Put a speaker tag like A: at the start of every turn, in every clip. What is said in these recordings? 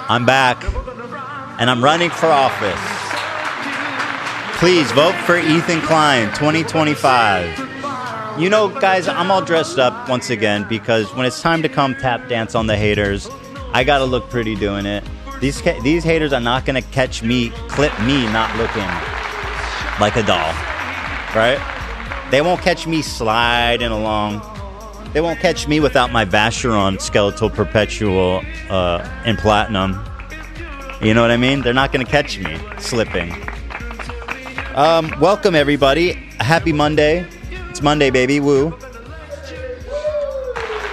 A: I'm back, and I'm running for office. Please vote for Ethan Klein, 2025. You know, guys, I'm all dressed up once again because when it's time to come tap dance on the haters, I gotta look pretty doing it. These haters are not gonna clip me not looking like a doll, right? They won't catch me sliding along. They won't catch me without my Vacheron skeletal perpetual in platinum. You know what I mean? They're not gonna catch me slipping. Welcome everybody. Happy Monday. It's Monday, baby. Woo.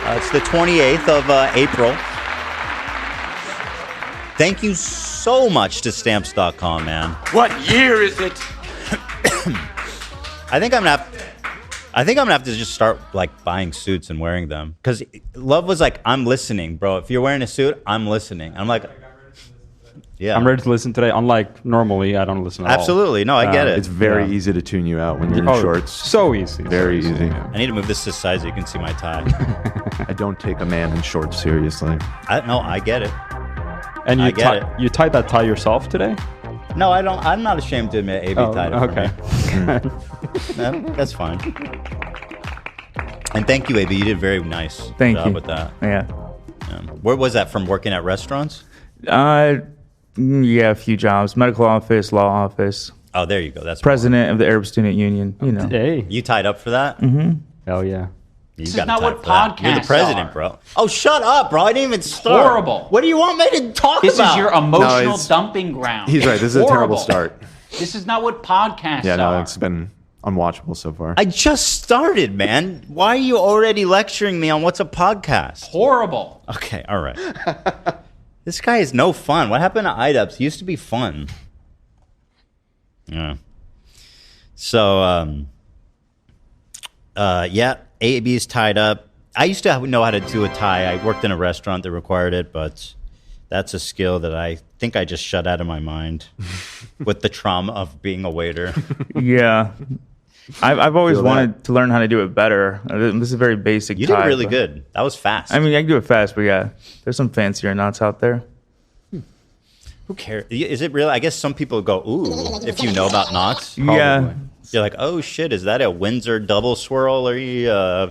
A: It's the 28th of April. Thank you so much to Stamps.com, man.
B: What year is it?
A: I think I'm gonna have to just start like buying suits and wearing them. Because Love was like, I'm listening, bro. If you're wearing a suit, I'm listening. I'm like, yeah.
C: I'm ready to listen today. Unlike normally, I don't listen at all.
A: Absolutely. No, I get it.
D: It's very easy to tune you out when you're in shorts.
C: So easy.
D: Very easy.
A: I need to move this to the side so you can see my tie.
D: I don't take a man in shorts seriously.
A: I get it.
C: And you tied that tie yourself today?
A: No, I don't. I'm not ashamed to admit AB tied it
C: okay.
A: for me. No, that's fine. And thank you, AB. You did very nice job with that.
E: Yeah.
A: Where was that from? Working at restaurants?
E: Yeah, a few jobs. Medical office, law office.
A: Oh, there you go. That's
E: president of the Arab Student Union. You know.
C: Hey.
A: You tied up for that?
E: Mm-hmm.
C: Hell yeah.
B: This is not what podcasts
A: You're the president,
B: are.
A: bro. Oh, shut up, bro. I didn't even start.
B: Horrible.
A: What do you want me to talk
B: This
A: about?
B: is your emotional dumping ground.
D: He's right. This is a terrible start.
B: This is not what podcasts
D: Yeah,
B: are.
D: no, it's been unwatchable so far.
A: I just started, man. Why are you already lecturing me on what's a podcast?
B: Horrible.
A: Okay, all right. This guy is no fun. What happened to IDUPS? He used to be fun. Yeah. So, yeah, AB is tied up. I used to know how to do a tie. I worked in a restaurant that required it, but that's a skill that I think I just shut out of my mind with the trauma of being a waiter.
E: Yeah. I've always wanted to learn how to do it better. This is a very basic tie.
A: You did really good. That was fast.
E: I mean, I can do it fast, but yeah, there's some fancier knots out there.
A: Who cares? Is it real? I guess some people go, ooh, if you know about knots.
E: Yeah.
A: You're like, oh shit, is that a Windsor double swirl or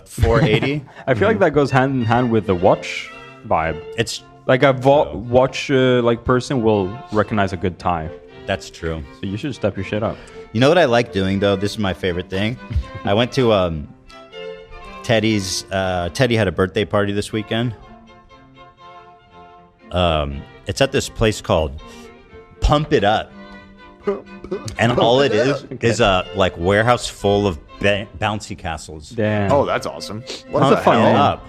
A: 480?
C: I feel like that goes hand in hand with the watch vibe.
A: It's
C: like a watch like person will recognize a good tie.
A: That's true.
C: So you should step your shit up.
A: You know what I like doing though? This is my favorite thing. I went to Teddy's. Teddy had a birthday party this weekend. It's at this place called Pump It Up. And all it is a like warehouse full of bouncy castles.
C: Damn.
D: Oh, that's awesome.
C: What's the fun name?
A: Up.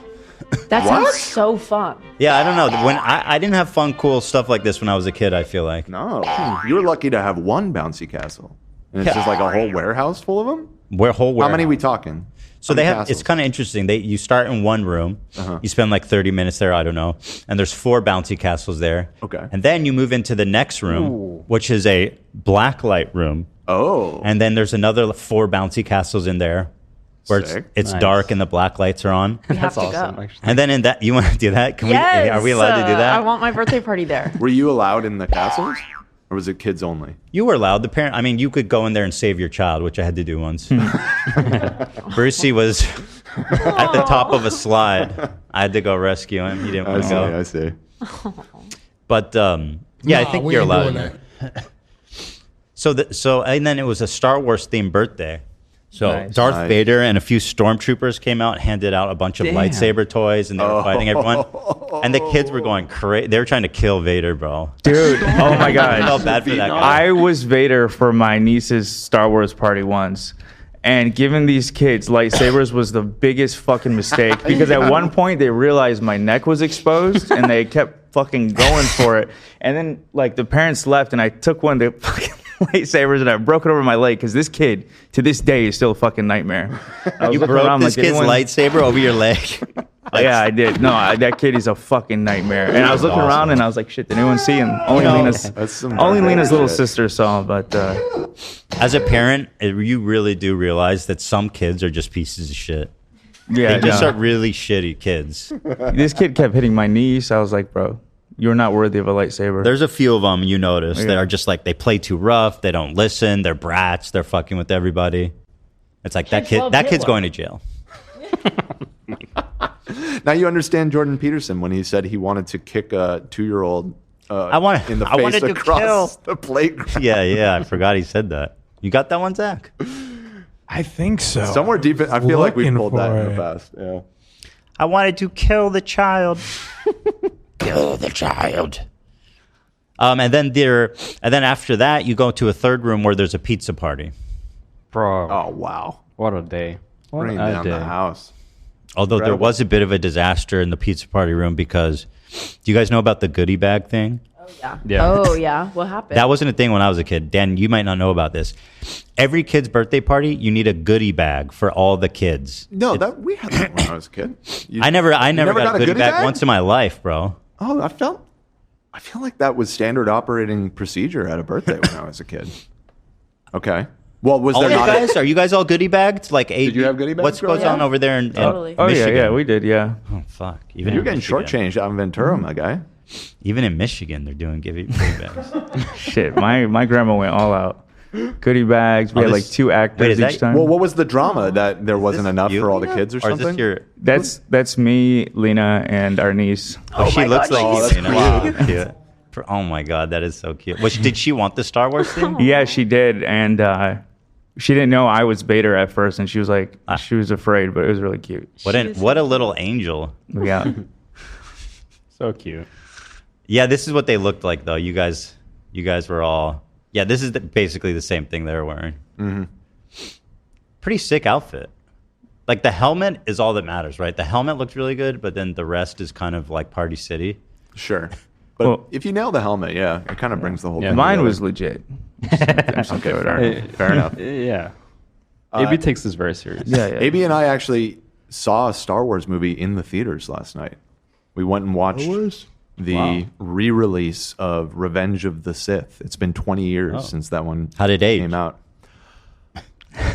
F: That sounds so fun.
A: Yeah, I don't know. When I didn't have fun, cool stuff like this when I was a kid, I feel like.
D: No. You were lucky to have one bouncy castle. And it's just like a whole warehouse full of them?
A: Whole warehouse.
D: How many are we talking?
A: So they have. It's kind of interesting. You start in one room. You spend like 30 minutes there. I don't know. And there's 4 bouncy castles there.
D: Okay.
A: And then you move into the next room, which is a black light room.
D: Oh.
A: And then there's another 4 bouncy castles in there, where it's
C: Nice.
A: dark and the black lights are on.
F: We have
C: That's
F: to
C: awesome,
F: go.
C: actually.
A: And then in that, you want to do that?
F: Yes.
A: Are we allowed to do that?
F: I want my birthday party there.
D: Were you allowed in the castles? Or was it kids only?
A: You were allowed. I mean, you could go in there and save your child, which I had to do once. Brucey was at the top of a slide. I had to go rescue him. He didn't want to go.
D: I see.
A: But yeah, I think you're allowed. And then it was a Star Wars themed birthday. So
E: Nice.
A: Darth Vader and a few stormtroopers came out, handed out a bunch of lightsaber toys, and they were fighting everyone. And the kids were going crazy. They were trying to kill Vader, bro.
E: Dude, oh my God.
A: I felt bad for that guy.
E: I was Vader for my niece's Star Wars party once. And giving these kids lightsabers was the biggest fucking mistake because at one point they realized my neck was exposed and they kept fucking going for it. And then like the parents left and I took one of the fucking lightsabers and I broke it over my leg because this kid to this day is still a fucking nightmare.
A: You broke this kid's lightsaber over your leg?
E: Yeah, I did. No, that kid is a fucking nightmare. And I was looking around and I was like, shit, did anyone see him? Only Lena's little sister saw, but...
A: As a parent, you really do realize that some kids are just pieces of shit.
E: Yeah,
A: They just
E: no.
A: are really shitty kids.
E: This kid kept hitting my niece. I was like, bro, you're not worthy of a lightsaber.
A: There's a few of them you notice that
E: Yeah.
A: are just like they play too rough. They don't listen. They're brats. They're fucking with everybody. It's like
F: Kids
A: that
F: love
A: kid's
F: Hitler.
A: going to jail.
D: Now you understand Jordan Peterson when he said he wanted to kick a 2-year-old in the
A: I
D: face
A: wanted to
D: across
A: kill.
D: the playground.
A: Yeah. I forgot he said that. You got that one, Zach?
G: I think so.
D: Somewhere deep in, I feel like we
G: Looking
D: pulled that
G: for
D: in the
G: it.
D: past. Yeah.
A: I wanted to kill the child. Kill the child. And then after that, you go to a third room where there's a pizza party.
C: Bro,
D: Oh wow.
C: what a day. What
D: Bring
C: a
D: down
C: day.
D: the house.
A: Although there
D: Incredible.
A: was a bit of a disaster in the pizza party room because, do you guys know about the goodie bag thing?
C: Yeah.
F: Oh yeah. What happened?
A: That wasn't a thing when I was a kid. Dan, you might not know about this. Every kid's birthday party, you need a goodie bag for all the kids.
D: No, that we had that when I was a kid. You-
A: I never
D: never
A: got a goodie bag,
D: bag?
A: once in my life, bro.
D: Oh, I feel like that was standard operating procedure at a birthday when I was a kid. Okay. Well, was
A: All
D: there
A: you
D: not?
A: guys, are you guys all goodie bagged? Like,
D: Did you have goodie bags
A: What
D: growing
A: goes on
F: up?
A: over there in
F: Totally.
E: Oh
A: Michigan?
E: yeah, we did. Yeah.
A: Oh fuck! Even
D: You're
A: in
D: getting
A: Michigan.
D: shortchanged out in Ventura, my guy.
A: Even in Michigan, they're doing goodie bags.
E: Shit, my grandma went all out. Goodie bags. We
A: Oh,
E: had like
A: this-
E: 2
A: wait,
E: actors
A: is that-
E: each time.
D: Well, what was the drama that there wasn't
A: This
D: enough
A: you,
D: for all the
A: Lena?
D: kids or
A: Is
D: something?
A: this your?
E: That's me, Lena, and our niece.
A: Oh, she
F: my
A: looks
F: God,
A: like
F: she's
A: you. Lena. Wow, cute. Oh my god, that is so cute. Did she want the Star Wars thing?
E: Yeah, she did, and she didn't know I was Vader at first, and she was like, she was afraid, but it was really cute.
A: What a little angel.
E: Yeah.
C: So cute.
A: Yeah, this is what they looked like though. You guys were all. Yeah, this is basically the same thing they were wearing. Mm-hmm. Pretty sick outfit. Like the helmet is all that matters, right? The helmet looked really good, but then the rest is kind of like Party City.
D: Sure. But
E: Well-
D: if you nail the helmet, yeah, it kind of brings the whole thing
E: Mine
D: together.
E: was legit.
D: Okay, fair enough. Fair enough.
C: Yeah. AB takes this very serious.
E: Yeah, yeah.
D: AB and I actually saw a Star Wars movie in the theaters last night. We went and watched the re-release of Revenge of the Sith. It's been 20 years since that one
A: How'd it age?
D: came out.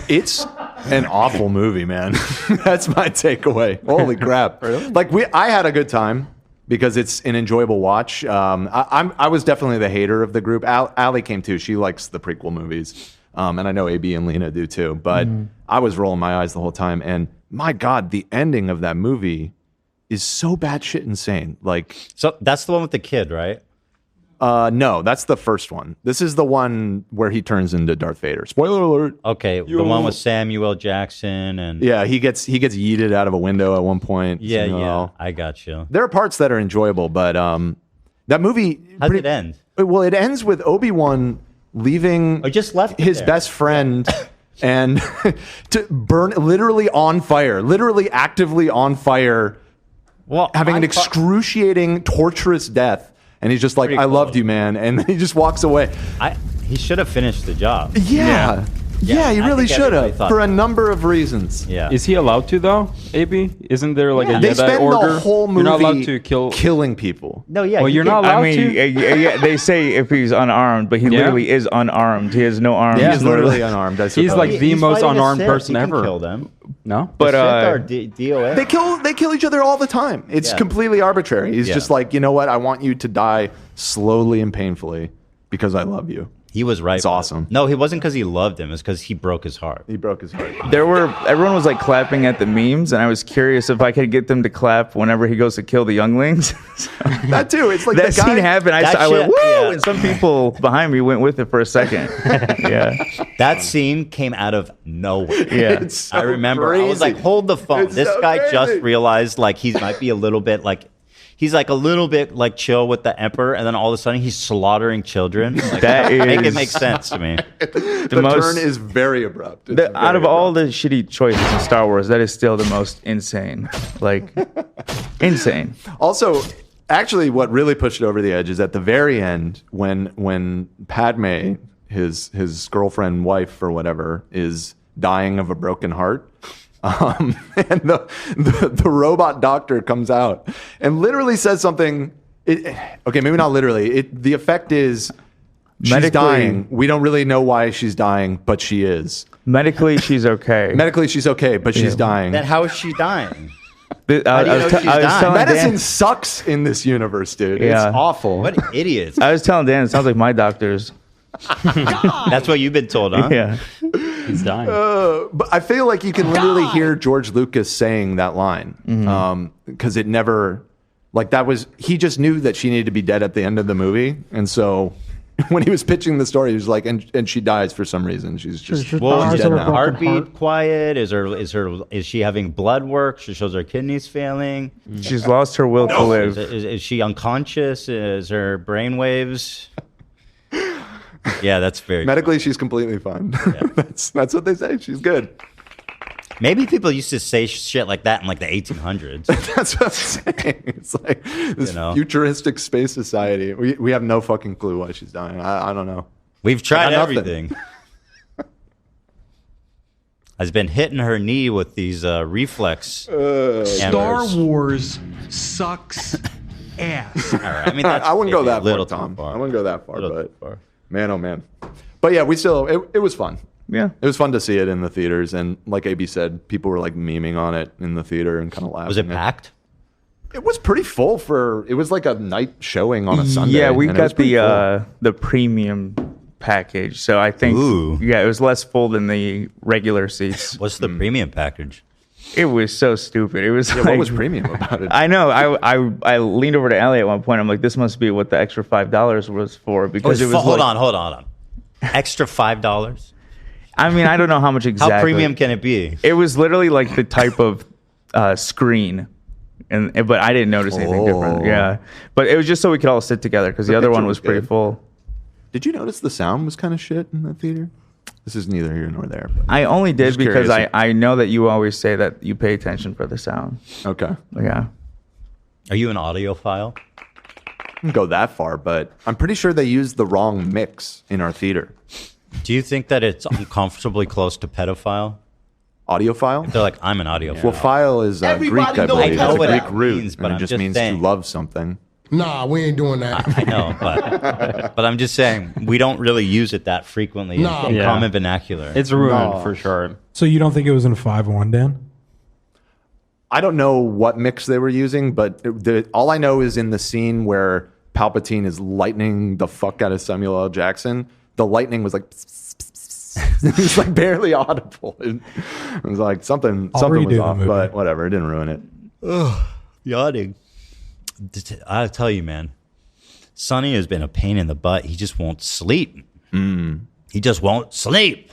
D: It's an awful movie, man. That's my takeaway. Holy crap! Really? Like I had a good time because it's an enjoyable watch. I was definitely the hater of the group. Allie came too. She likes the prequel movies, and I know AB and Lena do too. But I was rolling my eyes the whole time. And my God, the ending of that movie is so batshit insane. Like,
A: So that's the one with the kid, right?
D: no, that's the first one. This is the one where he turns into Darth Vader. Spoiler alert.
A: Okay, the one with Samuel Jackson and
D: Yeah, he gets yeeted out of a window at one point.
A: yeah,
D: Samuel.
A: I got you.
D: There are parts that are enjoyable, but that movie.
A: How'd it end?
D: Well, it ends with Obi-Wan leaving
A: Oh, just left it
D: his
A: there.
D: best friend and to burn, literally on fire, literally actively on fire,
A: Well,
D: having an excruciating, torturous death. And he's just like,
A: Pretty
D: I loved
A: close.
D: you, man. And then he just walks away.
A: he should have finished the job.
D: Yeah. Yeah, he
A: I
D: really
A: think
D: should
A: everybody
D: have
A: thought
D: for a
A: that.
D: number of reasons.
A: Yeah.
C: Is he allowed to though? AB? Isn't there like a
D: They
C: Jedi
D: spend
C: order?
D: the whole movie
C: You're not allowed to kill.
D: killing people.
A: No, yeah.
C: Well,
A: he
C: you're
A: can-
C: not allowed
E: I mean,
C: to.
E: yeah, they say if he's unarmed, but he
C: Yeah.
E: literally is unarmed. He has no arms.
C: Yeah.
D: He's literally unarmed. I
C: He's
D: suppose.
C: like the
A: He's
C: most
A: fighting a
C: unarmed
A: Sith.
C: person
A: He can
C: ever.
A: Kill them.
C: No.
E: But
A: Sith are DOA.
D: They kill each other all the time. It's
A: Yeah.
D: completely arbitrary. He's
A: Yeah.
D: just like, you know what? I want you to die slowly and painfully because I love you.
A: He was right.
D: It's
A: with it.
D: awesome.
A: No, he wasn't because he loved him. It's because he broke his heart.
D: He broke his heart.
E: everyone was like clapping at the memes, and I was curious if I could get them to clap whenever he goes to kill the younglings. So
D: That too. It's like
E: that
D: the guy.
E: scene happened.
A: That
E: I went
A: shit-
E: woo,
A: yeah.
E: and some people behind me went with it for a second. Yeah,
A: That scene came out of nowhere.
E: yeah.
D: It's so
A: I remember. I was
D: crazy.
A: like, hold the phone.
D: It's
A: This
D: so
A: guy just
D: crazy.
A: realized like he might be a little bit like. He's like a little bit like chill with the emperor, and then all of a sudden he's slaughtering children. Like,
E: That
A: make it
E: is-
A: make sense to me.
D: the
E: most-
D: turn is very abrupt. It's
E: Out of
D: very
E: all
D: abrupt.
E: the shitty choices in Star Wars, that is still the most insane. Like, insane.
D: Also, actually, what really pushed it over the edge is at the very end when Padme, his girlfriend, wife, or whatever, is dying of a broken heart. And the robot doctor comes out and literally says something. Okay, maybe not literally. The effect is She's dying. We don't really know why she's dying, but she is.
E: Medically, she's okay.
D: Medically, she's okay, but she's dying.
A: Then how is she dying?
E: I was telling
D: Medicine
E: Dan,
D: sucks in this universe, dude.
E: Yeah.
D: It's awful.
A: What idiots.
E: I was telling Dan, it sounds like my doctors.
A: That's what you've been told, huh?
E: Yeah.
C: He's dying.
D: But I feel like you can literally hear George Lucas saying that line because it never, like that was, he just knew that she needed to be dead at the end of the movie. And so when he was pitching the story, he was like, and she dies for some reason. She's just,
A: Well,
D: she's
A: is
D: dead
A: her
D: now.
A: heartbeat quiet? Is she having blood work? She shows her kidneys failing.
E: She's lost her will to live.
A: Is she unconscious? Is her brain waves? Yeah, that's very
D: Medically, she's completely fine. That's what they say. She's good.
A: Maybe people used to say shit like that in like the 1800s.
D: That's what I'm saying. It's like this futuristic space society. We have no fucking clue why she's dying. I don't know.
A: We've tried
D: nothing.
A: everything. Has been hitting her knee with these reflex.
H: Star Wars sucks ass.
A: All right. I mean, that's
D: I wouldn't go
A: maybe a
D: that
A: little
D: far,
A: too
D: Tom. I wouldn't go that far,
A: Little
D: but
A: too far.
D: man, oh man. But yeah, it was fun.
E: Yeah.
D: It was fun to see it in the theaters, and like AB said, people were like memeing on it in the theater and kind of laughing.
A: Was it packed?
D: It was pretty full it was like a night showing on a Sunday.
E: Yeah, we
D: and it was
E: got
D: pretty full.
E: the premium package. So I think it was less full than the regular seats.
A: What's the premium package?
E: It was so stupid. It was like,
D: what was premium about it?
E: I know. I leaned over to Ellie at one point. I'm like, this must be what the extra $5 was for because it was.
A: Hold on. Extra $5.
E: I mean, I don't know how much exactly.
A: How premium can it be?
E: It was literally like the type of screen, but I didn't notice anything different. Yeah, but it was just so we could all sit together because the other one was pretty full.
D: Did you notice the sound was kind of shit in the theater? This is neither here nor there. But
E: I only did
D: just
E: because
D: curious.
E: I know that you always say that you pay attention for the sound.
D: Okay.
E: Yeah.
A: Are you an audiophile?
D: I didn't go that far, but I'm pretty sure they used the wrong mix in our theater.
A: Do you think that it's uncomfortably close to pedophile?
D: Audiophile?
A: They're like, I'm an audiophile.
D: Well, phile is Greek, I believe.
A: I know
D: It's
A: what
D: a
A: it
D: Greek root,
A: means, but
D: and
A: I'm
D: it just
A: just
D: means
A: saying.
D: to love something.
H: Nah, we ain't doing that.
A: I know, but I'm just saying we don't really use it that frequently in common vernacular.
C: It's ruined for sure.
G: So you don't think it was in 5-1, Dan?
D: I don't know what mix they were using, but all I know is in the scene where Palpatine is lightning the fuck out of Samuel L. Jackson, the lightning was like... It was like barely audible. It was like something was off, but whatever. It didn't ruin it.
A: Ugh, yawning. I'll tell you, man. Sonny has been a pain in the butt. He just won't sleep. He just won't sleep.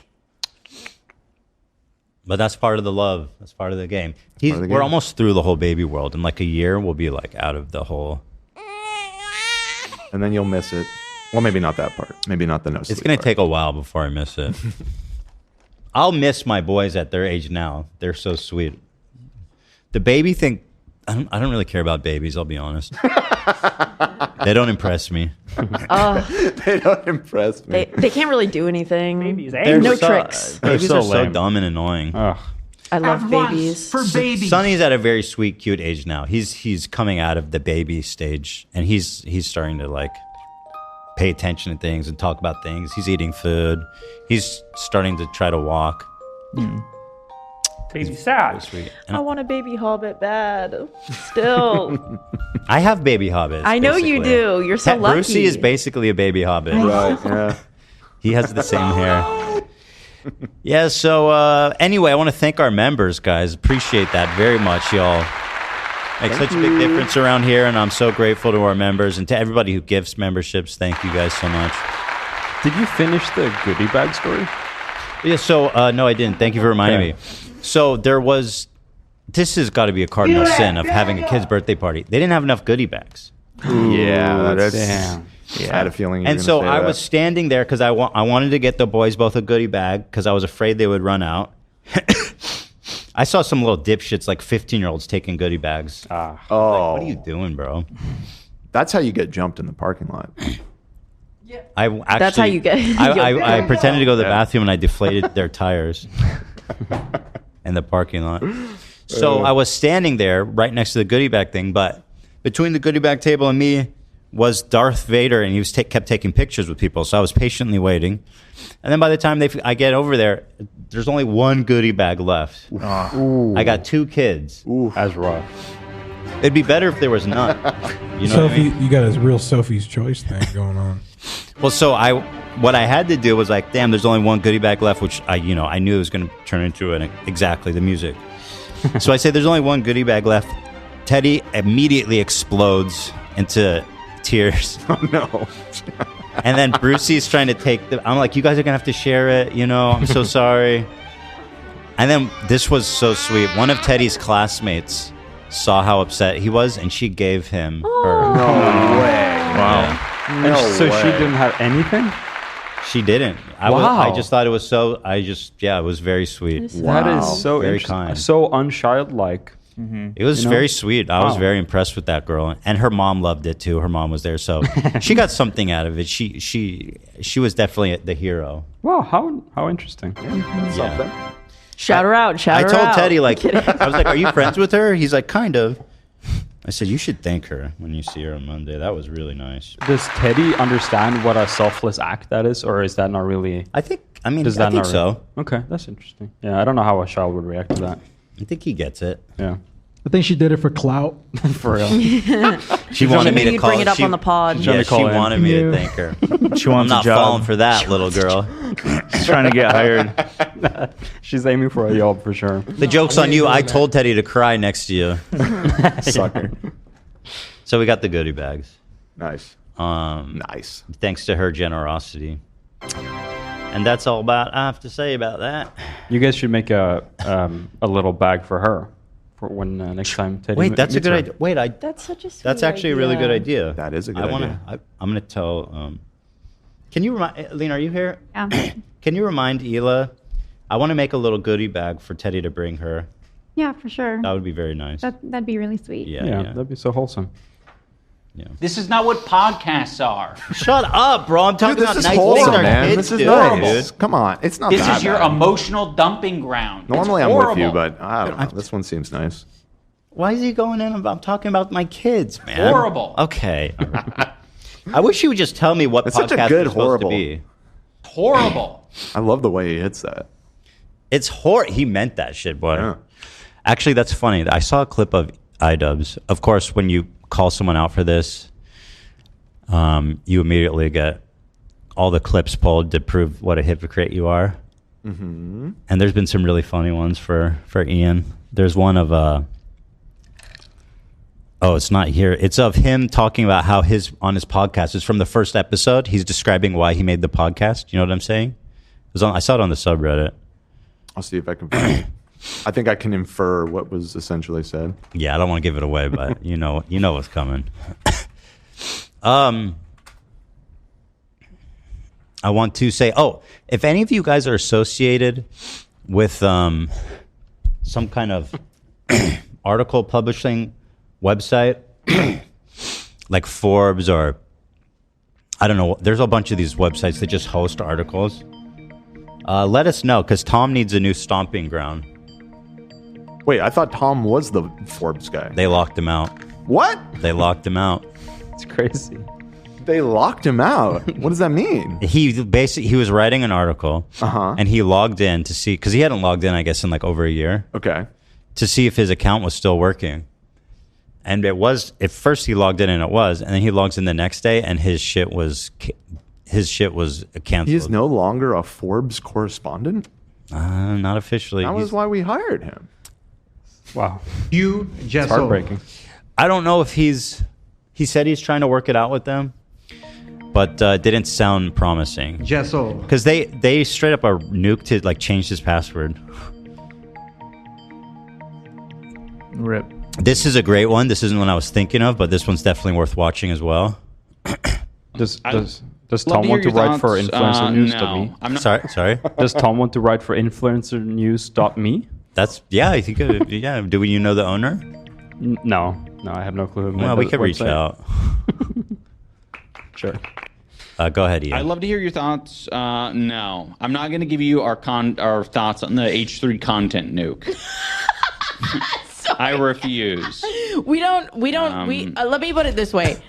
A: But that's part of the love. That's part of the game. We're almost through the whole baby world. In like a year, we'll be like out of the whole.
D: And then you'll miss it. Well, maybe not that part. Maybe not the no sleep.
A: It's going to take a while before I miss it. I'll miss my boys at their age now. They're so sweet. The baby thing, I don't really care about babies, I'll be honest. They don't impress me.
D: They don't impress me.
F: They can't really do anything.
A: They're
F: no
A: so,
F: tricks.
A: Babies
C: so
A: are so
C: lame.
A: dumb and annoying.
F: I love babies.
H: For babies.
A: Sonny's at a very sweet, cute age now. He's coming out of the baby stage, and he's starting to like pay attention to things and talk about things. He's eating food. He's starting to try to walk.
C: Baby sad.
A: Sweet.
F: I want a baby hobbit bad. Still.
A: I have baby hobbits.
F: I know you
A: basically.
F: do. You're so lucky.
A: Brucey is basically a baby hobbit.
D: Right, yeah.
A: He has the same hair. Yeah, so anyway, I want to thank our members, guys. Appreciate that very much, y'all. Makes such a big difference around here, and I'm so grateful to our members and to everybody who gives memberships. Thank you guys so much.
C: Did you finish the goodie bag story?
A: Yeah, so, no, I didn't. Thank you for reminding me. So this has got to be a cardinal sin of having a kid's birthday party. They didn't have enough goodie bags.
D: Yeah, that's...
C: Damn.
D: I had a feeling you were
A: And
D: gonna
A: so
D: say
A: I
D: that.
A: was standing there because I wanted to get the boys both a goodie bag because I was afraid they would run out. I saw some little dipshits, like 15-year-olds, taking goodie bags.
D: Oh,
A: Like, what are you doing, bro?
D: that's how you get jumped in the parking lot.
A: I actually,
F: That's how you get-
A: I pretended to go to the bathroom and I deflated their tires in the parking lot. So I was standing there right next to the goodie bag thing, but between the goodie bag table and me was Darth Vader, and he was kept taking pictures with people. So I was patiently waiting, and then by the time I get over there, there's only one goodie bag left. I got 2 kids.
C: That's rough.
A: It'd be better if there was none. You know
G: Sophie,
A: what I mean?
G: you got a real Sophie's Choice thing going on.
A: Well, so what I had to do was like, damn, there's only one goodie bag left, which I knew it was going to turn into exactly the music. So I say there's only one goodie bag left. Teddy immediately explodes into tears.
D: Oh no.
A: And then Brucey's trying to take I'm like, you guys are going to have to share it. I'm so sorry. And then this was so sweet. One of Teddy's classmates saw how upset he was, and she gave him her.
D: No way.
A: Wow.
C: So she didn't have anything?
A: She didn't. I just thought it was so. It was very sweet.
C: That is so
A: Very
C: interesting.
A: kind.
C: So unchildlike.
A: It was very sweet. I was very impressed with that girl, and her mom loved it too. Her mom was there, so she got something out of it. She was definitely the hero.
C: Wow, how interesting.
A: Yeah.
F: Shout her out. Shout her out.
A: I told Teddy, like, I was like, "Are you friends with her?" He's like, "Kind of." I said, "You should thank her when you see her on Monday. That was really nice."
C: Does Teddy understand what a selfless act that is, or is that not really?
A: I think so.
C: Okay, that's interesting. Yeah, I don't know how a child would react to that.
A: I think he gets it.
C: Yeah,
G: I think she did it for clout.
C: for real.
A: She wanted me to
F: You'd
A: call
F: bring it up on the pod.
A: Yeah, she wanted me to thank her.
E: She
A: I'm
E: wants
A: not
E: a job.
A: falling for that, little girl.
E: She's trying to get hired.
C: She's aiming for a job for sure.
A: The joke's on you. I told Teddy to cry next to you.
C: Sucker.
A: So we got the goodie bags.
D: Nice.
A: Nice. Thanks to her generosity. And that's all I have to say about that.
C: You guys should make a little bag for her for when next time Teddy.
A: Wait, that's a
C: meets
A: good
C: her.
A: idea. Wait,
F: That's such a sweet
A: that's actually a really good idea.
D: That is a good idea.
A: I'm going to tell. Can you remind Lena? Are you here?
I: Yeah.
A: Can you remind Hila? I want to make a little goodie bag for Teddy to bring her.
I: Yeah, for sure.
A: That would be very nice.
I: That'd be really sweet.
A: Yeah.
C: That'd be so wholesome.
B: This is not what podcasts are.
A: Shut up, bro. I'm talking
D: Dude,
A: about
D: this is
A: nice
D: wholesome,
A: things our
D: man.
A: kids
D: This is
A: do,
D: nice.
A: dude.
D: Come on, it's not
B: This
D: that
B: is your
D: bad.
B: emotional dumping ground.
D: Normally
B: It's
D: I'm with
B: horrible.
D: you, but I don't know. This one seems nice.
A: Why is he going in? I'm talking about my kids, man.
B: Horrible.
A: Okay. I wish you would just tell me what
D: It's
A: podcast
D: such a good
A: it's supposed
D: horrible.
A: to be.
B: Horrible.
D: I love the way he hits that.
A: It's He meant that shit, boy.
D: Yeah.
A: Actually, that's funny. I saw a clip of iDubbbz. Of course, when you call someone out for this, you immediately get all the clips pulled to prove what a hypocrite you are. Mm-hmm. And there's been some really funny ones for Ian. There's one of it's not here. It's of him talking about how on his podcast. It's from the first episode. He's describing why he made the podcast. You know what I'm saying? I saw it on the subreddit. I'll
D: see if I can find it. I think I can infer what was essentially said.
A: Yeah, I don't want to give it away, but you know what's coming. I want to say, if any of you guys are associated with some kind of article publishing website, like Forbes or I don't know, there's a bunch of these websites that just host articles. Let us know, because Tom needs a new stomping ground.
D: Wait, I thought Tom was the Forbes guy.
A: They locked him out.
D: What?
A: They locked him out.
C: It's crazy.
D: They locked him out. What does that mean?
A: He was writing an article, and he logged in to see, because he hadn't logged in, I guess, in like over a year.
D: Okay.
A: To see if his account was still working. And it was, at first he logged in and it was, and then he logs in the next day and his shit was canceled.
D: He is no longer a Forbes correspondent?
A: Not officially.
D: That was why we hired him.
C: Wow.
H: You just
C: It's heartbreaking.
A: I don't know if he said he's trying to work it out with them, but didn't sound promising.
H: Jesso.
A: Because they straight up are nuked to like change his password.
E: Rip.
A: This is a great one. This isn't one I was thinking of, but this one's definitely worth watching as well.
C: Does Tom want to write for influencernews.me?
B: No, I'm not.
A: Sorry.
C: Does Tom want to write for influencernews.me?
A: I think yeah. Do you know the owner?
C: No, I have no clue. who made
A: Well, we
C: the
A: could reach
C: website.
A: out.
C: Sure.
A: Go ahead, Ian.
B: I'd love to hear your thoughts. No, I'm not going to give you our thoughts on the H3 content nuke. I refuse.
F: Let me put it this way.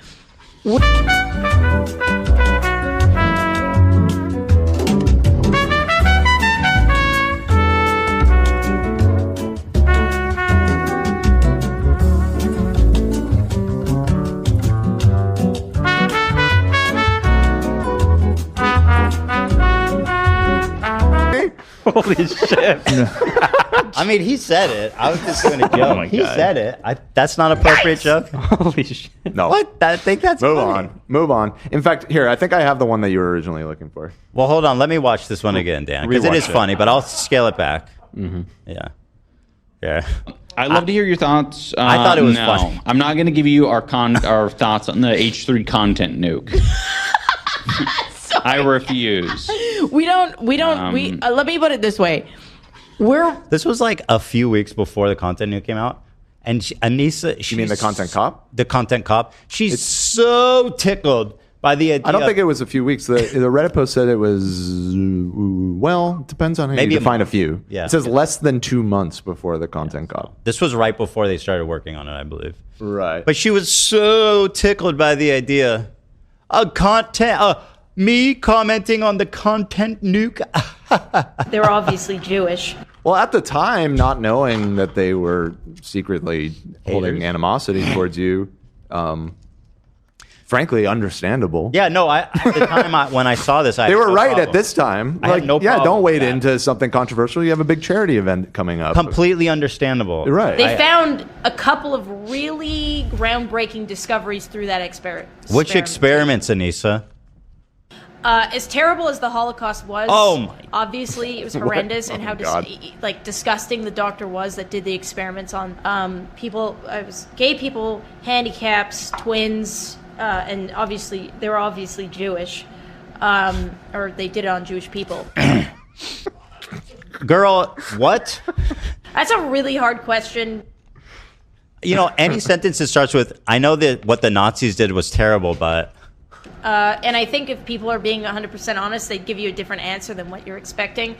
E: Holy shit.
A: I mean, he said it. I was just doing a joke.
E: my
A: He
E: God.
A: said it. That's not appropriate joke.
E: Holy shit.
D: No.
A: What? I think that's
D: Move
A: funny.
D: on. Move on. In fact, here, I think I have the one that you were originally looking for.
A: Well, hold on. Let me watch this one again, Dan, because it
D: Rewatch
A: is
D: it.
A: funny, but I'll scale it back. Yeah. Yeah.
B: I'd love to hear your thoughts.
A: I thought it was
B: no.
A: funny.
B: I'm not going to give you our thoughts on the H3 content nuke. I refuse.
J: Let me put it this way.
A: This was like a few weeks before the content news came out. And Anissa...
D: You mean the content cop?
A: The content cop. She's so tickled by the idea.
D: I don't think it was a few weeks. The Reddit post said it was, well, depends on how
A: Maybe
D: you
A: a
D: define a
A: month.
D: few.
A: Yeah.
D: It says less than 2 months before the content cop.
A: This was right before they started working on it, I believe.
D: Right.
A: But she was so tickled by the idea. Me commenting on the content nuke.
J: They were obviously Jewish.
D: Well, at the time, not knowing that they were secretly holding
A: Haters.
D: animosity towards you, frankly, understandable.
A: Yeah, no, at the time when I saw this, I
D: They
A: had
D: were
A: no
D: right
A: problem.
D: at this time.
A: I had no
D: yeah,
A: problem
D: don't
A: with
D: wade
A: that.
D: into something controversial. You have a big charity event coming up.
A: Completely understandable.
D: You're right.
J: They found a couple of really groundbreaking discoveries through that experiment.
A: Which experiments, Anissa?
J: As terrible as the Holocaust was,
A: Oh my-
J: obviously it was horrendous, and how
D: God.
J: disgusting the doctor was that did the experiments on people. It was gay people, handicaps, twins, and obviously they were obviously Jewish, or they did it on Jewish people.
A: Girl, what?
J: That's a really hard question.
A: You know, any sentence that starts with, I know that what the Nazis did was terrible, but...
J: And I think if people are being 100% honest, they'd give you a different answer than what you're expecting.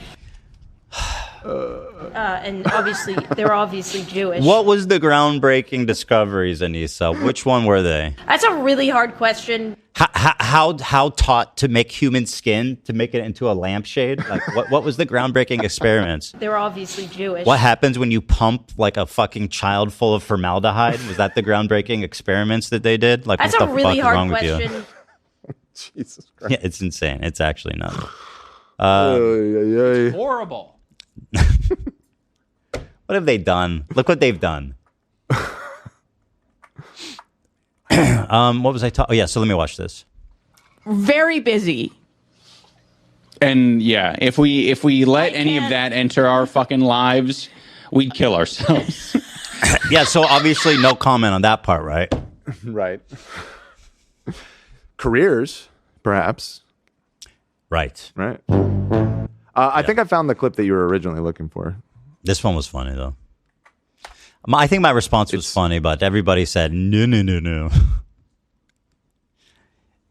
J: And obviously, they were obviously Jewish.
A: What was the groundbreaking discoveries, Anissa? Which one were they?
J: That's a really hard question.
A: How taught to make human skin to make it into a lampshade? Like, what was the groundbreaking experiments?
J: They were obviously Jewish.
A: What happens when you pump like a fucking child full of formaldehyde? Was that the groundbreaking experiments that they did? Like,
J: That's
A: what
J: a
A: the
J: really
A: fuck is
J: hard
A: wrong with you?
J: question.
D: Jesus Christ.
A: Yeah, it's insane. It's actually not.
B: Horrible.
A: What have they done? Look what they've done. What was I talking? Oh, yeah. So let me watch this.
J: Very busy.
B: And yeah, if we let any of that enter our fucking lives, we'd kill ourselves.
A: Yeah. So obviously, no comment on that part, right?
D: Right. Careers, perhaps.
A: Right.
D: Right. I think I found the clip that you were originally looking for.
A: This one was funny though. I think my response was funny, but everybody said no.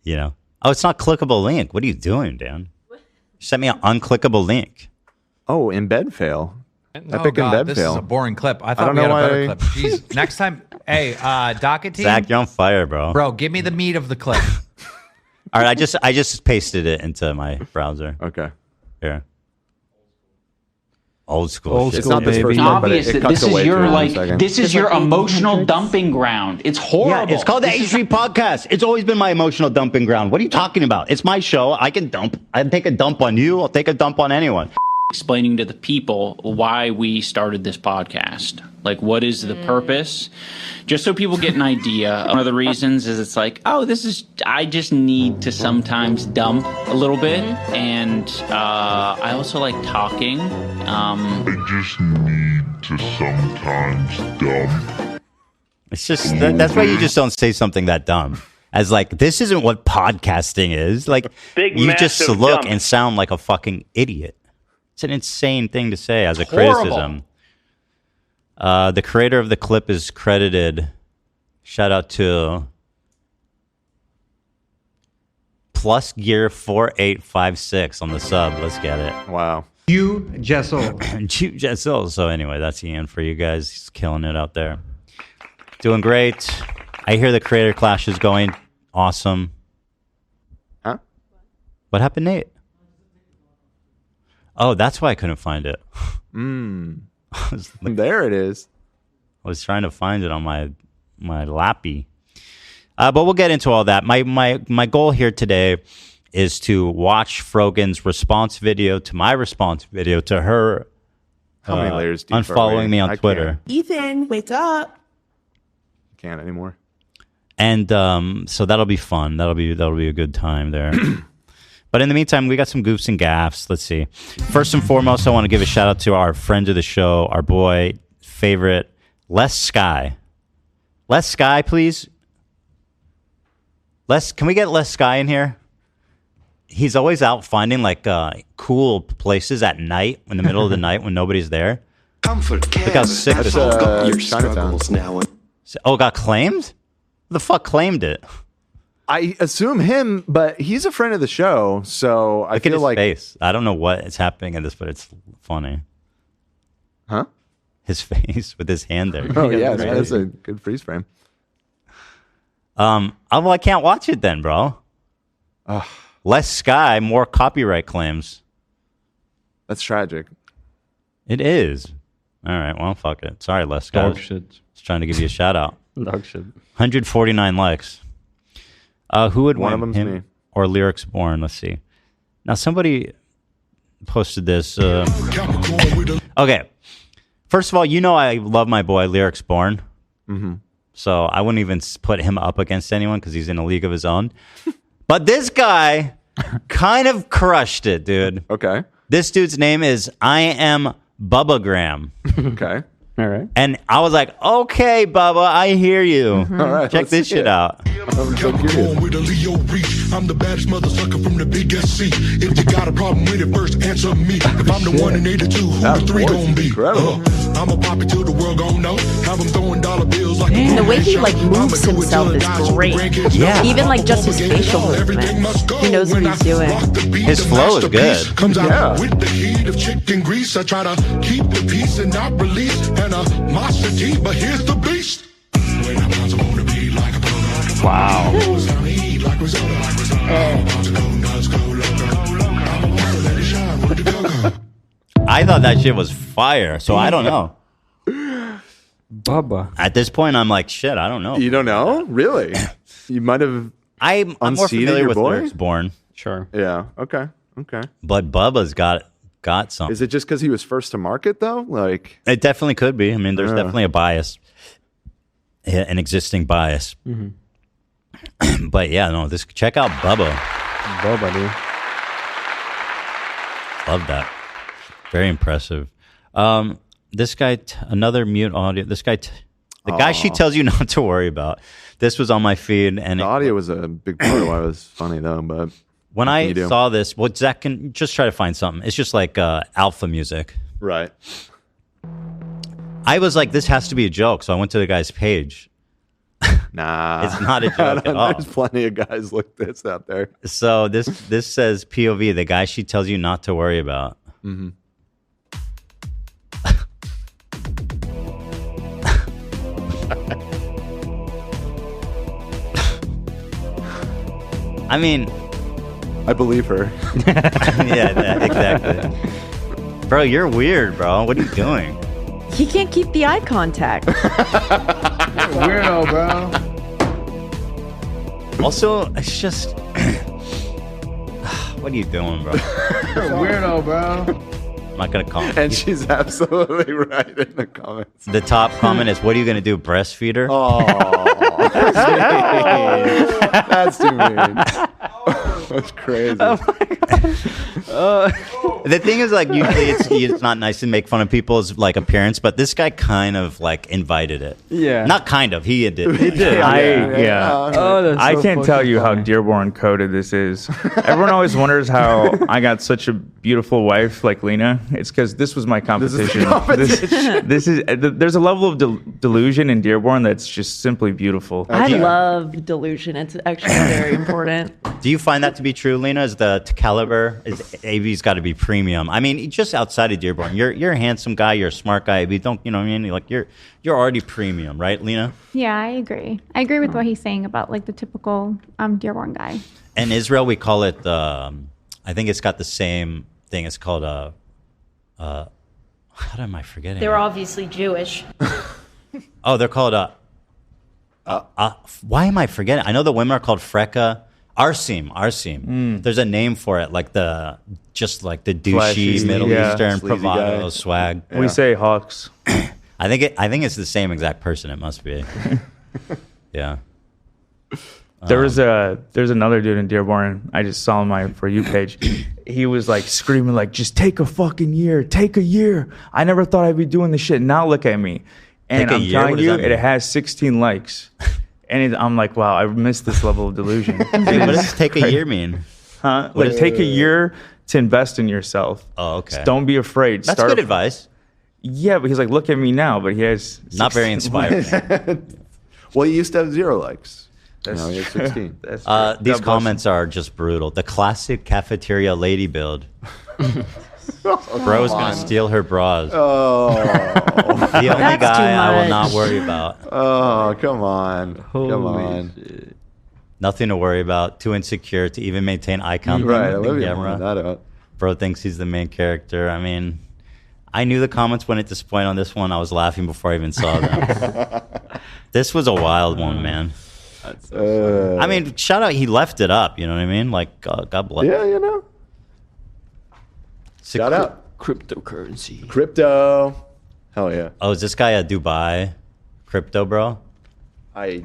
A: You know, oh, it's not clickable link. What are you doing, Dan? You sent me an unclickable link.
D: Oh, embed fail. Epic
K: God,
D: embed
K: this
D: fail.
K: is a boring clip. I thought
D: don't
K: we had
D: know
K: a better
D: why-
K: clip. Jeez, next time, hey, docket team,
A: Zach, you're on fire, bro.
K: bro, give me the meat of the clip.
A: All right, I just pasted it into my browser.
D: Okay.
A: Here. Old school. shit.
D: It's not this
E: baby.
D: first one, but
B: Obvious
D: it
B: that
D: cuts
B: this is
D: away
B: your
D: through in a
B: like
D: second.
B: this is your emotional dumping ground. It's horrible.
A: Yeah, it's called the H3 Podcast. It's always been my emotional dumping ground. What are you talking about? It's my show. I can dump. I take a dump on you. I'll take a dump on anyone.
B: Explaining to the people why we started this podcast. Like, what is the purpose? Just so people get an idea. One of the reasons is it's like, oh, I just need to sometimes dump a little bit. And I also like talking.
L: I just need to sometimes dump.
A: It's just, that's why you just don't say something that dumb. As like, this isn't what podcasting is. Like,
M: Big,
A: you just
M: massive
A: look
M: dump.
A: and sound like a fucking idiot. It's an insane thing to say as a
B: Horrible.
A: criticism. The creator of the clip is credited. Shout out to Plus Gear 4856 on the sub. Let's get it.
D: Wow.
H: You, Jessel.
A: Jessel. So anyway, that's Ian for you guys. He's killing it out there. Doing great. I hear the creator clash is going awesome.
D: Huh?
A: What happened, Nate? Oh, that's why I couldn't find it.
D: There it is.
A: I was trying to find it on my lappy. But we'll get into all that. My goal here today is to watch Frogan's response video to my response video to her
D: How many layers deep are
A: unfollowing
D: we?
A: me on
D: I
A: Twitter.
F: Ethan, wake up.
D: Can't anymore.
A: And so that'll be fun. That'll be a good time there. But in the meantime, we got some goofs and gaffs. Let's see. First and foremost, I want to give a shout out to our friend of the show, our boy, favorite, Les Sky. Les Sky, please. Can we get Les Sky in here? He's always out finding like cool places at night, in the middle of the night when nobody's there. Look how sick this is.
D: Chinatown.
A: Oh, got claimed? Who the fuck claimed it?
D: I assume him, but he's a friend of the show, so I
A: Look at
D: feel
A: his
D: like
A: face. I don't know what is happening in this, but it's funny.
D: Huh?
A: His face with his hand there.
D: Oh yeah, that's a good freeze frame.
A: I can't watch it then, bro. Less Sky, more copyright claims.
D: That's tragic.
A: It is. All right, well, fuck it. Sorry, Les Sky.
C: Dog shit.
A: Just trying to give you a shout out.
C: Dog shit.
A: 149 likes. Who would
D: One
A: win,
D: of them's
A: him
D: me.
A: or Lyrics Born? Let's see. Now, somebody posted this. Okay. First of all, I love my boy, Lyrics Born.
D: Mm-hmm.
A: So I wouldn't even put him up against anyone because he's in a league of his own. But this guy kind of crushed it, dude.
D: Okay.
A: This dude's name is I Am Bubba Graham.
D: Okay.
C: All right.
A: And I was like, okay, Bubba, I hear you.
D: All right.
A: Check this shit out.
D: I'm so curious.
L: With a Leo reach. I'm the baddest mother sucker from the biggest sea. If you got a problem with it, first answer me. If I'm the one in 82, who
D: That
L: the three
D: voice
L: gonna
D: is
L: be?
D: incredible.
L: I'm a pop it till the world gon' know. Have them throwing dollar bills like a
F: The way he
L: show.
F: like moves
L: I'ma do it till
F: himself
L: the
F: is
L: guys with the
F: great.
L: grandkids
A: Yeah.
L: know.
F: Even like just his facial
L: Everything
F: movements.
L: must go.
F: He knows what
L: When
F: he's
L: I
F: doing.
L: rock the beat,
A: His
L: the
A: flow is
L: masterpiece
A: good.
L: Comes out
D: Yeah.
L: with the heat of chicken grease. I try to keep the peace and not release animosity, but here's the beast. When I'm about to want to be like a pro.
C: Wow.
L: It's time to eat like risotto, like risotto. I'm about to go nuts, go loco. I'm about to let it shine with the go-go.
A: I thought that shit was fire, so I don't know.
C: Bubba.
A: At this point, I'm like, shit, I don't know.
D: You don't know? Really? You might have.
A: I'm more
D: Unseated
A: familiar
D: your
A: with
D: boy?
A: Lyrics Born,
C: Sure.
D: Yeah. Okay. Okay.
A: but Bubba's got something.
D: Is it just because he was first to market though? Like,
A: It definitely could be. I mean, there's
D: Yeah.
A: definitely a bias, an existing bias. But yeah, no. Check out Bubba.
C: Bubba, dude.
A: Love that. Very impressive. This guy, another mute audio. This guy, the guy she tells you not to worry about. This was on my feed, and
D: the audio was a big part of why it was funny though. But
A: when
D: what can
A: I
D: you do?
A: saw this, well, Zach can just try to find something. It's just like alpha music.
D: right.
A: I was like, this has to be a joke, so I went to the guy's page.
D: Nah,
A: It's not a joke at all.
D: There's plenty of guys like this out there.
A: So this says POV, the guy she tells you not to worry about.
D: Mm-hmm.
A: I mean,
D: I believe her.
A: yeah, exactly. Bro, you're weird, bro. What are you doing?
F: He can't keep the eye contact.
G: Weirdo, bro.
A: Also, it's just... what are you doing, bro?
G: Weirdo, bro.
A: I'm not going to comment.
D: And she's absolutely right in the comments.
A: The top comment is, what are you going to do, breastfeed her?
D: Oh, that's too mean. That's crazy.
A: The thing is, like, usually it's not nice to make fun of people's like appearance, but this guy kind of like invited it.
C: Yeah.
A: Not kind of. He did.
C: He did.
D: Yeah.
C: Oh, that's I can't tell you how Dearborn coded this is. Everyone always wonders how I got such a beautiful wife like Lena. It's because this was my competition. This is there's a level of delusion in Dearborn that's just simply beautiful.
F: I love delusion. It's actually very important.
A: Do you find that to be true, Lena? Is the caliber AB's got to be premium? I mean, just outside of Dearborn, you're a handsome guy, you're a smart guy. AB, don't you know what I mean? Like you're already premium, right, Lena?
I: Yeah, I agree. I agree with what he's saying about like the typical Dearborn guy.
A: In Israel, we call it. I think it's got the same thing. It's called how am I forgetting?
J: They're obviously Jewish.
A: Oh, they're called why am I forgetting? I know the women are called freka. Arsim. There's a name for it, like the douchey
E: Flashy,
A: Middle Eastern
D: sleazy
A: bravado
D: guy.
A: swag.
E: We say Hawks.
A: I think it's the same exact person. It must be. Yeah.
E: There's another dude in Dearborn. I just saw on my For You page. He was like screaming like, just take a fucking year. Take a year. I never thought I'd be doing this shit. Now look at me. And
A: Take a
E: I'm
A: year?
E: telling
A: What does
E: you,
A: that mean?
E: it has 16 likes. And I'm like, wow, I missed this level of delusion.
A: What does take a year mean?
E: Huh? Like take a year to invest in yourself.
A: Oh, okay.
E: Just don't be afraid.
A: That's good advice.
E: Yeah, but he's like, look at me now. But he has
A: Not very
E: 16
A: inspiring.
D: Well, you used to have 0 likes.
E: That's
D: Now you have 16.
E: That's
A: These comments are just brutal. The classic cafeteria lady build. Bro's gonna steal her bras.
D: Oh,
A: The only guy I will not worry about.
D: oh, come on, come on.
A: Nothing to worry about. Too insecure to even maintain eye contact
D: Right,
A: with the
D: Olivia
A: camera.
D: pointed that out.
A: Bro thinks he's the main character. I mean, I knew the comments wouldn't disappoint on this one. I was laughing before I even saw them. This was a wild one, man. I mean, shout out, he left it up. You know what I mean? Like, God bless.
D: Yeah, you know. Shout out.
M: Cryptocurrency.
D: Crypto. Hell yeah.
A: Oh, is this guy a Dubai crypto bro?
D: I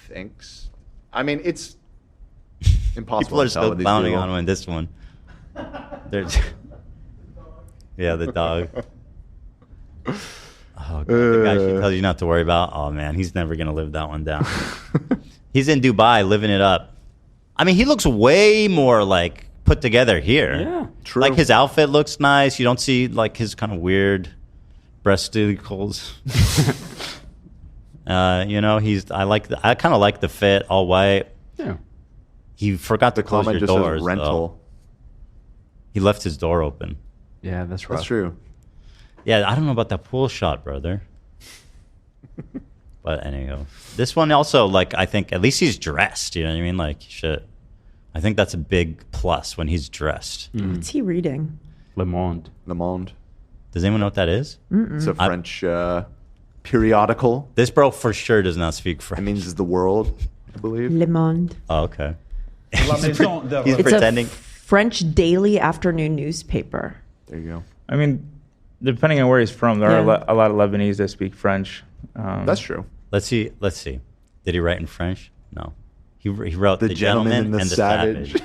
D: think so. I mean, it's impossible
A: People are
D: to tell
A: still
D: with these
A: clowning
D: people.
A: on him in this one. Yeah, the dog. Oh, God, the guy she tells you not to worry about. Oh, man, he's never going to live that one down. He's in Dubai living it up. I mean, he looks way more like put together here.
M: Yeah,
D: true.
A: Like his outfit looks nice. You don't see like his kind of weird breasticles. You know, I kind of like the fit, all white.
M: Yeah.
A: He forgot to close
D: comment
A: your
D: just says
A: doors.
D: rental.
A: Though. He left his door open.
M: Yeah, that's rough.
D: That's true.
A: Yeah, I don't know about that pool shot, brother. But anyhow, this one also, like, I think at least he's dressed. You know what I mean? Like, shit. I think that's a big plus when he's dressed.
N: What's he reading?
M: Le Monde.
D: Le Monde.
A: Does anyone know what that is?
D: It's a French periodical.
A: This bro for sure does not speak French.
D: It means the world, I believe.
N: Le Monde.
A: Oh, okay.
N: It's
A: pretending.
N: a French daily afternoon newspaper.
D: There you go.
E: I mean, depending on where he's from, there are
N: Yeah.
E: a lot of Lebanese that speak French.
D: That's true.
A: Let's see. Did he write in French? No. He wrote
D: The Gentleman and the Savage.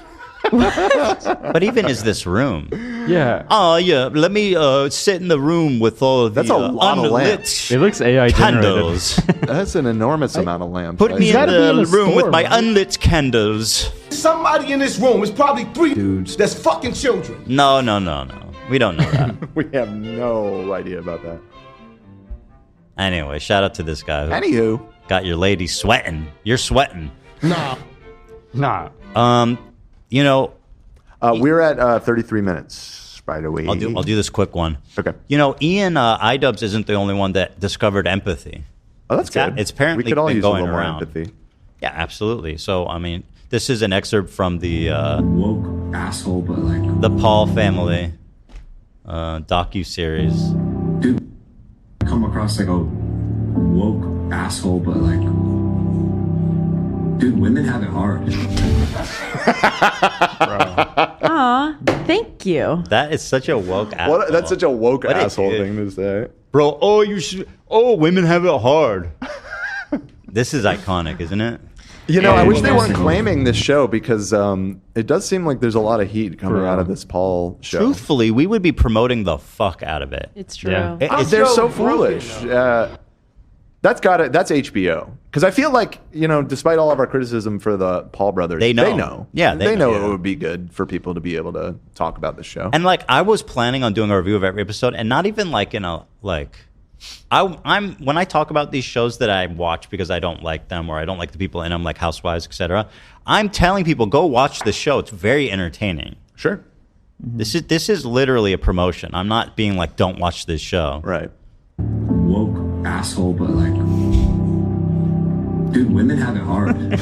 A: But even is this room?
M: Yeah.
A: Oh, yeah. Let me sit in the room with all
D: That's
A: the
D: a lot of
A: unlit
D: lamps.
M: It looks AI
A: candles.
D: That's an enormous amount of lamps.
A: Put me in
G: gotta be
A: the
G: in a
A: room with
G: store,
A: my
G: man.
A: unlit candles.
H: Somebody in this room is probably 3 dudes that's fucking children.
A: No. We don't know that.
D: We have no idea about that.
A: Anyway, shout out to this guy who
D: Anywho.
A: got your lady sweating. You're sweating.
H: Nah.
M: Nah.
A: You know,
D: We're at 33 minutes, by the way.
A: I'll do this quick one.
D: Okay.
A: You know, Ian Idubbbs isn't the only one that discovered empathy.
D: Oh, that's good.
A: It's apparently
D: we could all
A: been
D: use a
A: going
D: little more
A: around.
D: empathy.
A: Yeah, absolutely. So, I mean, this is an excerpt from the
O: woke asshole, but like
A: the Paul family docu-series.
O: dude, I come across like a woke asshole, but like, dude, women have it hard.
N: Aw, thank you.
A: That is such a woke asshole.
D: That's such a woke
A: What a
D: asshole
A: dude.
D: thing to say.
A: Bro, women have it hard. This is iconic, isn't it?
D: You know, I wish they weren't
O: Yes.
D: claiming this show because it does seem like there's a lot of heat coming out of this Paul show.
A: Truthfully, we would be promoting the fuck out of it.
N: It's true.
M: Yeah.
D: They're so foolish. That's HBO. Because I feel like, you know, despite all of our criticism for the Paul brothers,
A: They know. Yeah,
D: they
A: know.
D: know it would be good for people to be able to talk about the show.
A: And like, I was planning on doing a review of every episode, and not even like in a I'm when I talk about these shows that I watch because I don't like them or I don't like the people in them, like Housewives, etc. I'm telling people go watch the show. It's very entertaining.
D: Sure.
A: Mm-hmm. This is literally a promotion. I'm not being like, don't watch this show.
D: Right.
O: Woke asshole, but like, dude, women have it hard.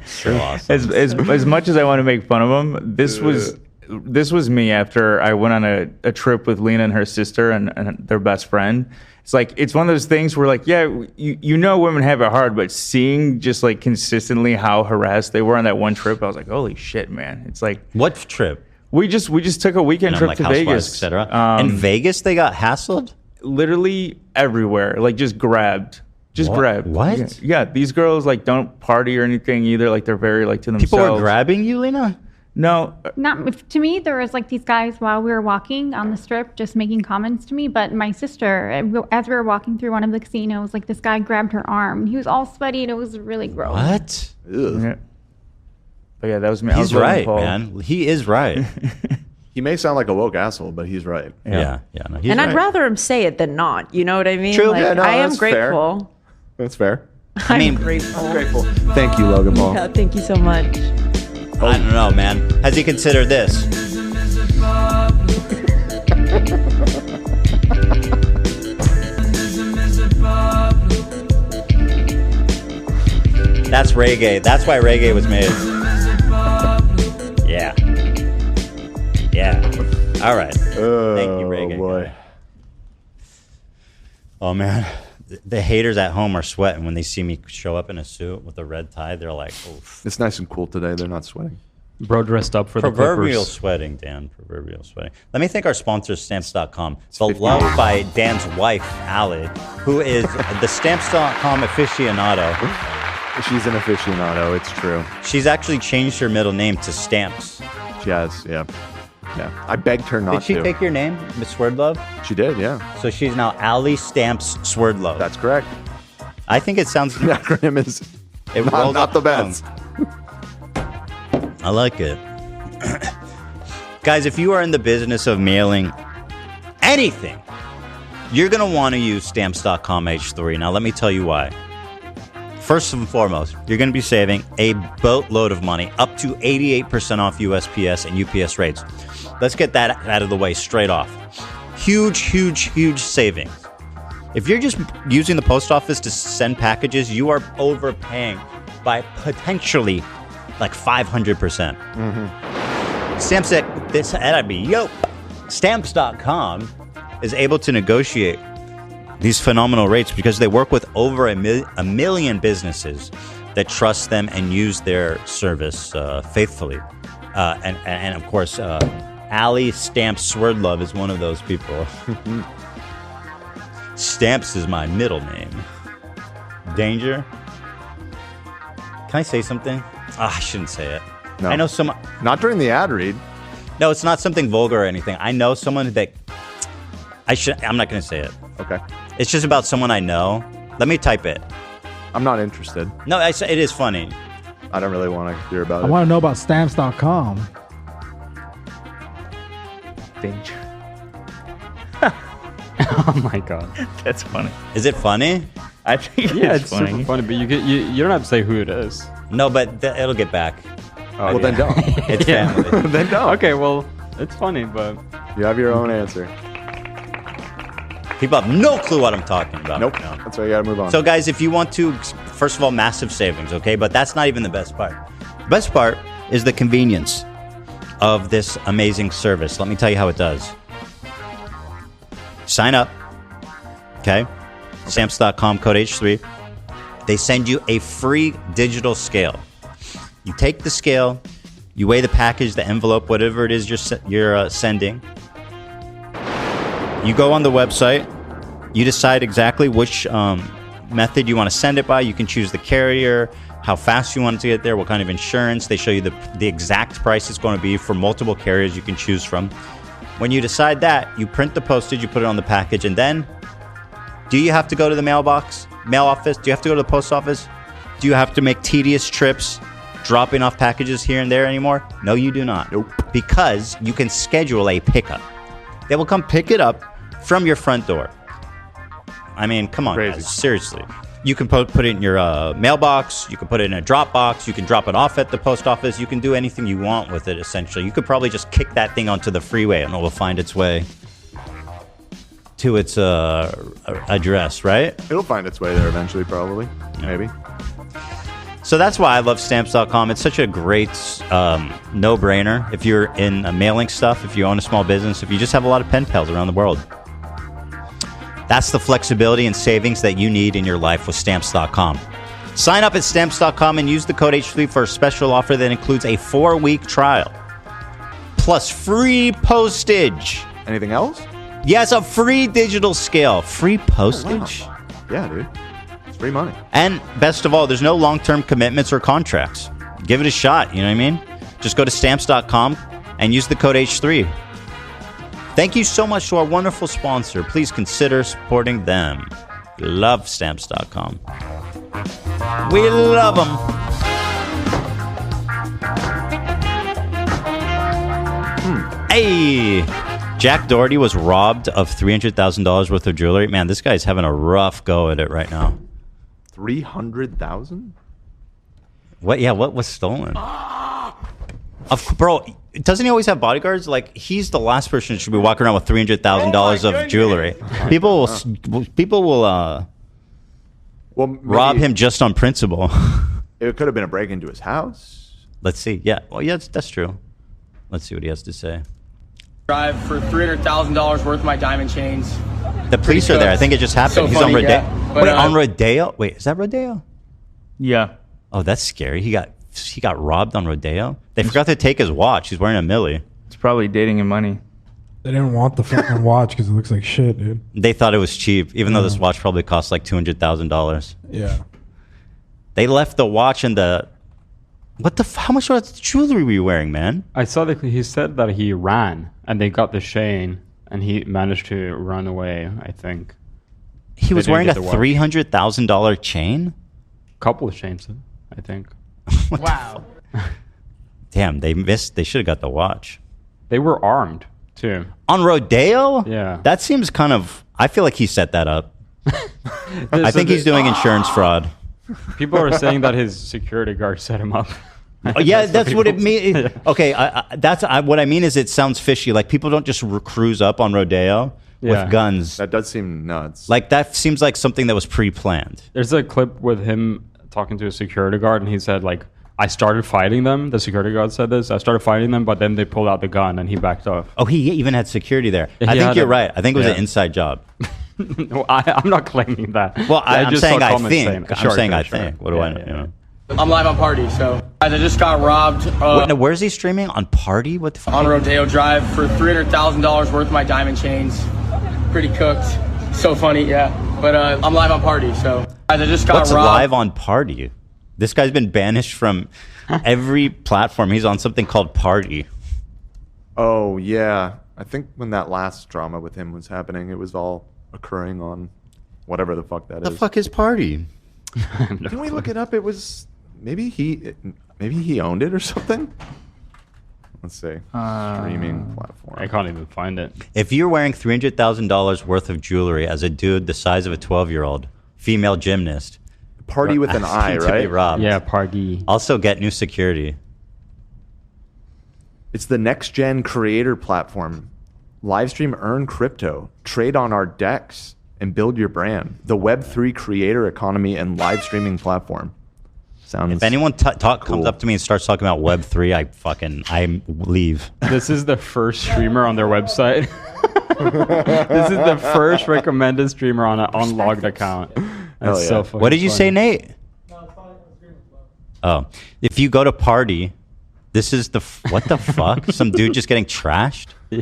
A: So awesome.
C: As much as I want to make fun of him, this was me after I went on a trip with Lena and her sister and their best friend. It's like, it's one of those things where like, yeah, you know women have it hard, but seeing just like consistently how harassed they were on that one trip, I was like, holy shit, man. It's like,
A: what trip?
C: We just took a weekend trip
A: like
C: to
A: Housewives,
C: Vegas.
A: etc. In Vegas, they got hassled?
C: Literally everywhere, like just grabbed. Grabbed.
A: What?
C: Yeah, these girls like don't party or anything either. Like they're very like to themselves.
A: People were grabbing you, Lena?
C: No.
I: Not to me. There was like these guys while we were walking on the strip, just making comments to me. But my sister, as we were walking through one of the casinos, like this guy grabbed her arm. He was all sweaty and it was really gross.
A: What?
C: Yeah. But yeah, that was me.
A: He's right, man. He is right.
D: He may sound like a woke asshole, but he's right.
A: Yeah. No, he's
N: And
A: right.
N: I'd rather him say it than not. You know what I mean?
D: True.
N: Like,
D: Yeah, no,
N: I am
D: that's fair.
N: grateful.
D: That's fair.
A: I mean,
N: Grateful.
D: Thank you, Logan Paul.
N: Yeah, thank you so much.
A: I don't know, man. Has he considered this? That's reggae. That's why reggae was made. Yeah. All right. Thank you, reggae.
D: Boy.
A: Oh, man. The haters at home are sweating when they see me show up in a suit with a red tie. They're like, oof.
D: It's nice and cool today. They're not sweating.
M: Bro dressed up for the
A: Proverbial
M: Clippers.
A: sweating, Dan. Proverbial sweating. Let me thank our sponsor, Stamps.com. Beloved by Dan's wife, Allie, who is the Stamps.com aficionado.
D: She's an aficionado. It's true.
A: She's actually changed her middle name to Stamps.
D: She has, yeah. I begged her not
A: Did she
D: to.
A: take your name, Miss Swerdlove?
D: She did, yeah.
A: So she's now Allie Stamps Swerdlove.
D: That's correct.
A: I think it sounds...
D: The acronym is
A: It rolls
D: not
A: off
D: the
A: tongue.
D: best.
A: I like it. Guys, if you are in the business of mailing anything, you're going to want to use Stamps.com H3. Now, let me tell you why. First and foremost, you're going to be saving a boatload of money, up to 88% off USPS and UPS rates. Let's get that out of the way straight off. Huge savings. If you're just using the post office to send packages, you are overpaying by potentially like 500%. Stamps Stamps.com is able to negotiate these phenomenal rates because they work with over a million businesses that trust them and use their service faithfully. And of course, Allie Stamps Swerdlove is one of those people. Stamps is my middle name. Danger. Can I say something? I shouldn't say it.
D: No.
A: I know someone.
D: Not during the ad read.
A: No, it's not something vulgar or anything. I know someone that I'm not going to say it.
D: Okay.
A: It's just about someone I know. Let me type it.
D: I'm not interested.
A: No, it is funny.
D: I don't really want to hear about
P: I
D: it.
P: want to know about Stamps.com.
C: Danger.
M: Oh my god,
C: that's funny.
A: Is it funny?
C: I think
M: it's super funny, but you don't have to say who it is.
A: No, but it'll get back.
M: Oh,
D: Well, then don't.
A: It's family.
D: Then don't.
M: Okay, well, it's funny, but
D: You have your own answer.
A: People have no clue what I'm talking about.
D: Nope.
A: No.
D: That's why you got to move on.
A: So, guys, if you want to, first of all, massive savings, okay? But that's not even the best part. Best part is the convenience of this amazing service. Let me tell you how it does. Sign up, okay? Stamps.com, code H3. They send you a free digital scale. You take the scale, you weigh the package, the envelope, whatever it is you're sending. You go on the website. You decide exactly which method you want to send it by. You can choose the carrier, how fast you want it to get there, what kind of insurance. They show you the exact price it's going to be for multiple carriers you can choose from. When you decide that, you print the postage, you put it on the package, and then do you have to go to the mail office? Do you have to go to the post office? Do you have to make tedious trips dropping off packages here and there anymore? No, you do not.
D: Nope.
A: Because you can schedule a pickup. They will come pick it up from your front door. I mean, come on, guys, seriously. You can put it in your mailbox. You can put it in a drop box. You can drop it off at the post office. You can do anything you want with it, essentially. You could probably just kick that thing onto the freeway and it will find its way to its address, right?
D: It'll find its way there eventually, probably. Maybe.
A: So that's why I love Stamps.com. It's such a great no-brainer if you're in mailing stuff, if you own a small business, if you just have a lot of pen pals around the world. That's the flexibility and savings that you need in your life with Stamps.com. Sign up at Stamps.com and use the code H3 for a special offer that includes a 4-week trial. Plus free postage.
D: Anything else?
A: Yes, a free digital scale. Free postage?
D: Oh, wow. Yeah, dude. It's free money.
A: And best of all, there's no long-term commitments or contracts. Give it a shot, you know what I mean? Just go to Stamps.com and use the code H3. Thank you so much to our wonderful sponsor. Please consider supporting them. We love Stamps.com. We love them. Hey! Jack Doherty was robbed of $300,000 worth of jewelry. Man, this guy's having a rough go at it right now.
D: 300,000?
A: What? Yeah, what was stolen? Bro, doesn't he always have bodyguards? Like, he's the last person who should be walking around with $300,000 of jewelry. People will rob him just on principle.
D: It could have been a break into his house.
A: Let's see. Yeah, well, yeah, that's true. Let's see what he has to say.
Q: Drive for $300,000 worth of my diamond chains.
A: The police are there. I think it just happened.
Q: So
A: He's
Q: funny,
A: on Rodeo.
Q: yeah. But,
A: Wait, on Rodeo? Wait, is that Rodeo?
C: Yeah.
A: Oh, that's scary. He got robbed on Rodeo. They forgot to take his watch. He's wearing a Millie.
C: It's probably dating and money.
P: They didn't want the fucking watch because it looks like shit, dude.
A: They thought it was cheap, even though this watch probably cost like $200,000.
P: Yeah.
A: They left the watch in the... What the... How much jewelry were you wearing, man?
M: I saw that he said that he ran and they got the chain and he managed to run away, I think.
A: He was wearing a $300,000 chain?
M: Couple of chains, I think.
Q: Wow.
A: Damn, they missed. They should have got the watch.
M: They were armed, too.
A: On Rodeo?
M: Yeah.
A: That seems kind of... I feel like he set that up. I think he's doing insurance fraud.
M: People are saying that his security guard set him up.
A: Oh, yeah, that's what it means. Yeah. Okay, what I mean is it sounds fishy. Like, people don't just cruise up on Rodeo with guns.
D: That does seem nuts.
A: Like, that seems like something that was pre-planned.
M: There's a clip with him talking to a security guard, and he said, like, I started fighting them. The security guard said this. I started fighting them, but then they pulled out the gun, and he backed off.
A: Oh, he even had security there. I think you're right. I think it was an inside job.
M: No, I'm not claiming that.
A: Well, I'm saying I think.
M: Sure,
A: I'm saying
M: sure,
A: I
M: sure.
A: think. What do I know? You know?
Q: I'm live on Party, so I just got robbed.
A: Wait, no, where's he streaming? On Party? What the fuck?
Q: On Rodeo Drive for $300,000 worth of my diamond chains. Pretty cooked. So funny, yeah. But I'm live on Party, so I just got
A: What's
Q: robbed.
A: live on Party? This guy's been banished from every platform. He's on something called Party.
D: Oh, yeah. I think when that last drama with him was happening, it was all occurring on whatever the fuck that is.
A: The fuck is Party?
D: Can we look it up? It was... Maybe he owned it or something? Let's see. Streaming platform.
M: I can't even find it.
A: If you're wearing $300,000 worth of jewelry as a dude the size of a 12-year-old, female gymnast...
D: Party with an I,
A: to
D: right?
A: be robbed.
M: Yeah, Party.
A: Also get new security.
D: It's the next-gen creator platform. Livestream, earn crypto, trade on our DEX, and build your brand. The Web3 creator economy and live streaming platform. Sounds
A: If anyone comes up to me and starts talking about Web3, I leave.
M: This is the first streamer on their website. This is the first recommended streamer on an unlogged account. That's so funny.
A: What did you say, Nate? Oh, if you go to Party, this is what the fuck? Some dude just getting trashed?
M: Yeah.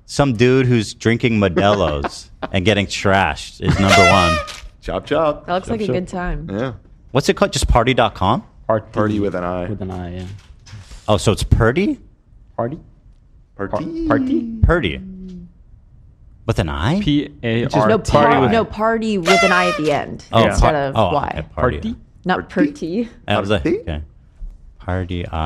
A: Some dude who's drinking Modelo's and getting trashed is number one.
D: Chop, chop.
N: That looks like a good time.
D: Yeah.
A: What's it called? Just party.com?
D: Party with an I.
M: With an I, yeah.
A: Oh, so it's Purdy?
M: Party?
D: Party?
A: Purdy. With an I?
M: P-A-R-T.
N: Party with an I at the end instead of Y.
A: Okay, party.
N: Not Purty.
A: I was like, okay. Party.com.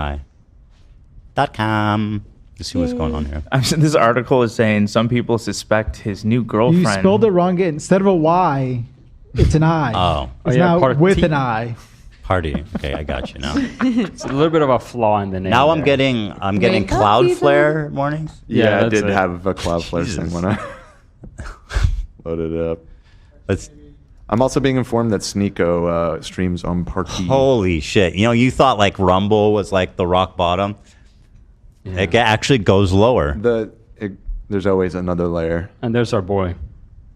A: Let's see what's going on here.
E: This article is saying some people suspect his new girlfriend.
R: You spelled it wrong. Instead of a Y, it's an I.
A: Oh.
R: It's now with an I.
A: Party. Okay, I got you now.
M: It's a little bit of a flaw in the name.
A: Now I'm getting Cloudflare warnings.
D: Yeah, I did have a Cloudflare thing when I loaded it up. I'm also being informed that Sneeko streams on Party.
A: Holy shit. You thought like Rumble was like the rock bottom. Yeah. It actually goes lower.
D: There's always another layer.
M: And there's our boy.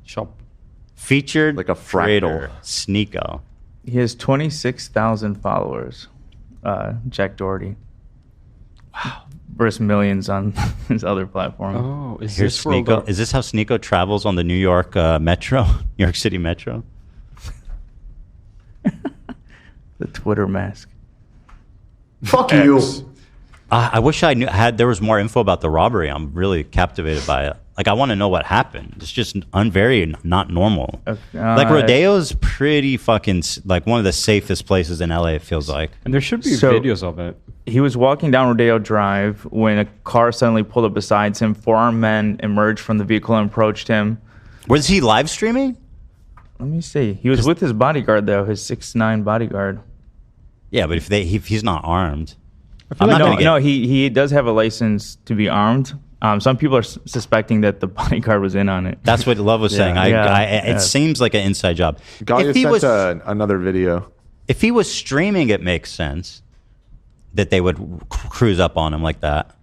M: Shop.
A: Featured
D: like a fractal.
A: Sneeko.
E: He has 26,000 followers. Jack Doherty. Wow. Versus millions on his other platform.
M: Oh,
A: is this Sneeko? Is this how Sneeko travels on the New York Metro? New York City Metro?
E: The Twitter mask.
D: Fuck you.
A: I wish there was more info about the robbery. I'm really captivated by it. Like, I want to know what happened. It's just very not normal. Like, Rodeo's pretty fucking, like, one of the safest places in LA, it feels like.
M: And there should be videos of it.
E: He was walking down Rodeo Drive when a car suddenly pulled up beside him. 4 armed men emerged from the vehicle and approached him.
A: Was he live streaming?
E: Let me see. He was with his bodyguard, though, his 6'9" bodyguard.
A: Yeah, but if he's not armed.
E: He does have a license to be armed. Some people are suspecting that the bodyguard was in on it.
A: That's what Love was saying. It seems like an inside job.
D: Galia sent another video.
A: If he was streaming, it makes sense that they would cruise up on him like that.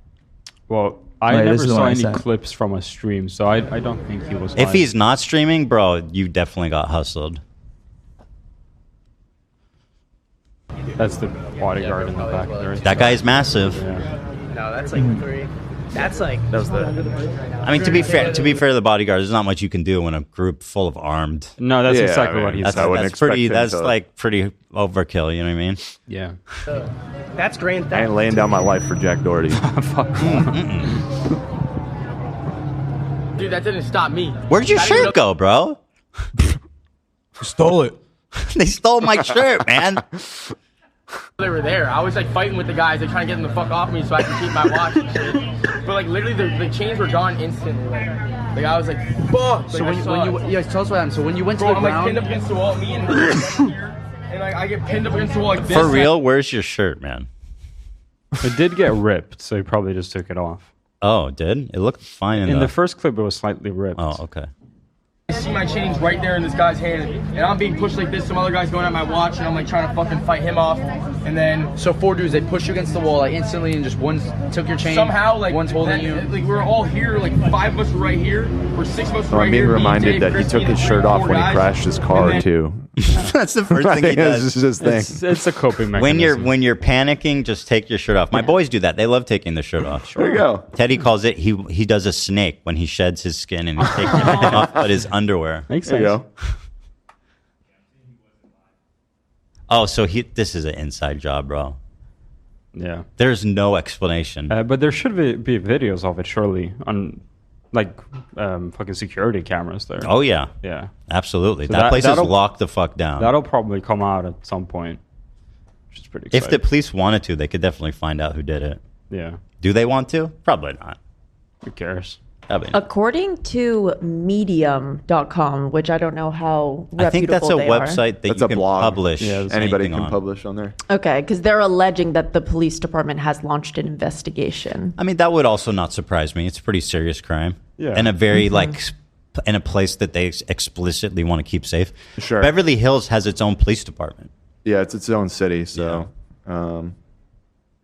M: Well, I never saw any clips from a stream, so I don't think he was live.
A: If he's not streaming, bro, you definitely got hustled.
M: That's the bodyguard in the back there.
A: That guy is massive.
M: Yeah.
S: No, that's like 3. That's like.
A: I mean, to be fair to the bodyguard, there's not much you can do when a group full of armed.
M: No, that's exactly what he said.
A: That's pretty overkill. You know what I mean?
M: Yeah.
S: That's grand theft.
D: I ain't laying down my life for Jack Doherty.
M: Fuck.
Q: Dude, that didn't stop me.
A: Where'd your shirt go, bro?
P: Stole it.
A: They stole my shirt, man.
Q: They were there. I was like fighting with the guys, like trying to get them the fuck off me so I could keep my watch and shit. But like literally the chains were gone instantly. Like I was like, fuck.
S: So when you tell us what happened. So when you went to the
Q: I'm
S: ground,
Q: like pinned up against the wall, me and her here, and like I get pinned up against the wall like this.
A: For real, where's your shirt, man?
M: It did get ripped, so he probably just took it off.
A: Oh, it did? It looked fine
M: in the first clip. It was slightly ripped.
A: Oh, okay.
Q: I see my chains right there in this guy's hand, and I'm being pushed like this. Some other guy's going at my watch, and I'm like trying to fucking fight him off. And then
S: so 4 dudes, they pushed you against the wall like instantly, and just one took your chain.
Q: Somehow, like
S: one's holding you.
Q: Like we're all here, like 5 of us were right here, or 6 of us were right here.
D: I'm being reminded that he took his shirt off when he crashed his car too.
A: That's the first thing he does.
D: This is his thing.
M: It's a coping mechanism.
A: When you're panicking, just take your shirt off. My boys do that. They love taking their shirt off.
D: There you go.
A: Teddy calls it he does a snake when he sheds his skin and he takes everything off but his underwear.
M: Makes
D: There you
M: sense.
D: go.
A: Oh, so this is an inside job, bro.
M: Yeah.
A: There's no explanation.
M: But there should be videos of it, surely, on like fucking security cameras there.
A: Oh, yeah.
M: Yeah.
A: Absolutely. So that place is locked the fuck down.
M: That'll probably come out at some point, which is pretty exciting.
A: If the police wanted to, they could definitely find out who did it.
M: Yeah.
A: Do they want to? Probably not.
M: Who cares?
N: According to medium.com, which I don't know how reputable
A: I think that's a
N: they
A: website that you can
D: blog.
A: publish.
D: Yeah, anybody can publish on there.
N: Okay, because they're alleging that the police department has launched an investigation.
A: I mean, that would also not surprise me. It's a pretty serious crime.
M: Yeah.
A: And a very, in a place that they explicitly want to keep safe.
D: Sure.
A: Beverly Hills has its own police department.
D: Yeah, it's its own city. So,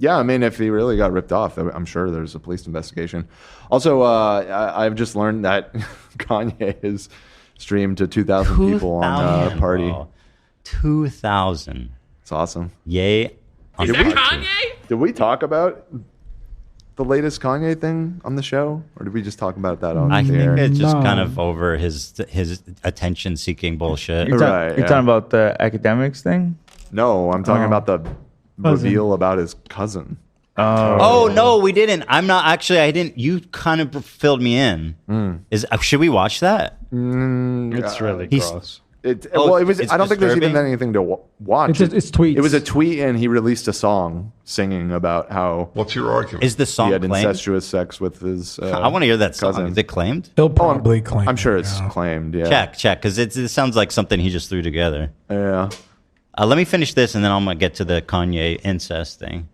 D: yeah, I mean, if he really got ripped off, I'm sure there's a police investigation. Also, I've just learned that Kanye has streamed to 2,000 people on Party.
A: 2,000.
D: It's awesome.
A: Yay.
D: Did we talk about the latest Kanye thing on the show? Or did we just talk about that on
A: I
D: the
A: think
D: air?
A: it's just kind of over his attention-seeking bullshit.
E: You're talking about the academics thing?
D: No, I'm talking about the reveal about his cousin.
A: Oh, no, we didn't. I'm not actually. I didn't. You kind of filled me in. Should we watch that?
M: It's really gross.
D: Well, it was.
A: it's
D: I don't think there's even
A: disturbing?
D: anything to watch.
R: It's tweets.
D: It was a tweet, and he released a song singing about how.
L: What's your argument?
A: Is the song
D: he had
A: claimed?
D: incestuous sex with his.
A: I want to hear that song.
D: cousin.
A: Is it claimed?
R: He'll probably claim.
D: I'm sure
R: it,
D: it's
R: yeah.
D: claimed. Yeah.
A: Check, because it sounds like something he just threw together.
D: Yeah.
A: Let me finish this, and then I'm gonna get to the Kanye incest thing.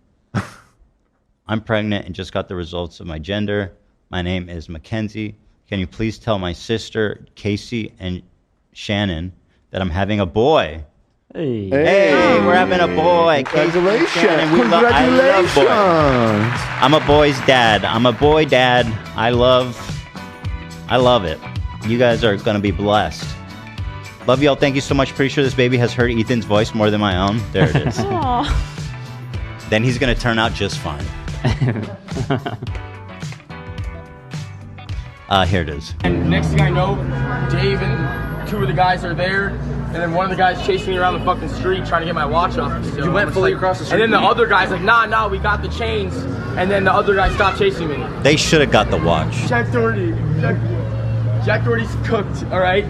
A: I'm pregnant and just got the results of my gender. My name is Mackenzie. Can you please tell my sister Casey and Shannon that I'm having a boy?
M: Hey,
A: we're having a boy.
D: Congratulations.
A: Casey and Shannon, I love boys. I'm a boy's dad. I'm a boy dad. I love it. You guys are gonna be blessed. Love y'all. Thank you so much. Pretty sure this baby has heard Ethan's voice more than my own. There it is. Then he's gonna turn out just fine. Here it is.
Q: And next thing I know, Dave and two of the guys are there, and then one of the guys chasing me around the fucking street trying to get my watch off. So
S: You went
Q: I'm
S: fully
Q: like-
S: across the street?
Q: And then the other guy's like, nah, we got the chains. And then the other guy stopped chasing me.
A: They should have got the watch.
Q: Jack Doherty's cooked, all right?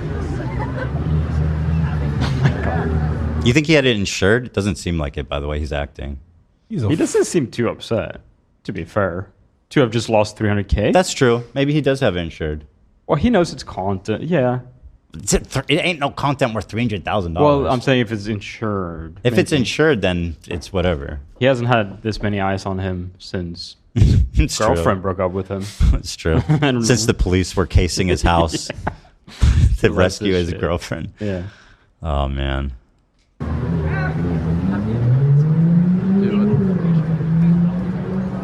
A: You think he had it insured? It doesn't seem like it, by the way he's acting.
M: He doesn't seem too upset, to be fair. To have just lost 300K?
A: That's true. Maybe he does have it insured.
M: Well, he knows it's content. Yeah.
A: It ain't no content worth $300,000.
M: Well, I'm saying if it's insured.
A: If it's
M: maybe.
A: insured, then it's whatever.
M: He hasn't had this many eyes on him since his girlfriend broke up with him.
A: It's true. Since the police were casing his house to rescue his
M: shit.
A: girlfriend.
M: Yeah.
A: Oh, man.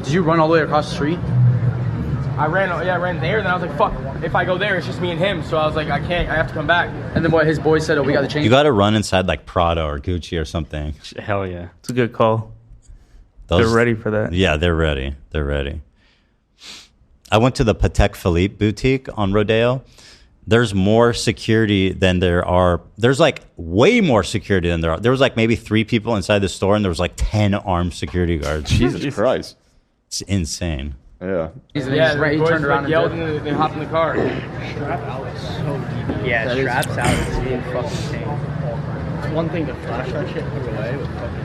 S: Did you run all the way across the street?
Q: I ran there, then I was like, fuck, if I go there, it's just me and him. So I was like, I have to come back.
S: And then what his boys said, oh, we got the chain.
A: You got to run inside like Prada or Gucci or something.
M: Hell yeah.
E: It's a good call. They're ready for that.
A: Yeah, they're ready. They're ready. I went to the Patek Philippe boutique on Rodeo. There's more security than there are. There's like way more security than there are. There was like maybe 3 people inside the store, and there was like 10 armed security guards.
D: Jesus Christ.
A: It's insane.
D: Yeah.
S: He turned around and
Q: yelled
S: did.
Q: and they hopped in the car.
T: Strap out is so deep. Yeah,
S: That is-
T: straps out is being fucking insane. It's one thing to flash that shit and put it away with fucking.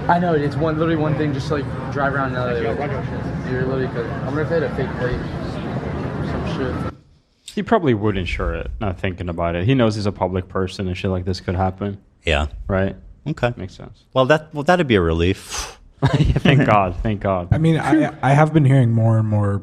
S: I know, it's literally one thing just to like drive around and you're literally, cause I wonder if they had a fake plate or some shit.
M: He probably would insure it, not thinking about it. He knows he's a public person and shit like this could happen.
A: Yeah.
M: Right?
A: Okay.
M: Makes sense.
A: Well, that'd be a relief.
M: Thank God. Thank God.
P: I mean, I have been hearing more and more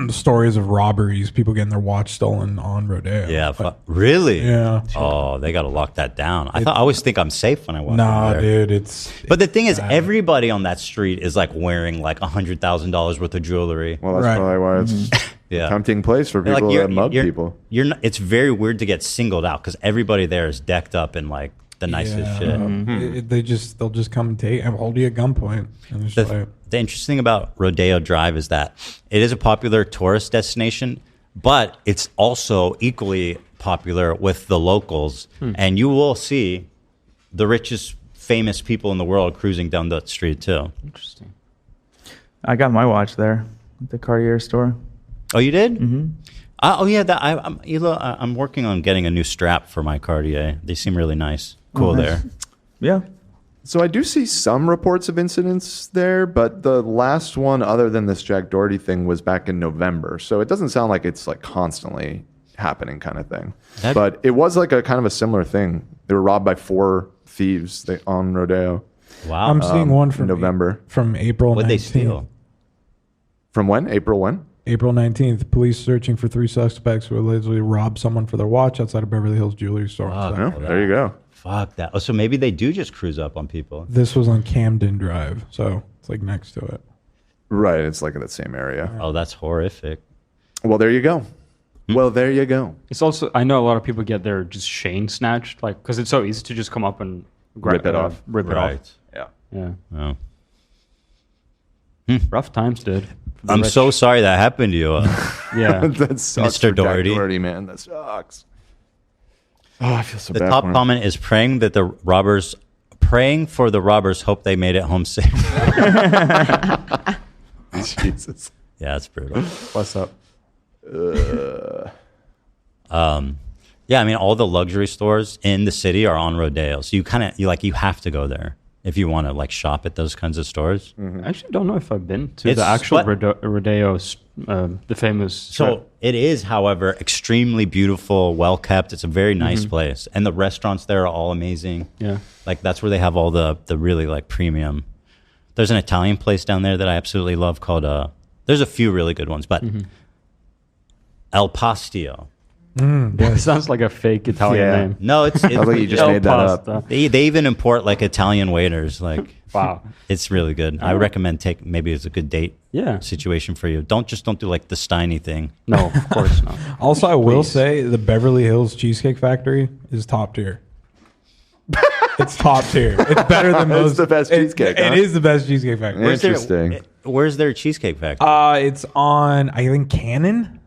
P: stories of robberies, people getting their watch stolen on Rodeo.
A: Yeah. Really?
P: Yeah.
A: Oh, they got to lock that down. I always think I'm safe when I walk
P: Nah,
A: in there.
P: dude,
A: But the thing is, everybody on that street is like wearing like $100,000 worth of jewelry.
D: Well, that's probably why it's
A: Yeah.
D: a tempting place for people that mug people.
A: You're not, it's very weird to get singled out because everybody there is decked up in like the nicest shit.
P: They'll just come and hold you at gunpoint. And it's like,
A: The interesting about Rodeo Drive is that it is a popular tourist destination, but it's also equally popular with the locals. And you will see the richest, famous people in the world cruising down that street too.
M: Interesting.
E: I got my watch there at the Cartier store.
A: Oh, you did? Mm-hmm. Oh, yeah. I'm working on getting a new strap for my Cartier. They seem really nice. Cool there.
E: Yeah.
D: So I do see some reports of incidents there, but the last one, other than this Jack Doherty thing, was back in November. So it doesn't sound like it's like constantly happening kind of thing. But it was like a kind of a similar thing. They were robbed by 4 thieves on Rodeo.
A: Wow.
P: I'm seeing one from
D: November.
P: From April 19th.
A: What'd they steal?
D: From when? April when?
P: April 19th. Police searching for 3 suspects who allegedly robbed someone for their watch outside of Beverly Hills jewelry store.
A: Wow.
P: So
D: There you go.
A: Fuck that. Oh, so maybe they do just cruise up on people.
P: this was on Camden Drive, so it's like next to it.
D: Right. It's like in that same area.
A: Oh, that's horrific.
D: Well, there you go. Well, there you go.
M: It's also, I know a lot of people get their just chain snatched, like, because it's so easy to just come up and
D: Rip it off.
M: Rip it
A: Right.
M: off.
D: Yeah.
M: Yeah.
A: Oh.
M: Rough times, dude. For the
A: I'm
M: rich.
A: so sorry that happened to you,
M: Yeah.
D: That sucks
A: Mr.
D: for Jack
A: Doherty.
D: Doherty, man. That sucks. Oh, I feel so
A: The
D: bad.
A: top
D: for him.
A: comment is praying for the robbers hope they made it home safe.
D: Jesus.
A: Yeah, it's brutal.
D: What's up?
A: Yeah, I mean, all the luxury stores in the city are on Rodeo, so you have to go there if you want to like shop at those kinds of stores.
M: I actually don't know if I've been to the actual Rodeo, the famous.
A: So it is, however, extremely beautiful, well kept. It's a very nice place, and the restaurants there are all amazing.
M: Yeah,
A: like that's where they have all the really like premium. There's an Italian place down there that I absolutely love called. There's a few really good ones, but El Pastio.
M: It sounds like a fake Italian name.
A: No, it's
D: I think you just made that up.
A: They even import like Italian waiters. Like,
M: wow,
A: it's really good. I recommend maybe it's a good date situation for you. Don't do like the Steiny thing.
M: No, of course not.
P: Also, I will say the Beverly Hills Cheesecake Factory is top tier. It's top tier. It's better than most.
D: It's the best cheesecake.
P: It is the best cheesecake factory.
D: Interesting.
A: Where's their cheesecake factory?
P: It's on, I think, Cannon.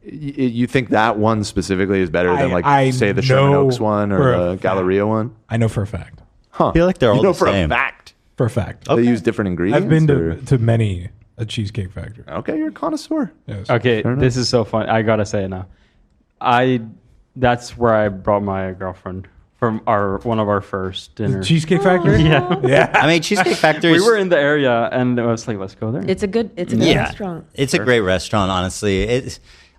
D: You think that one specifically is better than say the Sherman Oaks one or the Galleria one?
P: I know for a fact.
D: Huh.
A: I feel like they're all the
D: for
A: same.
D: a fact.
P: For a fact.
D: They use different ingredients?
P: I've been to many a cheesecake factory.
D: Okay, you're a connoisseur.
P: Yes.
M: Okay, this is so fun. I gotta say it now. That's where I brought my girlfriend from one of our first dinners.
P: Cheesecake Factory?
M: Yeah.
A: I mean, Cheesecake Factory.
M: We were in the area, and I was like, "Let's go there."
N: It's a good restaurant.
A: It's a great restaurant, honestly.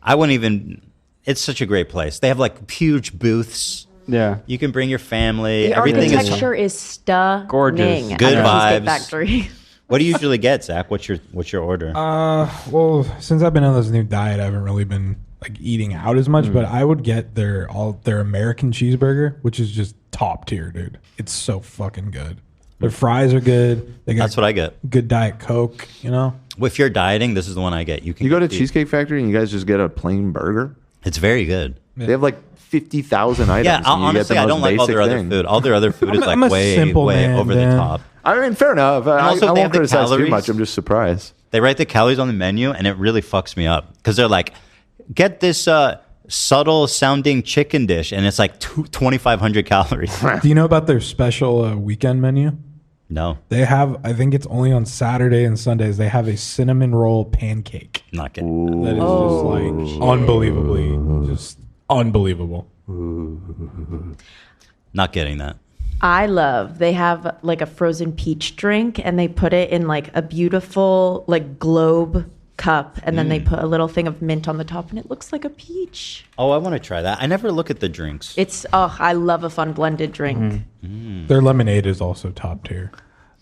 A: I wouldn't even. It's such a great place. They have like huge booths.
M: Yeah,
A: you can bring your family.
N: The
A: Everything
N: architecture is stunning.
M: Gorgeous.
A: Good vibes.
N: Cheesecake Factory.
A: What do you usually get, Zach? What's your order?
P: Well, since I've been on this new diet, I haven't really been like eating out as much, but I would get their American cheeseburger, which is just top tier, dude. It's so fucking good. Their fries are good.
A: That's what I get.
P: Good Diet Coke, you know.
A: If you're dieting, this is the one I get. You
D: go to Cheesecake Factory and you guys just get a plain burger.
A: It's very good.
D: They have like 50,000 items.
A: Yeah, honestly, I don't like all their other food. All their other food is like way over the top.
D: I mean, fair enough. I won't criticize too much. I'm just surprised.
A: They write the calories on the menu, and it really fucks me up because they're like, get this subtle sounding chicken dish, and it's like 2,500 calories.
P: Do you know about their special weekend menu?
A: No.
P: They have, I think it's only on Saturday and Sundays, they have a cinnamon roll pancake.
A: Not getting
P: that. That is just like unbelievably, just unbelievable.
A: Not getting that.
N: They have like a frozen peach drink and they put it in like a beautiful like globe cup and then they put a little thing of mint on the top and it looks like a peach.
A: Oh, I want to try that. I never look at the drinks.
N: I love a fun blended drink.
P: Their lemonade is also top tier.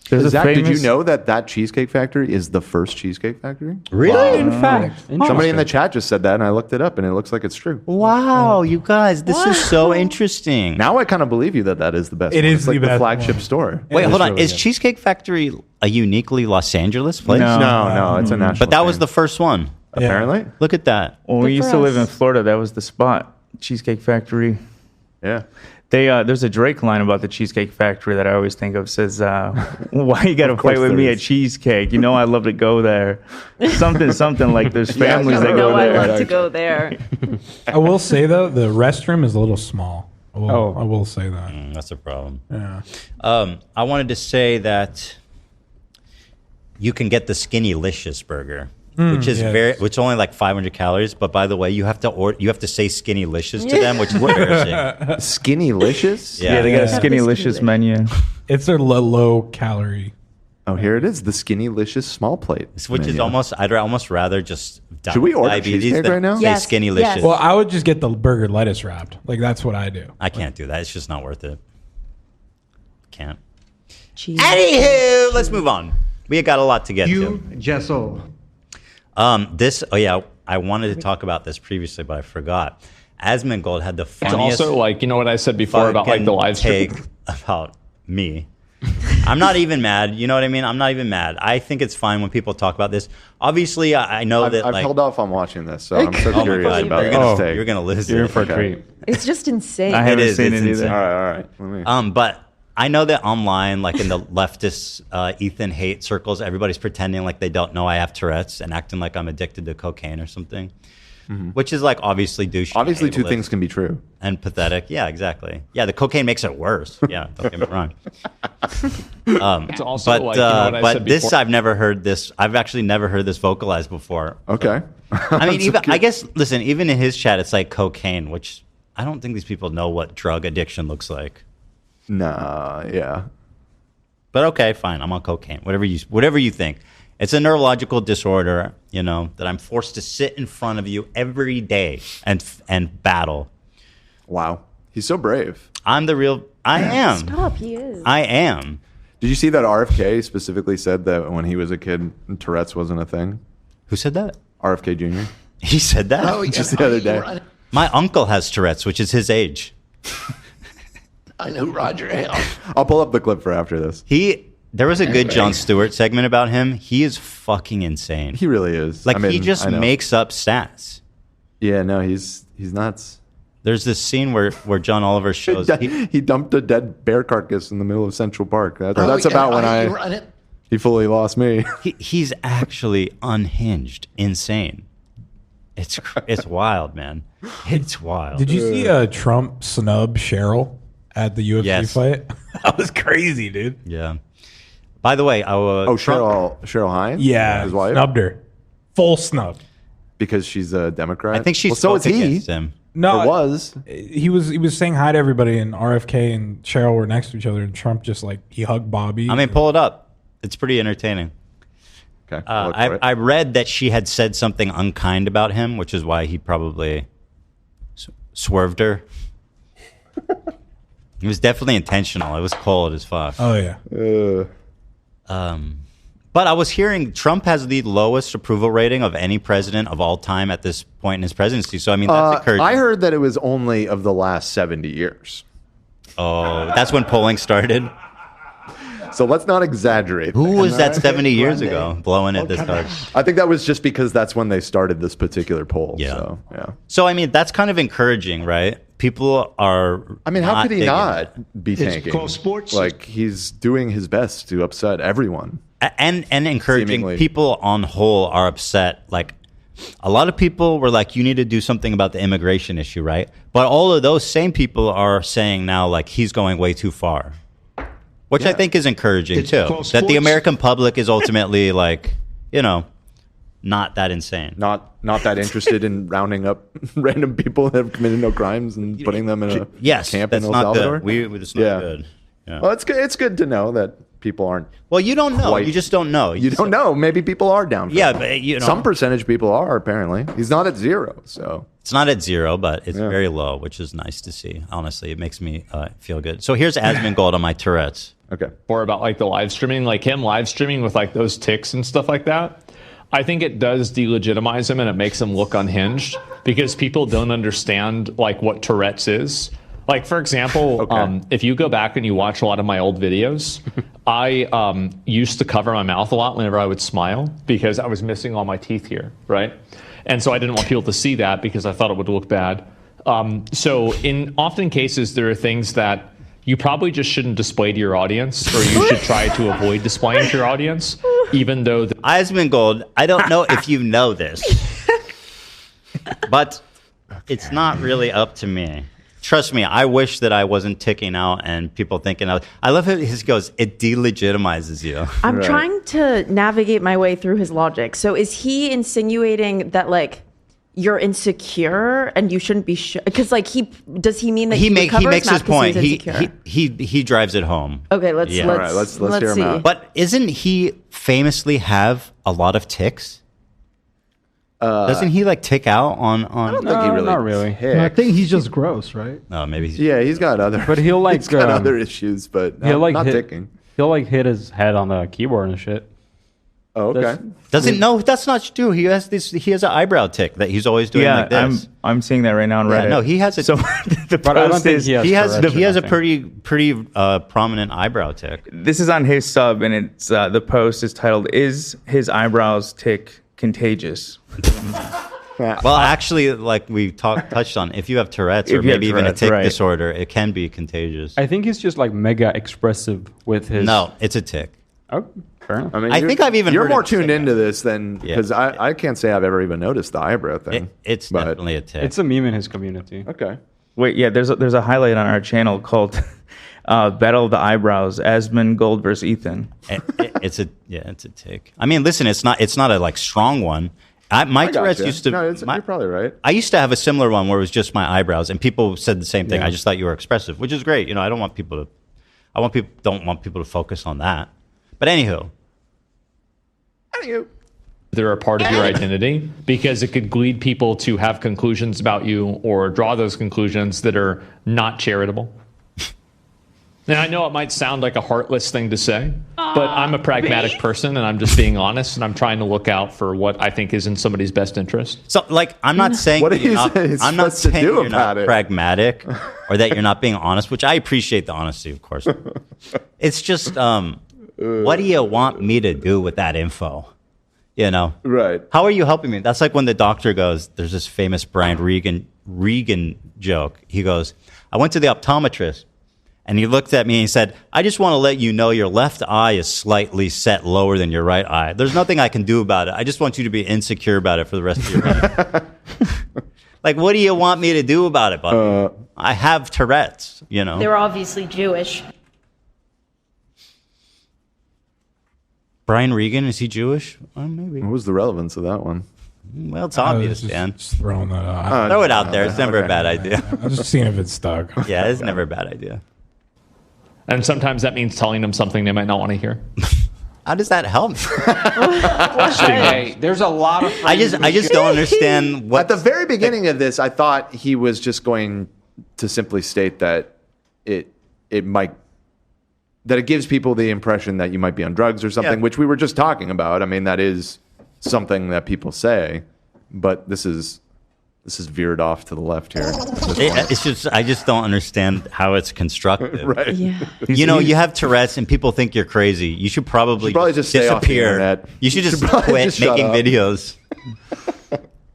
D: Zach, did you know that Cheesecake Factory is the first Cheesecake Factory?
A: Really?
D: In fact. Somebody in the chat just said that, and I looked it up, and it looks like it's true.
A: Wow, you guys, this is so interesting.
D: Now I kind of believe you that is the best
P: It
D: one.
P: is
D: It's like
P: the
D: the
P: best
D: flagship
P: one.
D: store.
A: Wait, hold on.
M: really
A: Is
M: good.
A: Cheesecake Factory a uniquely Los Angeles place?
D: No, it's a national
A: But that
D: chain.
A: was the first one.
D: Apparently.
A: Look at that.
E: When we used to live in Florida, that was the spot. Cheesecake Factory.
D: Yeah.
E: There's a Drake line about the Cheesecake Factory that I always think of. Says, "Why you got to fight with me at Cheesecake? You know I love to go there." Something like there's families that go there.
N: I love to go there.
P: I will say though, the restroom is a little small. I will say that.
A: That's a problem.
P: Yeah.
A: I wanted to say that you can get the Skinny Licious burger. Which is which is only like 500 calories, but by the way, you have to say Skinny Licious to them, which is embarrassing.
D: Skinny Licious?
E: Yeah, they got a Skinny Licious menu.
P: It's their low calorie.
D: Oh, here it is, the Skinny Licious small plate.
A: Which is I'd almost rather just die.
D: Should we order
A: diabetes
D: cheesecake
A: than
D: right now?
A: say
N: Yes,
A: Skinny
N: yes.
A: Licious.
P: Well, I would just get the burger lettuce wrapped. Like that's what I do.
A: I can't do that. It's just not worth it. Can't.
N: Cheese.
A: Anywho, let's move on. We got a lot to get to.
R: Gesso.
A: I wanted to talk about this previously, but I forgot. Asmongold had the
T: It's
A: funniest
T: also like, you know what I said before about like the live stream?
A: take about me. I'm not even mad. You know what I mean? I'm not even mad. I think it's fine when people talk about this. Obviously, I know that
D: I've
A: like,
D: held off on watching this, so I'm so
A: oh my
D: curious
A: God,
D: about
A: you're
D: this
A: gonna,
D: take.
A: you're gonna lose
M: You're
A: it.
M: in for a treat.
N: It's just insane.
E: I haven't
A: It is,
E: seen
A: it's
E: it either.
A: insane.
D: All right.
A: But I know that online, like in the leftist Ethan hate circles, everybody's pretending like they don't know I have Tourette's and acting like I'm addicted to cocaine or something, which is like obviously douchey.
D: Obviously, two
A: ableist,
D: things can be true.
A: and pathetic. Yeah, exactly. Yeah, the cocaine makes it worse. Yeah, don't get me wrong.
U: It's also like, you know what I
A: but
U: said
A: this
U: before?
A: I've never heard this. I've actually never heard this vocalized before.
D: Okay.
A: I mean, even I guess listen, even in his chat, it's like cocaine, which I don't think these people know what drug addiction looks like.
D: Nah, yeah.
A: But okay, fine. I'm on cocaine. Whatever you think. It's a neurological disorder, you know, that I'm forced to sit in front of you every day and battle.
D: Wow. He's so brave.
A: I'm the real I am.
N: Stop, he is.
A: I am.
D: Did you see that RFK specifically said that when he was a kid, Tourette's wasn't a thing?
A: Who said that?
D: RFK Jr.
A: He said that?
D: Oh, just the other day.
A: My uncle has Tourette's, which is his age.
U: I know Roger Ailes.
D: I'll pull up the clip for after this.
A: There was a good Jon Stewart segment about him. He is fucking insane.
D: He really is.
A: Like,
D: I mean,
A: he just
D: I know.
A: makes up stats.
D: Yeah, no, he's nuts.
A: There's this scene where John Oliver shows
D: he dumped a dead bear carcass in the middle of Central Park. That's about when he fully lost me.
A: He's actually unhinged, insane. It's wild, man. It's wild.
P: Did you see Trump snub Cheryl at the UFC fight? That was crazy, dude.
A: Yeah. By the way,
D: Cheryl Hines?
P: Yeah,
D: his wife?
P: snubbed her. Full snub.
D: Because she's a Democrat?
A: I think she's
D: so is he.
A: him.
P: No,
D: Or was.
P: He was saying hi to everybody, and RFK and Cheryl were next to each other, and Trump just he hugged Bobby.
A: I mean, pull it up. It's pretty entertaining.
D: Okay.
A: I read that she had said something unkind about him, which is why he probably swerved her. It was definitely intentional. It was cold as fuck.
P: Oh yeah.
A: But I was hearing Trump has the lowest approval rating of any president of all time at this point in his presidency. So I mean, that's encouraging.
D: I heard that it was only of the last 70 years.
A: Oh, that's when polling started.
D: So let's not exaggerate.
A: Who was that 70 years ago blowing it this hard?
D: I think that was just because that's when they started this particular poll.
A: Yeah.
D: So, yeah.
A: So I mean, that's kind of encouraging, right? People are.
D: I mean, how could he
A: digging
D: not
A: it.
D: be
A: It's
D: tanking?
A: called sports.
D: Like, he's doing his best to upset everyone.
A: And encouraging
D: Seemingly.
A: people on whole are upset. Like, a lot of people were like, you need to do something about the immigration issue, right? But all of those same people are saying now, like, he's going way too far. Which I think is encouraging,
U: It's
A: too.
U: called
A: That the
U: sports.
A: American public is ultimately, like, you know, not that insane.
D: Not that interested in rounding up random people that have committed no crimes and putting them in a camp in
A: that's
D: El
A: not
D: Salvador.
A: good. It's not good. Yeah.
D: Well, it's good. It's good to know that people aren't.
A: Well, you don't know. You just don't know.
D: You don't know. Maybe people are down. For
A: Yeah,
D: it.
A: but, you know.
D: Some percentage of people are apparently. He's not at zero, so
A: It's not at zero, but it's very low, which is nice to see. Honestly, it makes me feel good. So here's Asmongold on my Tourette's.
D: Okay.
U: Or about like the live streaming, like him live streaming with like those ticks and stuff like that. I think it does delegitimize him and it makes him look unhinged because people don't understand like what Tourette's is. Like, for example, if you go back and you watch a lot of my old videos, I used to cover my mouth a lot whenever I would smile because I was missing all my teeth here, right? And so I didn't want people to see that because I thought it would look bad. So in often cases, there are things that you probably just shouldn't display to your audience, or you should try to avoid displaying to your audience, even though...
A: Asmongold, I don't know if you know this, but it's not really up to me. Trust me, I wish that I wasn't ticking out and people thinking... I love how he goes, it delegitimizes you.
N: I'm trying to navigate my way through his logic. So is he insinuating that, like, you're insecure and you shouldn't be because like does he mean that
A: he makes his
N: not 'cause
A: point.
N: he's insecure?
A: He drives it home.
N: Okay, let's
A: Yeah.
N: let's,
D: All right, let's hear him
N: see.
D: out.
A: But isn't he famously have a lot of ticks? Doesn't he like tick out on?
D: I don't think he really.
M: Not really.
R: No, I think he's just gross, right?
A: No, maybe.
D: He's got other.
M: But he'll like
D: he's got other issues, but
M: he'll like
D: not
M: hit,
D: ticking.
M: He'll like hit his head on the keyboard and shit.
D: Oh, okay.
A: Doesn't no, that's not true. He has this. He has an eyebrow tick that he's always doing like this.
E: I'm seeing that right now on Reddit.
A: Yeah, no, he has a.
E: So the
M: But I don't
E: post
M: think
E: is
M: he has
A: he has a
M: Tourette's.
A: pretty prominent eyebrow tick.
E: this is on his sub, and it's the post is titled "Is his eyebrows tick contagious?"
A: Well, actually, like we touched on, if you have Tourette's or
E: If you have
A: maybe even a
E: Tourette's,
A: tick
E: right.
A: disorder, it can be contagious.
M: I think he's just like mega expressive with his.
A: No, it's a tick.
M: Oh, fair enough.
D: I mean,
A: I think I've even
D: You're
A: heard
D: more
A: him
D: tuned
A: say
D: into this than because I can't say I've ever even noticed the eyebrow thing.
A: It's definitely a tick.
M: It's a meme in his community.
D: Okay.
E: Wait, yeah, there's a highlight on our channel called Battle of the Eyebrows, Asmongold versus Ethan.
A: It's a tick. I mean, listen, it's not a like strong one. My Tourette's used to.
D: No, you're probably right.
A: I used to have a similar one where it was just my eyebrows, and people said the same thing.
D: Yeah.
A: I just thought you were expressive, which is great. I don't want people to focus on that. But anywho.
U: They're a part of your identity because it could lead people to have conclusions about you or draw those conclusions that are not charitable. And I know it might sound like a heartless thing to say, but I'm a pragmatic person and I'm just being honest and I'm trying to look out for what I think is in somebody's best interest.
A: So, like, I'm not saying
D: What
A: you're
D: are
A: not,
D: you
A: I'm not
D: supposed to
A: saying
D: do
A: you're
D: about
A: not
D: it?
A: pragmatic or that you're not being honest, which I appreciate the honesty, of course. It's just, what do you want me to do with that info?
D: Right.
A: How are you helping me? That's like when the doctor goes, there's this famous Brian Regan joke. He goes, I went to the optometrist and he looked at me and he said, I just want to let you know your left eye is slightly set lower than your right eye. There's nothing I can do about it. I just want you to be insecure about it for the rest of your life. Like, what do you want me to do about it, buddy? I have Tourette's,
J: They're obviously Jewish.
A: Brian Regan, is he Jewish? Well, maybe.
D: What was the relevance of that one?
A: Well, it's obvious, Dan.
P: Just throwing that out.
A: Throw it out there. It's never a bad idea.
P: I'm just seeing if it's stuck.
A: Yeah, it's never a bad idea.
U: And sometimes that means telling them something they might not want to hear.
A: How does that help?
B: Hey, there's a lot of.
A: I just don't understand what.
D: At the very beginning of this, I thought he was just going to simply state that it gives people the impression that you might be on drugs or something, which we were just talking about. I mean, that is something that people say, but this is veered off to the left here.
A: It's just I just don't understand how it's constructive.
D: Right.
N: Yeah.
A: You have Tourette's and people think you're crazy. You should probably
D: just stay off the
A: disappear.
D: internet.
A: You should just
D: probably
A: quit
D: just shut
A: making
D: up.
A: videos.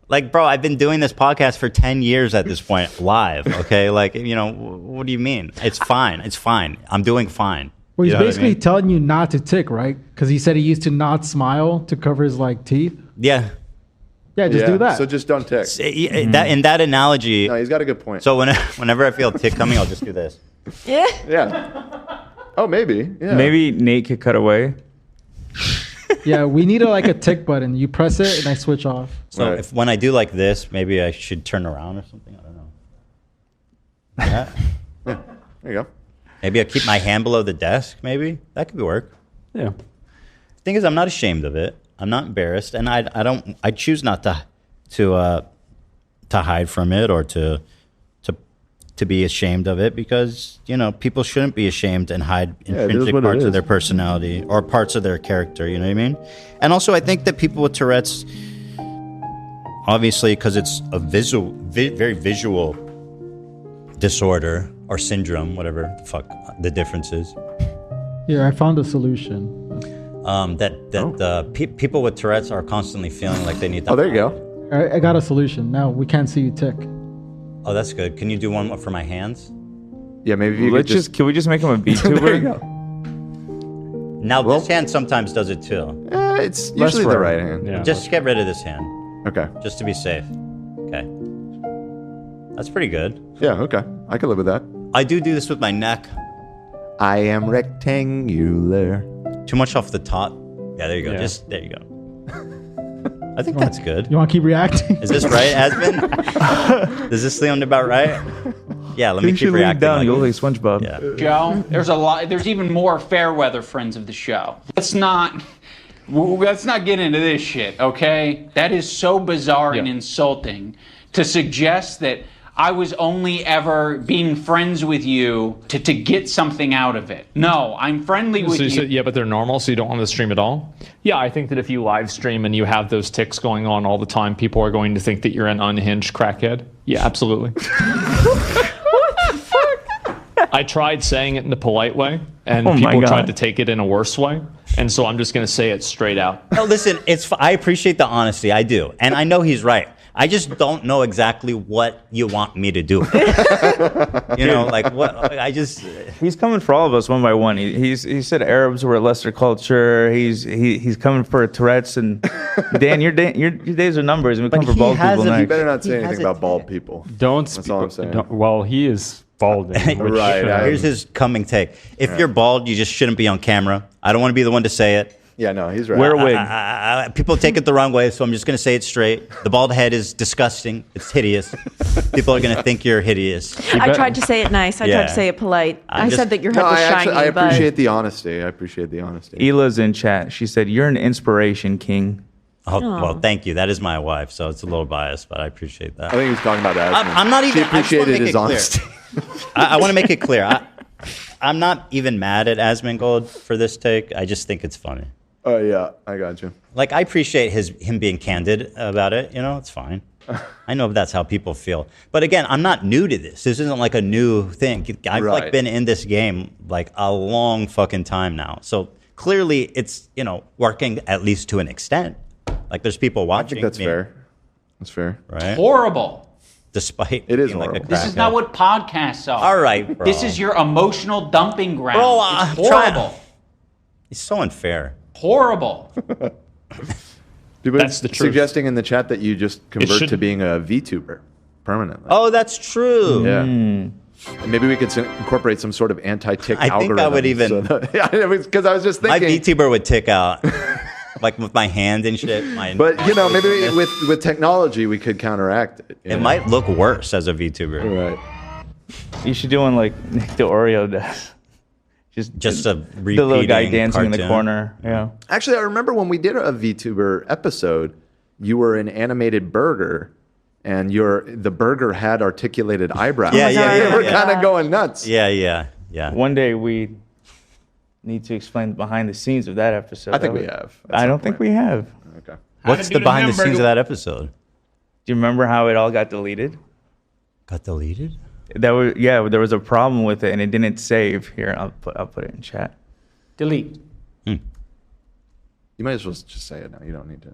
A: Like, bro, I've been doing this podcast for 10 years at this point, live. Okay, like, what do you mean? It's fine. It's fine. I'm doing fine.
R: Well, he's
A: You know what I
R: basically
A: mean?
R: telling you not to tick, right? Because he said he used to not smile to cover his teeth.
A: Yeah.
R: Yeah, just do that.
D: So just don't tick.
A: In that analogy.
D: No, he's got a good point.
A: So whenever I feel a tick coming, I'll just do this.
N: Yeah.
D: Yeah. Oh, maybe. Yeah.
E: Maybe Nate could cut away.
R: Yeah, we need a tick button. You press it and I switch off.
A: So if when I do like this, maybe I should turn around or something. I don't know. Yeah.
D: Yeah. There you go.
A: Maybe I keep my hand below the desk. Maybe that could work.
M: Yeah.
A: Thing is, I'm not ashamed of it. I'm not embarrassed, and I choose not to hide from it or to be ashamed of it because people shouldn't be ashamed and hide intrinsic parts of their personality or parts of their character. You know what I mean? And also, I think that people with Tourette's, obviously, because it's a very visual disorder or syndrome, whatever the fuck the difference is.
R: Here, I found a solution.
A: People with Tourette's are constantly feeling like they need to.
D: Oh, there you go.
R: I got a solution. Now we can't see you tick.
A: Oh, that's good. Can you do one more for my hands?
D: Yeah, maybe you
E: Let's
D: could
E: can we just make him a
D: There you
E: VTuber?
D: go.
A: Now this hand sometimes does it too.
D: It's usually the right hand.
M: Yeah.
A: Just get rid of this hand,
D: Okay.
A: just to be safe. Okay, that's pretty good.
D: Yeah. Okay. I can live with that.
A: I do this with my neck.
D: I am rectangular.
A: Too much off the top. Yeah, there you go.
M: Yeah.
A: Just there you go. I think that's good.
R: You want to keep reacting?
A: Is this right, Aspen? Does this sound about right? Yeah, let me
E: You
A: keep
E: should lean
A: reacting.
E: down.
A: like-
E: You look like SpongeBob.
A: Yeah.
B: Joe, there's even more fair weather friends of the show. Let's not get into this shit, okay? That is so bizarre and insulting to suggest that I was only ever being friends with you to get something out of it. No, I'm friendly with
U: So you
B: you.
U: said, yeah, but they're normal, so you don't want to stream at all? Yeah, I think that if you live stream and you have those tics going on all the time, people are going to think that you're an unhinged crackhead. Yeah, absolutely. I tried saying it in a polite way, and
E: Oh my
U: people
E: God.
U: tried to take it in a worse way. And so I'm just going to say it straight out.
A: No, listen. I appreciate the honesty. I do, and I know he's right. I just don't know exactly what you want me to do. Like what? I just.
E: He's coming for all of us one by one. He said Arabs were a lesser culture. He's coming for Tourette's and Dan. Your days are numbers, and we come for bald people
D: You
E: next.
D: better not say anything about bald people.
M: Don't.
D: That's all I'm saying.
M: Well, he is balding.
D: Right,
A: Here's his coming take. If you're bald, you just shouldn't be on camera. I don't want to be the one to say it.
D: Yeah, no, he's right.
C: Wear a wig.
A: People take it the wrong way, so I'm just going to say it straight. The bald head is disgusting. It's hideous. People are going to think you're hideous.
N: I tried to say it nice. I tried to say it polite. I said that your head was shiny.
D: I appreciate the honesty. I appreciate the honesty.
C: Hila's in chat. She said, "You're an inspiration, King."
A: Oh, well, thank you. That is my wife, so it's a little biased, but I appreciate that.
D: I think he was talking about that.
A: I'm not even.
D: She appreciated his honesty.
A: I want to make it clear. I'm not even mad at Asmongold for this take. I just think it's funny.
D: Oh yeah, I got you.
A: Like, I appreciate him being candid about it. You know, it's fine. I know that's how people feel. But again, I'm not new to this. This isn't like a new thing. I've like been in this game like a long fucking time now. So clearly, it's working at least to an extent. Like, there's people watching.
D: I think that's fair. That's fair.
A: Right?
B: Horrible.
A: Despite
D: it is
A: being like a
B: This is not what podcasts are.
A: All right, bro.
B: This is your emotional dumping ground.
A: Bro,
B: it's horrible.
A: It's so unfair.
B: Horrible.
D: People
U: That's the truth.
D: suggesting in the chat that you just convert to being a VTuber permanently.
A: Oh, that's true.
D: Yeah. Maybe we could incorporate some sort of anti-tick
A: I
D: algorithm.
A: think I would even...
D: Because I was just thinking...
A: My VTuber would tick out. Like with my hand and shit.
D: But, maybe with technology, we could counteract it.
A: It might look worse as a VTuber.
D: Right.
C: You should do one like Nick the Oreo does.
A: Just a
C: the little guy dancing in the
A: cartoon.
C: corner. Yeah.
D: Actually, I remember when we did a VTuber episode, you were an animated burger, and the burger had articulated eyebrows.
A: Yeah.
D: We're kind of going nuts.
A: Yeah.
C: One day we need to explain behind the scenes of that episode.
D: I think we have.
C: I don't think we have.
D: Okay.
A: What's the behind the scenes of that episode?
C: Do you remember how it all got deleted?
A: Got deleted?
C: There was a problem with it and it didn't save. Here, I'll put it in chat.
B: Delete.
D: You might as well just say it now. You don't need to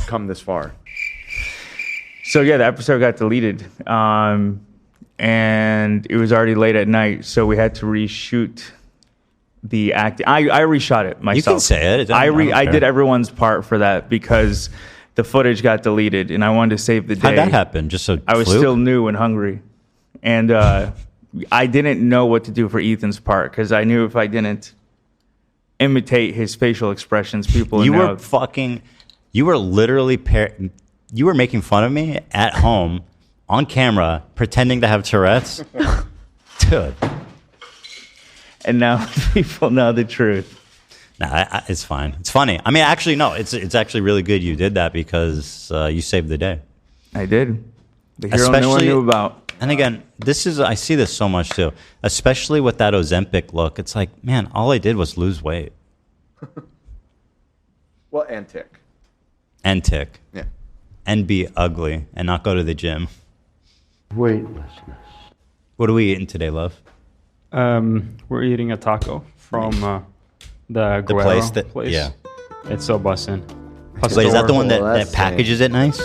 D: come this far.
C: So yeah, the episode got deleted, and it was already late at night, so we had to reshoot the act. I reshot it myself.
A: You can say it.
C: I did everyone's part for that because the footage got deleted, and I wanted to save the day.
A: How'd that happen?
C: I was still new and hungry, and I didn't know what to do for Ethan's part because I knew if I didn't imitate his facial expressions, people would know.
A: You were literally you were making fun of me at home on camera, pretending to have Tourette's, dude.
C: And now people know the truth.
A: Nah, it's fine. It's funny. I mean, actually, no. It's actually really good you did that because you saved the day.
C: I did. The hero no one knew about.
A: And again, I see this so much too, especially with that Ozempic look. It's like, man, all I did was lose weight.
D: Well, and tick.
A: And tick.
D: Yeah.
A: And be ugly and not go to the gym.
K: Weightlessness.
A: What are we eating today, love?
M: We're eating a taco from the
A: place.
M: Yeah. It's so bussin'.
A: Wait, is that the one that packages it nice?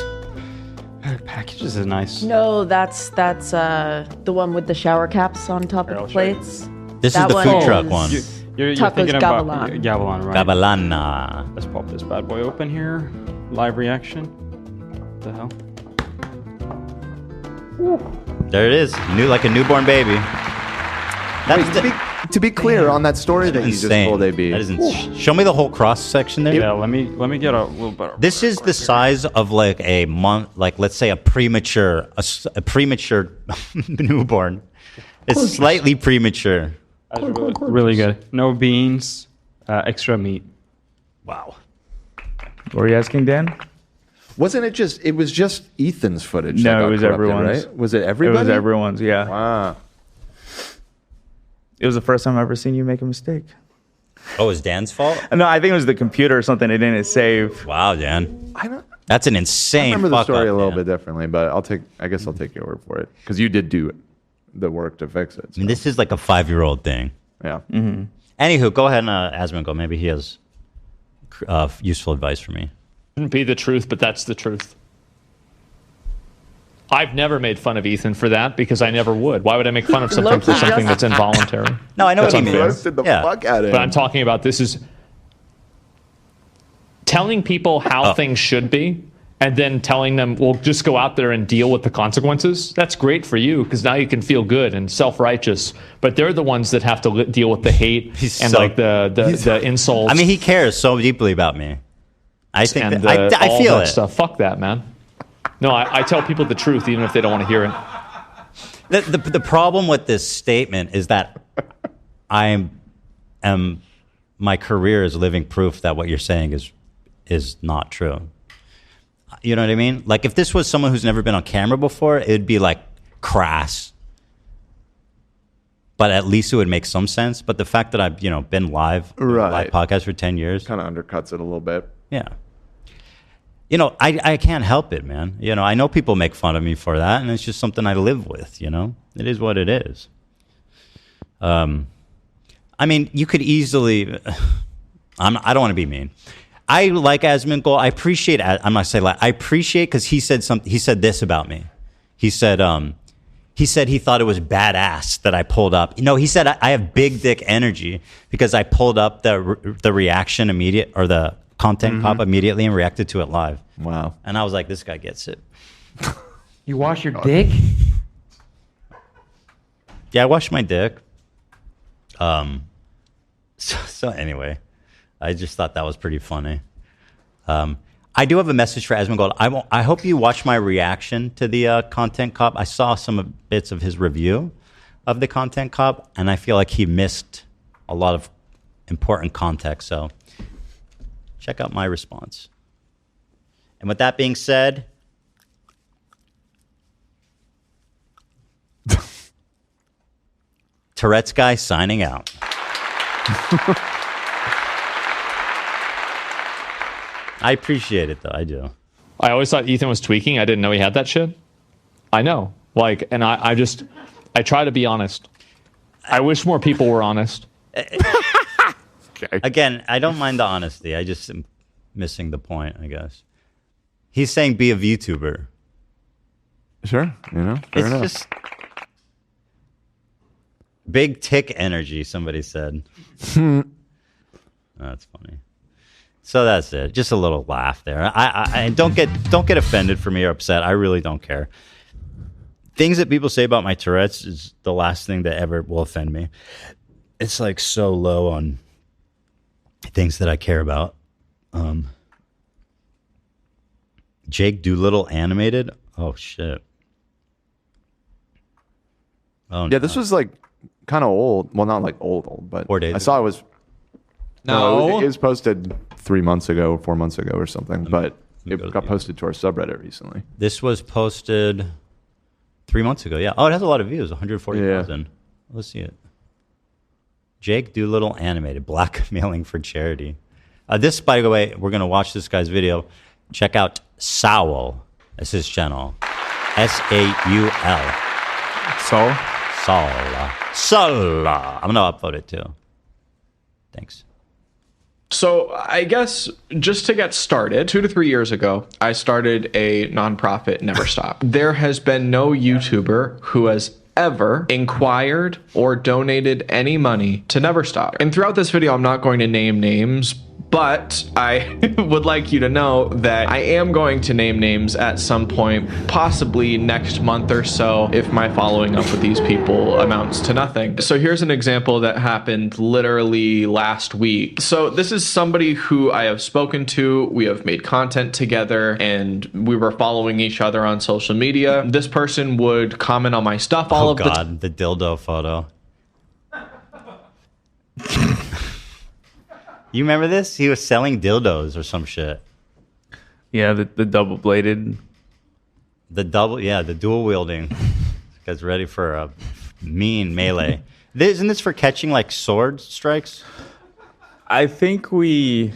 M: Packages it nice.
N: No, that's the one with the shower caps on top of the plates.
A: This is the food truck one.
M: You're
N: Tacos
M: thinking about
N: Gavilan.
M: Gavilan, right?
A: Gavilana.
M: Let's pop this bad boy open here. Live reaction. What the hell?
A: There it is. Like a newborn baby.
D: To be clear on that story that you just told, AB.
A: That isn't. Show me the whole cross section there.
M: Yeah, let me get a little better.
A: This is the size of like a month, like let's say a premature newborn. It's slightly premature.
M: That's really good. No beans, extra meat.
A: Wow.
C: What were you asking, Dan?
D: Wasn't it just? It was just Ethan's footage.
C: No,
D: that got
C: it was
D: corrupted,
C: everyone's.
D: Right? Was it everybody?
C: It was everyone's. Yeah.
D: Wow.
C: It was the first time I've ever seen you make a mistake.
A: Oh, it was Dan's fault?
C: No, I think it was the computer or something. It didn't save.
A: Wow, Dan.
D: I don't.
A: That's an insane.
D: I remember the story
A: up,
D: a little
A: man.
D: bit differently, but I guess I'll take your word for it because you did do the work to fix it.
A: I mean, this is like a 5-year-old thing.
D: Yeah.
C: Mm-hmm.
A: Anywho, go ahead and Asmund go. Maybe he has useful advice for me.
U: Wouldn't be the truth, but that's the truth. I've never made fun of Ethan for that because I never would. Why would I make fun of something for something that's involuntary?
A: No, I know
U: That's
A: what he
U: unfair.
A: means.
D: Roasted the fuck out of him.
U: But I'm talking about this is telling people how things should be and then telling them, well, just go out there and deal with the consequences, that's great for you because now you can feel good and self-righteous. But they're the ones that have to deal with the hate and like the insults.
A: I mean, he cares so deeply about me. I think
U: and
A: I
U: all
A: feel
U: that
A: it.
U: stuff. Fuck that, man. No, I tell people the truth even if they don't want to hear it.
A: The problem with this statement is that I am my career is living proof that what you're saying is not true. You know what I mean? Like if this was someone who's never been on camera before, it'd be like crass. But at least it would make some sense. But the fact that I've been live podcast for 10 years
D: kind of undercuts it a little bit.
A: Yeah. I can't help it, man. I know people make fun of me for that, and it's just something I live with, It is what it is. I mean, you could easily... I don't want to be mean. I like Asmongold. I appreciate... I'm not saying like... I appreciate because he said this about me. He said he thought it was badass that I pulled up. He said I have big dick energy because I pulled up the reaction immediate or the content cop immediately and reacted to it live.
D: Wow.
A: And I was like, this guy gets it.
F: You wash your dick?
A: Yeah, I wash my dick. So anyway, I just thought that was pretty funny. I do have a message for Asmongold. I hope you watch my reaction to the Content Cop. I saw some bits of his review of the Content Cop, and I feel like he missed a lot of important context. So check out my response. And with that being said, Tourette's guy signing out. I appreciate it, though. I do.
U: I always thought Ethan was tweaking. I didn't know he had that shit. I know. And I try to be honest. I wish more people were honest.
A: Okay. Again, I don't mind the honesty. I just am missing the point, I guess. He's saying be a VTuber.
D: Sure. Fair enough.
A: Just big tick energy, somebody said. That's funny. So that's it. Just a little laugh there. I don't get offended for me or upset. I really don't care. Things that people say about my Tourette's is the last thing that ever will offend me. It's like so low on things that I care about. Jake Doolittle animated? Oh shit. Oh
D: yeah, this was like kind of old. Well, not like old, but
A: 4 days
D: I saw
A: ago.
D: it was.
U: No.
D: It was posted 3 months ago, 4 months ago, or something. But it got posted to our subreddit recently.
A: This was posted 3 months ago. Yeah. Oh, it has a lot of views. 140,000. Let's see it. Jake Doolittle animated blackmailing for charity. This, by the way, we're gonna watch this guy's video. Check out Saul. That's his channel. SAUL. Saul. I'm gonna upload it too. Thanks.
V: So I guess just to get started, 2 to 3 years ago, I started a nonprofit, Never Stop. There has been no YouTuber who has ever inquired or donated any money to Never Stop. And throughout this video, I'm not going to name names, but I would like you to know that I am going to name names at some point, possibly next month or so, if my following up with these people amounts to nothing. So here's an example that happened literally last week. So this is somebody who I have spoken to, we have made content together, and we were following each other on social media. This person would comment on my stuff all of the time.
A: The dildo photo. You remember this? He was selling dildos or some shit.
E: Yeah, the double bladed.
A: The dual wielding. This guy's ready for a mean melee. Isn't this for catching like sword strikes?
E: I think we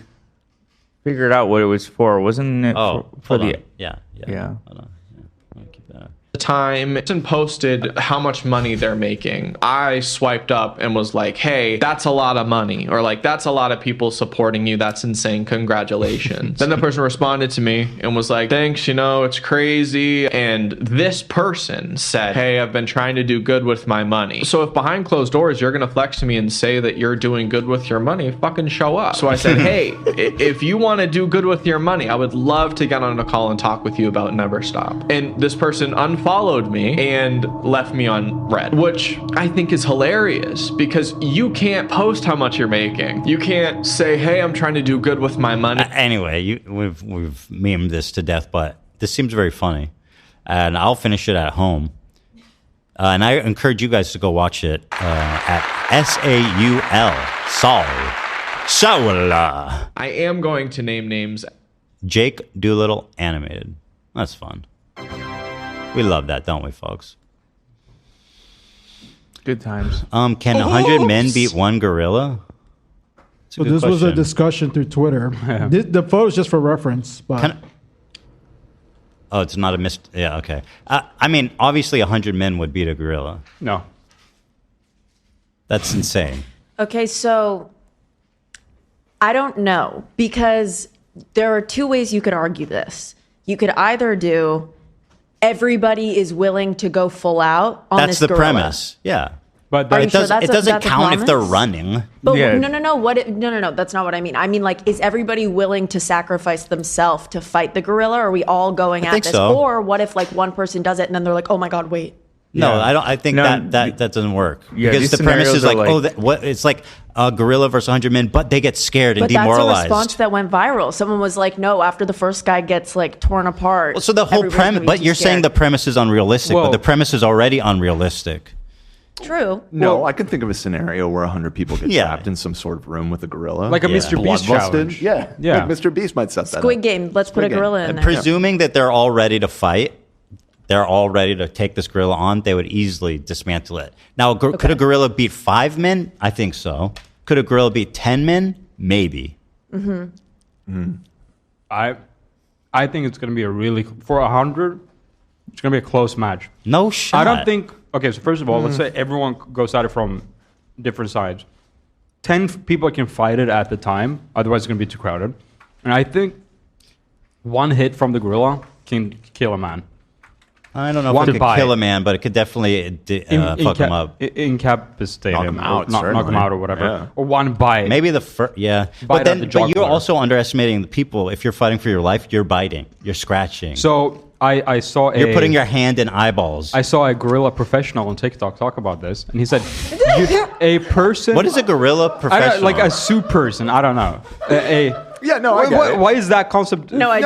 E: figured out what it was for, wasn't it?
A: Oh,
E: for
A: hold
E: the
A: on. Yeah.
E: Yeah.
A: Hold on. Yeah. Let me keep that up.
V: time and posted how much money they're making. I swiped up and was like, hey, that's a lot of money, or like, that's a lot of people supporting you. That's insane. Congratulations. Then the person responded to me and was like, thanks, it's crazy. And this person said, hey, I've been trying to do good with my money. So if behind closed doors, you're going to flex to me and say that you're doing good with your money, fucking show up. So I said, hey, if you want to do good with your money, I would love to get on a call and talk with you about Never Stop. And this person unfollowed me and left me on red, which I think is hilarious because you can't post how much you're making. You can't say, hey, I'm trying to do good with my money.
A: Anyway, we've memed this to death, but this seems very funny. And I'll finish it at home. And I encourage you guys to go watch it at Saul.
V: I am going to name names.
A: Jake Doolittle animated. That's fun. We love that, don't we, folks?
C: Good times.
A: Can 100 men beat one gorilla?
R: So this was a discussion through Twitter. The photo is just for reference, but
A: oh, it's not a yeah, okay. I mean, obviously 100 men would beat a gorilla.
M: No.
A: That's insane.
N: Okay, so I don't know, because there are two ways you could argue this. You could either do everybody is willing to go full out on this gorilla.
A: That's the premise. Yeah.
N: But
A: it doesn't count if they're running.
N: But no. No, that's not what I mean. I mean, like, is everybody willing to sacrifice themselves to fight the gorilla? Or are we all going at this?
A: So.
N: Or what if like one person does it and then they're like, oh my God, wait.
A: No, I think that doesn't work.
C: Yeah,
A: because the premise is like, it's like a gorilla versus 100 men, but they get scared and demoralized.
N: That's a response that went viral. Someone was like, no, after the first guy gets like torn apart.
A: Well, so the whole premise, but you're saying the premise is unrealistic, but the premise is already unrealistic.
N: True.
D: No, I can think of a scenario where 100 people get trapped in some sort of room with a gorilla.
M: Like a Mr. Beast challenge.
D: Yeah. Like Mr. Beast might set that
N: Squid Game. Let's put a gorilla in there.
A: Presuming that they're all ready to fight, they're all ready to take this gorilla on, they would easily dismantle it. Now, could a gorilla beat 5 men? I think so. Could a gorilla beat 10 men? Maybe.
M: I think it's going to be for 100, it's going to be a close match.
A: No shot.
M: I don't think... Okay, so first of all, let's say everyone goes at it from different sides. 10 people can fight it at the time, otherwise it's going to be too crowded. And I think one hit from the gorilla can kill a man.
A: I don't know if it could kill a man, but it could definitely fuck him up.
M: Incapacitate
D: knock
M: him.
D: him out,
M: knock him out or whatever. Yeah. Or one bite.
A: Maybe the first, yeah. But you're also underestimating the people. If you're fighting for your life, you're biting. You're scratching.
M: So I saw
A: You're putting your hand in eyeballs.
M: I saw a gorilla professional on TikTok talk about this, and he said, a person...
A: What is a gorilla professional?
M: Like a zoo person. I don't know.
D: Yeah, no, I get it.
M: Why is that concept?
N: No, I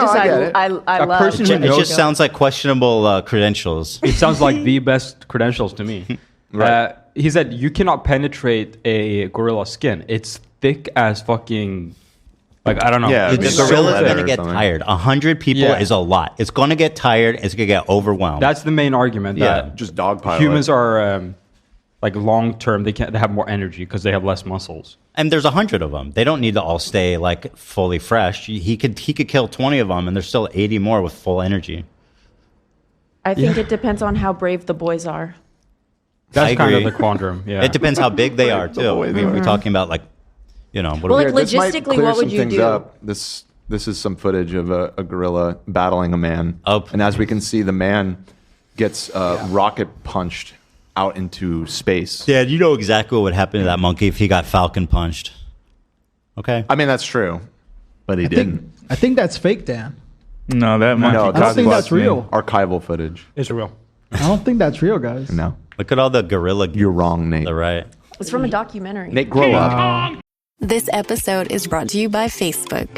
N: love
M: person
A: it. Just sounds like questionable credentials.
M: It sounds like the best credentials to me. Right. He said you cannot penetrate a gorilla skin. It's thick as fucking... Like, I don't know.
A: Yeah, the gorilla's going to get tired. 100 people is a lot. It's going to get tired. It's going to get overwhelmed.
M: That's the main argument. That
D: just dogpile.
M: Humans are... like long term, they have more energy because they have less muscles.
A: And there's 100 of them. They don't need to all stay like fully fresh. He could kill 20 of them, and there's still 80 more with full energy.
N: I think it depends on how brave the boys are.
M: That's kind of the quantum. Yeah,
A: it depends how big they are too. We're talking about like, what
N: logistically, what would you do?
D: This is some footage of a gorilla battling a man, and as we can see, the man gets rocket punched out into space.
A: Yeah, you know exactly what would happen to that monkey if he got falcon punched. Okay?
D: I mean, that's true, but he didn't.
R: I think that's fake, Dan.
C: No, that monkey.
R: I don't think that's real.
D: Archival footage.
M: It's real.
R: I don't think that's real, guys.
D: No.
A: Look at all the gorilla.
D: You're wrong, Nate.
A: They're right.
N: It's from a documentary.
D: Nate, grow up.
G: This episode is brought to you by Facebook.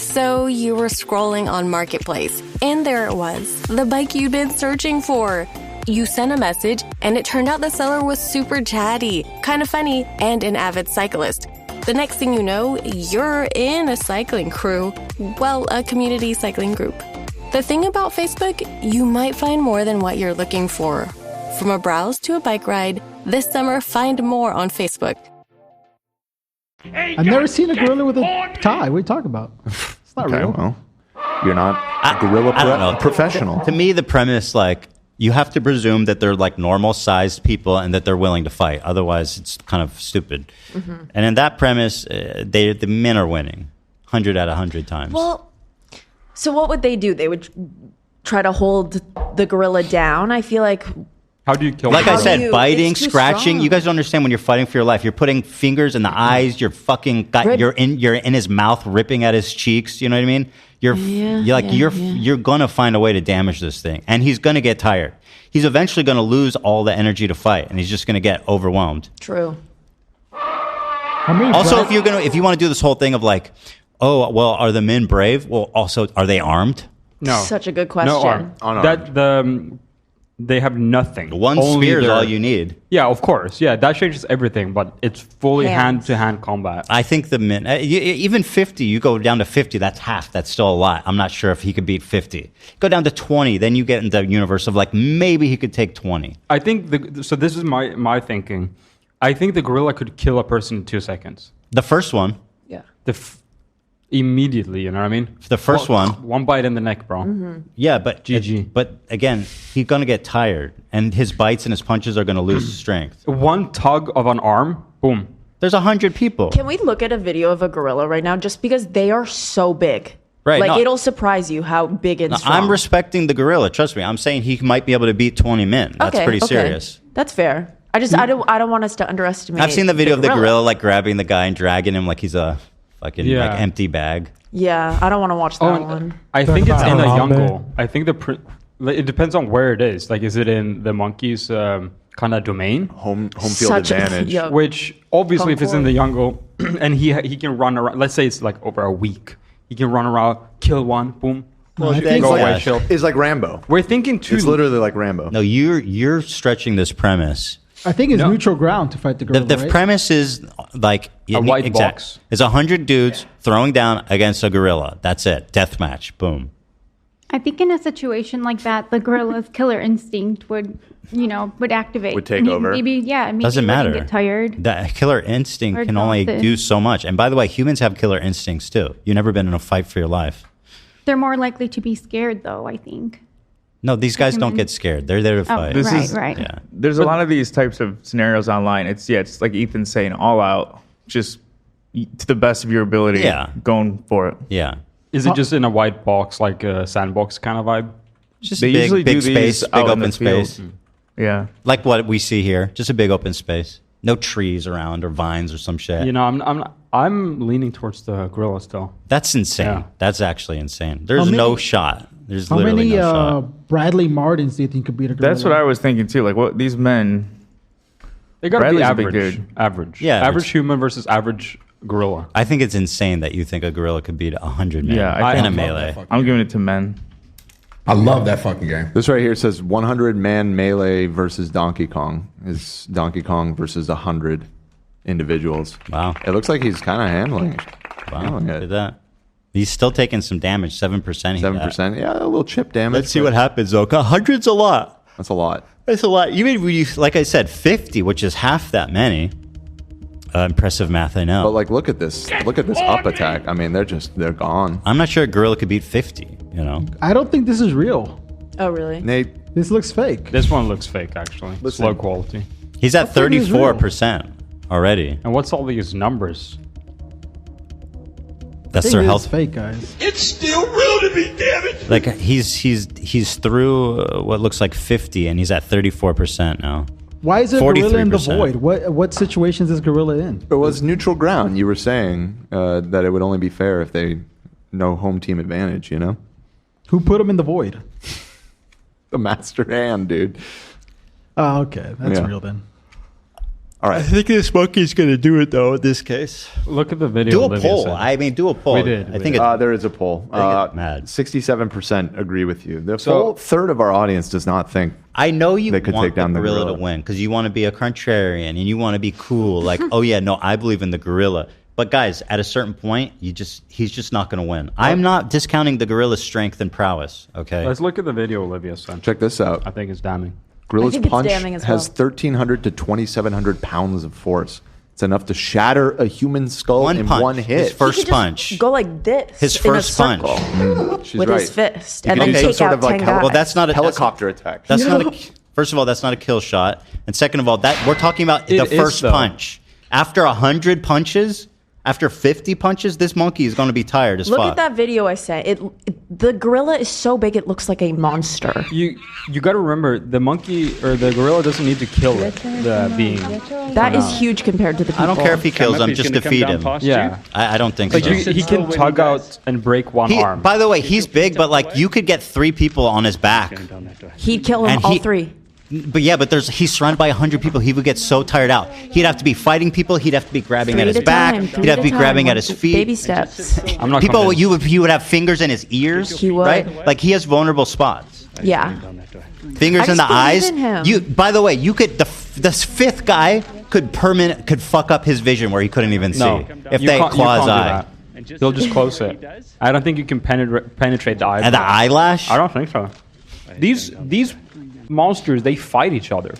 G: So you were scrolling on Marketplace, and there it was, the bike you'd been searching for. You sent a message, and it turned out the seller was super chatty, kind of funny, and an avid cyclist. The next thing you know, you're in a cycling crew. Well, a community cycling group. The thing about Facebook, you might find more than what you're looking for. From a browse to a bike ride, this summer find more on Facebook.
R: I've never seen a gorilla with a tie. What are you talking about? It's not real.
D: Well, you're not a gorilla professional.
A: To me, the premise, like, You have to presume that they're like normal-sized people and that they're willing to fight. Otherwise, it's kind of stupid.
N: Mhm.
A: And in that premise, the men are winning 100 out of 100 times.
N: Well, so what would they do? They would try to hold the gorilla down. I feel like
M: How do you kill?
A: Like I
M: them?
A: said, biting,
N: it's too
A: scratching.
N: strong.
A: You guys don't understand when you're fighting for your life. You're putting fingers in the eyes. You're fucking got. You're in his mouth, ripping at his cheeks. You know what I mean? You're you're gonna find a way to damage this thing, and he's gonna get tired. He's eventually gonna lose all the energy to fight, and he's just gonna get overwhelmed.
N: True.
A: Also, if you want to do this whole thing of like, oh well, are the men brave? Well, also, are they armed?
M: No.
N: Such a good question.
M: No arm. They have nothing.
A: One
M: Only
A: spear is
M: their-
A: all you need.
M: Yeah, of course. Yeah, that changes everything, but it's fully
A: Hands.
M: hand-to-hand combat.
A: I think the men, even 50, you go down to 50, that's half. That's still a lot. I'm not sure if he could beat 50. Go down to 20, then you get into the universe of like, maybe he could take 20.
M: I think, so this is my thinking. I think the gorilla could kill a person in 2 seconds.
A: The first one.
N: Yeah.
M: Immediately, you know what I mean?
A: The first one.
M: One bite in the neck, bro.
A: Yeah, but
M: GG.
A: But again, he's gonna get tired, and his bites and his punches are gonna lose strength.
M: One tug of an arm, boom.
A: There's 100 people.
N: Can we look at a video of a gorilla right now? Just because they are so big.
A: Right,
N: Like
A: no.
N: it'll surprise you how big and
A: Now,
N: strong.
A: I'm respecting the gorilla. Trust me. I'm saying he might be able to beat 20 men. That's pretty serious.
N: That's fair. I don't want us to underestimate.
A: I've seen the video of the gorilla like grabbing the guy and dragging him like he's a fucking
M: Yeah.
A: like empty bag.
N: Yeah, I don't want to watch that one.
M: I think it's in a
P: Harambe.
M: jungle. I think it depends on where it is. Like, is it in the monkey's kind of domain?
D: Home field
N: Such a-
D: advantage.
N: yeah.
M: Which obviously, if it's in
N: Comfort.
M: the jungle and he can run around. Let's say it's like over a week. He can run around, kill one, boom.
D: Well, I
M: go
D: think
M: away,
D: that
M: chill.
D: is like Rambo.
M: We're thinking too.
D: It's literally like Rambo.
A: No, you're stretching this premise.
R: I think it's neutral ground to fight the gorilla.
A: The
R: right?
A: premise is like
M: A white box.
A: It's 100 dudes throwing down against a gorilla. That's it. Death match. Boom.
I: I think in a situation like that, the gorilla's killer instinct would activate.
A: Would take
I: And
A: over?
I: Maybe
A: Doesn't
I: he
A: matter.
I: wouldn't get tired.
A: That killer instinct
I: Or
A: can only
I: exhausted.
A: do so much. And by the way, humans have killer instincts too. You've never been in a fight for your life.
I: They're more likely to be scared, though, I think.
A: No, these guys don't
I: Human.
A: get scared. They're there to
I: Oh,
A: fight.
I: right.
A: Yeah.
C: There's a lot of these types of scenarios online. It's like Ethan's saying, all out, just to the best of your ability.
A: Yeah.
C: Going for it.
A: Yeah.
M: Is it just in a white box, like a sandbox kind of vibe?
A: Just
C: They
A: big,
C: usually
A: big
C: do these
A: space, big
C: out in
A: open
C: the field.
A: space.
C: Yeah.
A: Like what we see here. Just a big open space. No trees around or vines or some shit.
M: You know, I'm leaning towards the gorilla still.
A: That's insane.
M: Yeah.
A: That's actually insane. There's
R: many-
A: no shot. There's
R: How
A: literally
R: many
A: no shot.
R: Bradley Martins do you think could beat a gorilla?
C: That's what I was thinking too. Like, what these men.
M: They gotta
C: Bradley's
M: be
C: a big
M: average.
C: dude.
M: Average.
A: Yeah,
M: Average human versus average gorilla.
A: I think it's insane that you think a gorilla could beat 100 men
C: Yeah,
A: in a
C: love
A: melee.
C: I'm giving it to men.
L: I love that fucking game.
D: This right here says 100 man melee versus Donkey Kong. Is Donkey Kong versus 100 individuals.
A: Wow.
D: It looks like he's kind of handling it.
A: Wow, look at that. He's still taking some damage, 7%.
D: 7%. Yeah, a little chip damage.
A: Let's see what happens, though. 100's a lot.
D: That's a lot.
A: That's a lot. Even when you, like I said, 50, which is half that many. Impressive math, I know.
D: But like, look at this. Look at this up attack. I mean, they're gone.
A: I'm not sure a gorilla could beat 50, you know?
R: I don't think this is real.
N: Oh, really?
D: Nate.
R: This looks fake.
M: This one looks fake, actually. It's
D: Listen.
M: low quality.
A: He's at
R: I thought he was real.
A: 34% already.
M: And what's all these numbers?
A: That's
R: I think
A: their
R: it is
A: health.
R: fake, guys.
L: It's still real to me, damn it.
A: Like he's through what looks like 50, and he's at 34% now.
R: Why is it a gorilla in the
A: 43%.
R: void? What situations is gorilla in?
D: It was neutral ground. You were saying that it would only be fair if they no home team advantage, you know?
R: Who put him in the void?
D: The master hand, dude.
R: Oh, okay. That's
D: Yeah.
R: real then.
D: All right.
A: I think this monkey's going to do it, though, in this case.
M: Look at the video.
A: Do a
M: Olivia
A: poll.
M: said.
A: I mean, do a poll.
M: We did.
A: I think it,
D: There is a poll.
A: I get mad.
D: 67% agree with you. The
M: So-
D: full third of our audience does not think.
A: I know you
D: They could
A: want
D: take down
A: the
D: the
A: gorilla
D: gorilla.
A: to win because you want to be a contrarian and you want to be cool. Like, oh yeah, no, I believe in the gorilla. But guys, at a certain point, he's just not going to win. I'm not discounting the gorilla's strength and prowess. Okay.
M: Let's look at the video Olivia sent.
D: Check this out.
M: I think it's damning.
D: Gorilla's
N: I think it's
D: punch
N: damning as
D: has
N: well.
D: 1,300 to 2,700 pounds of force. It's enough to shatter a human skull in
A: punch.
D: one hit.
A: His first punch.
N: Go like this.
A: His first
N: in a
A: punch.
N: circle
D: She's
N: with
D: right.
N: his fist,
D: You
N: and
D: can
N: then
D: do some
N: take
D: sort
N: out
D: of like
N: 10 guys.
A: Well, that's not a
D: helicopter attack.
A: That's not a. First of all, that's not a kill shot, and second of all, that we're talking about
M: It
A: the
M: is,
A: first
M: though.
A: punch. After 100 punches, after 50 punches, this monkey is going to be tired as
N: Look
A: fuck.
N: at that video I sent. The gorilla is so big it looks like a monster.
M: You got to remember, the monkey or the gorilla doesn't need to kill the being.
N: That is huge compared to the people.
A: I don't care if he kills them, just defeat him.
M: Yeah.
A: I don't think
M: Like
A: so.
M: he can tug out and break one arm.
A: By the way, he's big, but like you could get 3 people on his back.
N: He'd kill them
A: And
N: all
A: he-
N: 3.
A: But yeah, but he's surrounded by 100 people. He would get so tired out. He'd have to be fighting people. He'd have to be grabbing at his back. He'd have to be grabbing at his feet.
N: Baby steps.
M: I'm not
A: People,
M: convinced.
A: you would have fingers in his ears.
N: He would.
A: Right? Like he has vulnerable spots.
N: Yeah.
A: Fingers
N: I
A: in the
N: just
A: eyes.
N: believe in him.
A: You. By the way, you could this 5th guy could fuck up his vision where he couldn't even see
M: No,
A: if
M: you
A: they
M: can't- you
A: claw his
M: can't do
A: eye.
M: that. They'll just close it. I don't think you can penetrate the eye.
A: And the eyelash?
M: I don't think so. These monsters, they fight each other.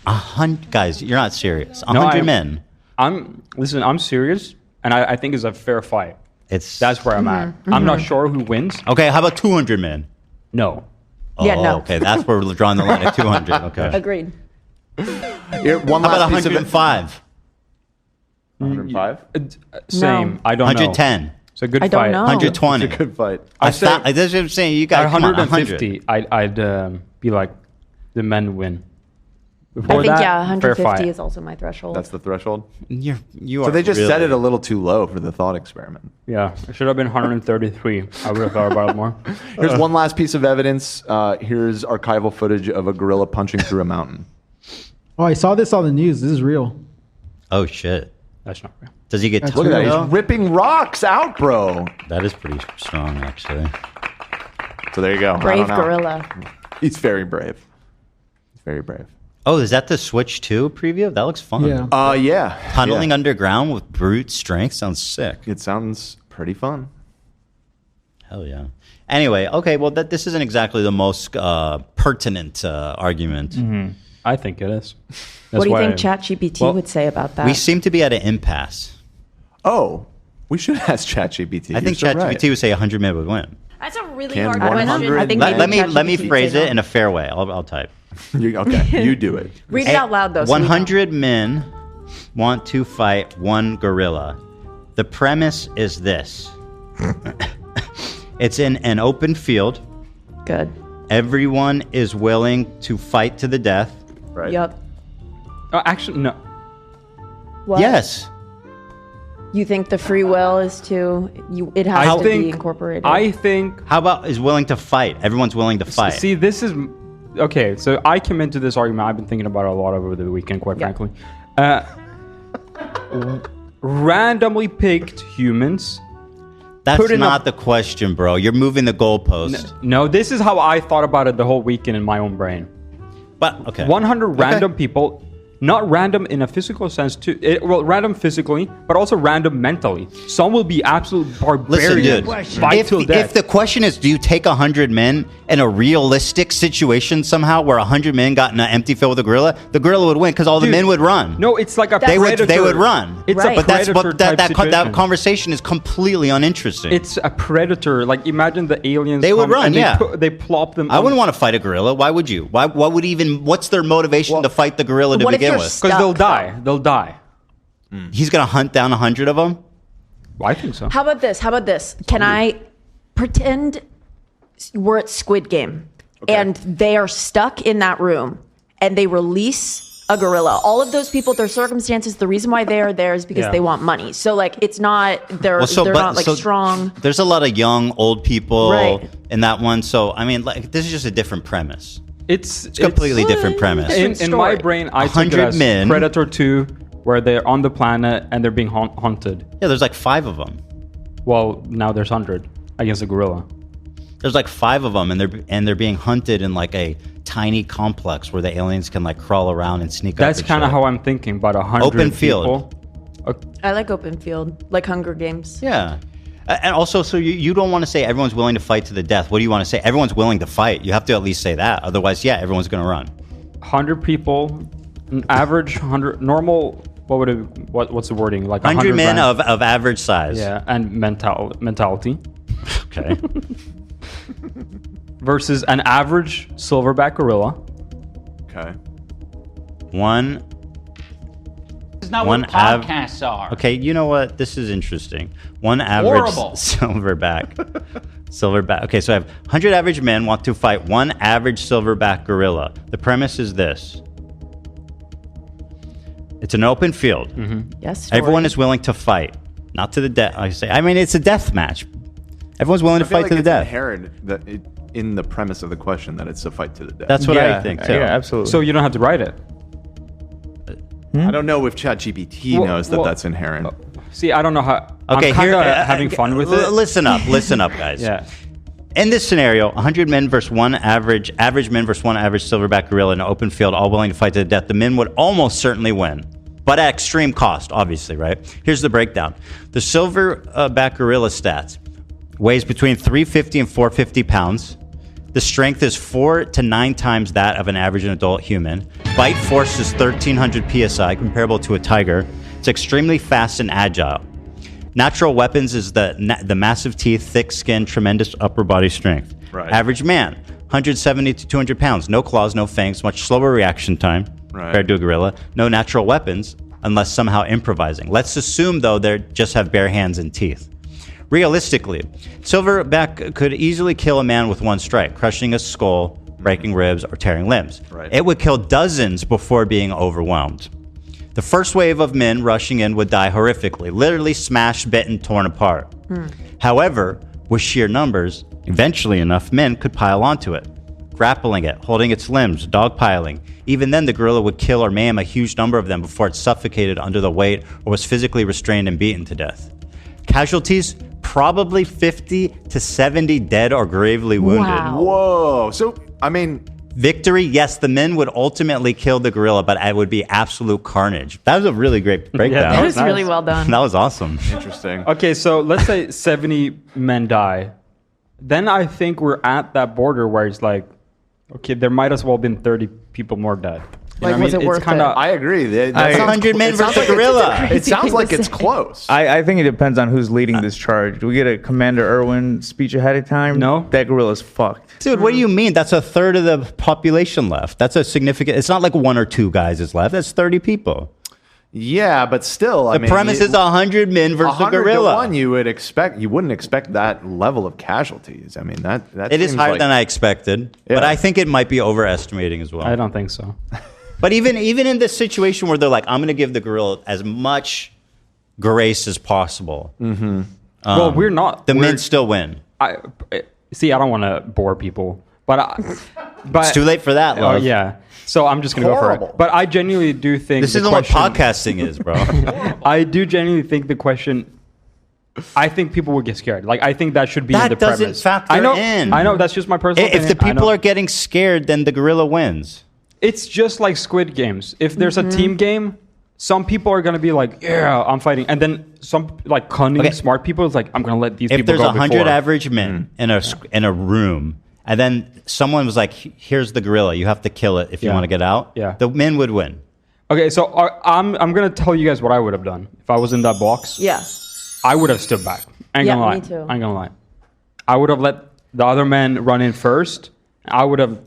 A: 100 guys, you're not serious. 100
M: No, I'm-
A: men.
M: I'm serious, and I think it's a fair fight. That's where I'm at.
N: Mm-hmm.
M: I'm not sure who wins.
A: Okay, how about 200 men?
M: No.
A: Oh,
N: Yeah, no.
A: okay, that's where we're drawing the line at 200. Okay.
N: Agreed.
D: Here, one
A: How
D: last
A: about
D: piece of
A: 105?
D: 105?
M: Same.
N: No.
M: I don't know.
A: 110.
M: It's a good
N: I don't
M: fight.
N: know.
A: 120.
D: It's a good fight.
A: I thought, that's what I'm saying. You got
M: At 150, I'd be like, the men win.
N: I
M: Before
N: think,
M: that,
N: yeah,
M: fair
N: 150
M: fight.
N: is also my threshold.
D: That's the threshold.
A: You
D: So
A: are
D: they just
A: really,
D: set it a little too low for the thought experiment.
M: Yeah, it should have been 133. I would have thought about it more.
D: Here's one last piece of evidence. Here's archival footage of a gorilla punching through a mountain.
R: Oh, I saw this on the news. This is real.
A: Oh shit!
M: That's not real.
A: Does he get?
R: That's
D: Look at that.
A: though?
D: He's ripping rocks out, bro.
A: That is pretty strong, actually.
D: So there you go. I
N: Brave
D: don't know.
N: gorilla.
D: He's very brave. He's very brave.
A: Oh, is that the Switch 2 preview? That looks fun.
R: Yeah.
D: Yeah.
A: Tunneling
D: Yeah.
A: underground with brute strength sounds sick.
D: It sounds pretty fun.
A: Hell yeah. Anyway, okay, well, this isn't exactly the most pertinent argument.
M: Mm-hmm. I think it is.
N: What do you think ChatGPT would say about that?
A: We seem to be at an impasse.
D: Oh, we should ask ChatGPT.
A: I think ChatGPT would say 100 men would win.
J: That's a really
D: Can
J: hard
D: 100
J: question.
N: I think
A: Let
N: maybe
A: me
N: ChatGPT
A: phrase
N: say
A: it
N: no.
A: in a fair way. I'll type.
D: Okay, you do it.
N: Read it out loud, though. so we know.
A: 100 men want to fight one gorilla. The premise is this. It's in an open field.
N: Good.
A: Everyone is willing to fight to the death.
D: Right.
N: Yep.
M: Actually, no.
N: What?
A: Yes.
N: You think the free will is it has to be incorporated?
M: I think.
A: How about is willing to fight? Everyone's willing to fight.
M: See, this is okay. So I came into this argument. I've been thinking about it a lot over the weekend, quite frankly. Randomly picked humans.
A: That's not the question, bro. You're moving the goalpost.
M: No, this is how I thought about it the whole weekend in my own brain.
A: But okay,
M: 100 random people, not random in a physical sense, well, random physically, but also random mentally. Some will be absolute barbarians.
A: Listen,
M: fight
A: dude.
M: till death.
A: If the question is, do you take 100 men in a realistic situation somehow where 100 men got in an empty field with a gorilla, the gorilla would win because all the men would run.
M: No, it's like a
A: they
M: predator.
A: would run.
M: It's
N: Right.
M: a
A: But that's
M: predator
A: what
M: type
A: that
M: situation.
A: conversation is completely uninteresting.
M: It's a predator. Like imagine the aliens.
A: They would
M: come
A: run,
M: and
A: yeah.
M: They plop them.
A: I wouldn't want to fight a gorilla. Why would you? Why would even? What's their motivation to fight the gorilla to
N: what if
A: begin
N: you're
A: with?
N: stuck,
M: because they'll die. They'll die.
A: He's gonna hunt down 100 of them.
M: I think so.
N: How about this? Can I pretend we're at Squid Game and they are stuck in that room and they release a gorilla? All of those people, their circumstances, the reason why they are there is because
A: Yeah.
N: they want money. So like, it's not they're
A: Well,
N: not like strong.
A: There's a lot of young, old people
N: Right.
A: in that one. So I mean, like, this is just a different premise.
M: It's
A: a completely different premise.
M: In my brain, I took it
A: 100
M: as
A: men.
M: Predator 2, where they're on the planet and they're being hunted.
A: Yeah, there's like 5 of them.
M: Well, now there's 100 against a gorilla.
A: There's like 5 of them, and they're being hunted in like a tiny complex where the aliens can like crawl around and sneak up.
M: That's kind of how I'm thinking. About 100
A: Open field.
M: people.
N: I like open field, like Hunger Games.
A: Yeah. And also, so you don't want to say everyone's willing to fight to the death. What do you want to say? Everyone's willing to fight. You have to at least say that. Otherwise, yeah, everyone's going to run.
M: 100 people, an average 100 normal What's the wording? Like
A: 100 men
M: grand?
A: of average size.
M: Yeah, and mentality.
A: Okay.
M: Versus an average silverback gorilla.
D: Okay.
A: One.
B: This is not
A: one
B: what podcasts are.
A: Okay, you know what? This is interesting. One average
B: Horrible.
A: silverback. Silverback. Okay, so I have 100 average men want to fight one average silverback gorilla. The premise is this. It's an open field.
N: Yes.
A: Everyone is willing to fight. Not to the death. I mean, it's a death match. Everyone's willing to fight to the death.
D: Inherent that in the premise of the question that it's a fight to the death.
A: That's what I think too.
C: Yeah, absolutely.
M: So you don't have to write it.
D: I don't know if ChatGPT knows that that's inherent.
M: See, I don't know how.
A: Okay,
M: I'm kind
A: here,
M: of having fun with it.
A: Listen up, guys.
M: Yeah.
A: In this scenario, 100 men versus one average men versus one average silverback gorilla in an open field, all willing to fight to the death. The men would almost certainly win, but at extreme cost, obviously, right? Here's the breakdown. The silverback gorilla stats weighs between 350 and 450 pounds. The strength is 4 to 9 times that of an average adult human. Bite force is 1,300 psi, comparable to a tiger. It's extremely fast and agile. Natural weapons is the massive teeth, thick skin, tremendous upper body strength.
D: Right.
A: Average man, 170 to 200 pounds. No claws, no fangs, much slower reaction time compared to a gorilla. No natural weapons unless somehow improvising. Let's assume, though, they just have bare hands and teeth. Realistically, silverback could easily kill a man with one strike, crushing a skull, breaking ribs, or tearing limbs.
D: Right.
A: It would kill dozens before being overwhelmed. The first wave of men rushing in would die horrifically, literally smashed, bitten, torn apart. However, with sheer numbers, eventually enough men could pile onto it, grappling it, holding its limbs, dogpiling. Even then, the gorilla would kill or maim a huge number of them before it suffocated under the weight or was physically restrained and beaten to death. Casualties, probably 50 to 70 dead or gravely wounded.
N: Wow.
D: Whoa. So, I mean...
A: Victory, yes, the men would ultimately kill the gorilla, but it would be absolute carnage. That was a really great breakdown.
N: That was really well done.
A: That was awesome.
D: Interesting.
M: Okay, so let's say 70 men die. Then I think we're at that border where it's like, okay, there might as well have been 30 people more dead. You
N: Like,
M: know what
N: was
M: I mean?
N: it worth
M: It's kinda,
N: it?
D: I agree. That
A: That's
D: sounds
A: 100 men
D: it sounds
A: versus
D: like
A: gorilla.
D: It sounds like it's close.
C: I think it depends on who's leading this charge. Do we get a Commander Irwin speech ahead of time?
M: No.
C: That gorilla's fucked.
A: Dude, what do you mean? That's a third of the population left. That's a significant... It's not like 1 or 2 guys is left. That's 30 people.
D: Yeah, but still,
A: The premise is 100 men versus a
D: 100
A: gorilla.
D: to 1, you wouldn't expect that level of casualties. I mean, that
A: It is
D: seems
A: higher
D: like-
A: than I expected, but
D: Yeah.
A: I think it might be overestimating as well.
M: I don't think so.
A: But even in this situation where they're like, I'm going to give the gorilla as much grace as possible.
D: Mm-hmm.
M: Well, we're not.
A: The men still win.
M: I don't want to bore people, but
A: It's too late for that,
M: Oh
A: love.
M: yeah. So I'm just gonna go for
A: Horrible.
M: it. But I genuinely do think
A: This isn't what podcasting is, bro.
M: I do genuinely think the question. I think people would get scared. Like I think that should be
A: That
M: in the
A: doesn't
M: premise.
A: factor
M: I know.
A: in.
M: I know. That's just my personal.
A: If the
M: opinion. I
A: people
M: know.
A: are getting scared, then the gorilla wins.
M: It's just like Squid Games. If there's
A: Mm-hmm.
M: a team game, some people are gonna be like, "Yeah, I'm fighting," and then some like cunning, smart people is like, "I'm gonna let these
A: If
M: people
A: there's
M: go
A: 100
M: before."
A: average men in a room, and then someone was like, "Here's the gorilla. You have to kill it if you
M: Yeah.
A: want to get out."
M: Yeah.
A: The men would win.
M: Okay, so I'm gonna tell you guys what I would have done if I was in that box.
N: Yeah.
M: I would have stood back. I ain't
N: Yeah,
M: gonna lie.
N: me too.
M: I ain't gonna lie. I would have let the other men run in first. I would have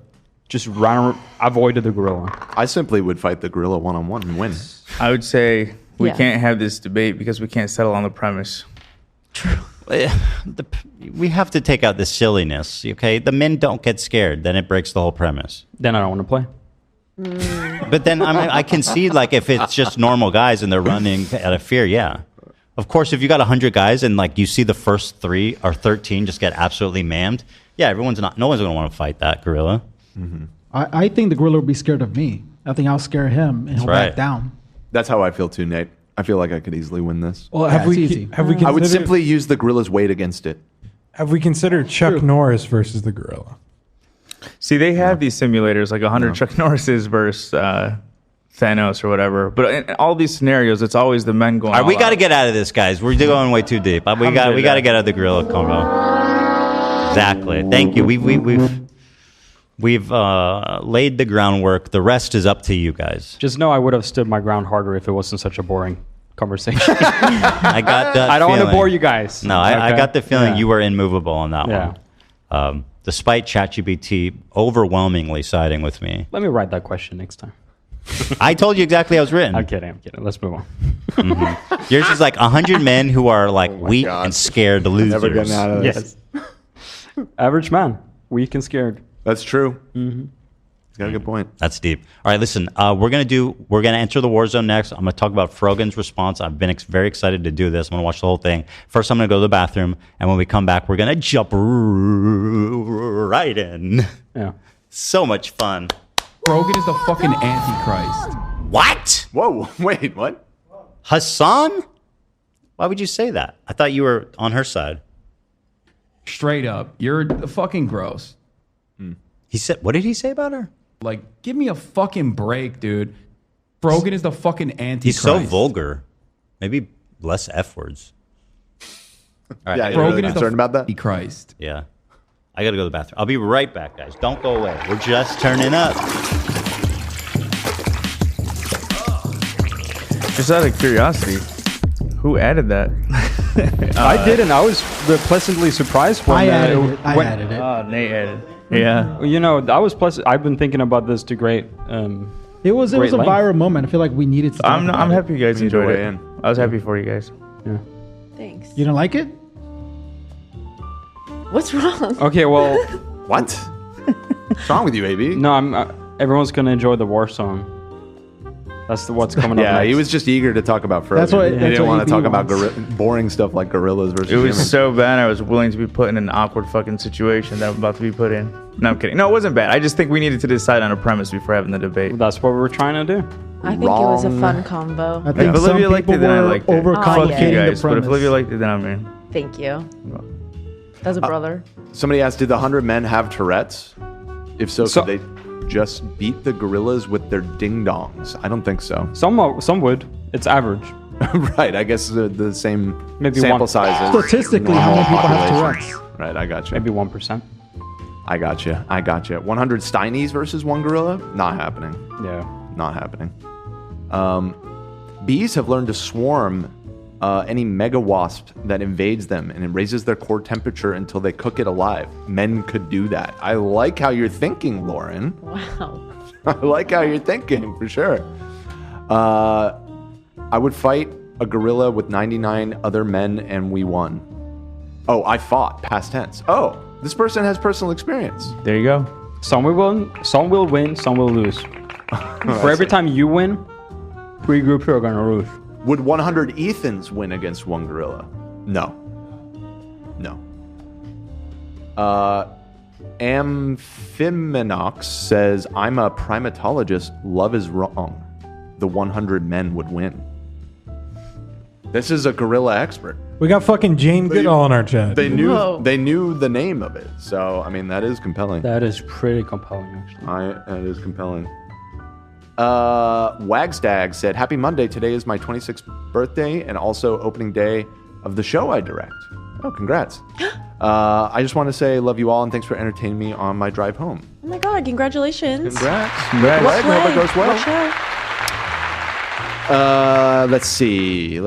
M: just avoided the gorilla.
D: I simply would fight the gorilla one-on-one and win.
C: I would say we
N: Yeah.
C: can't have this debate because we can't settle on the premise.
A: We have to take out the silliness, okay? The men don't get scared, then it breaks the whole premise.
M: Then I don't want to play.
A: But then I can see, like, if it's just normal guys and they're running out of fear, yeah. Of course, if you got 100 guys and, like, you see the first 3 or 13 just get absolutely mammed, yeah, no one's going to want to fight that gorilla.
D: Mm-hmm.
R: I think the gorilla would be scared of me. I think I'll scare him and he'll
A: right.
R: back down.
D: That's how I feel too, Nate. I feel like I could easily win this.
P: Well,
R: Yeah, it's easy.
P: have we
D: I would
P: considered-
D: simply use the gorilla's weight against it.
P: Have we considered Chuck Norris versus the gorilla?
C: See, they have these simulators, like 100 Chuck Norrises versus Thanos or whatever. But in all these scenarios, it's always the men going.
A: All right, we
C: all
A: got to
C: out.
A: get out of this, guys. We're going way too deep. We got to get out of the gorilla combo. Exactly. Thank you. We've We've laid the groundwork. The rest is up to you guys.
M: Just know I would have stood my ground harder if it wasn't such a boring conversation.
A: I got that.
M: I don't want to
A: feeling.
M: bore you guys.
A: No, I
M: Okay?
A: got the feeling
M: Yeah.
A: you were immovable on that
M: Yeah.
A: one. Despite ChatGPT overwhelmingly siding with me.
M: Let me write that question next time.
A: I told you exactly how it was written.
M: I'm kidding. Let's move on.
A: Mhm. Yours is like 100 men who are like weak and scared to lose.
D: Never getting out of this.
M: Yes. Average man, weak and scared.
D: That's true.
M: Mm-hmm.
D: He's got a good point.
A: That's deep. All right, listen. We're gonna enter the war zone next. I'm gonna talk about Frogan's response. I've been very excited to do this. I'm gonna watch the whole thing. First, I'm gonna go to the bathroom, and when we come back, we're gonna jump right in.
M: Yeah.
A: So much fun.
H: Frogan is the fucking Antichrist.
A: What?
D: Whoa! Wait, what?
A: Hassan? Why would you say that? I thought you were on her side.
H: Straight up, you're fucking gross.
A: He said, what did he say about her?
H: Like, give me a fucking break, dude. Frogan is the fucking Antichrist.
A: He's so vulgar. Maybe less F words. All right.
D: Yeah, you're really concerned about that?
H: Antichrist.
A: Yeah. I got to go to the bathroom. I'll be right back, guys. Don't go away. We're just turning up.
C: Just out of curiosity, who added that?
M: I didn't. I was pleasantly surprised when
R: I added it.
C: Oh, Nate added. Yeah.
M: You know, I was I've been thinking about this to great.
R: It was a
M: length.
R: viral moment. I feel like we needed to.
C: I'm happy you guys
D: We
C: enjoyed
D: enjoy
C: it.
D: it.
C: I was happy for you guys.
M: Yeah.
N: Thanks.
R: You don't like it?
N: What's wrong?
M: Okay, well,
D: What? What's wrong with you, AB?
M: no, I'm. Everyone's gonna enjoy the war song. That's what's coming up.
D: Yeah,
M: next.
D: he was just eager to talk about Frogan.
R: That's what-
D: he
R: that's
D: didn't
R: what
D: want to
R: AB
D: talk about
R: wants.
D: boring stuff like gorillas versus
C: It was
D: humans.
C: so bad. I was willing to be put in an awkward fucking situation that I'm about to be put in. No, I'm kidding. No, it wasn't bad. I just think we needed to decide on a premise before having the debate.
M: That's what we were trying to do.
N: I think it was a
D: Wrong.
N: fun combo.
R: I think
C: If
R: some
C: Olivia liked
R: people
C: it, then I
R: were
C: liked it.
N: Oh,
C: Fuck
N: yeah.
C: you
R: overcomplicating
C: guys.
R: the
C: But if
R: premise.
C: Olivia liked it, then I'm in.
N: Thank you. That's a brother.
D: Somebody asked, did the 100 men have Tourette's? If so,
M: So-
D: could they just beat the gorillas with their ding-dongs? I don't think so.
M: Some would. It's average.
D: Right, I guess the same
M: Maybe
D: sample
M: one.
D: sizes.
R: Statistically, how many people have Tourette's?
D: Right, I got you.
M: Maybe 1%.
D: I got you. 100 Steinies versus one gorilla? Not happening.
M: Yeah.
D: Not happening. Bees have learned to swarm any mega wasp that invades them, and it raises their core temperature until they cook it alive. Men could do that. I like how you're thinking, Lauren.
N: Wow.
D: I like how you're thinking, for sure. I would fight a gorilla with 99 other men, and we won. Oh, I fought, past tense. Oh, this person has personal experience.
C: There you go.
M: Some will win, some will lose. For every time you win, 3 groups are gonna lose.
D: Would 100 Ethans win against one gorilla? No. No. Amphiminox says, I'm a primatologist. Love is wrong. The 100 men would win. This is a gorilla expert.
P: We got fucking Jane Goodall in our chat.
D: They knew
N: Whoa.
D: they knew the name of it. So, I mean, that is compelling.
M: That is pretty compelling, actually.
D: That is compelling. Wagstag said, Happy Monday. Today is my 26th birthday and also opening day of the show I direct. Oh, congrats. I just want to say love you all and thanks for entertaining me on my drive home.
N: Oh my god, congratulations.
D: Congrats.
C: Congrats.
N: What
D: Hope it
N: play?
D: goes well.
N: What show?
D: Let's see.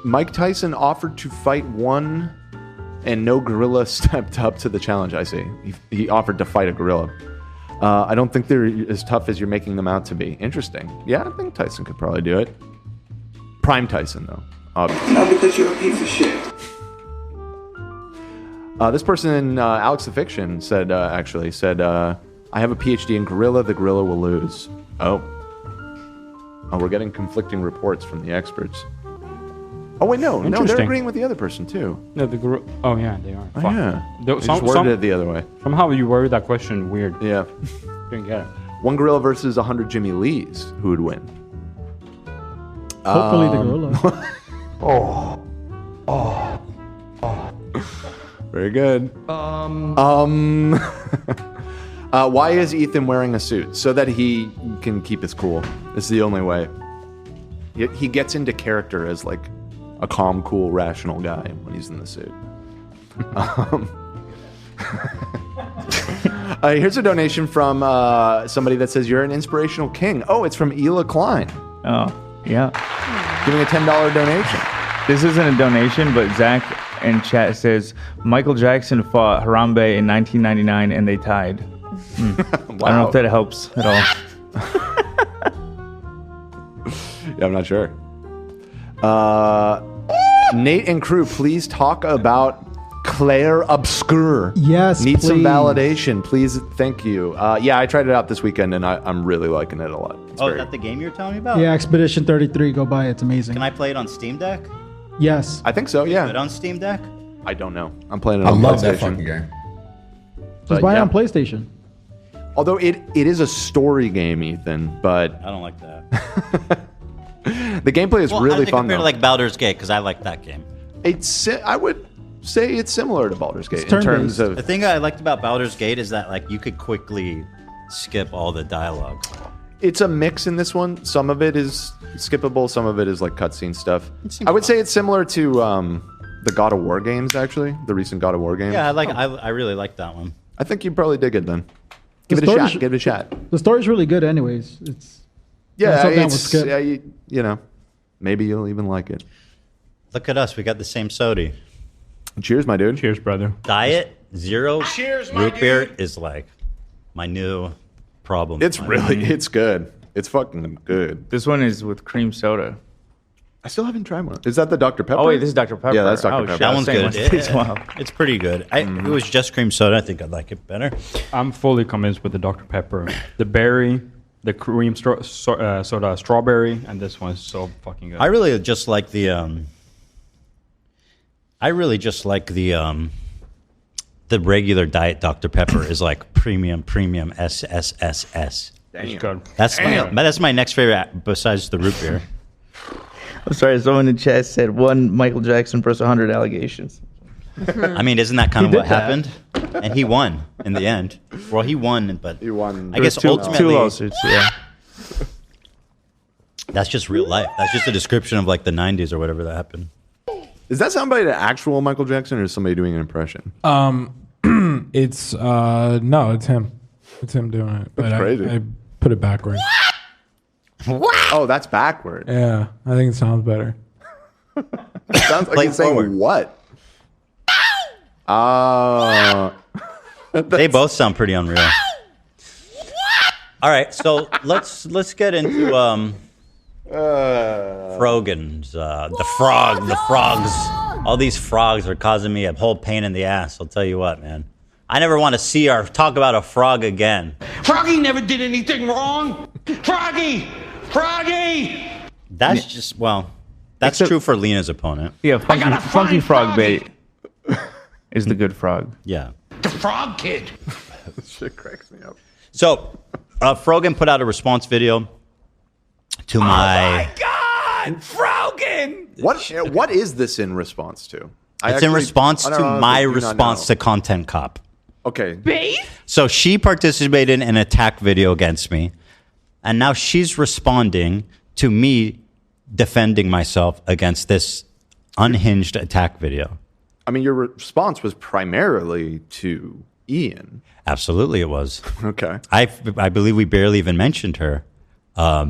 D: Mike Tyson offered to fight one, and no gorilla stepped up to the challenge. I see. He offered to fight a gorilla. I don't think they're as tough as you're making them out to be. Interesting. Yeah, I think Tyson could probably do it. Prime Tyson, though. Obviously.
L: Not because you're a piece of shit.
D: This person, Alex the Fiction, said, I have a PhD in gorilla. The gorilla will lose. Oh, we're getting conflicting reports from the experts. Oh, wait, no, they're
M: Interesting.
D: agreeing with the other person, too.
M: No, the gorilla. Oh, yeah, they are.
D: Oh,
M: Fuck.
D: yeah.
M: They
D: Just worded it the other way.
M: Somehow you worded that question weird.
D: Yeah.
M: Didn't get it.
D: One gorilla versus 100 Jimmy Lees. Who would win?
R: Hopefully the gorilla.
D: Very good. Why is Ethan wearing a suit? So that he can keep his cool. This is the only way. He gets into character as like a calm, cool, rational guy when he's in the suit. Here's a donation from somebody that says you're an inspirational king. Oh, it's from Ela Klein.
E: Oh, yeah.
D: Giving a $10 donation.
E: This isn't a donation, but Zach in chat says Michael Jackson fought Harambe in 1999 and they tied.
D: Wow.
E: I don't know if that helps at all.
D: Yeah, I'm not sure. Nate and crew, please talk about Claire Obscure.
R: Yes,
D: Need some
R: please.
D: validation. Please, thank you. Yeah, I tried it out this weekend, and I'm really liking it a lot. It's
A: Oh,
D: very-
A: is that the game you're telling me about?
R: Yeah, Expedition 33. Go buy it. It's amazing.
A: Can I play it on Steam Deck?
R: Yes.
D: I think so, yeah.
A: Is it on Steam Deck?
D: I don't know. I'm playing it
O: I
D: on
O: love
D: PlayStation.
O: that fucking game.
R: Just
D: But
R: buy it
D: yeah.
R: on PlayStation.
D: Although it is a story game, Ethan, but
A: I don't like that.
D: the gameplay is
A: Well, how
D: really
A: does it
D: fun,
A: compare
D: though.
A: to like Baldur's Gate? Because I like that game.
D: I would say it's similar to Baldur's Gate in
R: turn-based.
D: terms of...
A: The thing I liked about Baldur's Gate is that like you could quickly skip all the dialogue.
D: It's a mix in this one. Some of it is skippable. Some of it is like cutscene stuff. I would say it's similar to the God of War games, actually. The recent God of War games.
A: Yeah, I really like that one.
D: I think you'd probably dig it then. Give
R: The
D: it a
R: story's-
D: shot. Give it a shot.
R: The story's really good, anyways. It's
D: Yeah,
R: something I would
D: it's,
R: skip.
D: yeah, you know, maybe you'll even like it.
A: Look at us. We got the same soda.
D: Cheers, my dude.
M: Cheers, brother.
A: Diet Zero
L: Cheers, my
A: root beer is like my new problem.
D: It's really, it's good. It's fucking good.
E: This one is with cream soda.
D: I still haven't tried one. Is that the Dr. Pepper?
E: Oh, wait, this is Dr. Pepper.
D: Yeah, that's Dr.
E: Oh,
D: Pepper.
E: shit.
A: That one's
E: Same
A: good.
E: one. Tastes well.
A: It's pretty good. If it was just cream soda, I think I'd like it better.
M: I'm fully convinced with the Dr. Pepper. The berry, the cream soda strawberry, and this one is so fucking good.
A: I really just like the the regular diet Dr. Pepper is like premium SSSS.
M: It's good.
A: That's my next favorite besides the root beer.
E: I'm sorry, someone in chat said one Michael Jackson versus 100 allegations.
A: I mean, isn't that kind of
E: He
A: what
E: did that.
A: happened? And he won in the end. Well, he won, but
D: He won.
A: I guess
E: Two
A: ultimately
E: lawsuits, yeah.
A: that's just real life. That's just a description of like the 90s or whatever that happened.
D: Is that somebody to actual Michael Jackson or is somebody doing an impression?
P: It's no, it's him. It's him doing it. But
D: That's crazy.
P: I put it backwards.
D: Oh, that's backward.
P: Yeah, I think it sounds better.
D: It sounds like
A: Play
D: he's saying
A: forward.
D: what?
A: They both sound pretty unreal. All right, so let's get into Frogan's the frogs. All these frogs are causing me a whole pain in the ass. I'll tell you what, man. I never want to see or talk about a frog again.
L: Froggy never did anything wrong. Froggy! Froggy!
A: That's just that's true for Lena's opponent.
E: Yeah, funky frog bait is the good frog.
A: Yeah.
L: The frog kid.
D: This shit cracks me up.
A: So, Frogan put out a response video to my.
L: God! Frogan!
D: What is this in response to?
A: It's in response to my response to Content Cop.
D: Okay.
A: So she participated in an attack video against me, and now she's responding to me defending myself against this unhinged attack video.
D: I mean, your response was primarily to Ian.
A: Absolutely, it was.
D: Okay.
A: I believe we barely even mentioned her.
D: I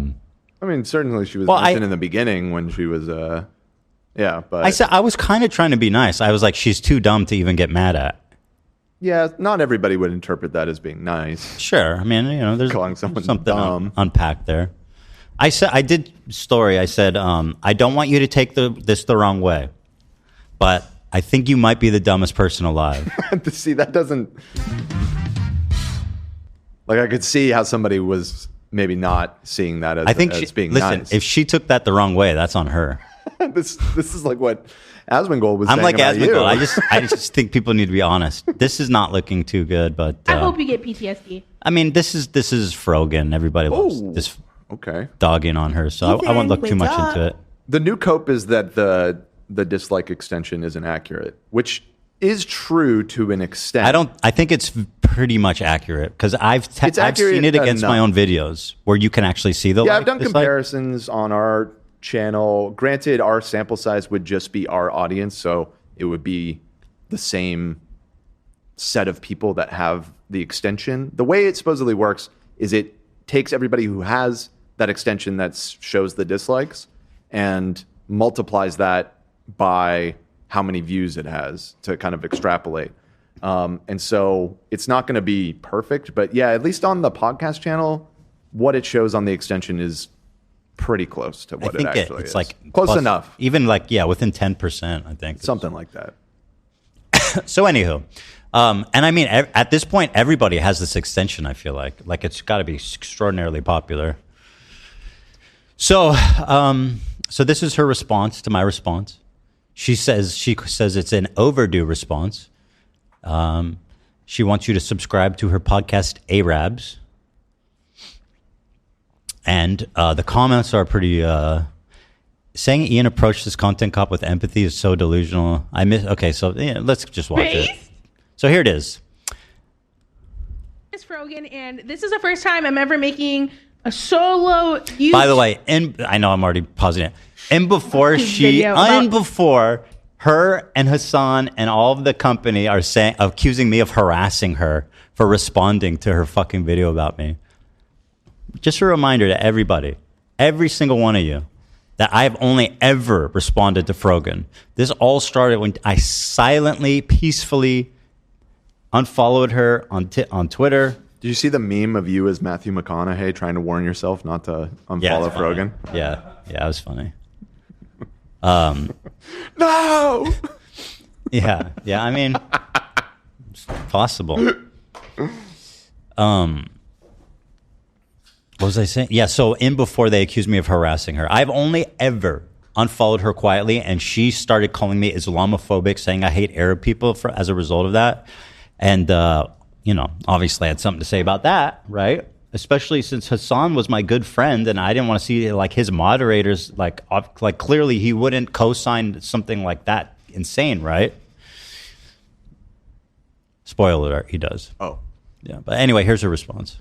D: mean, certainly she was mentioned in the beginning when she was, yeah, but...
A: I said I was kind of trying to be nice. I was like, she's too dumb to even get mad at.
D: Yeah, not everybody would interpret that as being nice.
A: Sure. I mean, there's
D: calling someone
A: something
D: dumb.
A: unpacked there. I said, I did story. I said, I don't want you to take this the wrong way, but I think you might be the dumbest person alive.
D: See, that doesn't... Like, I could see how somebody was maybe not seeing that as,
A: I think
D: as
A: she,
D: being
A: listen,
D: nice.
A: if she took that the wrong way, that's on her.
D: this is like what Asmongold was
A: I'm
D: saying
A: like
D: about you.
A: Asmongold. I just think people need to be honest. This is not looking too good, but
J: I hope you get PTSD.
A: I mean, this is Frogan. Everybody loves this dogging on her, so I won't look too much into it.
D: The new cope is that the dislike extension isn't accurate, which is true to an extent.
A: I think it's pretty much accurate because I've seen it against my own videos where you can actually see the.
D: Yeah, I've done comparisons on our channel. Granted, our sample size would just be our audience, so it would be the same set of people that have the extension. The way it supposedly works is it takes everybody who has that extension that shows the dislikes and multiplies that by how many views it has to kind of extrapolate. And so it's not going to be perfect, but yeah, at least on the podcast channel, what it shows on the extension is pretty close to what it actually is.
A: Like
D: close
A: plus,
D: enough.
A: Even like, yeah, within 10%, I think.
D: Something like that.
A: So anywho, and I mean, at this point, everybody has this extension, I feel like. Like it's got to be extraordinarily popular. So, so this is her response to my response. She says it's an overdue response. She wants you to subscribe to her podcast, Arabs. And the comments are pretty... saying Ian approached this content cop with empathy is so delusional. Okay, so yeah, let's just watch it. So here it is.
O: It's Frogan, and this is the first time I'm ever making a solo YouTube.
A: By the way, I know I'm already pausing it. And before before her and Hassan and all of the company are accusing me of harassing her for responding to her fucking video about me. Just a reminder to everybody, every single one of you, that I've only ever responded to Frogan. This all started when I silently, peacefully unfollowed her on Twitter.
D: Did you see the meme of you as Matthew McConaughey trying to warn yourself not to unfollow Frogan?
A: Yeah, it was funny.
D: No!
A: Yeah, I mean, it's possible. What was I saying? Yeah, so before they accused me of harassing her, I've only ever unfollowed her quietly, and she started calling me Islamophobic, saying I hate Arab people as a result of that. And, obviously I had something to say about that, right? Especially since Hassan was my good friend, and I didn't want to see like his moderators, like clearly he wouldn't co-sign something like that insane, right? Spoiler alert, he does.
D: Oh.
A: Yeah, but anyway, here's her response.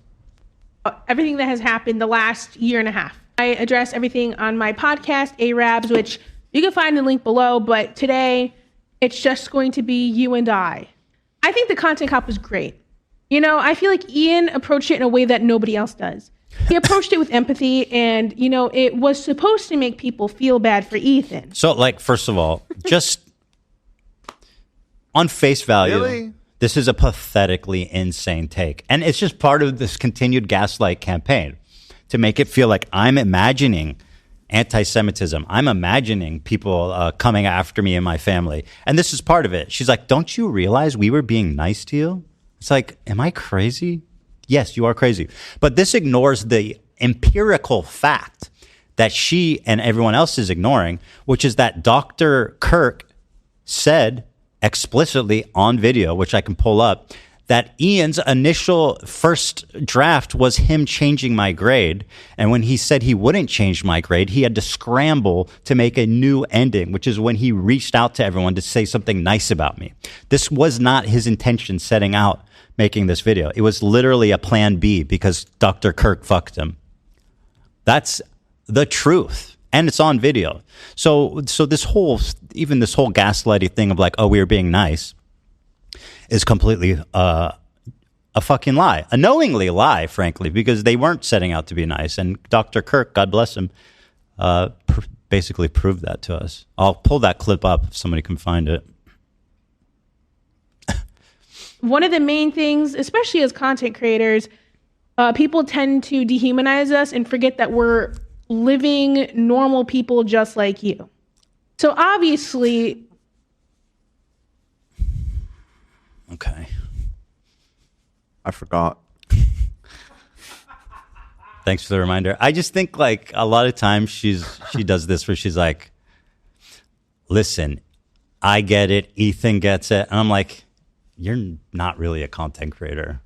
O: Everything that has happened the last year and a half. I address everything on my podcast, Arabs, which you can find the link below, but today it's just going to be you and I. I think the content cop was great. I feel like Ian approached it in a way that nobody else does. He approached it with empathy, and, it was supposed to make people feel bad for Ethan.
A: So, first of all, just on face value,
D: really?
A: This is a pathetically insane take. And it's just part of this continued gaslight campaign to make it feel like I'm imagining anti-Semitism. I'm imagining people coming after me and my family. And this is part of it. She's like, don't you realize we were being nice to you? It's like, am I crazy? Yes, you are crazy. But this ignores the empirical fact that she and everyone else is ignoring, which is that Dr. Kirk said explicitly on video, which I can pull up, that Ian's initial first draft was him changing my grade. And when he said he wouldn't change my grade, he had to scramble to make a new ending, which is when he reached out to everyone to say something nice about me. This was not his intention setting out making this video. It was literally a plan B because Dr. Kirk fucked him. That's the truth. And it's on video. So this whole gaslighting thing of like, oh, we were being nice is completely a fucking lie. A knowingly lie, frankly, because they weren't setting out to be nice. And Dr. Kirk, God bless him, basically proved that to us. I'll pull that clip up if somebody can find it.
O: One of the main things, especially as content creators, people tend to dehumanize us and forget that we're living normal people just like you. So obviously...
A: Okay.
D: I forgot.
A: Thanks for the reminder. I just think like a lot of times she does this where she's like, listen, I get it. Ethan gets it. And I'm like, you're not really a content creator.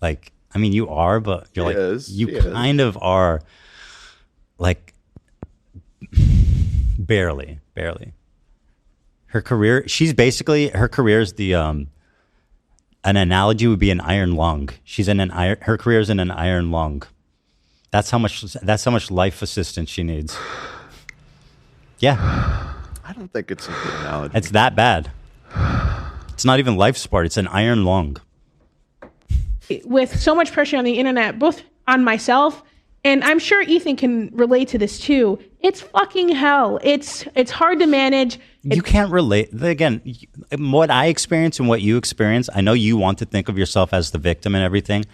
A: Like, I mean, you are, but you're you kind of are like barely. Her career, her career is the, an analogy would be an iron lung. Her career is in an iron lung. That's how much life assistance she needs. Yeah.
D: I don't think it's a good analogy.
A: It's that bad. It's not even life support. It's an iron lung.
O: With so much pressure on the internet, both on myself, and I'm sure Ethan can relate to this too. It's fucking hell. It's hard to manage.
A: You can't relate. Again, what I experience and what you experience, I know you want to think of yourself as the victim and everything.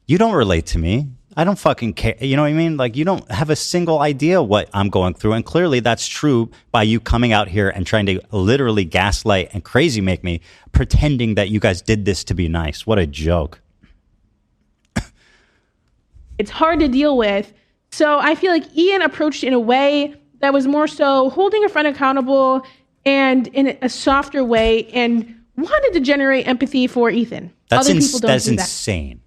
A: You don't relate to me. I don't fucking care. You know what I mean? Like, you don't have a single idea what I'm going through. And clearly that's true by you coming out here and trying to literally gaslight and crazy make me, pretending that you guys did this to be nice. What a joke.
O: It's hard to deal with. So I feel like Ian approached it in a way that was more so holding a friend accountable and in a softer way, and wanted to generate empathy for Ethan.
A: That's
O: Other people don't
A: that's
O: do that.
A: insane.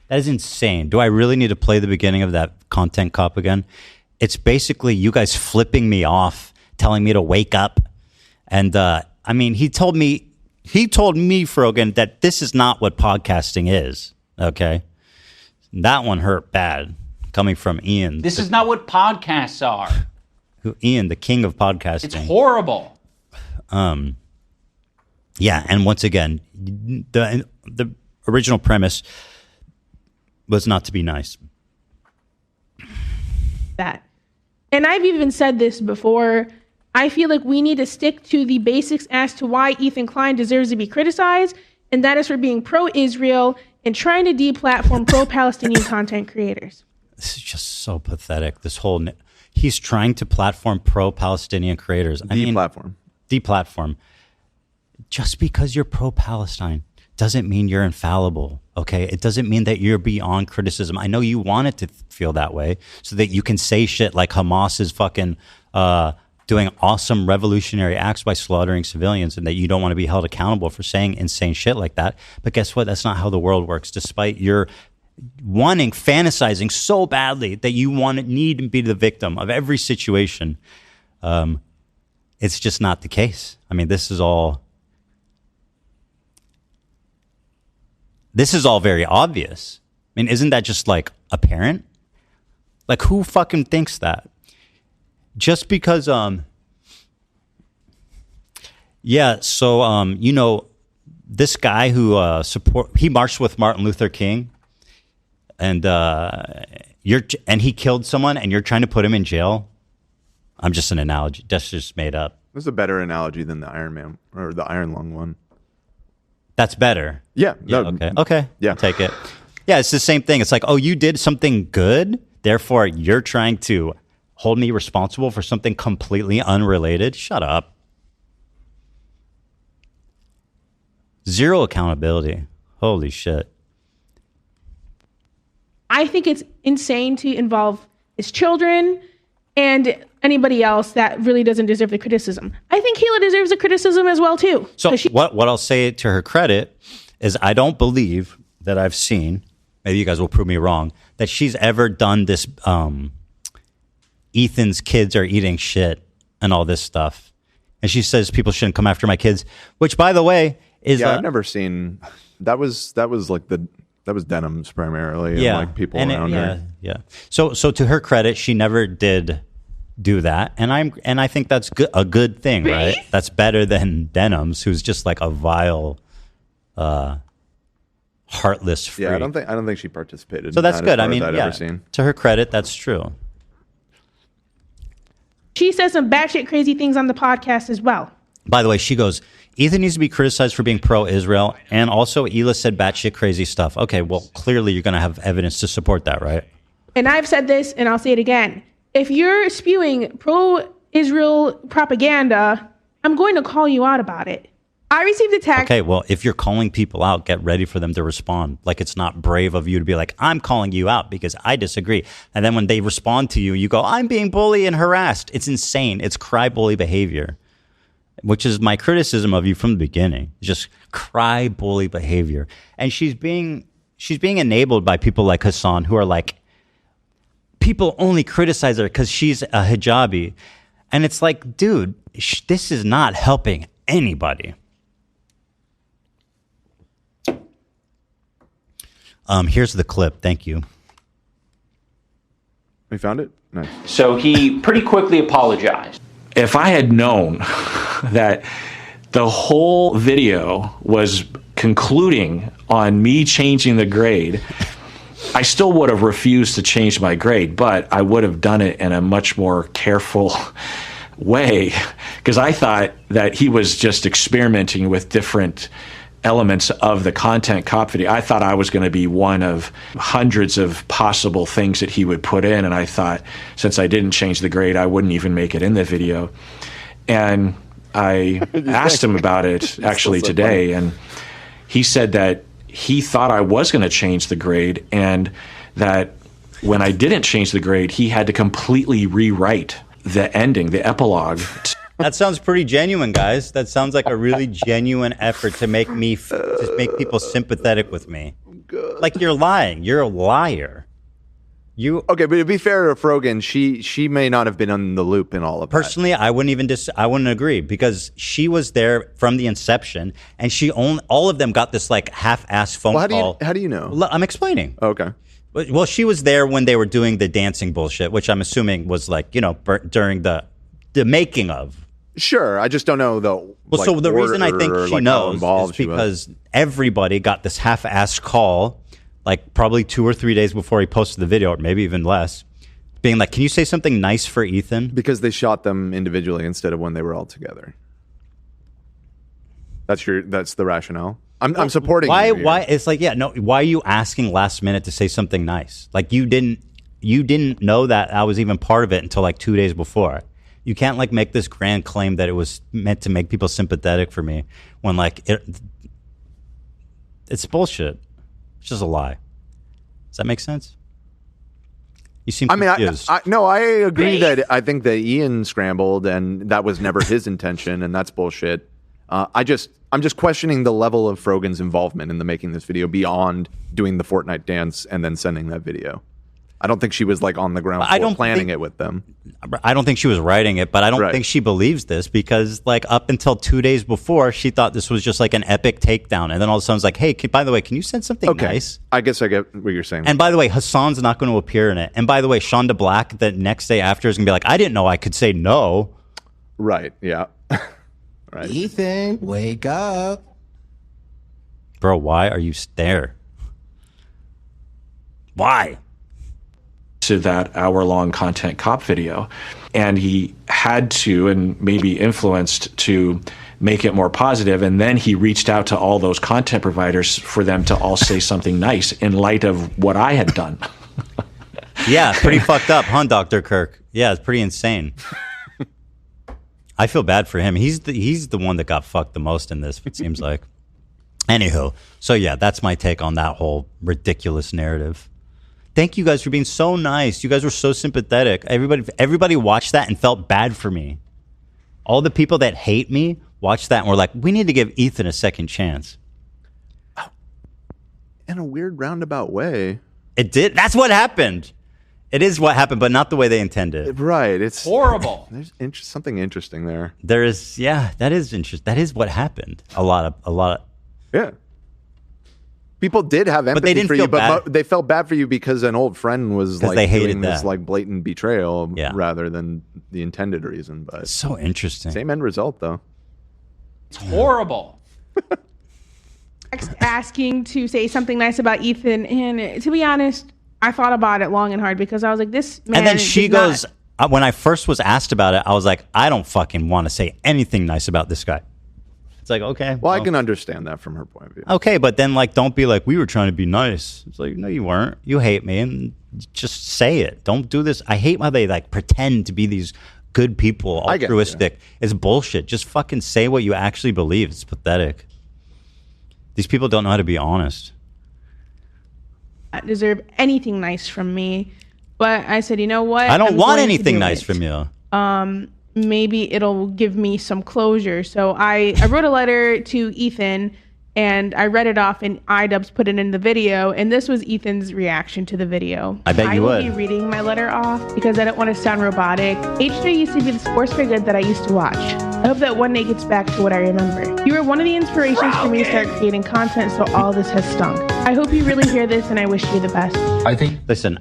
A: That is insane. Do I really need to play the beginning of that content cop again? It's basically you guys flipping me off, telling me to wake up. And I mean, he told me, Frogan, that this is not what podcasting is. Okay. That one hurt bad coming from Ian.
B: This is not what podcasts are.
A: Ian, the king of podcasting.
B: It's horrible.
A: Yeah, and once again, the original premise was not to be nice.
O: That. And I've even said this before. I feel like we need to stick to the basics as to why Ethan Klein deserves to be criticized, and that is for being pro-Israel and trying to deplatform pro-Palestinian content creators.
A: This is just so pathetic. This whole he's trying to platform pro-Palestinian creators. Deplatform. Just because you're pro-Palestine doesn't mean you're infallible. Okay, it doesn't mean that you're beyond criticism. I know you want it to feel that way so that you can say shit like Hamas is fucking doing awesome revolutionary acts by slaughtering civilians, and that you don't want to be held accountable for saying insane shit like that. But guess what? That's not how the world works. Despite your fantasizing so badly that you need to be the victim of every situation, it's just not the case. I mean, this is all very obvious. I mean, isn't that just like apparent? Like, who fucking thinks that? Just because, you know, this guy who he marched with Martin Luther King, and he killed someone, and you're trying to put him in jail. I'm just an analogy. That's just made up.
D: This is a better analogy than the Iron Man or the Iron Lung one.
A: That's better.
D: Yeah.
A: Okay. Yeah. I'll take it. Yeah, it's the same thing. It's like, oh, you did something good, therefore you're trying to hold me responsible for something completely unrelated. Shut up. Zero accountability. Holy shit.
O: I think it's insane to involve his children and anybody else that really doesn't deserve the criticism. I think Kayla deserves the criticism as well, too.
A: So what I'll say to her credit is I don't believe that I've seen, maybe you guys will prove me wrong, that she's ever done this Ethan's kids are eating shit and all this stuff. And she says people shouldn't come after my kids, which, by the way, is...
D: Yeah, I've never seen... That was like that was Denham's primarily,
A: yeah,
D: and like people around her.
A: Yeah. So to her credit, she never did do that, and I think that's a good thing, right? That's better than Denham's, who's just like a vile, heartless freak.
D: Yeah, I don't think she participated.
A: So that's good. I mean,
D: ever seen.
A: To her credit, that's true.
O: She says some batshit crazy things on the podcast as well.
A: By the way, she goes, Ethan needs to be criticized for being pro-Israel, and also Hila said batshit crazy stuff. Okay, well, clearly you're going to have evidence to support that, right?
O: And I've said this, and I'll say it again. If you're spewing pro-Israel propaganda, I'm going to call you out about it. I received a text.
A: Okay, well, if you're calling people out, get ready for them to respond. Like, it's not brave of you to be like, I'm calling you out because I disagree. And then when they respond to you, you go, I'm being bullied and harassed. It's insane. It's cry bully behavior, which is my criticism of you from the beginning. Just cry bully behavior. And she's being enabled by people like Hassan, who are like, people only criticize her because she's a hijabi. And it's like, dude, this is not helping anybody. Here's the clip. Thank you.
D: We found it? Nice.
B: So he pretty quickly apologized.
Q: If I had known that the whole video was concluding on me changing the grade, I still would have refused to change my grade, but I would have done it in a much more careful way, because I thought that he was just experimenting with different elements of the content cop video. I thought I was going to be one of hundreds of possible things that he would put in, and I thought since I didn't change the grade, I wouldn't even make it in the video. And I asked him about it actually today, and he said that he thought I was going to change the grade, and that when I didn't change the grade, he had to completely rewrite the ending, the epilogue.
A: That sounds pretty genuine, guys. That sounds like a really genuine effort to make me, to make people sympathetic with me. Like you're lying. You're a liar.
D: Okay, but to be fair to Frogan, she may not have been on the loop in all of that.
A: Personally, I wouldn't even I wouldn't agree, because she was there from the inception, and all of them got this like half-assed phone call.
D: How do you know?
A: I'm explaining.
D: Okay.
A: Well, she was there when they were doing the dancing bullshit, which I'm assuming was like, during the making of.
D: Sure, I just don't know though.
A: Well, so the reason I think she knows is because everybody got this half-assed call, like probably 2 or 3 days before he posted the video, or maybe even less, being like, "Can you say something nice for Ethan?"
D: Because they shot them individually instead of when they were all together. That's the rationale. I'm supporting.
A: Why? It's like, why are you asking last minute to say something nice? Like you didn't know that I was even part of it until like 2 days before. You can't like make this grand claim that it was meant to make people sympathetic for me when like it's bullshit. It's just a lie. Does that make sense? You seem confused.
D: No, I agree that I think that Ian scrambled and that was never his intention, and that's bullshit. I'm just questioning the level of Frogan's involvement in the making this video beyond doing the Fortnite dance and then sending that video. I don't think she was like on the ground floor planning it with them.
A: I don't think she was writing it, but I don't think she believes this, because like up until 2 days before, she thought this was just like an epic takedown. And then all of a sudden it's like, hey, by the way, can you send something nice?
D: I guess I get what you're saying.
A: And by the way, Hassan's not going to appear in it. And by the way, Shonda Black the next day after is going to be like, I didn't know I could say no.
D: Right. Yeah. Right.
S: Ethan, wake up.
A: Bro, why are you there? Why?
Q: To that hour-long content cop video, and he had to, and maybe influenced to make it more positive, and then he reached out to all those content providers for them to all say something nice in light of what I had done.
A: Yeah, it's pretty fucked up, huh, Dr. Kirk? Yeah, it's pretty insane. I feel bad for him. He's the one that got fucked the most in this, it seems like. Anywho, so yeah, that's my take on that whole ridiculous narrative. Thank you guys for being so nice. You guys were so sympathetic. Everybody watched that and felt bad for me. All the people that hate me watched that and were like, we need to give Ethan a second chance.
D: In a weird roundabout way.
A: It did. That's what happened. It is what happened, but not the way they intended.
D: Right. It's
H: horrible.
D: There's something interesting there.
A: There is. Yeah, that is interesting. That is what happened. A lot of.
D: Yeah. People did have empathy
A: but they didn't
D: for
A: feel
D: you, but
A: bad.
D: They felt bad for you because an old friend was like
A: they hated
D: doing this
A: that.
D: like blatant betrayal rather than the intended reason. But
A: it's so interesting.
D: Same end result though.
H: It's horrible.
O: Asking to say something nice about Ethan, and to be honest, I thought about it long and hard because I was like, this man.
A: And then she goes, when I first was asked about it, I was like, I don't fucking want to say anything nice about this guy. It's like, okay.
D: Well, I can understand that from her point of view.
A: Okay, but then like, don't be like, we were trying to be nice. It's like, no, you weren't. You hate me, and just say it. Don't do this. I hate how they like pretend to be these good people, altruistic. It's bullshit. Just fucking say what you actually believe. It's pathetic. These people don't know how to be honest.
O: I deserve anything nice from me, but I said, you know what?
A: I don't want anything nice from you.
O: Maybe it'll give me some closure. So I wrote a letter to Ethan and I read it off, and iDubbbz put it in the video, and this was Ethan's reaction to the video.
A: I bet you would.
O: I will be reading my letter off because I don't want to sound robotic. H3 used to be the sports for good that I used to watch. I hope that one day gets back to what I remember. You were one of the inspirations for me to start creating content, so all this has stunk. I hope you really hear this, and I wish you the best.
A: Listen,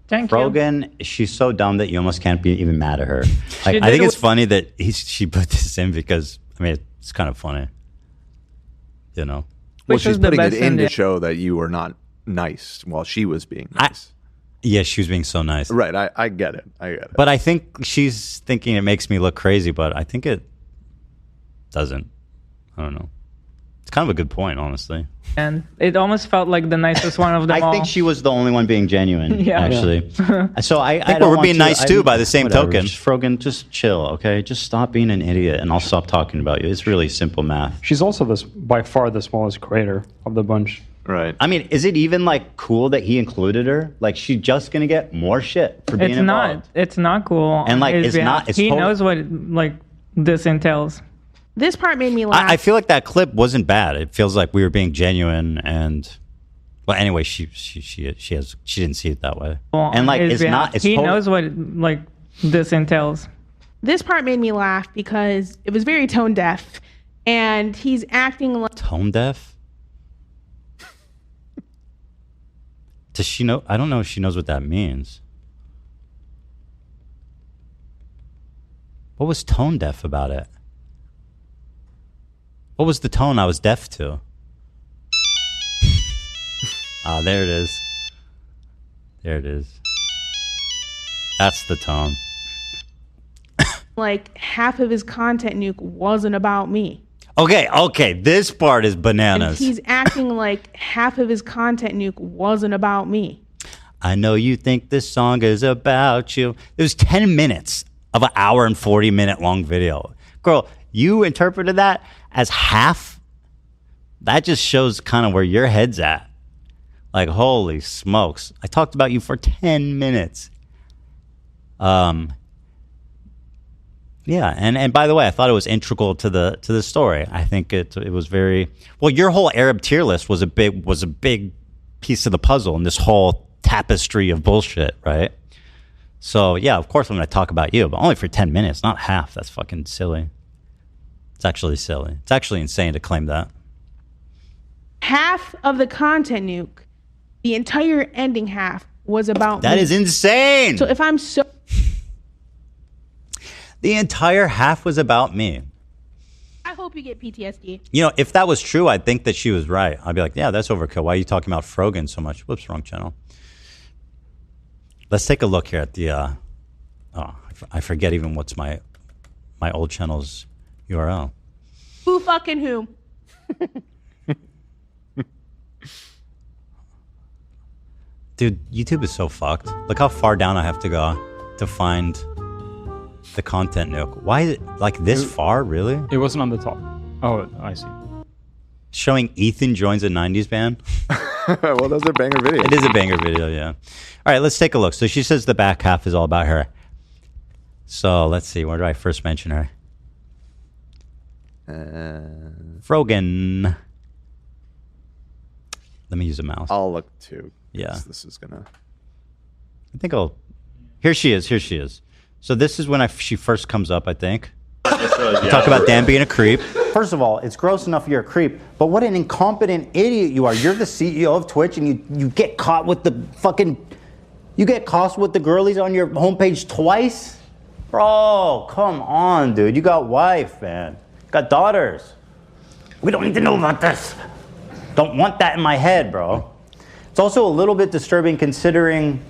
F: Thank
A: Frogan, she's so dumb that you almost can't be even mad at her. Like, I think it's funny that she put this in because, I mean, It's kind of funny. You know?
D: Well, she's putting it in to show that you were not nice while she was being nice.
A: Yeah, she was being so nice.
D: Right, I get it. I get it.
A: But I think she's thinking it makes me look crazy, but I think it doesn't. I don't know. It's kind of a good point, honestly.
K: And it almost felt like the nicest one of them all.
A: I think she was the only one being genuine,
K: Yeah.
A: actually. So I
D: think
A: don't
D: we're
A: want
D: being
A: to-
D: nice, too, by the same
A: whatever.
D: token.
A: Just, Frogan, just chill, okay? Just stop being an idiot, and I'll stop talking about you. It's really simple math.
M: She's also by far the smallest creator of the bunch.
D: Right.
A: I mean, is it even like cool that he included her? Like, she's just gonna get more shit for being
K: It's
A: involved.
K: not. It's not cool.
A: And, like,
K: on his
A: it's
K: behalf.
A: not- it's
K: he
A: total-
K: knows what like this entails.
O: This part made me laugh.
A: I feel like that clip wasn't bad. It feels like we were being genuine, and well, anyway, she didn't see it that way. And like,
K: His
A: it's
K: behalf.
A: not. It's
K: he
A: total-
K: knows what like this entails.
O: This part made me laugh because it was very tone deaf, and he's acting like
A: tone deaf. Does she know? I don't know if she knows what that means. What was tone deaf about it? What was the tone I was deaf to? Ah, there it is. There it is. That's the tone.
O: half of his content nuke wasn't about me.
A: Okay, this part is
O: And
A: bananas.
O: he's acting like half of his content nuke wasn't about me.
A: I know you think this song is about you. It was 10 minutes of an hour and 40-minute long video. Girl, you interpreted that as half? That just shows kind of where your head's at. Like, holy smokes. I talked about you for 10 minutes. Yeah, and by the way, I thought it was integral to the story. I think it was very well. Your whole Arab tier list was a big piece of the puzzle in this whole tapestry of bullshit, right? So yeah, of course I'm going to talk about you, but only for 10 minutes, not half. That's fucking silly. It's actually silly. It's actually insane to claim that.
O: Half of the content nuke, the entire ending half, was about
A: That
O: me.
A: is insane.
O: So if I'm so
A: The entire half was about me.
O: I hope you get PTSD.
A: You know, if that was true, I'd think that she was right. I'd be like, yeah, that's overkill. Why are you talking about Frogan so much? Whoops, wrong channel. Let's take a look here at the, I forget even what's my old channel's URL.
O: Who fucking who?
A: Dude, YouTube is so fucked. Look how far down I have to go to find the content nuke. Why is it like this far, really?
M: It wasn't on the top. Oh, I see.
A: Showing Ethan joins a 90s band?
D: Well, those are banger videos.
A: It is a banger video, yeah. All right, let's take a look. So she says the back half is all about her. So let's see, where do I first mention her? Frogan. Let me use a mouse.
D: I'll look too.
A: Yeah.
D: This is gonna.
A: I think I'll. Here she is. So this is when she first comes up, I think. Talk about Dan being a creep. First of all, it's gross enough you're a creep, but what an incompetent idiot you are. You're the CEO of Twitch, and you get caught with the fucking. You get caught with the girlies on your homepage twice? Bro, come on, dude. You got wife, man. Got daughters. We don't need to know about this. Don't want that in my head, bro. It's also a little bit disturbing considering,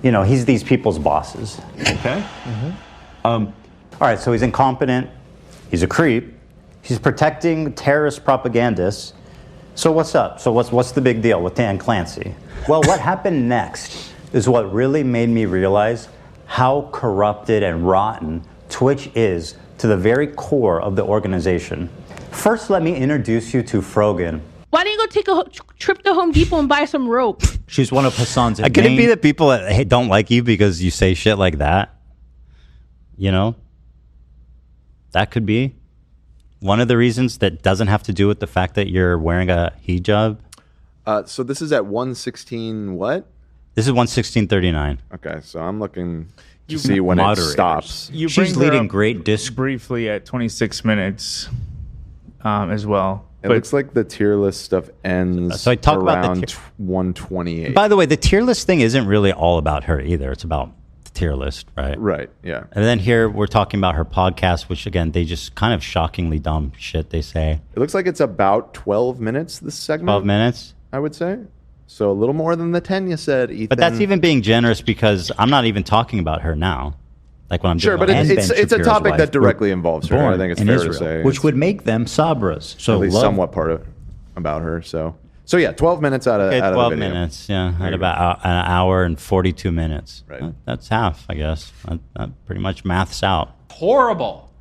A: you know, he's these people's bosses. Okay? All right, so he's incompetent. He's a creep. He's protecting terrorist propagandists. So what's up? So what's the big deal with Dan Clancy? Well, what happened next is what really made me realize how corrupted and rotten Twitch is to the very core of the organization. First, let me introduce you to Frogan.
O: Why don't you go take a trip to Home Depot and buy some rope?
A: She's one of Hassan's. Can it be that people don't like you because you say shit like that? You know? That could be one of the reasons. That doesn't have to do with the fact that you're wearing a hijab.
D: So this is at 116 what?
A: This is 116.39.
D: Okay, so I'm looking to see when it stops.
E: You
A: She's
E: bring her
A: leading
E: up
A: great disc
E: briefly at 26 minutes as well.
D: It looks like the tier list stuff ends
A: So I talk about the
D: around 128.
A: By the way, the tier list thing isn't really all about her either. It's about the tier list, right?
D: Right, yeah.
A: And then here we're talking about her podcast, which again, they just kind of shockingly dumb shit they say.
D: It looks like it's about 12 minutes, this segment.
A: 12 minutes?
D: I would say. So a little more than the 10 you said, Ethan.
A: But that's even being generous because I'm not even talking about her now. Like when I'm
D: Sure,
A: doing
D: but
A: Ben
D: it's a
A: Shapiro's
D: topic
A: wife.
D: that directly involves her. I think it's
A: in
D: fair
A: Israel,
D: to say.
A: which would make them Sabras. So
D: at least
A: love-
D: somewhat part of about her. So yeah, 12 minutes out of
A: Okay,
D: out
A: 12
D: of the video.
A: minutes, yeah,
D: There
A: at
D: you
A: about an hour and 42 minutes.
D: Right.
A: That's half, I guess. That pretty much maths out.
B: Horrible.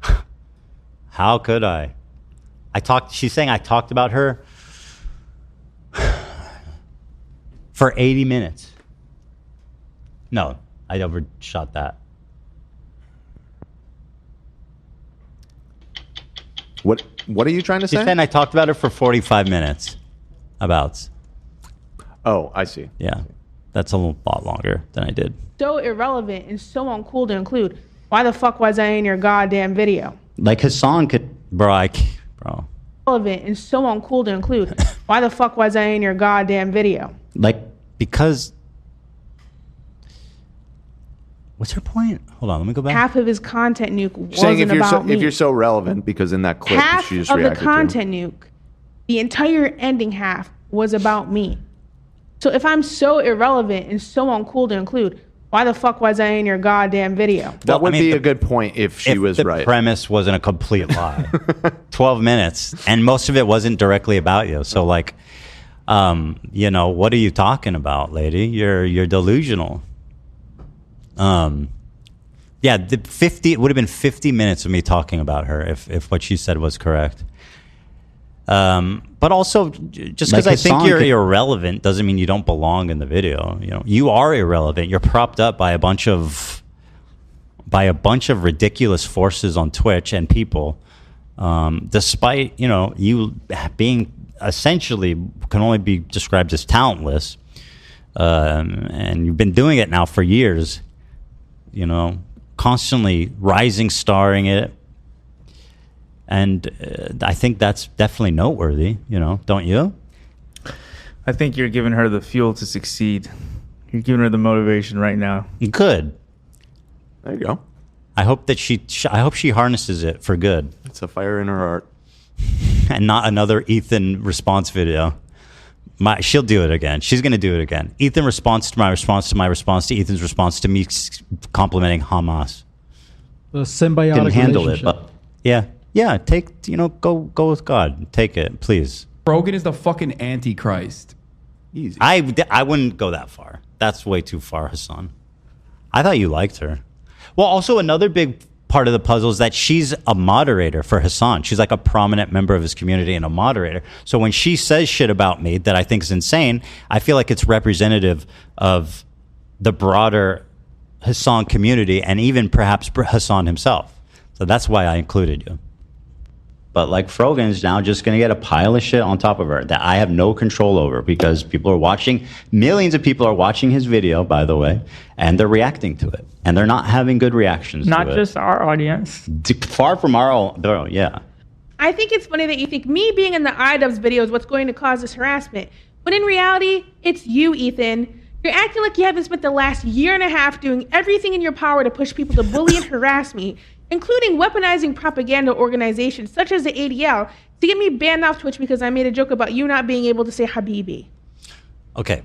A: How could I? She's saying I talked about her for 80 minutes. No, I overshot that.
D: What are you trying to
A: She's
D: say?
A: saying I talked about her for 45 minutes. About.
D: Oh, I see.
A: Yeah, that's a lot longer than I did.
O: So irrelevant and so uncool to include. Why the fuck was I in your goddamn video?
A: Like Hassan could, bro.
O: Relevant and so uncool to include. Why the fuck was I in your goddamn video?
A: Like, because. What's her point? Hold on, let me go back.
O: Half of his content nuke
D: Saying
O: wasn't about me.
D: if you're so relevant, because in that clip
O: Half
D: she just
O: of the
D: reacted
O: content nuke, the entire ending half was about me. So if I'm so irrelevant and so uncool to include, why the fuck was I in your goddamn video?
D: to. That would be a good point if she was
A: the
D: right.
A: premise wasn't a complete lie. 12 minutes, and most of it wasn't directly about you. So like, what are you talking about, lady? You're delusional. Yeah, it would have been 50 minutes of me talking about her if what she said was correct. But also, just because
B: Like
A: I think
B: Hassan
A: you're
B: could-
A: irrelevant doesn't mean you don't belong in the video. You are irrelevant. You're propped up by a bunch of ridiculous forces on Twitch and people, despite you being essentially can only be described as talentless, and you've been doing it now for years. Constantly rising, starring it. And I think that's definitely noteworthy, don't you?
E: I think you're giving her the fuel to succeed. You're giving her the motivation right now.
A: Good.
D: There you go.
A: I hope that I hope she harnesses it for good.
D: It's a fire in her heart.
A: And not another Ethan response video. She'll do it again. She's going to do it again. Ethan response to my response to my response to Ethan's response to me complimenting Hamas.
R: The symbiotic
A: Didn't handle it,
R: relationship.
A: but yeah. Take go with God. Take it, please.
H: Frogan is the fucking Antichrist.
D: Easy.
A: I wouldn't go that far. That's way too far, Hassan. I thought you liked her. Well, also another big part of the puzzle is that she's a moderator for Hassan. She's like a prominent member of his community and a moderator. So when she says shit about me that I think is insane, I feel like it's representative of the broader Hassan community and even perhaps Hassan himself. So that's why I included you. But like Frogan's now just going to get a pile of shit on top of her that I have no control over because people are watching. Millions of people are watching his video, by the way, and they're reacting to it. And they're not having good reactions
K: Not
A: to it.
K: just our audience.
A: Far from our own, yeah.
O: I think it's funny that you think me being in the iDubbbz video is what's going to cause this harassment. But in reality, it's you, Ethan. You're acting like you haven't spent the last year and a half doing everything in your power to push people to bully and harass me, including weaponizing propaganda organizations such as the ADL to get me banned off Twitch because I made a joke about you not being able to say Habibi.
A: Okay.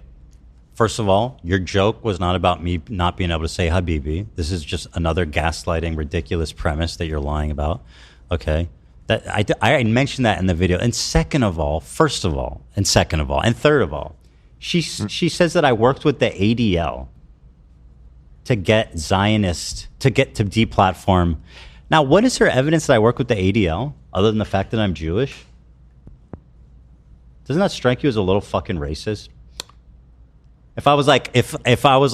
A: First of all, your joke was not about me not being able to say Habibi. This is just another gaslighting, ridiculous premise that you're lying about. Okay. That I mentioned that in the video. And second of all, first of all, and second of all, and third of all, she says that I worked with the ADL to get Zionist, to deplatform. Now, what is her evidence that I work with the ADL other than the fact that I'm Jewish? Doesn't that strike you as a little fucking racist? If I was like, if I was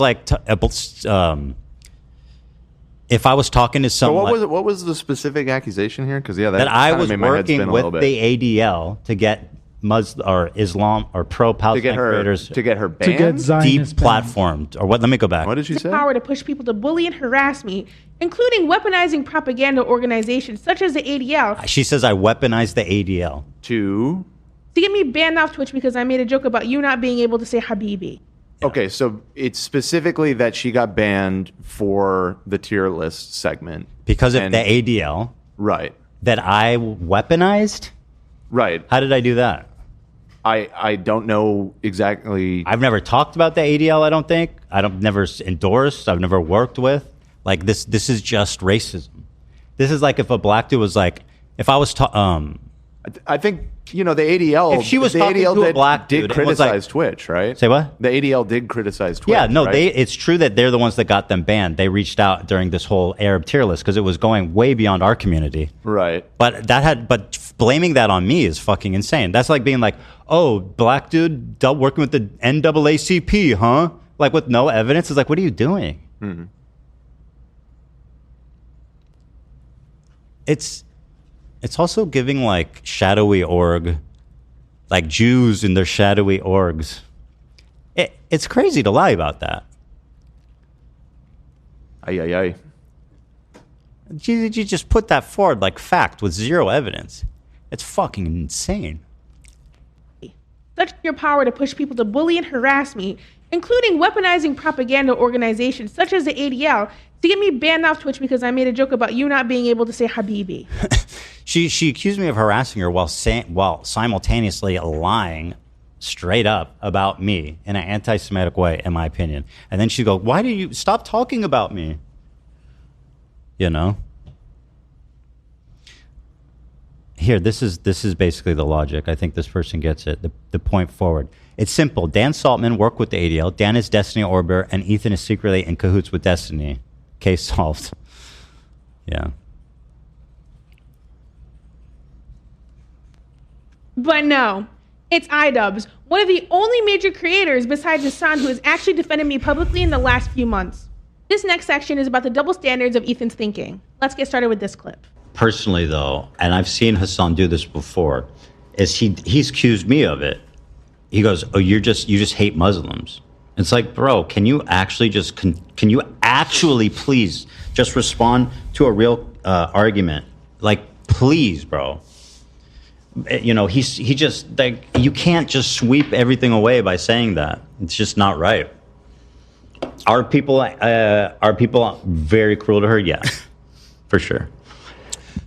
A: talking to
D: So
A: someone
D: what was the specific accusation here? Because that
A: I
D: kinda
A: was
D: made my head spin
A: working
D: a
A: with
D: little
A: the
D: bit.
A: ADL to get Muslim or Islam or pro-Palestine creators
D: to get her
R: To get
D: banned.
R: Zionist
A: deplatformed. Or what? Let me go back.
D: What did she say?
O: Power to push people to bully and harass me, including weaponizing propaganda organizations such as the ADL
A: She says I weaponized the ADL
D: to
O: get me banned off Twitch because I made a joke about you not being able to say Habibi.
D: Okay, so it's specifically that she got banned for the tier list segment
A: because of the ADL.
D: Right.
A: That I weaponized?
D: Right.
A: How did I do that?
D: I don't know exactly.
A: I've never talked about the ADL, I don't think. Never endorsed. I've never worked with. Like, this is just racism. This is like if a black dude was like, if I was
D: I think, the ADL.
A: If she was
D: the
A: talking
D: ADL
A: to a black dude,
D: did
A: it was like-
D: criticize Twitch, right?
A: Say what?
D: The ADL did criticize Twitch.
A: Yeah, no,
D: right?
A: it's true that they're the ones that got them banned. They reached out during this whole Arab tier list because it was going way beyond our community.
D: Right.
A: But blaming that on me is fucking insane. That's like being like, oh, black dude working with the NAACP, huh? Like with no evidence. It's like, what are you doing?
D: Mm-hmm.
A: It's also giving like shadowy org, like Jews in their shadowy orgs. It's crazy to lie about that.
D: Ay.
A: You just put that forward like fact with zero evidence. It's fucking insane.
O: Such your power to push people to bully and harass me, including weaponizing propaganda organizations such as the ADL to get me banned off Twitch because I made a joke about you not being able to say Habibi.
A: She accused me of harassing her while simultaneously lying straight up about me in an anti-Semitic way, in my opinion. And then she'd go, why do you stop talking about me? Here, this is basically the logic. I think this person gets it. The point forward. It's simple. Dan Saltman worked with the ADL. Dan is Destiny Orbiter, and Ethan is secretly in cahoots with Destiny. Case solved. Yeah.
O: But no, it's iDubbbz, one of the only major creators besides Hassan who has actually defended me publicly in the last few months. This next section is about the double standards of Ethan's thinking. Let's get started with this clip.
A: Personally, though, and I've seen Hassan do this before, is he's accused me of it. He goes, "Oh, you just hate Muslims." It's like, bro, can you actually please just respond to a real argument? Like, please, bro. He just like, you can't just sweep everything away by saying that. It's just not right. Are people very cruel to her? Yeah, for sure.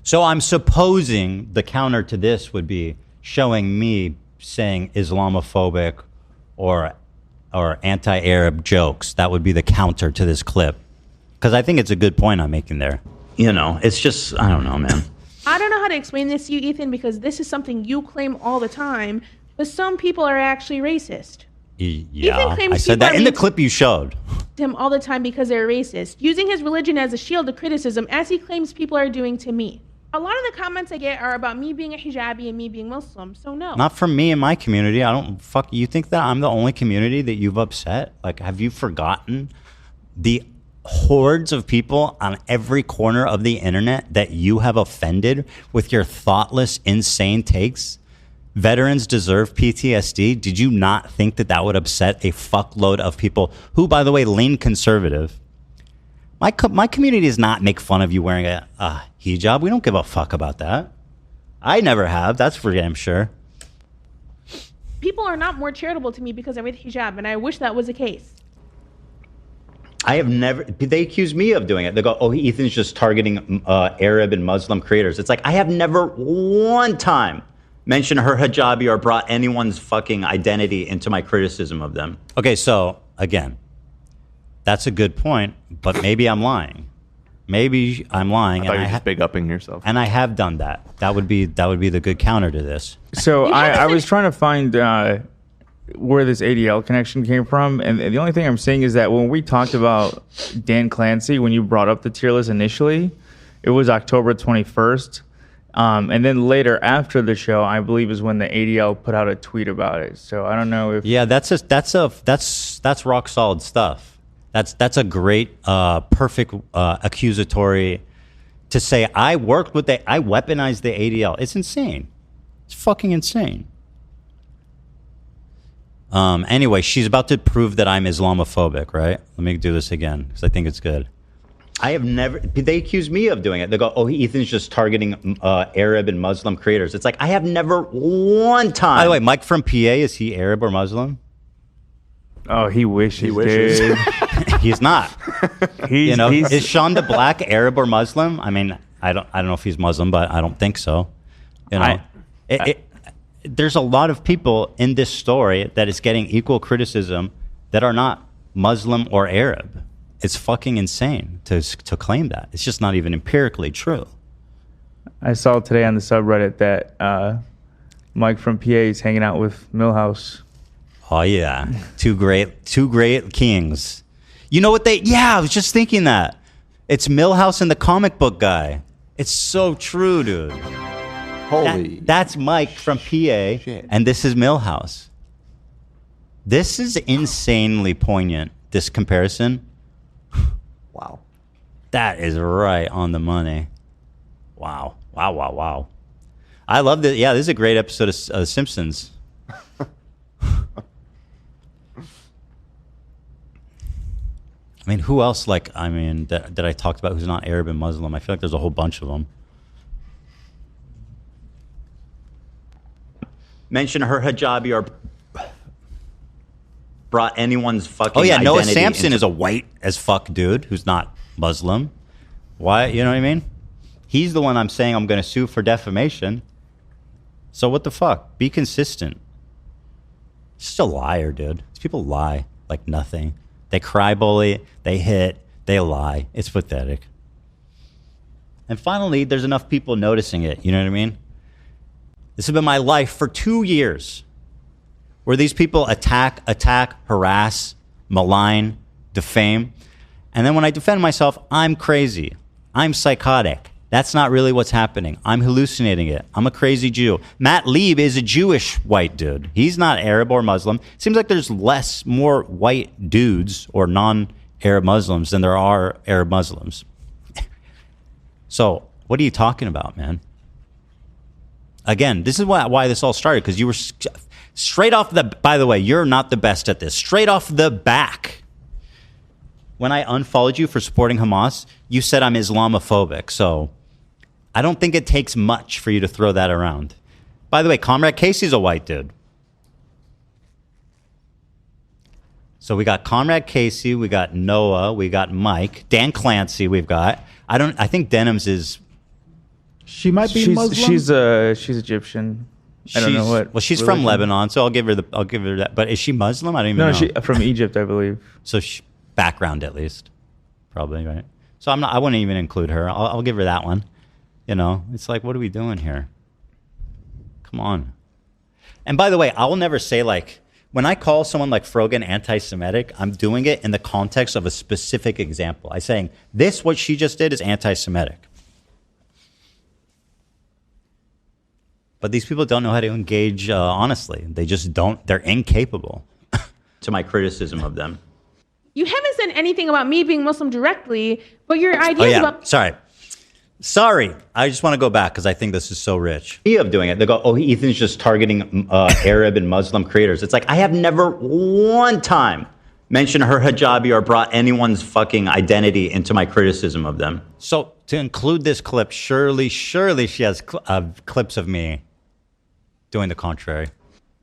A: So I'm supposing the counter to this would be showing me saying Islamophobic or anti-Arab jokes. That would be the counter to this clip. Because I think it's a good point I'm making there. It's just, I don't know, man.
O: I don't know how to explain this to you, Ethan, because this is something you claim all the time, but some people are actually racist.
A: Yeah, I said that in the clip you showed.
O: Him all the time because they're racist, using his religion as a shield to criticism, as he claims people are doing to me. A lot of the comments I get are about me being a hijabi and me being Muslim, so no.
A: Not from me and my community. You think that I'm the only community that you've upset? Like, have you forgotten the hordes of people on every corner of the internet that you have offended with your thoughtless, insane takes? Veterans deserve PTSD. Did you not think that would upset a fuckload of people who, by the way, lean conservative? My community does not make fun of you wearing a hijab. We don't give a fuck about that. I never have. That's for damn sure.
O: People are not more charitable to me because I wear the hijab, and I wish that was the case.
A: I have never. They accuse me of doing it. They go, "Oh, Ethan's just targeting Arab and Muslim creators." It's like I have never one time mentioned her hijabi or brought anyone's fucking identity into my criticism of them. Okay, so again, that's a good point, but maybe I'm lying. Maybe I'm lying.
D: I thought you were just big upping yourself.
A: And I have done that. That would be the good counter to this.
E: So I was trying to find where this ADL connection came from, and the only thing I'm saying is that when we talked about Dan Clancy, when you brought up the tier list initially, it was October 21st. And then later after the show, I believe is when the ADL put out a tweet about it. So I don't know if
A: that's rock solid stuff. That's a great perfect accusatory to say I weaponized the ADL. It's insane. It's fucking insane. Anyway, she's about to prove that I'm Islamophobic, right? Let me do this again because I think it's good. I have never. They accuse me of doing it. They go, "Oh, Ethan's just targeting Arab and Muslim creators." It's like I have never one time. By the way, Mike from PA, is he Arab or Muslim?
C: Oh, he wishes. Dude.
A: He's not.
C: He's,
A: is Sean the Black Arab or Muslim? I mean, I don't know if he's Muslim, but I don't think so. There's a lot of people in this story that is getting equal criticism that are not Muslim or Arab. It's fucking insane to claim that. It's just not even empirically true.
C: I saw today on the subreddit that Mike from PA is hanging out with Milhouse.
A: Oh yeah, two great kings. You know what I was just thinking that. It's Milhouse and the comic book guy. It's so true, dude. That's Mike from PA, and this is Milhouse. This is insanely poignant, this comparison.
D: Wow.
A: That is right on the money. Wow. I love this. Yeah, this is a great episode of Simpsons. I mean, who else, that I talked about who's not Arab and Muslim? I feel like there's a whole bunch of them. Mention her hijabi or brought anyone's fucking identity. Noah Samson is a white as fuck dude who's not Muslim. Why? You know what I mean? He's the one I'm saying I'm going to sue for defamation. So what the fuck? Be consistent. Just a liar, dude. These people lie like nothing. They cry bully, they hit, they lie. It's pathetic. And finally, there's enough people noticing it. You know what I mean? This has been my life for 2 years, where these people attack, harass, malign, defame. And then when I defend myself, I'm crazy. I'm psychotic. That's not really what's happening. I'm hallucinating it. I'm a crazy Jew. Matt Lieb is a Jewish white dude. He's not Arab or Muslim. Seems like there's more white dudes or non-Arab Muslims than there are Arab Muslims. So what are you talking about, man? Again, this is why this all started, because you were straight off the... By the way, you're not the best at this. Straight off the back, when I unfollowed you for supporting Hamas, you said I'm Islamophobic. So I don't think it takes much for you to throw that around. By the way, Comrade Casey's a white dude. So we got Comrade Casey, we got Noah, we got Mike, Dan Clancy we've got. I think Denims is...
R: She might be Muslim.
C: She's Egyptian. I don't know what.
A: Well, she's from Lebanon, so I'll give her that. But is she Muslim? I don't even know.
C: No, she's from Egypt, I believe.
A: So background at least, probably, right? So I wouldn't even include her. I'll give her that one. You know, it's like, what are we doing here? Come on. And by the way, I will never say when I call someone like Frogan anti-Semitic, I'm doing it in the context of a specific example. I'm saying what she just did is anti-Semitic. But these people don't know how to engage honestly. They just don't. They're incapable to my criticism of them.
O: You haven't said anything about me being Muslim directly, but your ideas about...
A: Sorry. I just want to go back because I think this is so rich. Of doing it. They go, Ethan's just targeting Arab and Muslim creators. It's like, I have never one time mentioned her hijabi or brought anyone's fucking identity into my criticism of them. So to include this clip, surely she has clips of me doing the contrary.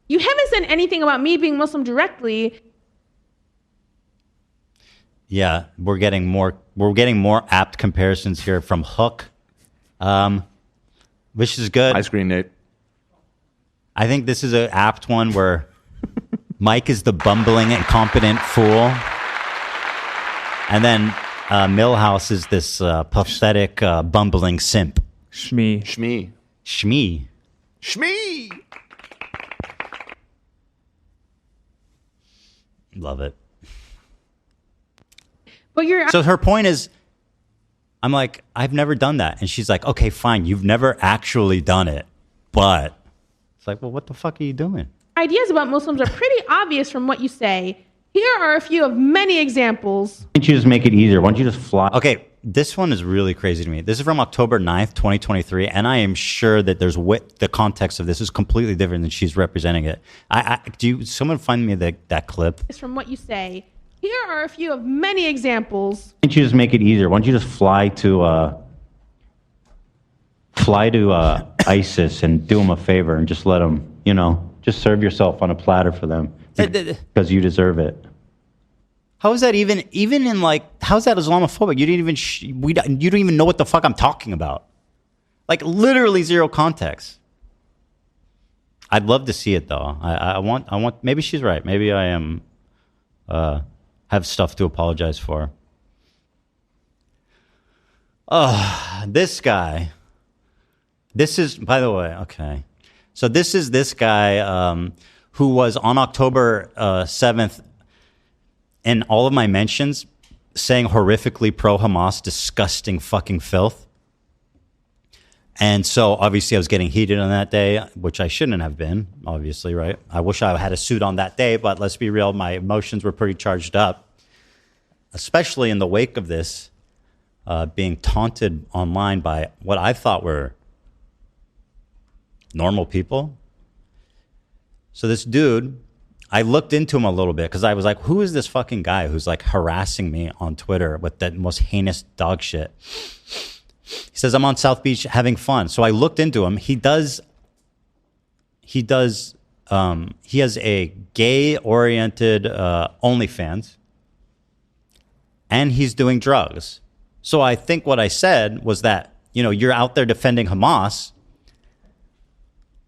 O: You haven't said anything about me being Muslim directly.
A: Yeah, we're getting more apt comparisons here from Hook, which is good.
D: Ice cream, Nate.
A: I think this is an apt one where Mike is the bumbling, incompetent fool, and then Milhouse is this pathetic, bumbling simp.
C: Shmee.
A: Love it.
O: But
A: so her point is, I'm like, I've never done that. And she's like, okay, fine. You've never actually done it. But it's like, well, what the fuck are you doing?
O: Ideas about Muslims are pretty obvious from what you say. Here are a few of many examples.
A: Why don't you just make it easier? Why don't you just fly? Okay, this one is really crazy to me. This is from October 9th, 2023. And I am sure that the context of this is completely different than she's representing it. Someone find me that clip?
O: It's from what you say. Here are a few of many examples.
A: Why don't you just make it easier? Why don't you just fly to ISIS and do them a favor and just let them, just serve yourself on a platter for them because you deserve it. How is that even in like, how's that Islamophobic? You didn't even, you don't even know what the fuck I'm talking about. Like literally zero context. I'd love to see it though. I want, maybe she's right. Maybe I am, have stuff to apologize for. This guy. This is, by the way, okay. So this is this guy who was on October 7th in all of my mentions saying horrifically pro-Hamas, disgusting fucking filth. And so obviously I was getting heated on that day, which I shouldn't have been, obviously, right? I wish I had a suit on that day, but let's be real, my emotions were pretty charged up, especially in the wake of this, being taunted online by what I thought were normal people. So this dude, I looked into him a little bit because I was like, who is this fucking guy who's like harassing me on Twitter with that most heinous dog shit? He says, I'm on South Beach having fun. So I looked into him. He has a gay-oriented OnlyFans, and he's doing drugs. So I think what I said was that, you know, you're out there defending Hamas,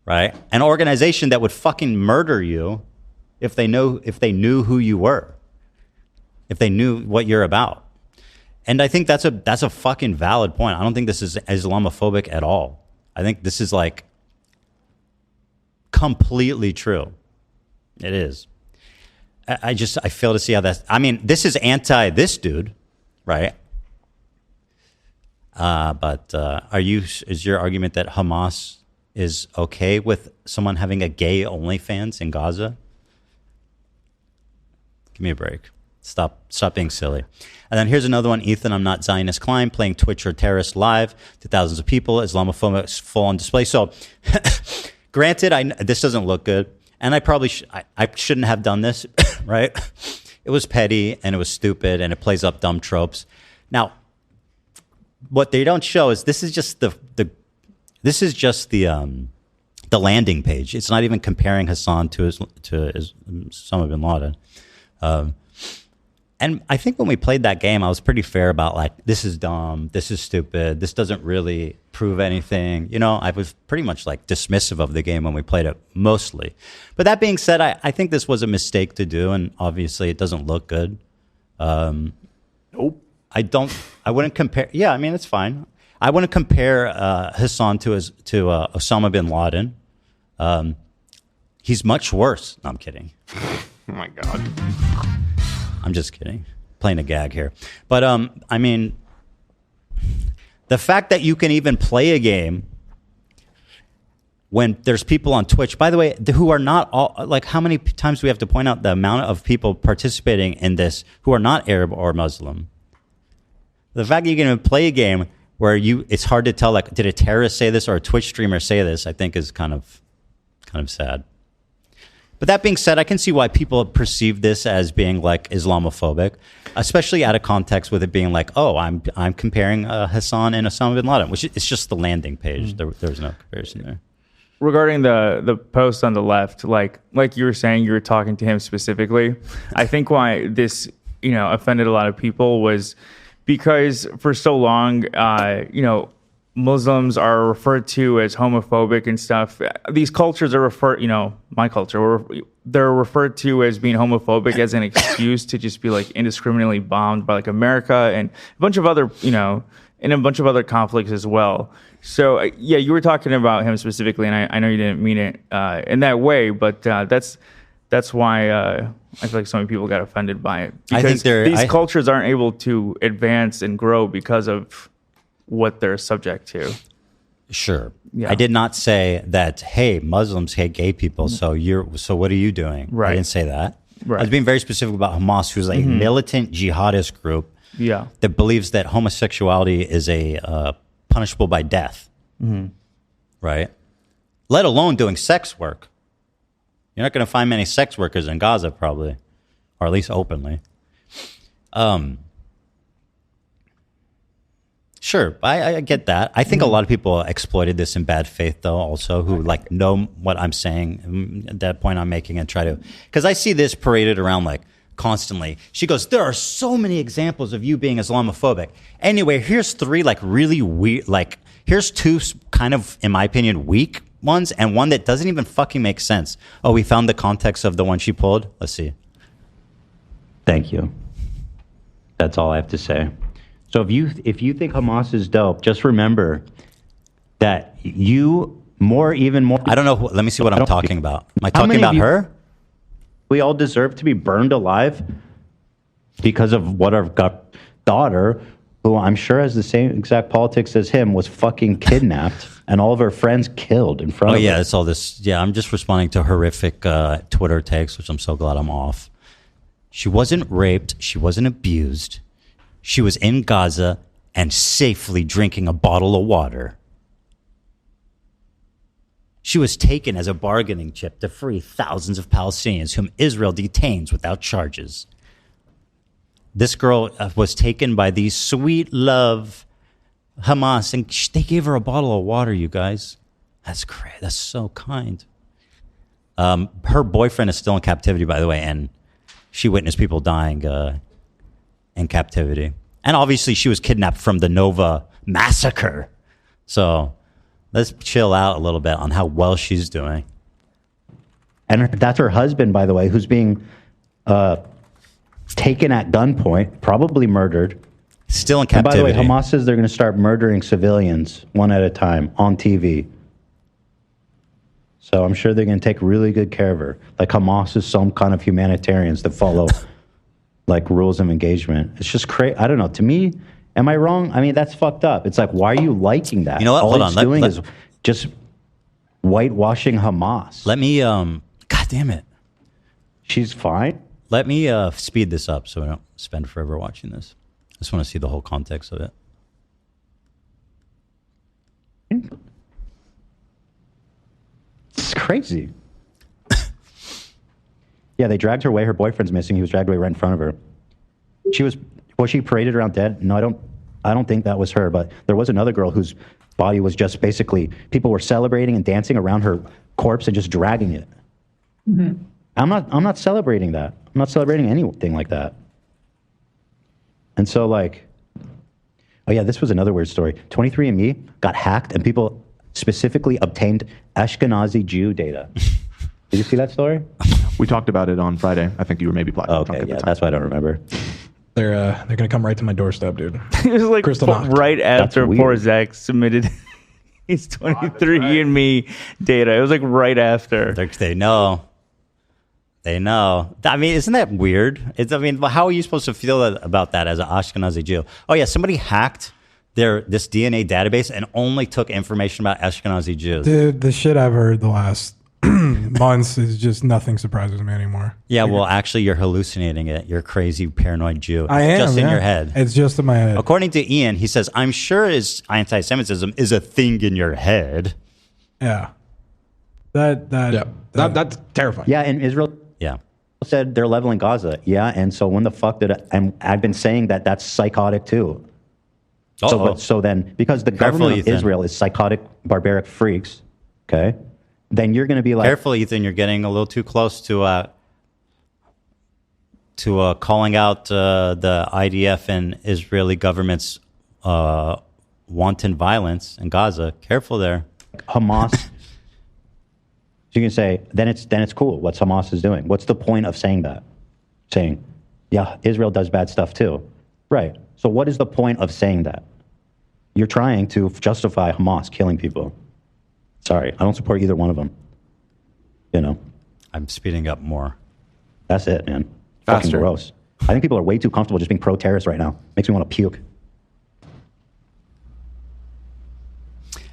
A: right? An organization that would fucking murder you if they knew who you were, if they knew what you're about. And I think that's a fucking valid point. I don't think this is Islamophobic at all. I think this is like completely true. It is. I fail to see how that's, I mean, this is anti this dude, right? But is your argument that Hamas is okay with someone having a gay OnlyFans in Gaza? Give me a break. Stop being silly. And then here's another one. Ethan, I'm not Zionist Klein, playing Twitch or terrorist live to thousands of people. Islamophobia full on display. So, granted, this doesn't look good, and I probably I shouldn't have done this, right? It was petty and it was stupid and it plays up dumb tropes. Now, what they don't show is this is just the landing page. It's not even comparing Hassan to Osama bin Laden. And I think when we played that game, I was pretty fair about like, this is dumb, this is stupid, this doesn't really prove anything. You know, I was pretty much like dismissive of the game when we played it mostly. But that being said, I think this was a mistake to do, and obviously it doesn't look good. Nope. I wouldn't compare. Yeah, I mean, it's fine. I wouldn't compare Hassan to Osama bin Laden. He's much worse. No, I'm kidding.
D: Oh my God.
A: I'm just kidding. Playing a gag here. But, I mean, the fact that you can even play a game when there's people on Twitch, by the way, who are not all, like, how many times do we have to point out the amount of people participating in this who are not Arab or Muslim? The fact that you can even play a game where it's hard to tell, like, did a terrorist say this or a Twitch streamer say this, I think is kind of sad. But that being said, I can see why people perceive this as being like Islamophobic, especially out of context with it being like, oh, I'm comparing Hassan and Osama bin Laden, which is just the landing page. There's no comparison there.
E: Regarding the post on the left, like you were saying, you were talking to him specifically. I think why this offended a lot of people was because for so long, Muslims are referred to as homophobic and stuff. These cultures are my culture, they're referred to as being homophobic as an excuse to just be like indiscriminately bombed by like America and a bunch of other, and a bunch of other conflicts as well. So yeah, you were talking about him specifically, and I know you didn't mean it in that way, but that's why I feel like so many people got offended by it. Because these cultures aren't able to advance and grow because of what they're subject to.
A: Sure.
E: Yeah.
A: I did not say that, hey, Muslims hate gay people, so what are you doing?
E: Right.
A: I didn't say that.
E: Right.
A: I was being very specific about Hamas, who's a militant jihadist group that believes that homosexuality is punishable by death. Right? Let alone doing sex work. You're not going to find many sex workers in Gaza, probably, or at least openly. Sure, I get that. I think a lot of people exploited this in bad faith, though, also, who like know what I'm saying, that point I'm making, and try to, because I see this paraded around like constantly. She goes, there are so many examples of you being Islamophobic. Anyway, here's 3 like really weird, like here's 2 kind of, in my opinion, weak ones and one that doesn't even fucking make sense. Oh, we found the context of the one she pulled. Let's see. Thank you. That's all I have to say. So if you think Hamas is dope, just remember that even more. I don't know. Let me see what I'm talking about. Am I talking about her? We all deserve to be burned alive because of what our daughter, who I'm sure has the same exact politics as him, was fucking kidnapped and all of her friends killed in front of her. Oh yeah, it's all this. Yeah, I'm just responding to horrific Twitter takes, which I'm so glad I'm off. She wasn't raped. She wasn't abused. She was in Gaza and safely drinking a bottle of water. She was taken as a bargaining chip to free thousands of Palestinians whom Israel detains without charges. This girl was taken by these sweet love Hamas, and they gave her a bottle of water, you guys. That's great. That's so kind. Her boyfriend is still in captivity, by the way, and she witnessed people dying in captivity. And obviously she was kidnapped from the Nova massacre. So let's chill out a little bit on how well she's doing. And that's her husband, by the way, who's being taken at gunpoint, probably murdered. Still in captivity. And by the way, Hamas says they're going to start murdering civilians one at a time on TV. So I'm sure they're going to take really good care of her. Like Hamas is some kind of humanitarians that follow like rules of engagement. It's just crazy. I don't know. To me, am I wrong? I mean, that's fucked up. It's like, why are you liking that? You know what? All it's doing is just whitewashing Hamas. Let me, God damn it. She's fine. Let me speed this up so I don't spend forever watching this. I just want to see the whole context of it. It's crazy. Yeah, they dragged her away. Her boyfriend's missing. He was dragged away right in front of her. Was she paraded around dead? No, I don't think that was her, but there was another girl whose body was just basically, people were celebrating and dancing around her corpse and just dragging it. Mm-hmm. I'm not celebrating that. I'm not celebrating anything like that. And so like, oh yeah, this was another weird story. 23andMe got hacked and people specifically obtained Ashkenazi Jew data. Did you see that story?
T: We talked about it on Friday. I think you were maybe drunk at the time.
A: That's why I don't remember.
P: They're gonna come right to my doorstep, dude.
E: It was like right after poor Zach submitted his 23andMe data. It was like right after.
A: They know. They know. I mean, isn't that weird? How are you supposed to feel about that as an Ashkenazi Jew? Oh yeah, somebody hacked this DNA database and only took information about Ashkenazi Jews.
P: Dude, the shit I've heard the last months is just nothing surprises me anymore.
A: Yeah, well, actually, you're hallucinating it. You're a crazy, paranoid Jew.
P: I am.
A: Just in your head.
P: It's just in my head.
A: According to Ian, he says, I'm sure his anti-Semitism is a thing in your head.
P: Yeah. That's terrifying.
A: Yeah, and Israel said they're leveling Gaza. Yeah, and so when the fuck did I've been saying that that's psychotic too. So then, because the government of Israel is psychotic, barbaric freaks, okay, then you're going to be like... Careful, Ethan, you're getting a little too close to calling out the IDF and Israeli government's wanton violence in Gaza. Careful there. Hamas. So you can say, then it's cool what Hamas is doing. What's the point of saying that? Saying, yeah, Israel does bad stuff too. Right. So what is the point of saying that? You're trying to justify Hamas killing people. Sorry, I don't support either one of them. You know. I'm speeding up more. That's it, man.
T: Faster.
A: Fucking gross. I think people are way too comfortable just being pro-terrorist right now. Makes me want to puke.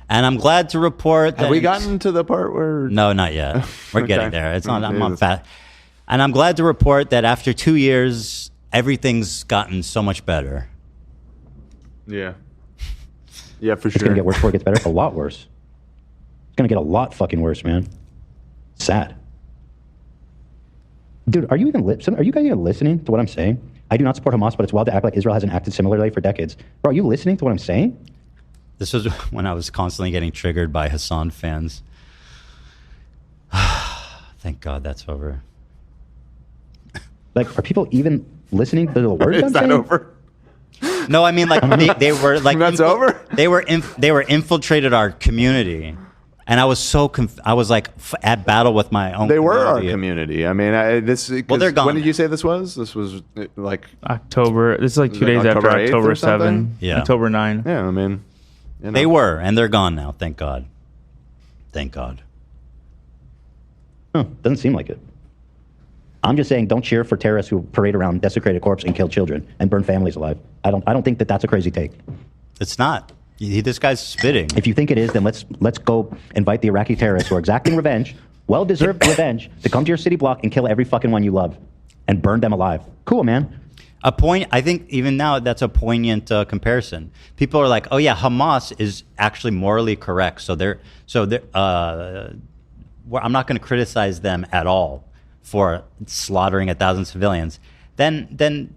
A: And I'm glad to report that...
T: Have we gotten to the part where...
A: No, not yet. We're getting there. It's not... I'm not fat. And I'm glad to report that after 2 years, everything's gotten so much better.
T: Yeah. Yeah, for sure.
A: It's going to get worse before it gets better. A lot worse. It's going to get a lot fucking worse, man. Sad. Dude, are you guys even listening to what I'm saying? I do not support Hamas, but it's wild to act like Israel hasn't acted similarly for decades. Bro, are you listening to what I'm saying? This was when I was constantly getting triggered by Hassan fans. Thank God that's over.
U: Like, are people even listening to the words?
D: Is that over?
A: No, I mean, like they were like
D: That's over.
A: They were infiltrated our community, and I was so I was like at battle with my own.
D: They were our community. I mean,
A: Well, they're gone.
D: When did you say this was? This was like
E: October. This is like 2
D: Was it
E: days after
D: October 8th
E: October
D: or something?
E: 7.
A: Yeah.
E: October 9.
D: Yeah, I mean, you know.
A: They were, and they're gone now. Thank God. Thank God.
U: Huh, doesn't seem like it. I'm just saying, don't cheer for terrorists who parade around desecrated corpse and kill children and burn families alive. I don't think that that's a crazy take.
A: It's not. This guy's spitting.
U: If you think it is, then let's go invite the Iraqi terrorists who are exacting revenge, well-deserved revenge, to come to your city block and kill every fucking one you love and burn them alive. Cool, man.
A: I think even now that's a poignant comparison. People are like, "Oh yeah, Hamas is actually morally correct." So I'm not going to criticize them at all for slaughtering 1,000 civilians. Then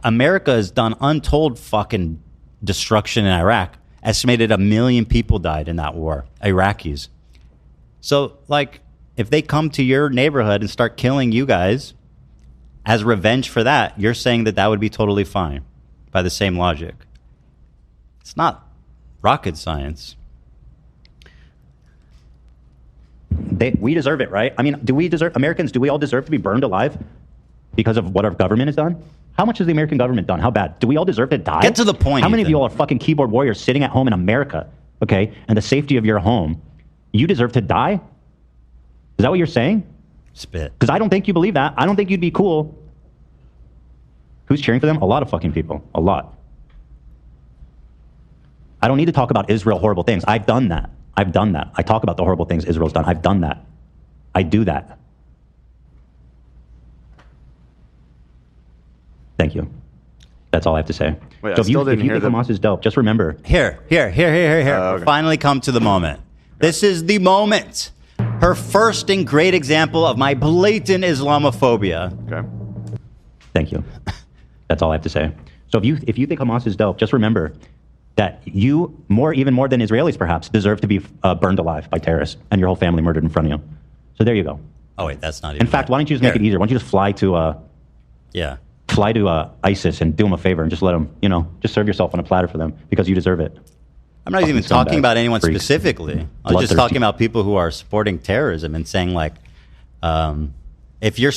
A: America has done untold fucking destruction in Iraq. Estimated 1 million people died in that war, Iraqis. So, like, if they come to your neighborhood and start killing you guys as revenge for that, you're saying that would be totally fine by the same logic. It's not rocket science.
U: We deserve it, right? I mean, Americans, do we all deserve to be burned alive because of what our government has done? How much has the American government done? How bad? Do we all deserve to die?
A: Get to the point.
U: How many
A: Ethan.
U: of you all are fucking keyboard warriors sitting at home in America, okay, and the safety of your home? You deserve to die? Is that what you're saying?
A: Spit.
U: Because I don't think you believe that. I don't think you'd be cool. Who's cheering for them? A lot of fucking people. A lot. I don't need to talk about Israel horrible things. I've done that. I talk about the horrible things Israel's done. I've done that. I do that. Thank you. That's all I have to say.
D: Wait,
U: so
D: I still didn't
U: if you
D: hear
U: think Hamas is dope, just remember.
A: Here.
D: Okay.
A: We've finally come to the moment. This is the moment. Her first and great example of my blatant Islamophobia.
D: Okay.
U: Thank you. That's all I have to say. So if you think Hamas is dope, just remember that you, even more than Israelis perhaps, deserve to be burned alive by terrorists and your whole family murdered in front of you. So there you go.
A: Oh wait, that's not even.
U: In fact, why don't you just make it easier? Why don't you just fly to ISIS and do them a favor and just let them, just serve yourself on a platter for them because you deserve it.
A: I'm not even talking about anyone specifically. I was just talking about people who are supporting terrorism and saying like, if you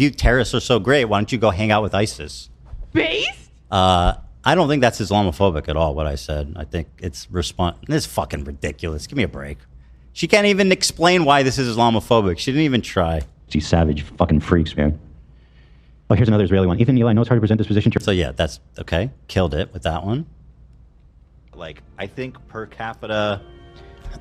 A: terrorists are so great, why don't you go hang out with ISIS?
O: Based?
A: I don't think that's Islamophobic at all, what I said. I think it's This is fucking ridiculous. Give me a break. She can't even explain why this is Islamophobic. She didn't even try.
U: These savage fucking freaks, man. Oh, here's another Israeli one. Ethan Eli knows how to present this position.
A: So yeah, that's okay. Killed it with that one. Like, I think per capita,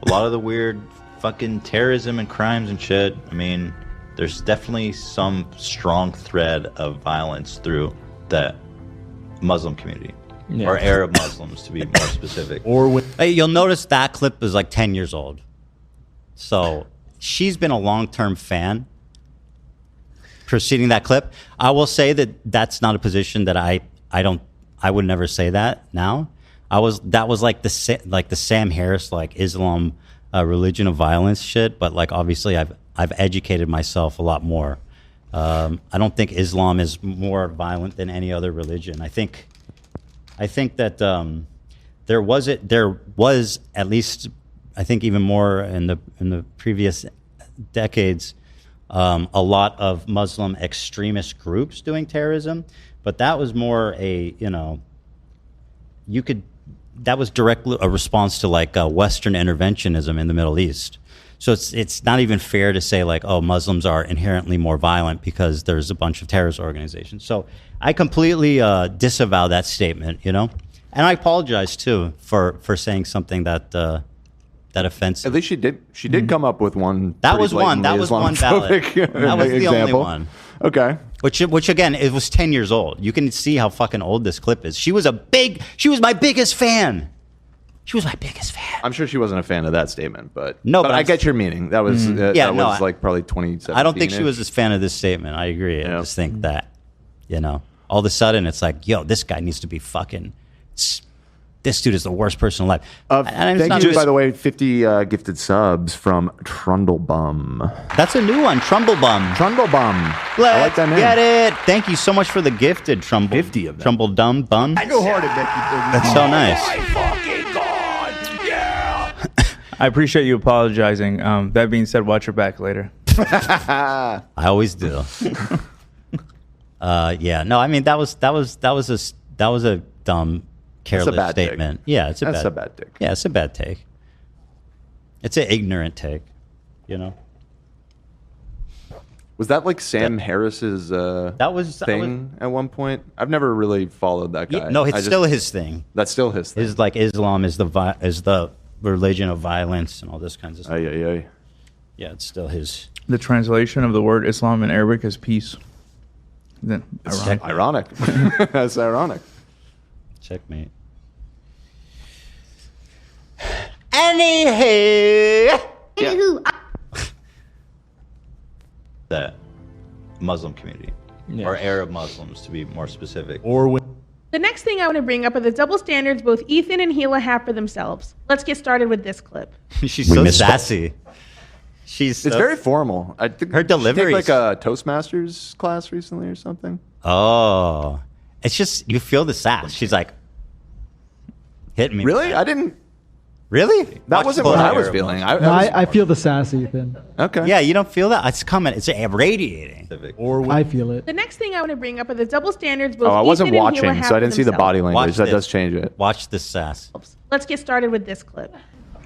A: a lot of the weird fucking terrorism and crimes and shit, I mean, there's definitely some strong thread of violence through the Muslim community.
B: Yeah.
A: Or Arab Muslims, to be more specific. Hey, you'll notice that clip is like 10 years old. So she's been a long-term fan preceding that clip. I will say that that's not a position that I would never say that now. That was like the Sam Harris, like Islam, religion of violence shit. But like, obviously I've educated myself a lot more. I don't think Islam is more violent than any other religion. I think that there was at least, I think even more in the previous decades, a lot of Muslim extremist groups doing terrorism, but that was more that was directly a response to like Western interventionism in the Middle East. So it's not even fair to say like, oh, Muslims are inherently more violent because there's a bunch of terrorist organizations. So I completely disavow that statement, and I apologize too for saying something that offensive.
D: At least she did come up with one.
A: That was one valid. That was the only one.
D: Okay.
A: Which again, it was 10 years old. You can see how fucking old this clip is. She was my biggest fan. She was my biggest fan.
D: I'm sure she wasn't a fan of that statement, but
A: but
D: I get your meaning. That was was like probably 2017.
A: I don't think she was a fan of this statement. I agree. I just think that, all of a sudden it's like, yo, this guy needs to be fucking this dude is the worst person alive.
T: Thank you, by the way, 50 gifted subs from Trundlebum.
A: That's a new one, Trundlebum.
T: Trundlebum. I
A: Let's
T: like that name.
A: get it. Thank you so much for the gifted Trumble.
T: 50 of them.
A: Trundledum bum.
T: I go hard at Becky.
A: That's so nice.
C: I appreciate you apologizing. That being said, watch your back later.
A: I always do. Yeah, no, I mean that was a dumb, careless
T: bad take.
A: statement. Yeah, it's a bad
T: take.
A: Yeah, it's a bad take. It's an ignorant take, you know.
T: Was that like Sam Harris's thing at one point? I've never really followed that guy.
A: No, it's still his thing.
T: That's still his thing.
A: Is like Islam is the religion of violence and all this kinds of stuff. Yeah, it's still his.
C: The translation of the word Islam in Arabic is peace.
T: Ironic. That's ironic.
A: Checkmate. Anywho. The Muslim community, or Arab Muslims to be more specific.
O: The next thing I want to bring up are the double standards both Ethan and Gila have for themselves. Let's get started with this clip.
A: She's so sassy.
T: It's very formal. I think
A: her delivery.
T: She took like a Toastmasters class recently or something.
A: Oh, it's just you feel the sass. She's like, hit me.
T: Really? I didn't.
A: Really?
T: That wasn't what I was feeling.
R: I feel the sass, Ethan.
T: Okay.
A: Yeah, you don't feel that? It's coming. It's radiating.
R: I feel it.
O: The next thing I want to bring up are the double standards both
T: I wasn't
O: Ethan and
T: watching,
O: Gila have
T: so I didn't
O: for
T: see the
O: themselves.
T: body language. That does change it.
A: Watch this sass.
O: Let's get started with this clip.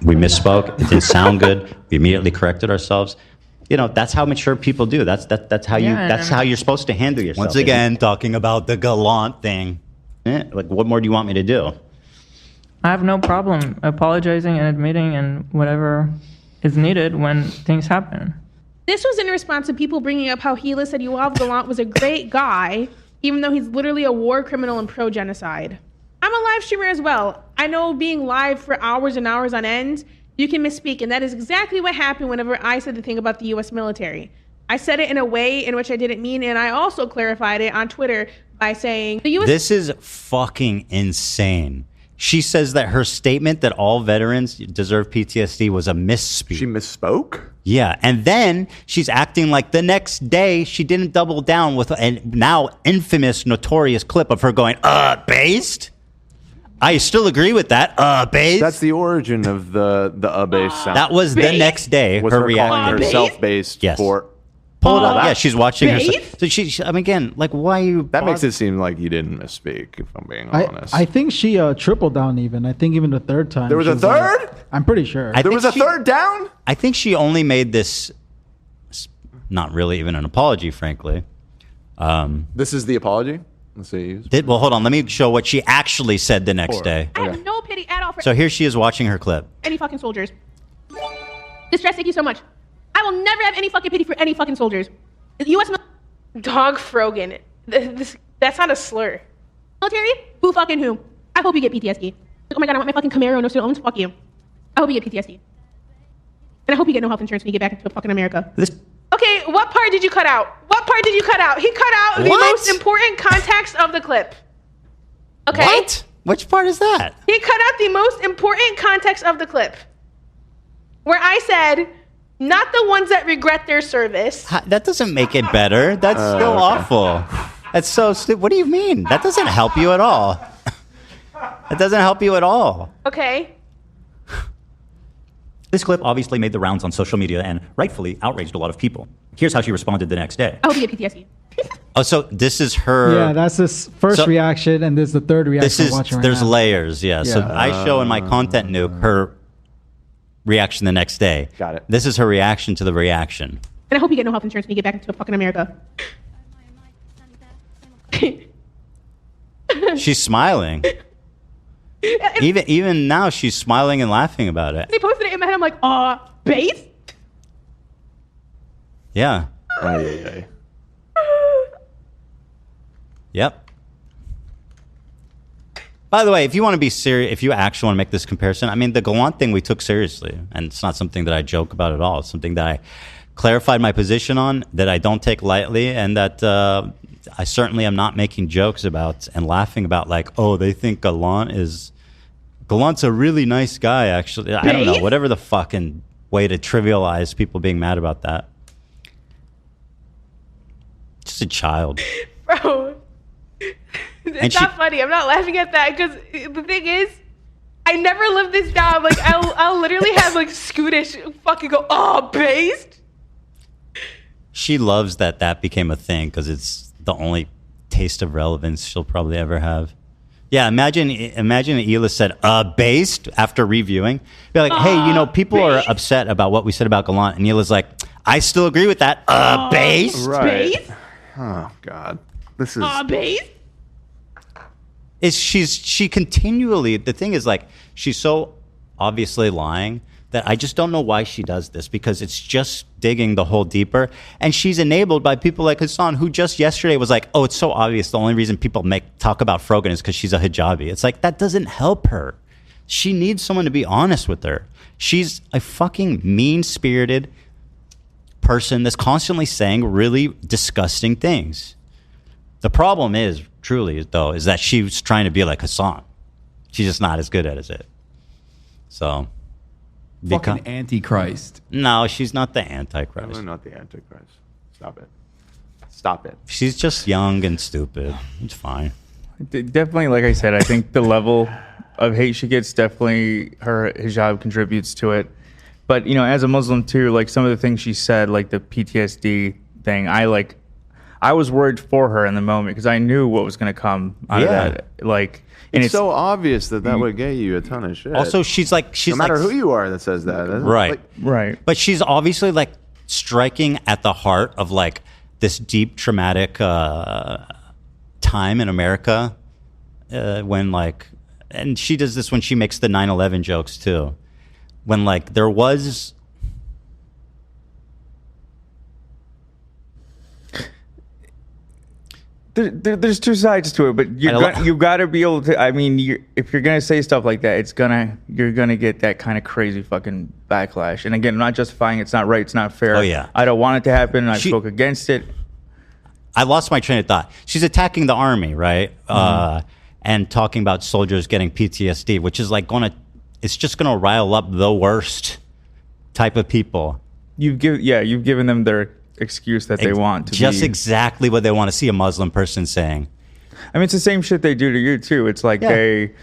A: We misspoke. It didn't sound good. We immediately corrected ourselves. You know, that's how mature people do. That's how you're supposed to handle yourself. Once again, talking about the gallant thing. Like, what more do you want me to do?
K: I have no problem apologizing and admitting and whatever is needed when things happen.
O: This was in response to people bringing up how Gila said Yoav Gallant was a great guy, even though he's literally a war criminal and pro-genocide. I'm a live streamer as well. I know being live for hours and hours on end, you can misspeak, and that is exactly what happened whenever I said the thing about the U.S. military. I said it in a way in which I didn't mean, and I also clarified it on Twitter by saying the U.S.
A: This is fucking insane. She says that her statement that all veterans deserve PTSD was a misspeak.
T: She misspoke?
A: Yeah, and then she's acting like the next day she didn't double down with a now infamous, notorious clip of her going, based? I still agree with that, based?
T: That's the origin of the based sound.
A: That was the next day,
T: was
A: her
T: her
A: reaction.
T: calling herself based for...
A: Pull it up. Yeah, she's watching
T: based?
A: herself. So she, I mean, again, like, why you...
T: That makes it seem like you didn't misspeak, if I'm being honest.
R: I think she tripled down even. I think even the third time.
T: There was a
R: she like-
T: third?
R: I'm pretty sure.
T: There was a third down?
A: I think she only made this not really even an apology, frankly.
T: This is the apology? Let's see.
A: Well, hold on. Let me show what she actually said the next day.
O: I have no pity at all for
A: So here she is watching her clip.
O: any fucking soldiers. Distress, thank you so much. I will never have any fucking pity for any fucking soldiers. The U.S. Dog Frogan. That's not a slur. Military? Who fucking who? I hope you get PTSD. Oh my god, I want my fucking Camaro, no student loans. Fuck you. I hope you get PTSD. And I hope you get no health insurance when you get back into fucking America. Okay, what part did you cut out? What part did you cut out? He cut out the most important context of the clip. Okay?
A: What? Which part is that?
O: He cut out the most important context of the clip. Where I said, not the ones that regret their service.
A: That doesn't make it better. That's still awful. That's so stupid. What do you mean? That doesn't help you at all. It doesn't help you at all.
O: Okay.
U: This clip obviously made the rounds on social media and rightfully outraged a lot of people. Here's how she responded the next day.
O: I hope you get PTSD.
A: Oh, so this is her.
R: Yeah, that's this first reaction, and this is the third reaction.
A: This is
R: watching right
A: there's
R: now.
A: layers. Yeah. So I show in my content nuke her reaction the next day.
T: Got it.
A: This is her reaction to the reaction.
O: And I hope you get no health insurance when you get back into fucking America.
A: She's smiling. Even now, she's smiling and laughing about it.
O: They posted it in my head. I'm like, base?
A: Yeah. Yep. By the way, if you want to be serious, if you actually want to make this comparison, I mean, the Gallant thing we took seriously, and it's not something that I joke about at all. It's something that I clarified my position on, that I don't take lightly, and that I certainly am not making jokes about and laughing about, like, oh, they think Gallant is Gallant's a really nice guy, actually. I don't know. Whatever the fucking way to trivialize people being mad about that. Just a child.
O: Bro, it's not funny. I'm not laughing at that because the thing is, I never lived this down. Like, I'll literally have like Scootish fucking go, oh, based.
A: She loves that became a thing because it's the only taste of relevance she'll probably ever have. Yeah, imagine Hila said, based after reviewing. Be like, hey, people are upset about what we said about Gallant. And Hila's like, I still agree with that. Based?
D: Right.
O: Based?
D: Oh, God. This is...
O: based?
A: She continually, the thing is like, she's so obviously lying that I just don't know why she does this, because it's just digging the hole deeper. And she's enabled by people like Hassan, who just yesterday was like, oh, it's so obvious. The only reason people talk about Frogan is because she's a hijabi. It's like, that doesn't help her. She needs someone to be honest with her. She's a fucking mean-spirited person that's constantly saying really disgusting things. The problem is, truly, though, is that she's trying to be like Hassan. She's just not as good at it. So...
H: Fucking Antichrist.
A: No, she's not the Antichrist.
D: I'm not the Antichrist. Stop it.
A: She's just young and stupid. It's fine.
E: Definitely, like I said, I think the level of hate she gets, definitely her hijab contributes to it. But, as a Muslim too, like some of the things she said, like the PTSD thing, I was worried for her in the moment because I knew what was going to come out of that. Like...
D: And it's so obvious that would get you a ton of shit.
A: Also, she's no
D: matter who you are that says that.
A: Right.
E: Right.
A: But she's obviously like striking at the heart of like this deep traumatic time in America when like, and she does this when she makes the 9/11 jokes too. When like there was...
E: There's two sides to it, but you got to be able to. I mean, if you're gonna say stuff like that, you're gonna get that kind of crazy fucking backlash. And again, I'm not justifying it's not right, it's not fair.
A: Oh yeah,
E: I don't want it to happen. And I spoke against it.
A: I lost my train of thought. She's attacking the army, right? And talking about soldiers getting PTSD, which is like it's just gonna rile up the worst type of people.
E: You've given them their excuse that they want to
A: just exactly what they want to see a Muslim person saying.
E: I mean, it's the same shit they do to you too. It's like they'll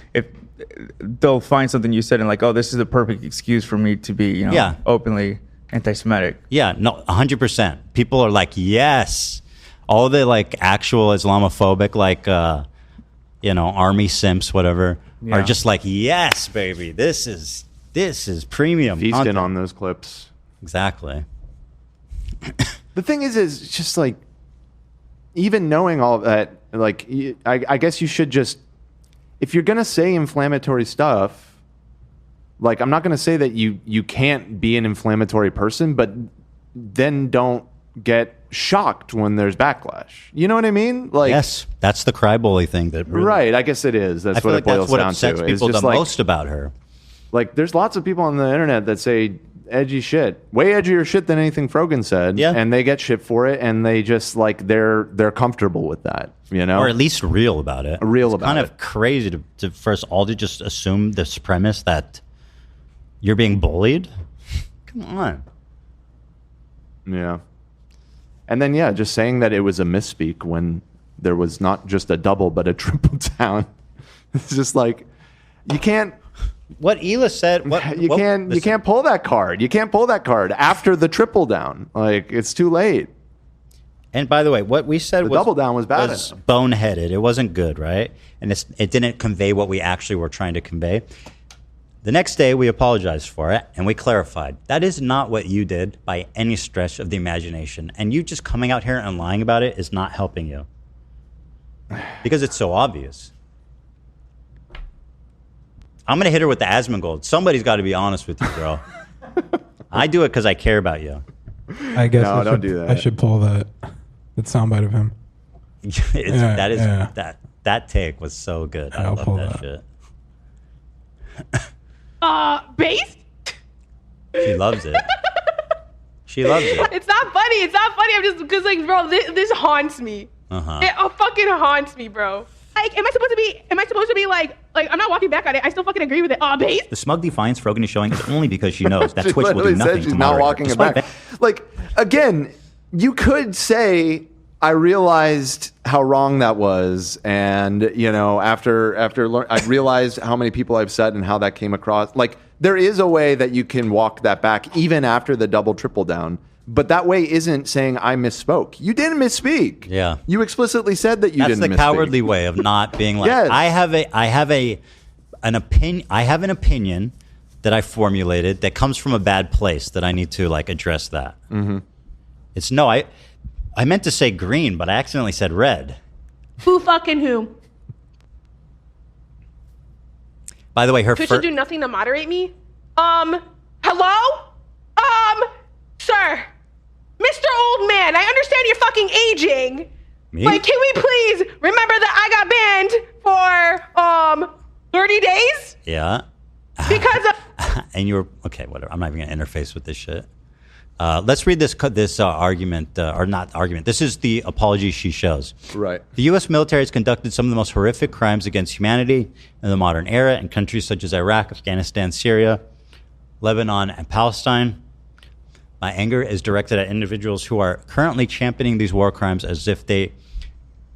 E: find something you said and like, oh, this is the perfect excuse for me to be, openly anti-Semitic.
A: Yeah, no, 100%. People are like, yes. All the like actual Islamophobic, like, army simps, whatever, are just like, yes, baby, this is premium.
D: Feasting
A: content.
D: on those clips.
A: Exactly.
D: The thing is just like, even knowing all that, like, I guess you should just, if you're going to say inflammatory stuff, like, I'm not going to say that you can't be an inflammatory person, but then don't get shocked when there's backlash. You know what I mean? Like,
A: yes, that's the crybolly thing.
D: Right, I guess it is. That's what it boils down to.
A: That's what upsets people the most about her.
D: Like, there's lots of people on the internet that say edgy shit, way edgier shit than anything Frogan said, and they get shit for it, and they just like they're comfortable with that,
A: or at least real about it.
D: It's
A: kind of crazy to first all to just assume this premise that you're being bullied. Come on.
D: Yeah, and then just saying that it was a misspeak when there was not just a double but a triple down. It's just like you can't.
A: What Hila said,
D: you can't pull that card. You can't pull that card after the triple down. Like, it's too late.
A: And by the way, what we said
D: the double down was bad.
A: Was boneheaded. It wasn't good, right? And it didn't convey what we actually were trying to convey. The next day, we apologized for it and we clarified that is not what you did by any stretch of the imagination. And you just coming out here and lying about it is not helping you because it's so obvious. I'm going to hit her with the Asmongold. Somebody's got to be honest with you, girl. I do it because I care about you.
P: I guess
D: don't do that.
P: I should pull that soundbite of him.
A: That take was so good. I love that shit.
O: Based?
A: She loves it. She loves it.
O: It's not funny. I'm just because like, bro, this haunts me. It fucking haunts me, bro. Like, am I supposed to be like Like, I'm not walking back on it. I still fucking agree with it. Base.
U: The smug defiance Frogan is showing is only because she knows that
D: She
U: Twitch will do
D: literally said
U: nothing
D: she's
U: to
D: not
U: moderate her.
D: walking it
U: Despite
D: back. Like, again, you could say, I realized how wrong that was, and after I realized how many people I've said and how that came across. Like, there is a way that you can walk that back even after the double triple down, but that way isn't saying I misspoke. You didn't misspeak.
A: Yeah,
D: you explicitly said that you
A: That's
D: didn't.
A: the
D: misspeak.
A: cowardly way of not being like.
D: Yes.
A: I have an opinion that I formulated that comes from a bad place that I need to like address that.
D: Mm-hmm.
A: It's I meant to say green, but I accidentally said red.
O: Who fucking who?
A: By the way,
O: Twitch will do nothing to moderate me? Hello? Sir. Mr. Old Man, I understand you're fucking aging.
A: Me?
O: But can we please remember that I got banned for 30 days?
A: Yeah.
O: Because of
A: And you're okay. Whatever. I'm not even gonna interface with this shit. Let's read this argument, or not argument. This is the apology she shows.
D: Right.
A: The U.S. military has conducted some of the most horrific crimes against humanity in the modern era in countries such as Iraq, Afghanistan, Syria, Lebanon, and Palestine. My anger is directed at individuals who are currently championing these war crimes as if they,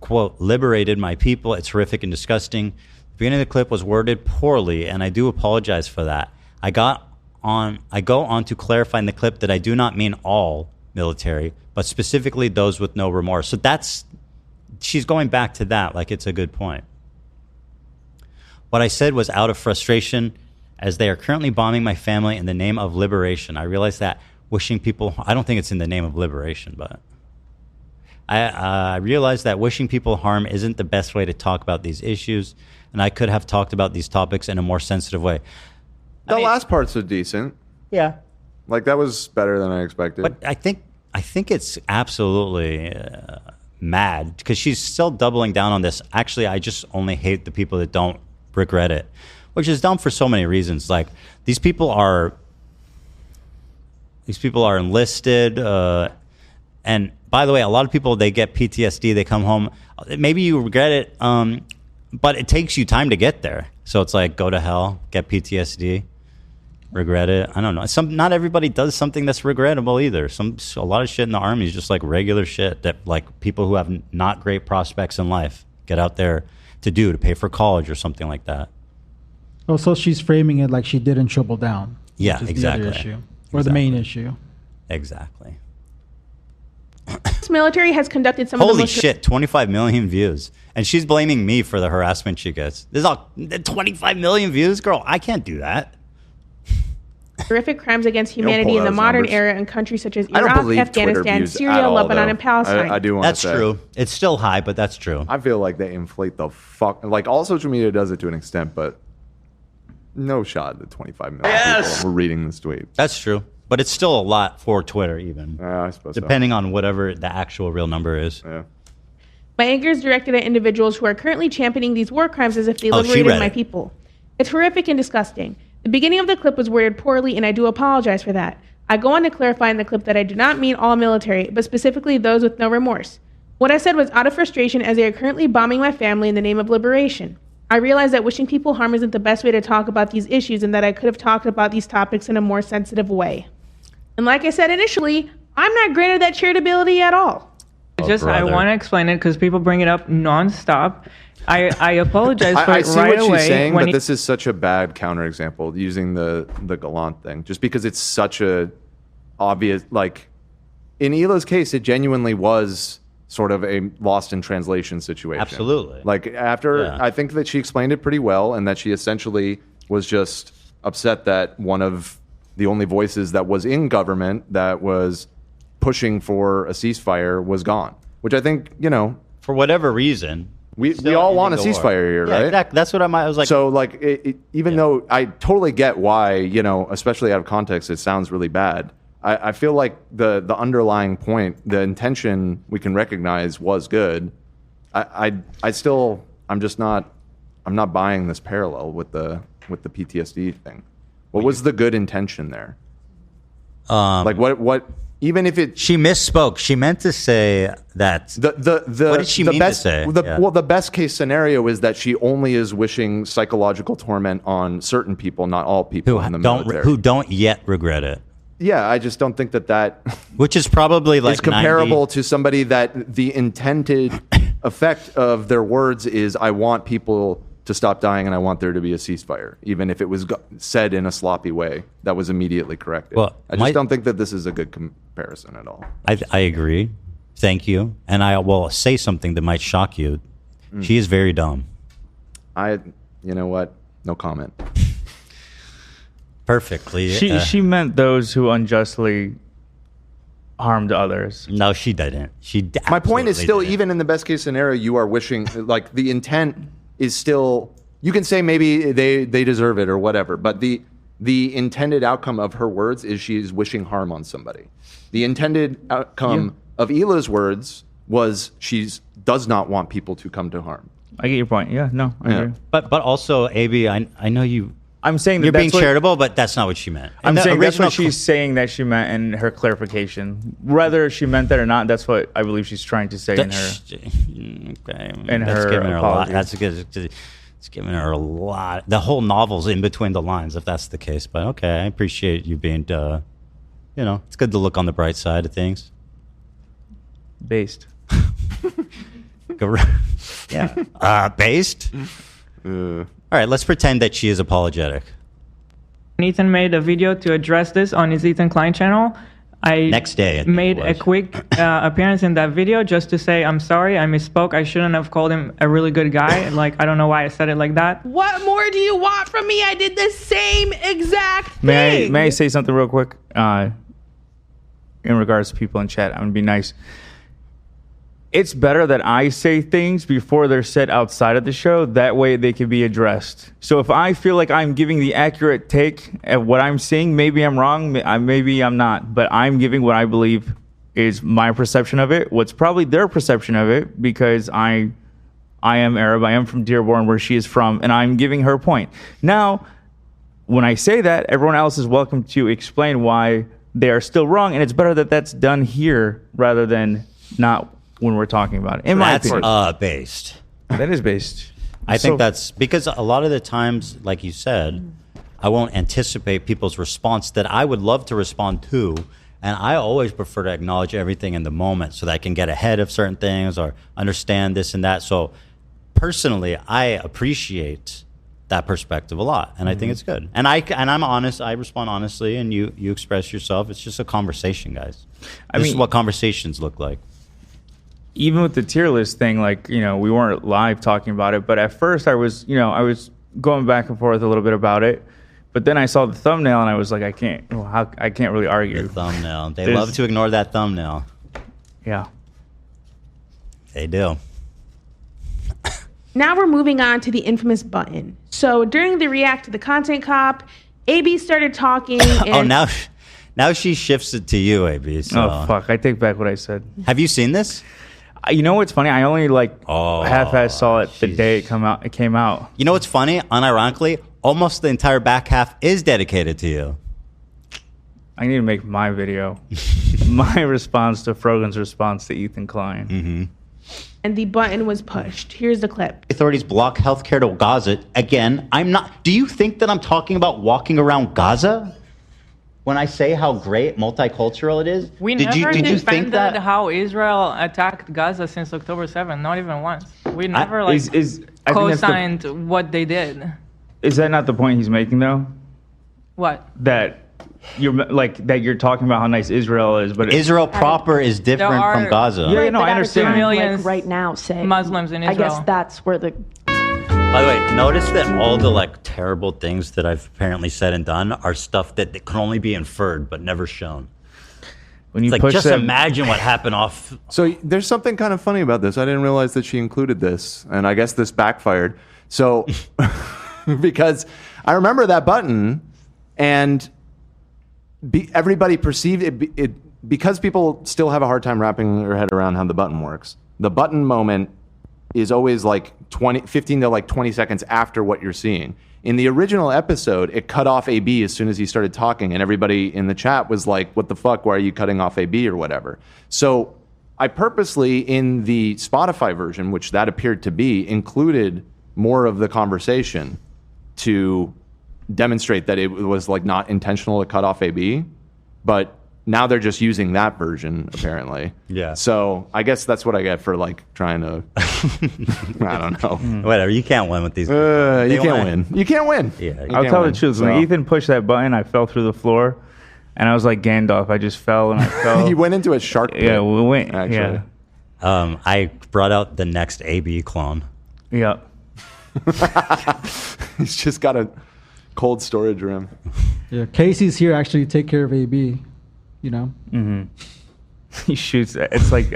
A: quote, liberated my people. It's horrific and disgusting. The beginning of the clip was worded poorly, and I do apologize for that. I go on to clarify in the clip that I do not mean all military, but specifically those with no remorse. So she's going back to that like it's a good point. What I said was out of frustration as they are currently bombing my family in the name of liberation. I realize that wishing people, I don't think it's in the name of liberation, but I realize that wishing people harm isn't the best way to talk about these issues, and I could have talked about these topics in a more sensitive way.
D: The last parts are decent.
A: Yeah.
D: Like, that was better than I expected.
A: But I think it's absolutely mad because she's still doubling down on this. Actually, I just only hate the people that don't regret it, which is dumb for so many reasons. Like, these people are enlisted, and by the way, a lot of people, they get PTSD. They come home. Maybe you regret it, but it takes you time to get there. So it's like, go to hell, get PTSD. Regret it. I don't know. Not everybody does something that's regrettable either. A lot of shit in the army is just like regular shit that like people who have not great prospects in life get out there to pay for college or something like that.
R: Oh, so she's framing it like she didn't triple down.
A: Yeah,
R: which is
A: exactly.
R: The other issue, or the main issue.
A: Exactly.
O: this military has conducted some of the
A: Holy
O: most
A: shit, 25 million views. And she's blaming me for the harassment she gets. There's all 25 million views? Girl, I can't do that.
O: horrific crimes against humanity in the modern era in countries such as
D: I don't
O: Iraq,
D: believe Twitter
O: Afghanistan,
D: views
O: Syria,
D: at all,
O: Lebanon,
D: though.
O: and Palestine.
D: I do want to say.
A: That's true. It's still high, but that's true.
D: I feel like they inflate the fuck. Like, all social media does it to an extent, but no shot that 25 million people were reading this tweet.
A: That's true. But it's still a lot for Twitter, even.
D: I suppose so.
A: Depending on whatever the actual real number is.
D: Yeah.
O: My anger is directed at individuals who are currently championing these war crimes as if they
A: She
O: liberated
A: read
O: my
A: it.
O: people. It's horrific and disgusting. The beginning of the clip was worded poorly, and I do apologize for that. I go on to clarify in the clip that I do not mean all military, but specifically those with no remorse. What I said was out of frustration as they are currently bombing my family in the name of liberation. I realize that wishing people harm isn't the best way to talk about these issues and that I could have talked about these topics in a more sensitive way. And like I said initially, I'm not granted that charitability at all.
K: I want to explain it because people bring it up nonstop. I apologize for
D: I
K: it
D: see
K: right
D: what
K: away.
D: she's saying,
K: when
D: but this is such a bad counterexample using the Gallant thing, just because it's such a obvious. Like, in Hila's case, it genuinely was sort of a lost in translation situation.
A: Absolutely.
D: Like, after I think that she explained it pretty well, and that she essentially was just upset that one of the only voices that was in government that was pushing for a ceasefire was gone, which I think,
A: for whatever reason,
D: we all want a ceasefire here,
A: yeah,
D: right?
A: Exactly. That's what I was like.
D: So, like, even though I totally get why, especially out of context, it sounds really bad. I feel like the underlying point, the intention we can recognize was good. I'm not buying this parallel with the PTSD thing. What was the good intention there? Like, what even if it,
A: she misspoke. She meant to say that. What did she mean to say?
D: Well, the best case scenario is that she only is wishing psychological torment on certain people, not all people in the military.
A: Who don't yet regret it.
D: Yeah, I just don't think that
A: which is probably like
D: is comparable to somebody that the intended effect of their words is, I want people to stop dying and I want there to be a ceasefire, even if it was said in a sloppy way that was immediately corrected.
A: Well,
D: I just don't think that this is a good comparison at all.
A: I agree. Thank you. And I will say something that might shock you. She is very dumb.
D: You know what? No comment.
A: Perfectly.
E: She meant those who unjustly harmed others.
A: No, she didn't.
D: My point is still, even in the best case scenario, you are wishing, like, the intent is still, you can say maybe they deserve it or whatever, but the intended outcome of her words is she's wishing harm on somebody. The intended outcome of Hila's words was does not want people to come to harm.
E: I get your point. Yeah, no, I agree.
A: But also, AB, I know you.
E: I'm saying that
A: you're being
E: that's
A: charitable, but that's not what she meant.
E: I'm saying that's what she's saying that she meant in her clarification. Whether she meant that or not, that's what I believe she's trying to say in her.
A: Okay,
E: in
A: that's
E: her
A: giving her a lot.
E: apology.
A: That's good. It's giving her a lot. The whole novel's in between the lines, if that's the case. But okay, I appreciate you being. It's good to look on the bright side of things.
E: Based.
A: Yeah. Based. All right, let's pretend that she is apologetic.
K: Ethan made a video to address this on his Ethan Klein channel. I
A: Next day, I think
K: made a quick appearance in that video just to say, I'm sorry, I misspoke. I shouldn't have called him a really good guy. Like, I don't know why I said it like that.
O: What more do you want from me? I did the same exact thing.
E: May I say something real quick? In regards to people in chat, I'm going to be nice. It's better that I say things before they're said outside of the show. That way they can be addressed. So if I feel like I'm giving the accurate take at what I'm seeing, maybe I'm wrong, maybe I'm not. But I'm giving what I believe is my perception of it, what's probably their perception of it, because I am Arab, I am from Dearborn, where she is from, and I'm giving her point. Now, when I say that, everyone else is welcome to explain why they are still wrong, and it's better that that's done here rather than not when we're talking about it. In my opinion.
A: That's based.
E: That is based.
A: I think that's because a lot of the times, like you said, I won't anticipate people's response that I would love to respond to. And I always prefer to acknowledge everything in the moment so that I can get ahead of certain things or understand this and that. So personally, I appreciate that perspective a lot. And I think it's good. And I'm honest. I respond honestly, and you express yourself. It's just a conversation, guys. This is what conversations look like.
E: Even with the tier list thing, like, we weren't live talking about it, but at first I was going back and forth a little bit about it, but then I saw the thumbnail and I was like, I can't really argue.
A: The thumbnail. They love to ignore that thumbnail.
E: Yeah.
O: They do. Now we're moving on to the infamous button. So during the React to the Content Cop, AB started talking. And
A: now she shifts it to you, AB. So.
E: Oh, fuck. I take back what I said.
A: Have you seen this?
E: You know what's funny? I only half-ass saw it the day it came out.
A: You know what's funny? Unironically, almost the entire back half is dedicated to you.
E: I need to make my video. My response to Frogan's response to Ethan Klein.
A: Mm-hmm.
O: And the button was pushed. Here's the clip.
A: Authorities block healthcare to Gaza. Again, I'm not. Do you think that I'm talking about walking around Gaza? When I say how great multicultural it is,
K: We
A: did
K: never
A: you think
K: defended
A: that?
K: how Israel attacked Gaza since October 7th, not even once. We never
E: I think that's
K: co-signed what they did.
E: Is that not the point he's making, though?
K: What?
E: That you're talking about how nice Israel is, but
A: Israel proper is different from Gaza.
E: Yeah, no, I understand.
K: Millions
N: right now, say
K: Muslims in Israel.
N: I guess that's where the.
A: By the way, notice that all the terrible things that I've apparently said and done are stuff that can only be inferred but never shown.
E: When you
A: just imagine what happened off.
D: So there's something kind of funny about this. I didn't realize that she included this, and I guess this backfired. So because I remember that button, and everybody perceived it because people still have a hard time wrapping their head around how the button works. The button moment is always 15 to 20 seconds after what you're seeing. In the original episode, it cut off AB as soon as he started talking, and everybody in the chat was like, what the fuck, why are you cutting off AB or whatever? So I purposely, in the Spotify version, which that appeared to be, included more of the conversation to demonstrate that it was like not intentional to cut off AB, but now they're just using that version apparently.
A: Yeah.
D: So I guess that's what I get for like trying to. I don't know.
A: Whatever. You can't win with these.
D: You can't win. You can't win.
A: Yeah.
C: I'll tell the truth. When Ethan pushed that button, I fell through the floor, and I was like Gandalf. I just fell and I fell.
D: You went into a shark pit.
C: Yeah, we went.
D: Actually.
C: Yeah.
A: I brought out the next AB clone.
C: Yeah.
D: He's just got a cold storage room.
R: Yeah, Casey's here actually to take care of AB. You know.
C: Mm-hmm. He shoots. It's like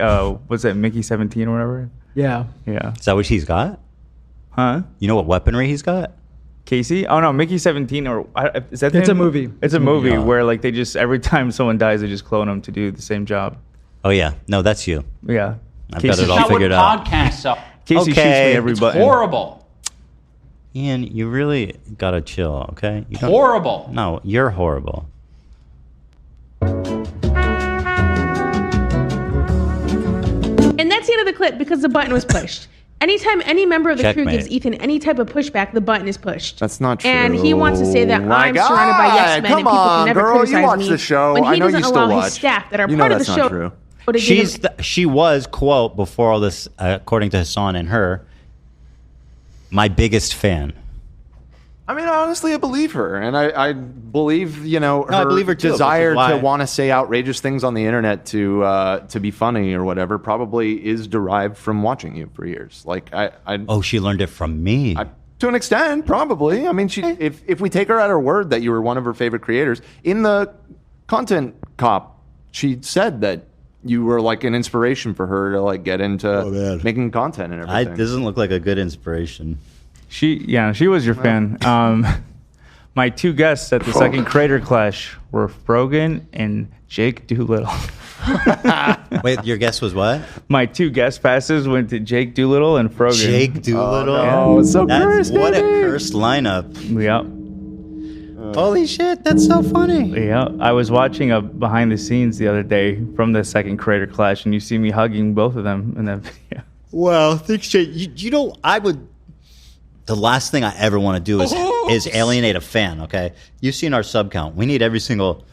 C: what's that? Mickey 17 or whatever.
R: Yeah.
C: Yeah.
A: Is that what he's got?
C: Huh?
A: You know what weaponry he's got?
C: Casey? Oh no, Mickey 17 or is that?
R: It's a movie.
C: It's a movie
A: Yeah.
C: where like they just every time someone dies, they just clone them to do the same job.
A: Oh yeah. No, that's you.
C: Yeah.
A: I've got it all figured out.
B: Podcasts are.
C: Casey shoots me every
B: It's
C: button.
B: horrible.
A: Ian, you really gotta chill, okay? You don't-
B: Horrible.
A: No, you're horrible.
O: And that's the end of the clip because the button was pushed. Anytime any member of the crew
A: Checkmate.
O: gives Ethan any type of pushback, the button is pushed.
D: That's not true.
O: And he wants to say that
D: My
O: I'm surrounded by yes
D: God,
O: men
D: come
O: and people
D: on,
O: can never
D: girl, you
O: criticize
D: watch
O: me.
D: the show.
O: When he
D: I know
O: doesn't
D: you still
O: allow
D: watch.
O: his staff that are
D: You know
O: part of the
D: that's
O: show
D: not true.
O: to give him
A: She was, quote, before all this, according to Hassan and her, my biggest fan.
D: I mean, honestly, I believe her, and I believe her,
A: I believe her too,
D: desire
A: which is
D: to
A: why-
D: want to say outrageous things on the internet to be funny or whatever probably is derived from watching you for years. Like
A: Oh, she learned it from me.
D: to an extent, probably. I mean, if we take her at her word that you were one of her favorite creators in the Content Cop, she said that you were like an inspiration for her to like get into making content and everything.
A: Doesn't look like a good inspiration.
C: She was your fan. My two guests at the second Creator Clash were Frogan and Jake Doolittle.
A: Wait, your guess was what?
C: My two guest passes went to Jake Doolittle and Frogan.
A: Jake Doolittle?
D: Oh, it's so
A: That's-
D: cursed,
A: What a
D: baby.
A: cursed lineup.
C: Yep.
A: Holy shit, that's so funny.
C: Yeah, I was watching a behind the scenes the other day from the second Creator Clash, and you see me hugging both of them in that video.
A: Well, thanks, Jake. You know, I would. The last thing I ever want to do is alienate a fan. Okay, you've seen our sub count. We need every single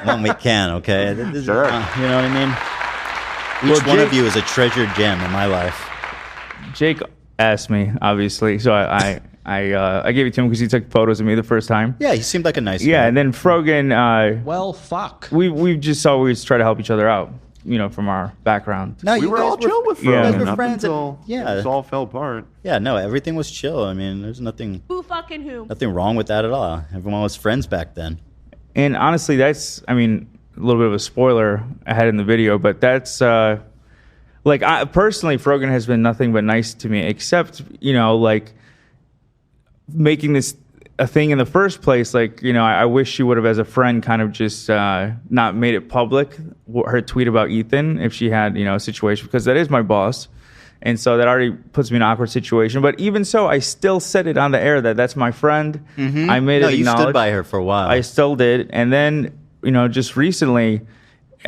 A: one we can. Okay, This is-
D: Sure.
A: you know what I mean. Each one of you is a treasured gem in my life.
C: Jake asked me, obviously, so I gave it to him because he took photos of me the first time.
A: Yeah, he seemed like a nice
C: Yeah,
A: guy.
C: and then Frogan.
S: Well, fuck.
C: We just always try to help each other out, from our background.
A: No,
D: we
A: you
D: were
A: guys
D: all chill with
C: Yeah.
D: Frogan
C: You guys were
D: up
A: friends and-
D: until
A: yeah.
D: it all fell apart.
A: Yeah, no, everything was chill. I mean, there's nothing
O: who fucking who.
A: wrong with that at all. Everyone was friends back then.
C: And honestly, that's, a little bit of a spoiler ahead in the video, but that's, I personally, Frogan has been nothing but nice to me, except, making this a thing in the first place. I wish she would have, as a friend, kind of just not made it public, her tweet about Ethan, if she had, a situation, because that is my boss. And so that already puts me in an awkward situation. But even so, I still said it on the air that that's my friend.
A: Mhm.
C: I made
A: No,
C: it
A: you stood
C: acknowledged.
A: by her for a while.
C: I still did. And then, just recently,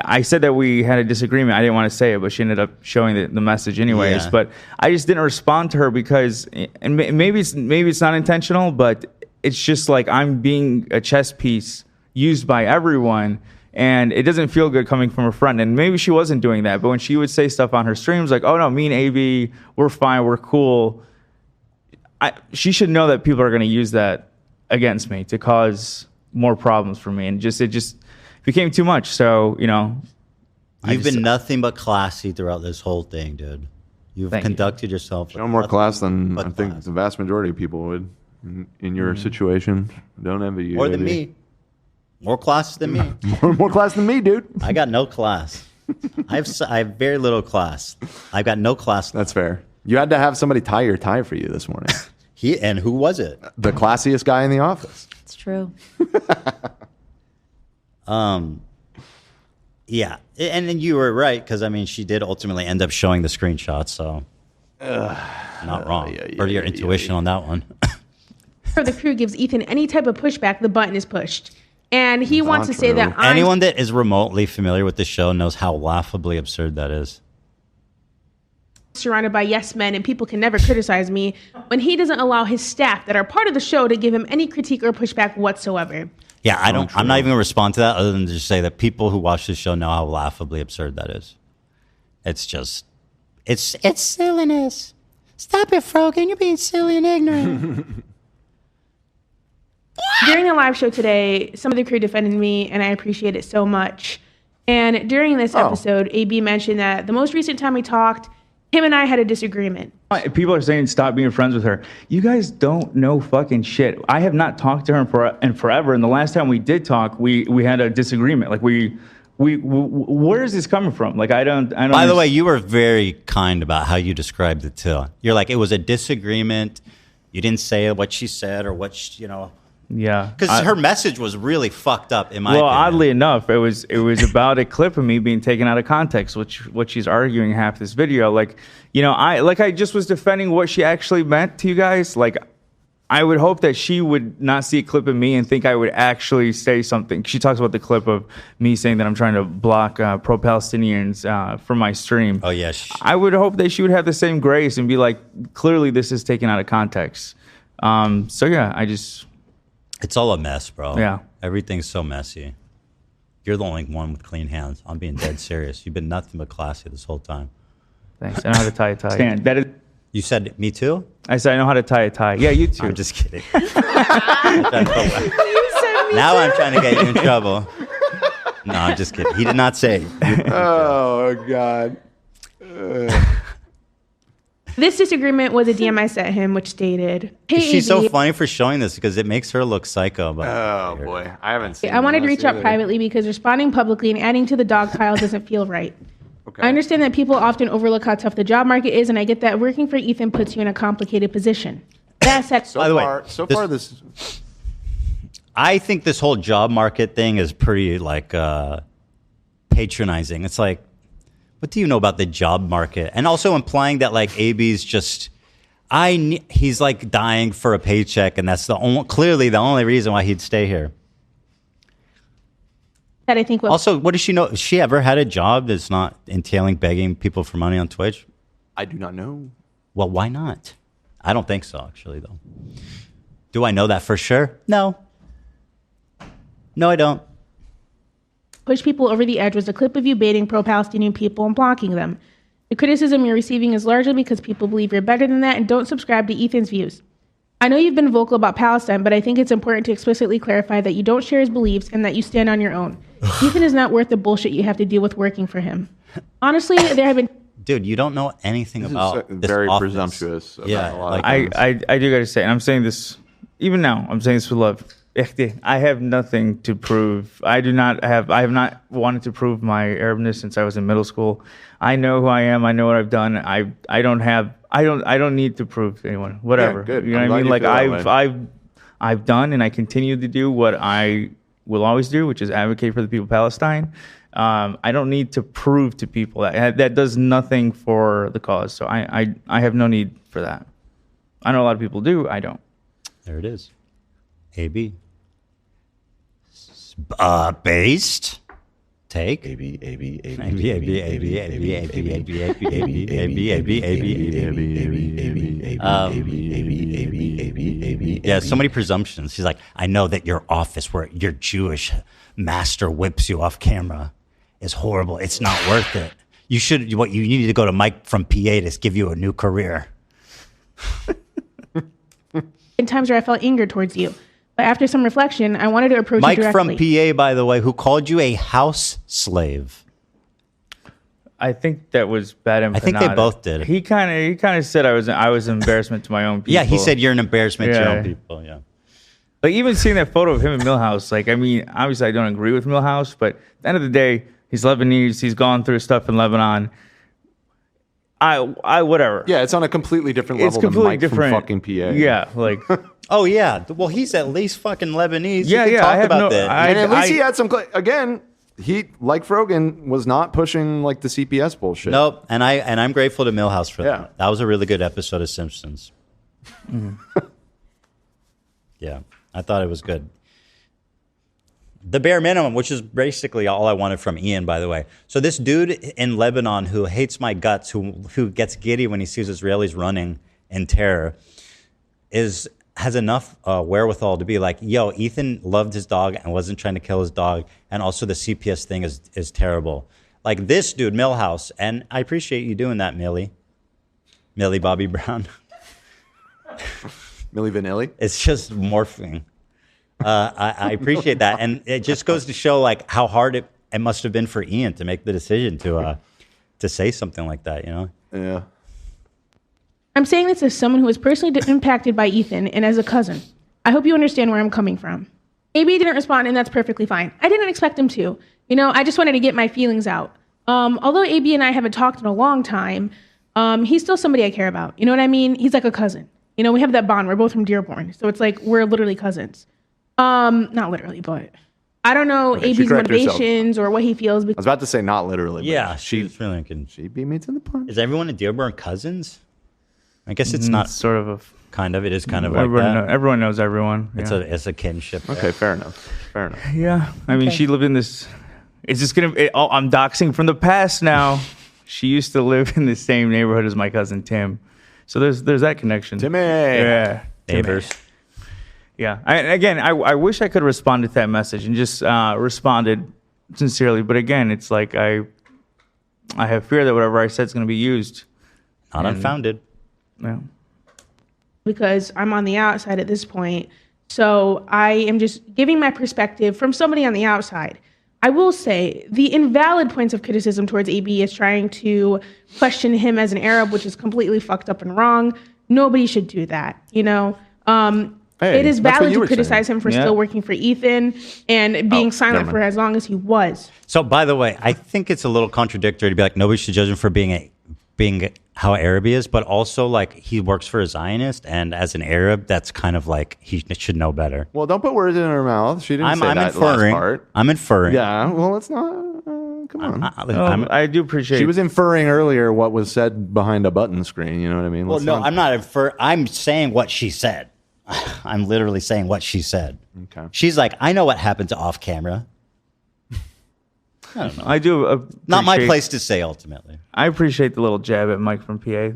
C: I said that we had a disagreement. I didn't want to say it, but she ended up showing the message anyways.
A: Yeah.
C: But I just didn't respond to her because, and maybe it's not intentional, but it's just like I'm being a chess piece used by everyone. And it doesn't feel good coming from a friend. And maybe she wasn't doing that. But when she would say stuff on her streams like, oh, no, me and AB, we're fine, we're cool. She should know that people are going to use that against me to cause more problems for me. And it just became too much. So,
A: You've been nothing but classy throughout this whole thing, dude. You've
C: Thank
A: conducted yourself.
D: Show more class than I think the vast majority of people would in your situation. Don't envy you.
A: More than
D: baby.
A: me. More class than me.
D: More class than me, dude.
A: I got no class. I have very little class. I've got no class.
D: That's fair. You had to have somebody tie your tie for you this morning.
A: And who was it?
D: The classiest guy in the office.
N: It's true.
A: Yeah, and then you were right because she did ultimately end up showing the screenshots, so not wrong. Heard your intuition on that one.
O: the crew gives Ethan any type of pushback, the button is pushed. And he wants to say that
A: anyone that is remotely familiar with the show knows how laughably absurd that is.
O: Surrounded by yes men and people can never criticize me when he doesn't allow his staff that are part of the show to give him any critique or pushback whatsoever.
A: Yeah, I'm not even going to respond to that other than to just say that people who watch this show know how laughably absurd that is. It's just, it's silliness. Stop it, Frogan. You're being silly and ignorant.
O: During the live show today, some of the crew defended me, and I appreciate it so much. And during this episode, AB mentioned that the most recent time we talked, him and I had a disagreement.
E: People are saying stop being friends with her. You guys don't know fucking shit. I have not talked to her in forever, and the last time we did talk, we had a disagreement. Like we where is this coming from? Like I don't.
A: By the way, you were very kind about how you described it too. You're like, it was a disagreement. You didn't say what she said or what she,
E: Yeah,
A: because her message was really fucked up. In my opinion.
E: Oddly enough, it was about a clip of me being taken out of context, what she's arguing half this video. Like, I just was defending what she actually meant to you guys. Like, I would hope that she would not see a clip of me and think I would actually say something. She talks about the clip of me saying that I'm trying to block pro-Palestinians from my stream.
A: Oh yeah,
E: I would hope that she would have the same grace and be like, clearly this is taken out of context. So yeah,
A: it's all a mess, bro.
E: Yeah.
A: Everything's so messy. You're the only one with clean hands. I'm being dead serious. You've been nothing but classy this whole time.
E: Thanks. I know how to tie a tie. Stan, that is.
A: You said me too?
E: I said I know how to tie a tie. Yeah, you too.
A: I'm just kidding. Now I'm trying to get you in trouble. No, I'm just kidding. He did not say.
D: Oh, God.
O: This disagreement was a DM I sent him, which stated, "Hey,
A: she's
O: AB,
A: so funny for showing this because it makes her look psycho.
D: Oh, boy. I haven't seen
O: I wanted to
D: this
O: reach out
D: either.
O: privately because responding publicly and adding to the dog pile doesn't feel right.
D: Okay.
O: I understand that people often overlook how tough the job market is, and I get that working for Ethan puts you in a complicated position. That said,
A: By the way, I think this whole job market thing is pretty patronizing. It's like, what do you know about the job market? And also implying that like AB's just, he's like dying for a paycheck, and that's clearly the only reason why he'd stay here.
O: that I think will
A: Also, what does she know? Has she ever had a job that's not entailing begging people for money on Twitch?
D: I do not know.
A: Well, why not? I don't think so, actually, though. Do I know that for sure? No. No, I don't.
O: push people over the edge was a clip of you baiting pro-Palestinian people and blocking them. The criticism you're receiving is largely because people believe you're better than that and don't subscribe to Ethan's views. I know you've been vocal about Palestine, but I think it's important to explicitly clarify that you don't share his beliefs and that you stand on your own. Ethan is not worth the bullshit you have to deal with working for him. Honestly, there have been...
A: Dude, you don't know anything about this
D: very
A: office.
D: presumptuous about
A: Yeah,
D: a lot
A: like
E: I do gotta say, and I'm saying this even now. I'm saying this with love. I have nothing to prove. I have not wanted to prove my Arabness since I was in middle school. I know who I am. I know what I've done. I don't need to prove to anyone. Whatever.
D: Yeah, good.
E: You know
D: I'm
E: what I mean?
D: glad
E: Like I've done, and I continue to do what I will always do, which is advocate for the people of Palestine. I don't need to prove to people that does nothing for the cause. So I have no need for that. I know a lot of people do. I don't.
A: There it is. AB. Based. Take. AB. Yeah, so many presumptions. He's like, I know that your office where your Jewish master whips you off camera is horrible. It's not worth it. You need to go to Mike from PA to give you a new career.
O: in times where I felt anger towards you. But after some reflection, I wanted to approach
A: Mike
O: you
A: from
O: directly.
A: PA, by the way, who called you a house slave.
E: I think that was bad.
A: I think they both did.
E: He kind of said I was an embarrassment to my own people.
A: Yeah, he said you're an embarrassment to your own people. Yeah.
E: Like even seeing that photo of him in Millhouse, like I mean, obviously I don't agree with Millhouse, but at the end of the day, he's Lebanese. He's gone through stuff in Lebanon. I whatever.
D: Yeah, it's on a completely different level than Mike from fucking PA.
E: Yeah, like.
A: Oh yeah, well he's at least fucking Lebanese.
E: Yeah,
A: you can
E: yeah.
A: talk
E: I have
A: about that.
D: And at least he had some. Again, he like Frogan was not pushing like the CPS bullshit.
A: Nope, and I'm grateful to Millhouse for that. That was a really good episode of Simpsons. Yeah, I thought it was good. The bare minimum, which is basically all I wanted from Ian, by the way. So this dude in Lebanon who hates my guts, who gets giddy when he sees Israelis running in terror, has enough wherewithal to be like, yo, Ethan loved his dog and wasn't trying to kill his dog, and also the CPS thing is terrible. Like this dude, Millhouse, and I appreciate you doing that, Millie Bobby Brown.
D: Millie Vanilli?
A: It's just morphing. I appreciate that, and it just goes to show like how hard it must have been for Ian to make the decision to say something like that. You know?
D: Yeah.
O: I'm saying this as someone who was personally impacted by Ethan and as a cousin. I hope you understand where I'm coming from. AB didn't respond, and that's perfectly fine. I didn't expect him to. You know, I just wanted to get my feelings out. Although AB and I haven't talked in a long time, he's still somebody I care about. You know what I mean? He's like a cousin. You know, we have that bond. We're both from Dearborn, so it's like we're literally cousins. Not literally, but I don't know
D: Okay,
O: AB's motivations or what he feels.
D: I was about to say not literally. But
A: Yeah, she
D: beat me to the punch.
A: Is everyone in Dearborn cousins? I guess it's not
E: sort of a
A: kind of. It is kind of
E: everyone,
A: like that.
E: everyone knows everyone.
A: It's
E: yeah.
A: a kinship. there.
D: Okay, fair enough. Fair enough.
E: Yeah, I mean,
A: Okay.
E: she lived in this. It's just gonna. I'm doxing from the past now. She used to live in the same neighborhood as my cousin Tim, so there's that connection.
D: Timmy.
E: Yeah,
A: Neighbors.
E: Yeah. I wish I could have responded to that message and just responded sincerely, but again, it's like I have fear that whatever I said is going to be used.
A: Not unfounded.
E: Yeah.
O: Because I'm on the outside at this point. So I am just giving my perspective from somebody on the outside. I will say the invalid points of criticism towards AB is trying to question him as an Arab, which is completely fucked up and wrong. Nobody should do that, you know?
D: Hey,
O: it is
D: that's what
O: valid
D: you
O: to
D: were
O: criticize him for
A: Yeah.
O: still working for Ethan and being silent
A: never
O: for as long as he was.
A: So, by the way, I think it's a little contradictory to be like, nobody should judge him for being how Arab he is, but also like he works for a Zionist, and as an Arab, that's kind of like he should know better.
D: Well, don't put words in her mouth. She didn't say
A: I'm
D: that
A: inferring.
D: last part.
A: I'm inferring.
D: Yeah, well, it's not. Come on.
E: I do appreciate.
D: She was inferring earlier what was said behind a button screen. You know what I mean?
A: Well,
D: Let's
A: no,
D: not-
A: I'm not inferring. I'm saying what she said. I'm literally saying what she said.
D: Okay.
A: She's like, I know what happened to off camera. I don't know.
E: I do.
A: Not my
E: appreciate-
A: place to say ultimately.
E: I appreciate the little jab at Mike from PA.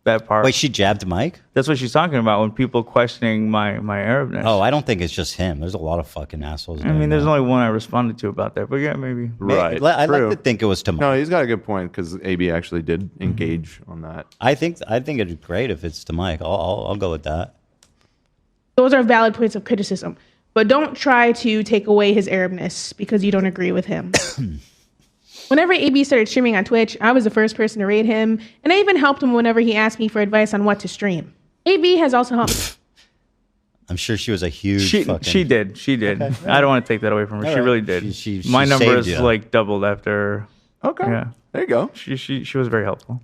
E: That part.
A: Wait, she jabbed Mike?
E: That's what she's talking about when people questioning my Arabness.
A: Oh, I don't think it's just him. There's a lot of fucking assholes.
E: I mean, there's only one I responded to about that, but yeah, maybe.
D: Right.
A: I'd
D: True.
A: like to think it was to Mike.
D: No, he's got a good point because AB actually did engage on that.
A: I think it'd be great if it's to Mike. I'll go with that.
O: Those are valid points of criticism. But don't try to take away his Arabness because you don't agree with him. Whenever AB started streaming on Twitch, I was the first person to rate him, and I even helped him whenever he asked me for advice on what to stream. AB has also helped.
A: I'm sure she was a huge.
E: She did.
A: Okay.
E: I don't want to take that away from her.
A: All
E: She
A: right.
E: really did.
A: She
E: My
A: saved
E: numbers
A: you.
E: like doubled after.
D: Okay.
E: Yeah.
D: There you go.
E: She was very helpful.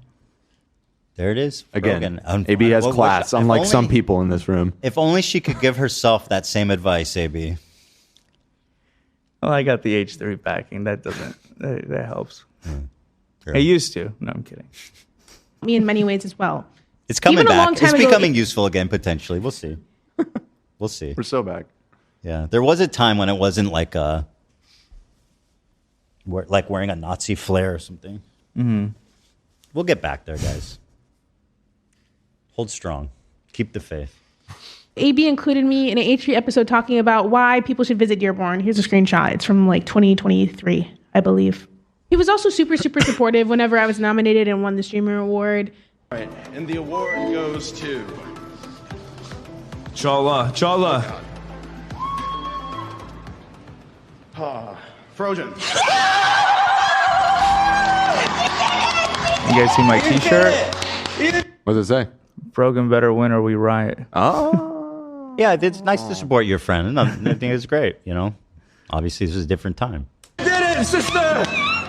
A: There it is.
D: Again,
A: Frogan.
D: AB has
A: Well,
D: class,
A: if
D: unlike
A: only-
D: some people in this room.
A: If only she could give herself that same advice, AB.
E: Well, I got the H3 backing. That doesn't. That helps.
A: True.
E: I used to. No, I'm kidding.
O: Me in many ways as well.
A: It's coming
O: Even a long
A: back.
O: time
A: It's
O: ago,
A: becoming useful again, potentially. We'll see. We'll see.
D: We're so back.
A: Yeah, there was a time when it wasn't like wearing a Nazi flair or something.
E: Mm-hmm.
A: We'll get back there, guys. Hold strong. Keep the faith.
O: AB included me in an H3 episode talking about why people should visit Dearborn. Here's a screenshot. It's from like 2023, I believe. He was also super, super supportive whenever I was nominated and won the Streamer Award.
G: Right, and the award goes to
V: Chala.
G: Frogan.
E: You guys see my T-shirt?
D: What does it say?
E: Frogan better win or we riot.
D: Oh.
A: Yeah, it's nice to support your friend. And I think it's great, you know. Obviously, this is a different time.
G: Did it, sister!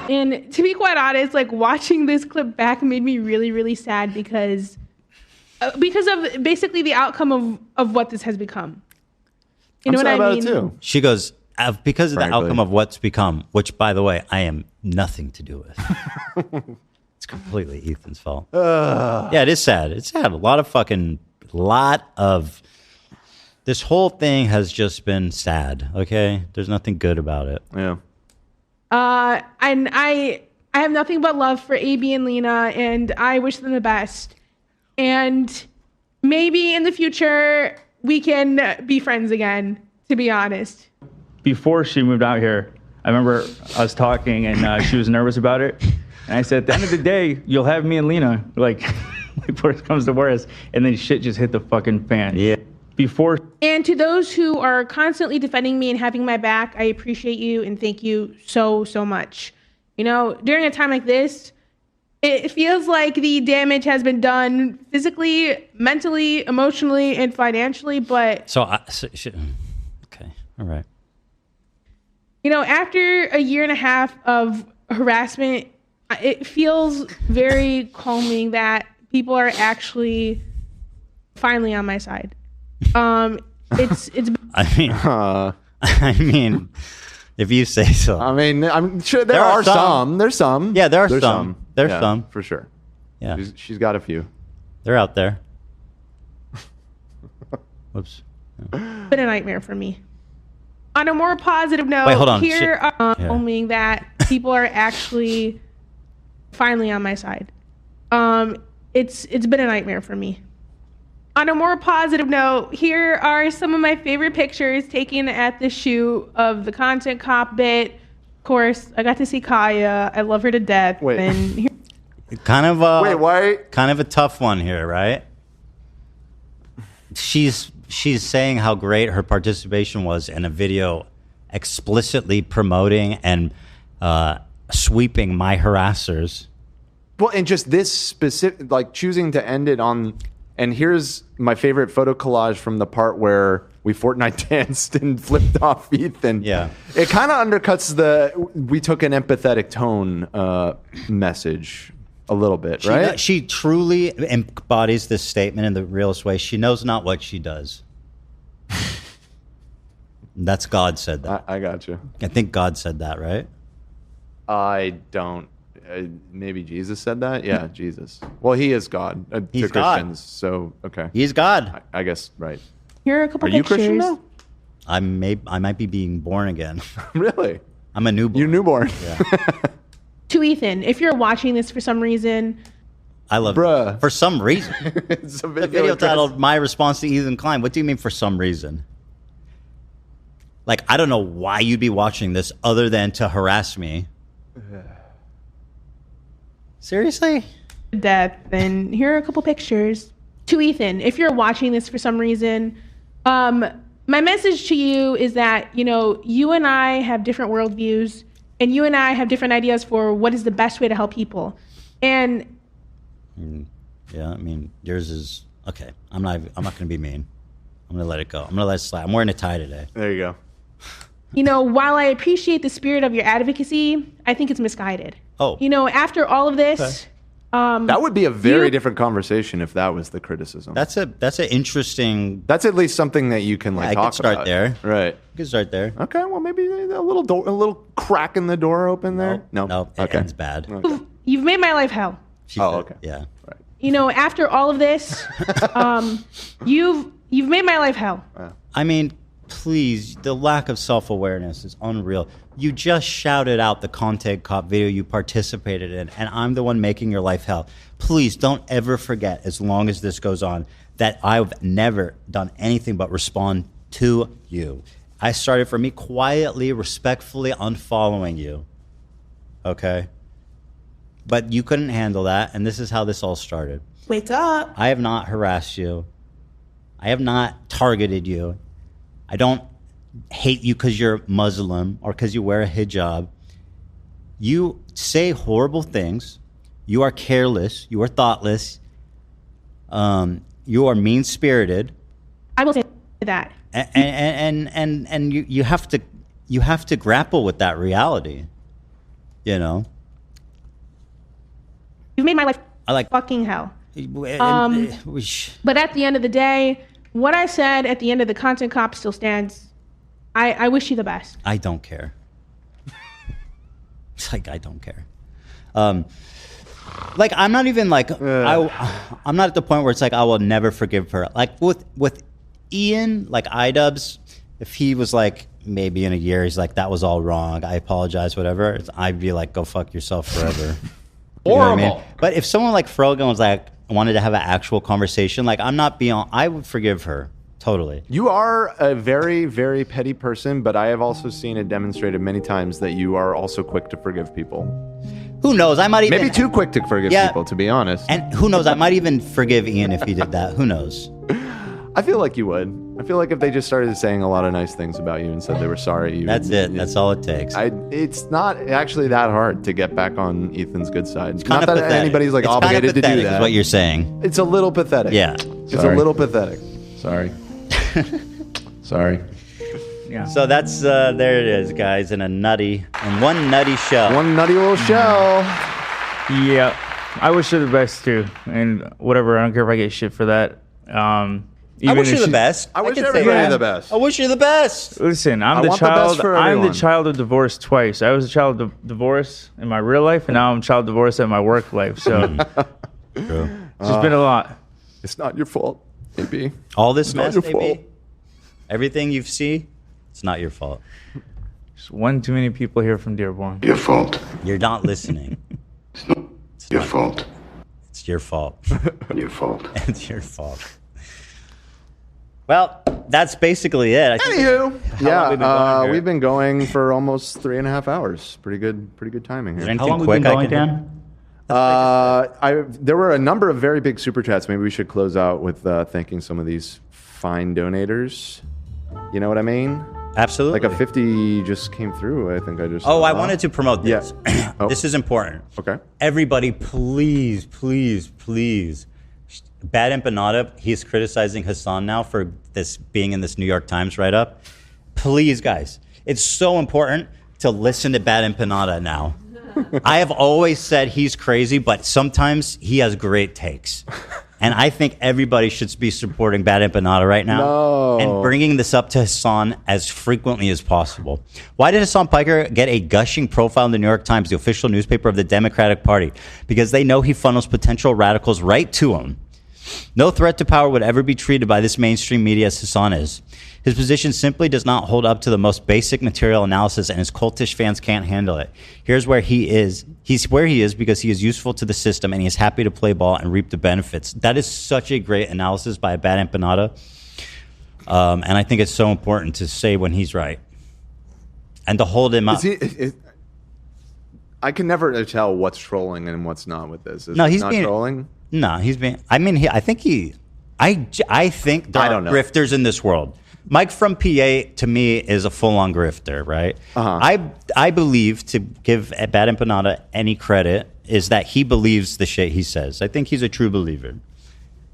O: And to be quite honest, like watching this clip back made me really, really sad because of basically the outcome of what this has become. You know what I mean?
A: She goes, because of
D: Frankly.
A: the outcome of what's become, which, by the way, I am nothing to do with. It's completely Ethan's fault. Yeah, it is sad. It's sad. A lot of This whole thing has just been sad. Okay, there's nothing good about it.
D: Yeah.
O: And I have nothing but love for AB and Lena, and I wish them the best. And maybe in the future we can be friends again. To be honest.
E: Before she moved out here, I remember us talking, and she was nervous about it. And I said, at the end of the day, you'll have me and Lena, like worst comes to worst. And then shit just hit the fucking fan.
A: Yeah.
E: Before.
O: And to those who are constantly defending me and having my back, I appreciate you and thank you so, so much. You know, during a time like this, it feels like the damage has been done physically, mentally, emotionally, and financially, but...
A: Okay, all right.
O: You know, after a year and a half of harassment, it feels very calming that people are actually finally on my side. It's.
A: I mean, if you say so.
D: I mean, I'm sure there are some. There's some.
A: Yeah, there are some. There's
D: Yeah,
A: some
D: for sure.
A: Yeah,
D: she's got a few.
A: They're out there. Whoops.
O: been a nightmare for me. On a more positive note,
A: Wait, hold on.
O: here
A: Yeah.
O: filming that people are actually finally on my side. It's been a nightmare for me. On a more positive note, here are some of my favorite pictures taken at the shoot of the Content Cop bit. Of course, I got to see Kaya. I love her to death.
D: Wait.
O: And
A: Kind of a
D: why?
A: Kind of a tough one here, right? She's saying how great her participation was in a video explicitly promoting and sweeping my harassers.
D: Well, and just this specific, like choosing to end it on, and here's my favorite photo collage from the part where we Fortnite danced and flipped off Ethan.
A: Yeah.
D: It kind of undercuts the, we took an empathetic tone message a little bit, right?
A: She truly embodies this statement in the realest way. She knows not what she does. That's God said that.
D: I got you.
A: I think God said that, right?
D: I don't. Maybe Jesus said that? Yeah, Jesus. Well, he is God
A: He's
D: to Christians, so okay.
A: He's God.
D: I guess, right.
O: here are a couple
D: Are you
O: pictures.
D: Christian now?
A: I might be being born again.
D: Really?
A: I'm a newborn.
D: You're newborn.
A: Yeah.
O: To Ethan, if you're watching this for some reason,
A: I love it. For some reason.
D: It's a
A: The video titled "My Response to Ethan Klein." What do you mean for some reason? Like, I don't know why you'd be watching this other than to harass me. Seriously?
O: death. And here are a couple pictures. To Ethan, if you're watching this for some reason, my message to you is that, you know, you and I have different worldviews, and you and I have different ideas for what is the best way to help people. And
A: yeah, I mean, yours is okay. I'm not going to be mean. I'm going to let it go. I'm going to let it slide. I'm wearing a tie today.
D: There you go.
O: You know, while I appreciate the spirit of your advocacy, I think it's misguided.
A: Oh.
O: You know, after all of this,
D: That would be a very different conversation if that was the criticism.
A: That's an interesting.
D: That's at least something that you can like
A: I
D: talk
A: could start
D: about.
A: there.
D: Right.
A: You can start there.
D: Okay. Well, maybe a little crack in the door open there. No.
A: It ends bad.
O: you've made my life hell.
D: Okay.
A: Yeah.
D: Right.
O: You know, after all of this, you've made my life hell.
A: I mean, please, the lack of self-awareness is unreal. You just shouted out the Content Cop video you participated in, and I'm the one making your life hell. Please don't ever forget, as long as this goes on, that I've never done anything but respond to you. I started for me quietly, respectfully unfollowing you. Okay? But you couldn't handle that, and this is how this all started.
O: Wake up.
A: I have not harassed you. I have not targeted you. I don't hate you because you're Muslim or because you wear a hijab. You say horrible things. You are careless. You are thoughtless. You are mean-spirited.
O: I will say that.
A: And you have to grapple with that reality. You know.
O: You've made my life fucking hell. But at the end of the day, what I said at the end of the Content Cop still stands. I wish you the best.
A: I don't care. It's like, I don't care. Like, I'm not even like, I'm not at the point where it's like, I will never forgive her. Like, with Ian, like iDubbbz, if he was like, maybe in a year, he's like, that was all wrong. I apologize, whatever. I'd be like, go fuck yourself forever. You know what I mean? But if someone like Frogan was like, wanted to have an actual conversation, like I'm not beyond, I would forgive her. Totally.
D: You are a very, very petty person, but I have also seen it demonstrated many times that you are also quick to forgive people.
A: Who knows? I might even...
D: Maybe too quick to forgive people, to be honest.
A: And who knows? I might even forgive Ian if he did that. Who knows?
D: I feel like you would. I feel like if they just started saying a lot of nice things about you and said they were sorry.
A: That's it. That's all it takes.
D: It's not actually that hard to get back on Ethan's good side.
A: It's
D: not that
A: pathetic.
D: anybody's like
A: It's
D: obligated to do
A: pathetic
D: that.
A: is what you're saying.
D: It's a little pathetic.
A: Yeah.
D: It's a little pathetic.
T: Sorry. Sorry.
A: Yeah. So that's there it is, guys, in one nutty shell.
D: One nutty little shell.
E: Yeah, I wish her the best too, and whatever. I don't care if I get shit for that.
A: I wish you the best.
D: I wish
A: can say
D: everybody
A: that.
D: the best.
A: I wish you the best.
E: Listen,
D: I
E: I'm the
D: want the best
E: child.
D: for
E: I'm the
D: everyone.
E: child of divorce twice. I was a child of divorce in my real life, and now I'm child divorce in my work life. So it's just been a lot.
D: It's not your fault, AB.
A: All this
D: It's not
A: mess,
D: your
A: baby.
D: fault.
A: Everything you see, it's not your fault.
E: Just one too many people here from Dearborn.
L: Your fault.
A: You're not listening.
L: It's your fault.
A: It's your fault.
L: Your fault.
A: It's your fault. Well, that's basically it. I think
D: Anywho,
A: How long we been going here?
D: we've been going for almost 3.5 hours. Pretty good timing here.
A: Is there anything quick I can do?
D: There were a number of very big super chats. Maybe we should close out with thanking some of these fine donators. You know what I mean?
A: Absolutely.
D: Like a 50 just came through. I think I just.
A: Oh, I wanted to promote this.
D: Yeah. Oh.
A: This is important.
D: Okay.
A: Everybody, please, please, please. Bad Empanada, he's criticizing Hassan now for this being in this New York Times write-up. Please, guys, it's so important to listen to Bad Empanada now. I have always said he's crazy, but sometimes he has great takes. And I think everybody should be supporting Bad Empanada right now and bringing this up to Hassan as frequently as possible. Why did Hassan Piker get a gushing profile in the New York Times, the official newspaper of the Democratic Party? Because they know he funnels potential radicals right to him. No threat to power would ever be treated by this mainstream media as Hassan is. His position simply does not hold up to the most basic material analysis, and his cultish fans can't handle it. Here's where he is. He's where he is because he is useful to the system, and he is happy to play ball and reap the benefits. That is such a great analysis by a Bad Empanada. And I think it's so important to say when he's right. And to hold him up.
D: I can never tell what's trolling and what's not with this. Is
A: No,
D: it
A: he's
D: not
A: being
D: trolling.
A: No, he's being. I mean, I think there are grifters in this world. Mike from PA to me is a full-on grifter, right? I believe, to give Bad Empanada any credit, is that he believes the shit he says. I think he's a true believer,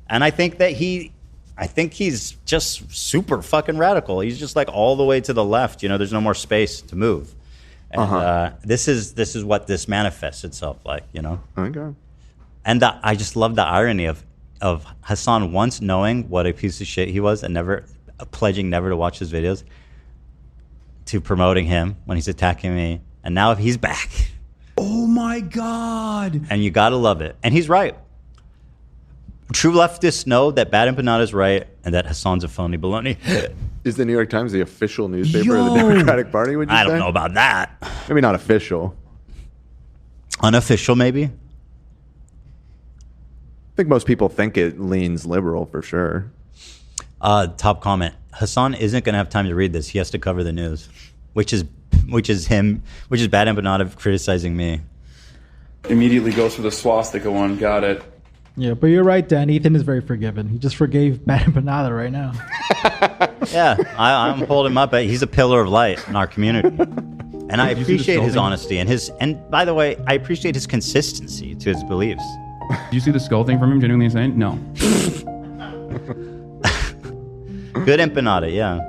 A: and I think he's just super fucking radical. He's just like all the way to the left. You know, there's no more space to move. And this is what this manifests itself like. You know.
D: Okay.
A: And I just love the irony of Hassan once knowing what a piece of shit he was and pledging never to watch his videos, to promoting him when he's attacking me, and now he's back.
H: Oh my God.
A: And you gotta love it. And he's right. True leftists know that Bad Empanada is right and that Hassan's a phony baloney.
D: Is the New York Times the official newspaper of the Democratic Party, would you say?
A: I don't know about that.
D: Maybe not official.
A: Unofficial, maybe?
D: I think most people think it leans liberal for sure.
A: Top comment. Hassan isn't going to have time to read this. He has to cover the news, which is Bad Empanada criticizing me.
I: Immediately goes for the swastika one. Got it.
R: Yeah, but you're right, Dan. Ethan is very forgiving. He just forgave Bad Empanada right now.
A: Yeah, I'm holding him up. He's a pillar of light in our community. And I appreciate his honesty and by the way, I appreciate his consistency to his beliefs.
H: Did you see the skull thing from him? Genuinely insane? No.
A: Good Empanada, yeah.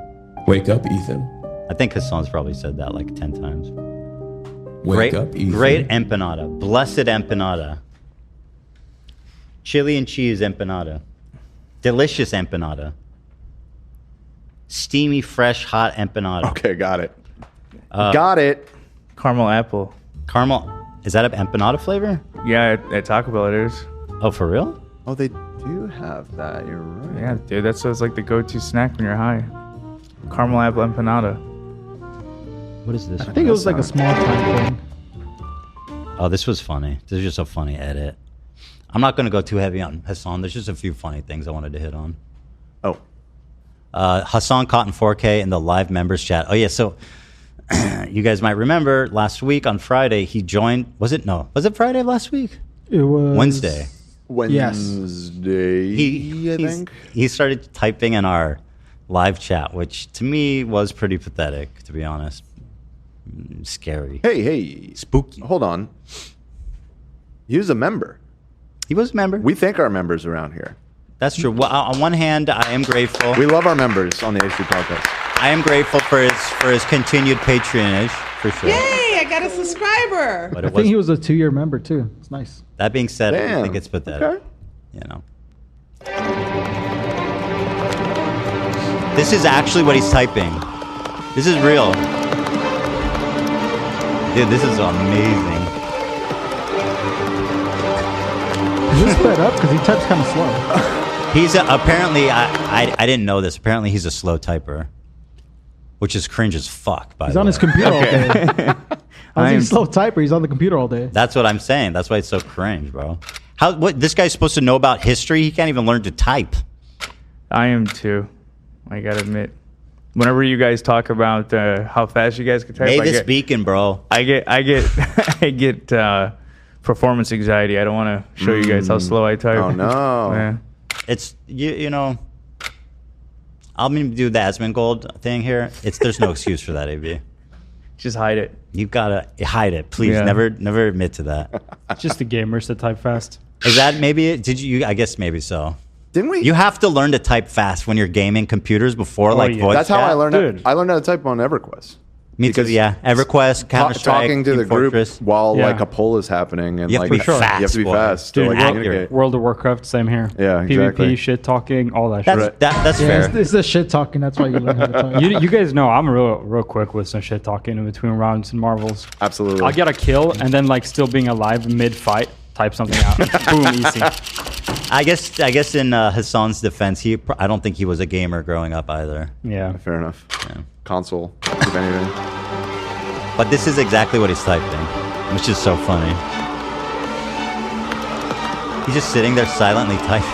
V: Wake up, Ethan.
A: I think Hassan's probably said that like 10 times.
V: Wake up, Ethan.
A: Great Empanada. Blessed Empanada. Chili and cheese Empanada. Delicious Empanada. Steamy, fresh, hot Empanada.
D: Okay, got it. Got it.
E: Caramel apple.
A: Caramel. Is that an empanada flavor?
E: Yeah, at Taco Bell it is.
A: Oh, for real?
T: Oh, they do have that. You're right.
E: Yeah, dude, that's like the go-to snack when you're high. Caramel apple empanada.
U: What is this?
R: I think it was like a small time thing.
A: Oh, this was funny. This is just a funny edit. I'm not going to go too heavy on Hassan. There's just a few funny things I wanted to hit on.
T: Oh.
A: Hassan caught in 4K in the live members chat. Oh, yeah. So you guys might remember last week on Friday, he joined. Was it Friday of last week?
R: It was
A: Wednesday.
T: Wednesday, I think.
A: He started typing in our live chat, which to me was pretty pathetic, to be honest. Scary.
T: Hey.
A: Spooky.
T: Hold on. He was a member.
A: He was a member.
T: We thank our members around here.
A: That's true. Well, on one hand, I am grateful.
T: We love our members on the HD podcast.
A: I am grateful for his continued patronage, for sure.
J: Yay, I got a subscriber.
A: But
R: I think he was a 2-year member too. It's nice.
A: That being said, I
T: Damn.
A: think it's pathetic.
T: Okay.
A: You know. This is actually what he's typing. This is real. Dude, this is amazing.
R: Is this sped up? Because he types kind of slow.
A: He's apparently, I didn't know this. Apparently, he's a slow typer, which is cringe as fuck. By
R: He's
A: the
R: on
A: way.
R: his computer all day. He's a slow typer. He's on the computer all day.
A: That's what I'm saying. That's why it's so cringe, bro. What this guy's supposed to know about history? He can't even learn to type.
E: I am too. I gotta admit. Whenever you guys talk about how fast you guys can type,
A: Mavis Beacon, bro.
E: I get performance anxiety. I don't want to show you guys how slow I type.
T: Oh no!
E: Yeah.
A: It's you know. I'm gonna do the Asmongold thing here. There's no excuse for that, AB.
E: Just hide it.
A: You gotta hide it, please.
E: Yeah.
A: Never admit to that.
M: It's just the gamers that type fast.
A: Is that maybe it? Did you? I guess maybe so.
T: Didn't we?
A: You have to learn to type fast when you're gaming computers before voice
T: That's how
A: chat.
T: I learned it. I learned how to type on EverQuest.
A: Me too, yeah. EverQuest, Counter-Strike,
T: talking to
A: Team
T: the
A: Fortress.
T: group while like a poll is happening, and
A: You have
T: like
A: to be fast,
T: you have to be
A: boy.
T: fast
M: Dude,
T: to like communicate.
M: World of Warcraft, same here.
T: Yeah,
M: PvP,
T: exactly.
M: shit talking, all that shit.
A: That's fair.
R: It's the shit talking. That's why you learn how to type.
M: You guys know I'm real quick with some shit talking in between rounds and marvels.
T: Absolutely.
M: I'll get a kill and then like still being alive mid fight, type something out. Boom, easy.
A: I guess in Hassan's defense, I don't think he was a gamer growing up either.
M: Yeah,
T: fair enough.
A: Yeah.
T: Console, if anything.
A: But this is exactly what he's typing, which is so funny. He's just sitting there silently typing.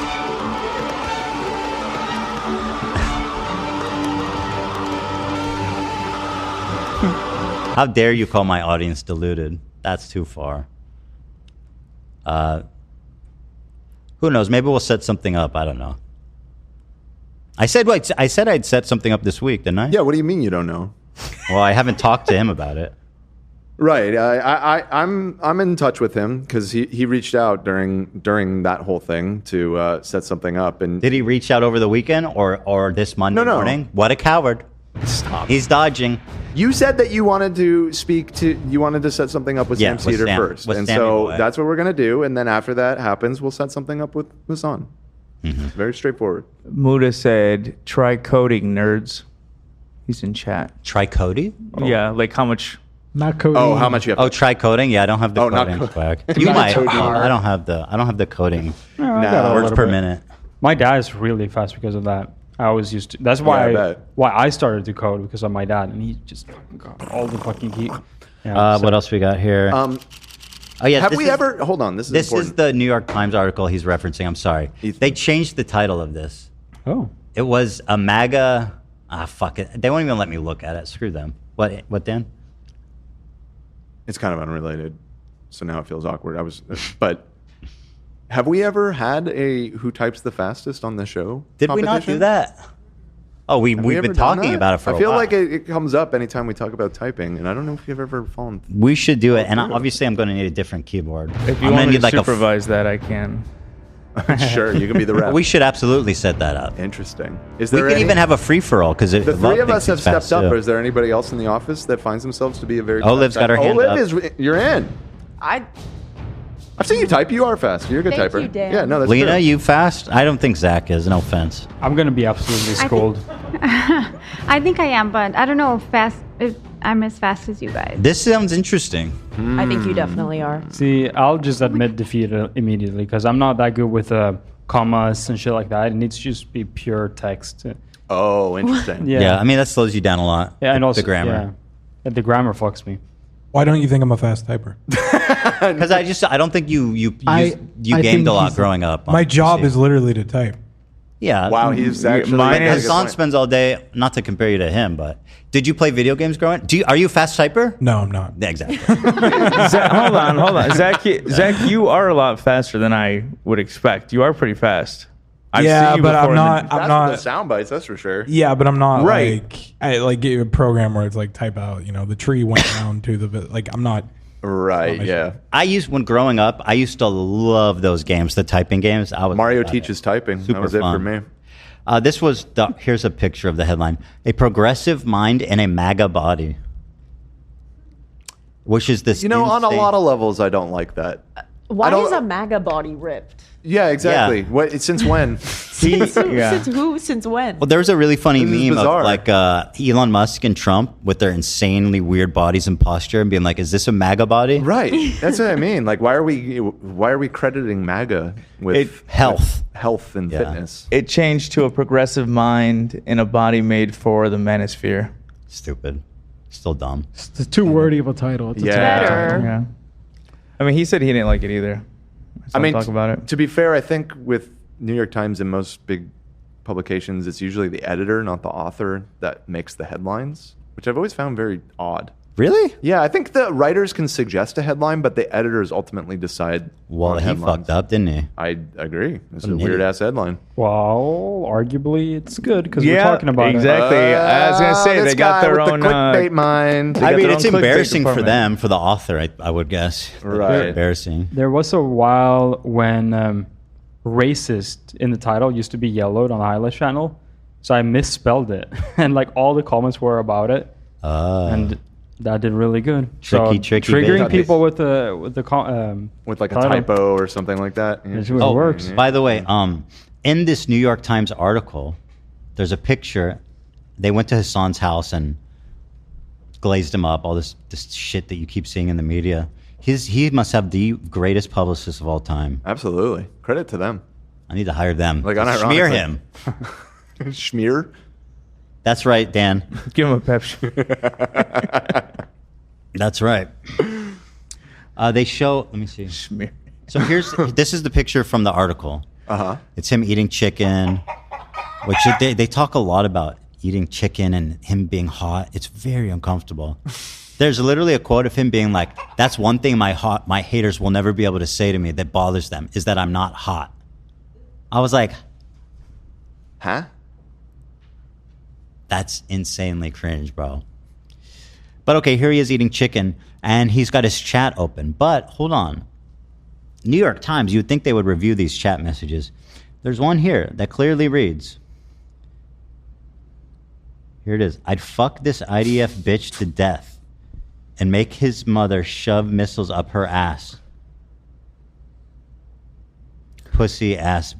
A: How dare you call my audience deluded? That's too far. Who knows? Maybe we'll set something up. I don't know. I said I'd set something up this week, didn't I?
T: Yeah. What do you mean you don't know?
A: Well, I haven't talked to him about it.
T: Right. I'm in touch with him because he reached out during that whole thing to set something up. And
A: did he reach out over the weekend or this Monday morning? What a coward!
T: Stop.
A: He's dodging.
T: You said that you wanted to set something up with Sam Cedar first, and so that's what we're gonna do. And then after that happens, we'll set something up with Hassan.
A: Mm-hmm.
T: Very straightforward.
E: Muda said, "Try coding, nerds." He's in chat.
A: Try coding?
E: Yeah, like how much?
R: Not coding.
T: Oh, how much you have?
A: Oh, try coding? Yeah, I don't have the coding. Swag. You might. I don't have the coding. Words per minute.
M: My dad is really fast because of that. I always used to. That's why I started to code because of my dad, and he just fucking got all the fucking key. Yeah,
A: what else we got here? Oh yeah.
T: Have we ever? Hold on. This
A: is the New York Times article he's referencing. I'm sorry. They changed the title of this.
M: Oh.
A: It was a MAGA. Fuck it. They won't even let me look at it. Screw them. What, Dan?
T: It's kind of unrelated, so now it feels awkward. But have we ever had a who types the fastest on the show?
A: Did we not do that? Oh, we've been talking about it for a while.
T: I feel like it comes up anytime we talk about typing, and I don't know if you've ever fallen.
A: We should do it, and obviously I'm going to need a different keyboard.
E: If you want me to supervise that, I can.
T: Sure, you can be the rep.
A: We should absolutely set that up.
T: Interesting.
A: We could even have a free-for-all because
T: the three of us have stepped up. Or is there anybody else in the office that finds themselves to be a very
A: Oliv's got her hand up.
T: You're in. I've seen you type. You are fast. You're a good
N: Thank
T: typer.
N: you, Dan.
T: Yeah, no, that's
A: Lena,
T: true.
A: you fast? I don't think Zach is. No offense.
M: I'm gonna be absolutely schooled.
Q: I think I am, but I don't know if I'm as fast as you guys.
A: This sounds interesting.
N: I think you definitely are.
M: See, I'll just admit defeat immediately because I'm not that good with commas and shit like that. It needs to just be pure text.
T: Oh, interesting.
A: Yeah, I mean, that slows you down a lot.
M: Yeah, and also
A: the grammar.
M: Yeah, the grammar fucks me.
F: Why don't you think I'm a fast typer?
A: Because I don't think you
F: I
A: gamed
F: think
A: a lot
F: he's-
A: growing up.
F: My job is literally to type.
A: Yeah.
T: Wow, he's actually.
A: Mine Hassan spends all day. Not to compare you to him, but did you play video games growing? Are you a fast typer?
F: No, I'm not.
A: Yeah, exactly.
E: Hold on. Zach, you are a lot faster than I would expect. You are pretty fast. I've
F: Yeah,
E: seen you
F: but
E: before
F: I'm
E: in
F: not.
E: the-
F: I'm
T: That's
F: not.
T: the sound bites, that's for sure.
F: Yeah, but I'm not
E: Right.
F: like I like get a program where it's like type out. The tree went down to the like. I'm not.
T: Right. Yeah.
A: when growing up, I used to love those games, the typing games.
T: Mario teaches typing.
A: Super
T: That was it
A: fun.
T: for me.
A: This was here's a picture of the headline: "A progressive mind in a MAGA body," which is this.
T: On a lot of levels, I don't like that.
N: Why is a MAGA body ripped?
T: Yeah, exactly. What? Since when?
N: Since who? Since when?
A: Well, there was a really funny
T: This is
A: meme of
T: bizarre.
A: like Elon Musk and Trump with their insanely weird bodies and posture, and being like, "Is this a MAGA body?"
T: Right. That's what I mean. Like, why are we crediting MAGA with
A: health
T: and fitness?
E: It changed to a progressive mind in a body made for the manosphere.
A: Stupid. Still dumb.
R: It's too wordy of a title. It's a
N: Better.
E: Yeah. I mean, he said he didn't like it either.
T: I mean,
E: talk about it.
T: to be fair, I think with New York Times and most big publications, it's usually the editor, not the author, that makes the headlines, which I've always found very odd.
A: Really?
T: Yeah, I think the writers can suggest a headline, but the editors ultimately decide.
A: Well,
T: on
A: he
T: headlines.
A: fucked up, didn't he?
T: I agree. It's
A: What
T: a
A: an
T: weird
A: idiot.
T: ass headline.
M: Well, arguably it's good because we're
E: Yeah,
M: talking about
E: exactly. I was gonna say
T: this
E: they got
T: guy
E: their
T: with
E: own
T: the clickbait mind.
A: I mean,
E: their
A: it's
E: own clickbait
A: embarrassing for
E: department.
A: them, for the author, I would guess.
T: Right.
A: Embarrassing.
M: There was a while when racist in the title used to be yellowed on the Highlight channel, so I misspelled it, and like all the comments were about it, and that did really good.
A: Tricky
M: triggering
A: baby.
M: people with the
T: with like a
M: title.
T: typo or something like that. Yeah.
M: It really works.
A: By the way, in this New York Times article, there's a picture. They went to Hassan's house and glazed him up. All this shit that you keep seeing in the media. He must have the greatest publicist of all time.
T: Absolutely. Credit to them.
A: I need to hire them.
T: Like,
A: To smear him.
T: Schmear?
A: That's right, Dan.
E: Give him a pep.
A: That's right. They show. Let me see. So this is the picture from the article. It's him eating chicken, which they talk a lot about eating chicken and him being hot. It's very uncomfortable. There's literally a quote of him being like, "That's one thing my haters will never be able to say to me that bothers them is that I'm not hot." I was like,
T: huh?
A: That's insanely cringe, bro. But okay, here he is eating chicken, and he's got his chat open. But hold on. New York Times, you would think they would review these chat messages. There's one here that clearly reads, here it is, "I'd fuck this IDF bitch to death and make his mother shove missiles up her ass. Pussy ass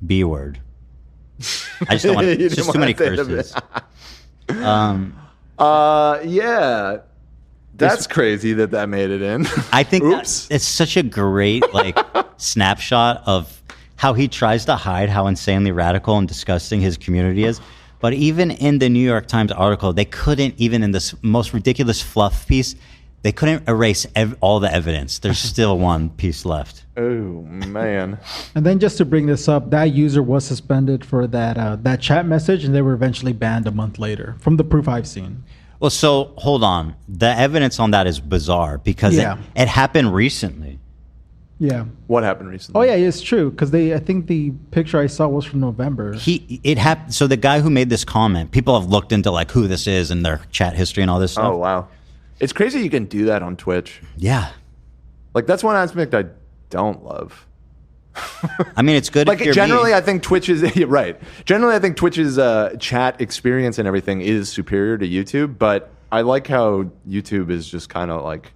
A: B word." I just don't want it's just too many curses.
T: Yeah. That's crazy that made it in.
A: I think it's such a great snapshot of how he tries to hide how insanely radical and disgusting his community is. But even in the New York Times article, they couldn't, even in this most ridiculous fluff piece, they couldn't erase all the evidence. There's still one piece left.
T: Oh, man.
R: And then just to bring this up, that user was suspended for that chat message, and they were eventually banned a month later from the proof I've seen.
A: Well, so hold on. The evidence on that is bizarre because it happened recently.
R: Yeah.
T: What happened recently?
R: Oh yeah, it's true because I think the picture I saw was from November.
A: It happened. So the guy who made this comment, people have looked into who this is and their chat history and all this stuff.
T: Oh, wow. It's crazy you can do that on Twitch.
A: Yeah.
T: Like, that's one aspect I don't love.
A: I mean, it's good.
T: Like,
A: if you're
T: generally, I think Twitch's right. Generally, I think Twitch's chat experience and everything is superior to YouTube. But I like how YouTube is just kind of like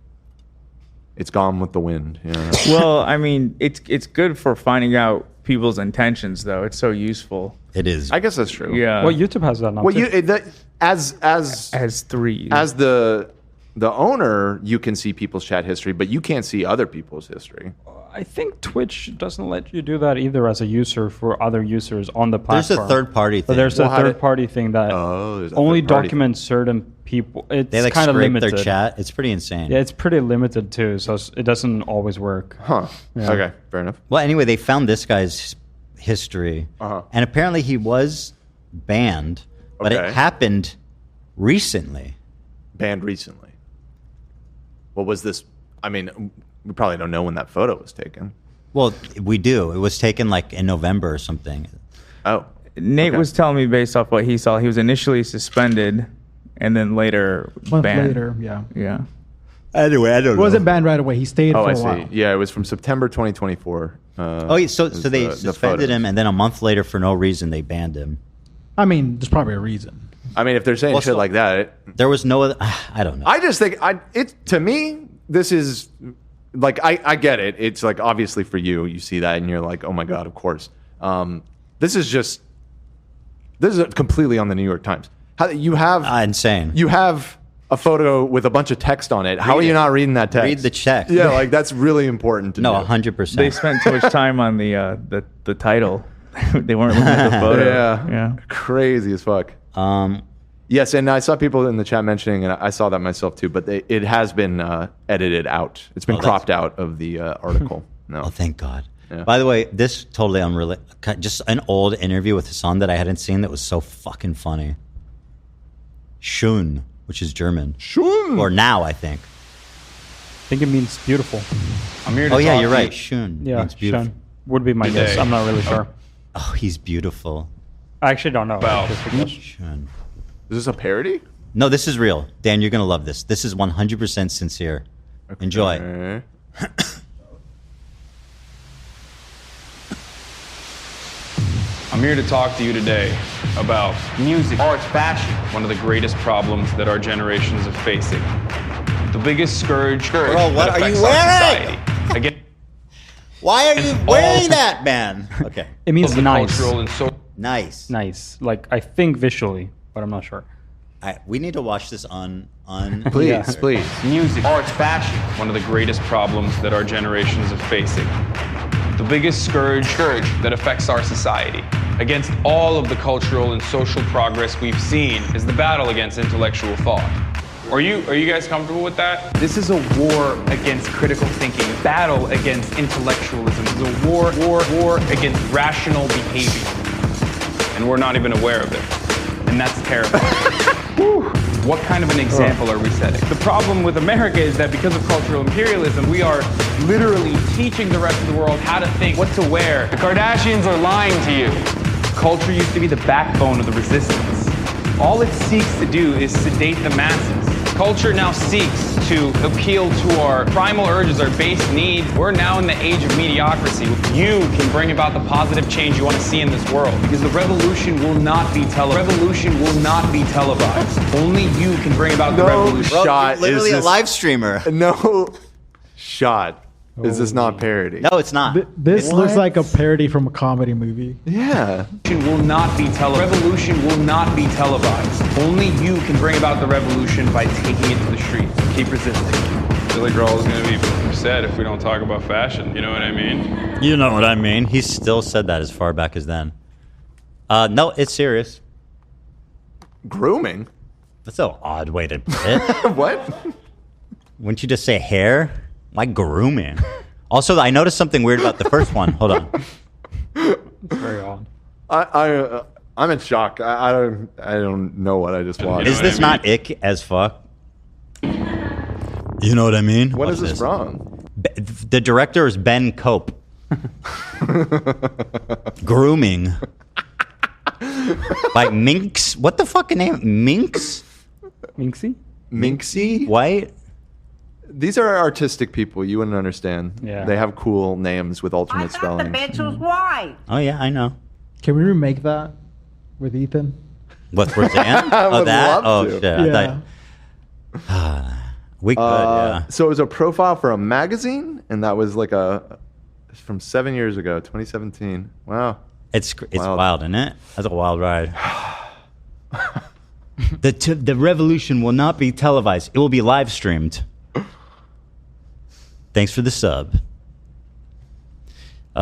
T: it's gone with the wind. You know?
E: Well, I mean, it's good for finding out people's intentions, though. It's so useful.
A: It is.
T: I guess that's true.
E: Yeah.
M: Well, YouTube has that now.
T: Well,
M: too.
T: as the owner, you can see people's chat history, but you can't see other people's history.
M: I think Twitch doesn't let you do that either as a user for other users on the platform.
A: There's a third-party
M: So
A: thing.
M: there's a third-party thing that only documents certain people. It's
A: They like
M: kind of
A: scrape
M: limited.
A: their chat. It's pretty insane.
M: Yeah, it's pretty limited too, so it doesn't always work.
D: Huh.
M: Yeah.
D: Okay, fair enough.
A: Well, anyway, they found this guy's history, and apparently he was banned, but
D: Okay.
A: it happened recently.
D: Banned recently. What was this? I mean, we probably don't know when that photo was taken.
A: Well, we do. It was taken like in November or something.
D: Oh.
E: Nate was telling me based off what he saw, he was initially suspended and then later
R: Month
E: banned.
R: later, yeah.
E: Yeah.
A: Anyway, I don't
R: It wasn't banned right away. He stayed
D: Oh,
R: for
D: I
R: a
D: see.
R: while.
D: Yeah, it was from September 2024.
A: So they suspended him, and then a month later, for no reason, they banned him.
R: I mean, there's probably a reason.
D: I mean, if they're saying shit like that,
A: there was no other. I don't know.
D: I just think to me, this is like I get it. It's like obviously for you, you see that and you're like, oh my god, of course. This is completely on the New York Times. How you have
A: insane.
D: You have a photo with a bunch of text on it. How are you not reading that text?
A: Read the text.
D: Yeah, like that's really important to
A: No,
D: do.
A: 100%.
E: They spent too much time on the title. They weren't looking at the photo.
D: Yeah, crazy as fuck. Yes, and I saw people in the chat mentioning, and I saw that myself too. But it has been edited out. It's been cropped out of the article. No,
A: Oh, thank God.
D: Yeah.
A: By the way, this totally unrelated. Just an old interview with Hassan that I hadn't seen that was so fucking funny. Schön, which is German.
D: Schön.
A: Or now, I think.
M: I think it means beautiful. I'm here to
A: Oh, yeah,
M: talk
A: you're
M: to
A: right.
M: you.
A: Schön
M: Yeah,
A: means beautiful.
M: Schön would be my guess. I'm not really sure.
A: Oh, he's beautiful.
M: I actually don't know.
A: Wow.
M: Just a guess.
A: Schön.
D: Is this a parody?
A: No, this is real. Dan, you're going to love this. This is 100% sincere. Enjoy.
I: I'm here to talk to you today about music, art, fashion, one of the greatest problems that our generations are facing. The biggest scourge
A: Bro, what
I: that
A: are you
I: affects our
A: wearing?
I: society. Again,
A: Why are you wearing that, man? Okay.
M: It means
I: the
M: nice.
I: cultural and so
A: Nice.
M: Nice. Like, I think visually, but I'm not sure.
A: We need to watch this on
D: Please, please.
I: music, art, fashion, one of the greatest problems that our generations are facing. The biggest scourge that affects our society. Against all of the cultural and social progress we've seen is the battle against intellectual thought. Are you guys comfortable with that?
K: This is a war against critical thinking, a battle against intellectualism, it's a war against rational behavior.
I: And we're not even aware of it.
K: And that's terrifying. What kind of an example are we setting? The problem with America is that because of cultural imperialism, we are literally teaching the rest of the world how to think, what to wear. The Kardashians are lying to you. Culture used to be the backbone of the resistance. All it seeks to do is sedate the masses. Culture now seeks to appeal to our primal urges, our base needs. We're now in the age of mediocrity. You can bring about the positive change you want to see in this world because the revolution will not be televised. Revolution will not be televised. Only you can bring about the revolution.
A: Bro,
D: shot
A: you're literally
D: is
A: a
D: this-
A: live streamer.
D: No shot. Is this not parody?
A: No, it's not.
R: This looks like a parody from a comedy movie.
D: Yeah.
K: Revolution will not be televised. Revolution will not be televised. Only you can bring about the revolution by taking it to the streets. Keep resisting.
I: Billy Joel is going to be upset if we don't talk about fashion. You know what I mean?
A: You know what I mean. He still said that as far back as then. No, it's serious.
D: Grooming?
A: That's an odd way to put it.
D: What?
A: Wouldn't you just say hair? Why grooming? Also, I noticed something weird about the first one. Hold on.
M: It's very odd.
D: I'm in shock. I don't know what I just watched.
A: Is this not ick as fuck? You know what I mean?
D: What
A: Watch
D: is this from?
A: The director is Ben Cope. Grooming. By Minx. What the fucking name? Minx?
M: Minxie?
D: Minxie?
A: White?
D: These are artistic people. You wouldn't understand.
M: Yeah.
D: They have cool names with alternate spelling.
J: was white.
A: Oh, yeah, I know.
R: Can we remake that with Ethan?
A: What, Roseanne?
D: I
A: Oh,
D: would
A: that?
D: love
A: Oh,
D: to.
A: shit. I
R: Yeah.
A: thought... We could, yeah.
D: So it was a profile for a magazine, and that was like from 7 years ago, 2017. Wow.
A: It's wild, isn't it? That's a wild ride. The revolution will not be televised. It will be live streamed. Thanks for the sub.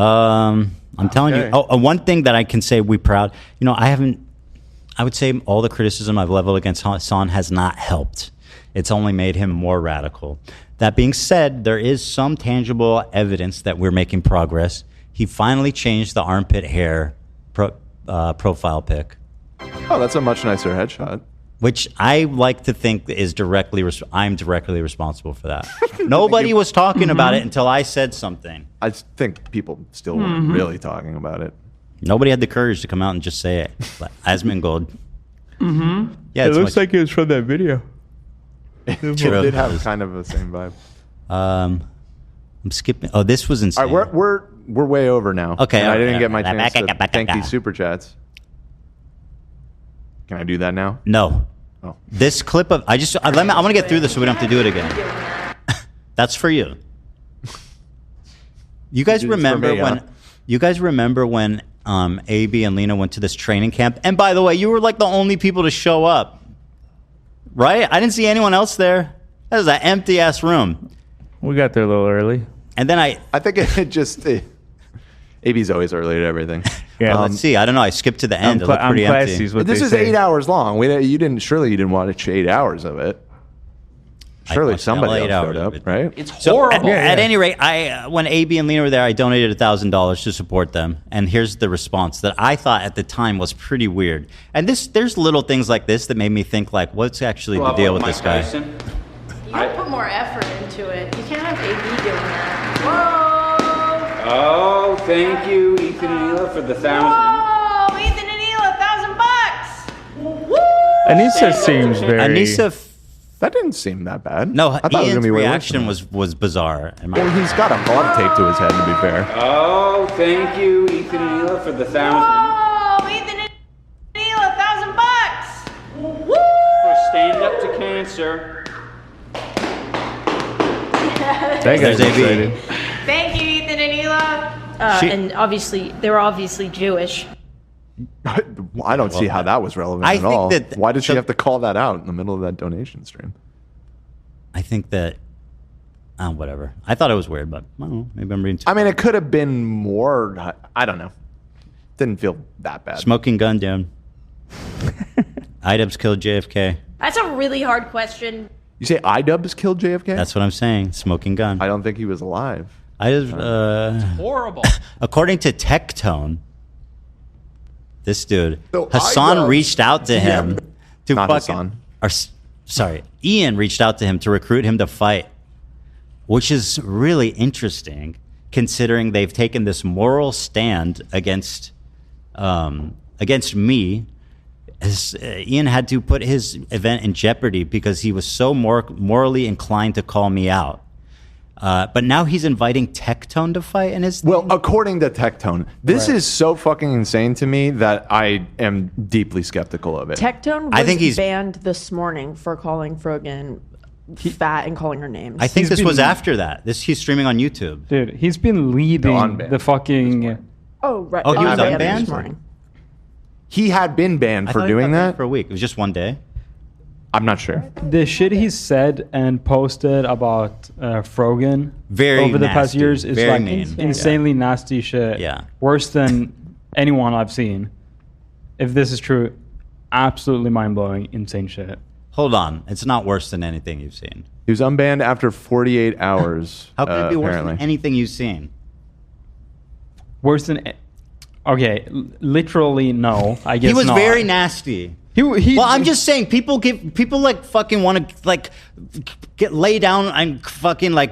A: I'm telling you. Oh, one thing that I can say we proud. You know, I would say all the criticism I've leveled against Hassan has not helped. It's only made him more radical. That being said, there is some tangible evidence that we're making progress. He finally changed the armpit hair profile pic.
D: Oh, that's a much nicer headshot.
A: Which I like to think is I'm directly responsible for that. Nobody was talking about it until I said something.
D: I think people still weren't really talking about it.
A: Nobody had the courage to come out and just say it. But Asmongold.
C: Mm-hmm.
A: Yeah,
C: it looks like it was from that video.
D: It did have kind of the same vibe.
A: I'm skipping. Oh, this was insane.
D: All right, we're way over now.
A: Okay,
D: And I didn't
A: okay,
D: get my
A: okay.
D: chance to thank these super chats. Can I do that now?
A: No.
D: Oh.
A: This clip of I want to get through this so we don't have to do it again. That's for you. You guys remember when? You guys remember when AB and Lena went to this training camp? And by the way, you were like the only people to show up, right? I didn't see anyone else there. That was an empty ass room.
C: We got there a little early.
A: And then I
D: think it just AB's always early to everything.
A: Yeah, let's see. I don't know. I skipped to the end. It looked pretty empty.
D: This is 8 hours long. You didn't watch 8 hours of it. Surely somebody else showed up, right?
A: It's horrible. At any rate, when AB and Lena were there, I donated $1,000 to support them. And here's the response that I thought at the time was pretty weird. And there's little things like this that made me think, like, what's actually the deal with this guy?
N: You gotta put more effort into it. You can't have AB doing that. Whoa!
K: Oh, thank you, Ethan and Hila, for the 1,000.
N: Whoa! Ethan and Hila, $1,000! Woo!
C: Anissa seems very...
D: That didn't seem that bad.
A: No,
D: I thought it was gonna
A: Ian's
D: be way worse
A: reaction
D: than that.
A: was bizarre.
D: Well, he's got a ball tape to his head, to be fair.
K: Oh, thank you, Ethan and Hila, for the 1,000.
N: Whoa! Ethan and Hila, $1,000! Woo!
K: For stand up to cancer.
C: That guy's excited.
N: Thank you, Ethan and Hila.
B: And obviously, they were obviously Jewish.
D: I don't see how that was relevant
A: I
D: at
A: think
D: all.
A: that-
D: Why did she have to call that out in the middle of that donation stream?
A: I think that, whatever. I thought it was weird, but I don't know. Maybe I'm reading too
D: I mean, it could have been more. I don't know. Didn't feel that bad.
A: Smoking gun down. IDubbbz killed JFK.
B: That's a really hard question.
D: You say IDubbbz killed JFK?
A: That's what I'm saying. Smoking gun.
D: I don't think he was alive.
K: Horrible.
A: According to Tectone, this dude,
D: So
A: Hassan
D: IDubbbz
A: reached out to him to
D: Not
A: fucking.
D: Hassan.
A: Ian reached out to him to recruit him to fight, which is really interesting, considering they've taken this moral stand against me. Ian had to put his event in jeopardy because he was so morally inclined to call me out. But now he's inviting Tectone to fight in his.
D: Well, according to Tectone, this is so fucking insane to me that I am deeply skeptical of it.
N: Tectone was banned this morning for calling Frogan fat and calling her names.
A: I think this was after that. He's streaming on YouTube.
M: Dude, he's been leading the fucking.
N: Oh, right.
A: Oh, he was
N: unbanned
A: unbanned?
N: this morning.
D: He had been banned for doing that
A: for a week. It was just one day.
D: I'm not sure.
M: The shit he said and posted about Frogan
A: Very
M: over the past
A: nasty.
M: years is
A: Very
M: like
A: mean.
M: insanely nasty shit.
A: Yeah.
M: Worse than anyone I've seen. If this is true, absolutely mind-blowing, insane shit.
A: Hold on. It's not worse than anything you've seen.
D: He was unbanned after 48 hours.
A: How could it be worse
D: apparently.
A: than anything you've seen?
M: Worse than... Okay, literally no. I guess
A: He was
M: not.
A: very nasty. Well, I'm just saying, people like fucking want to like get lay down and fucking like.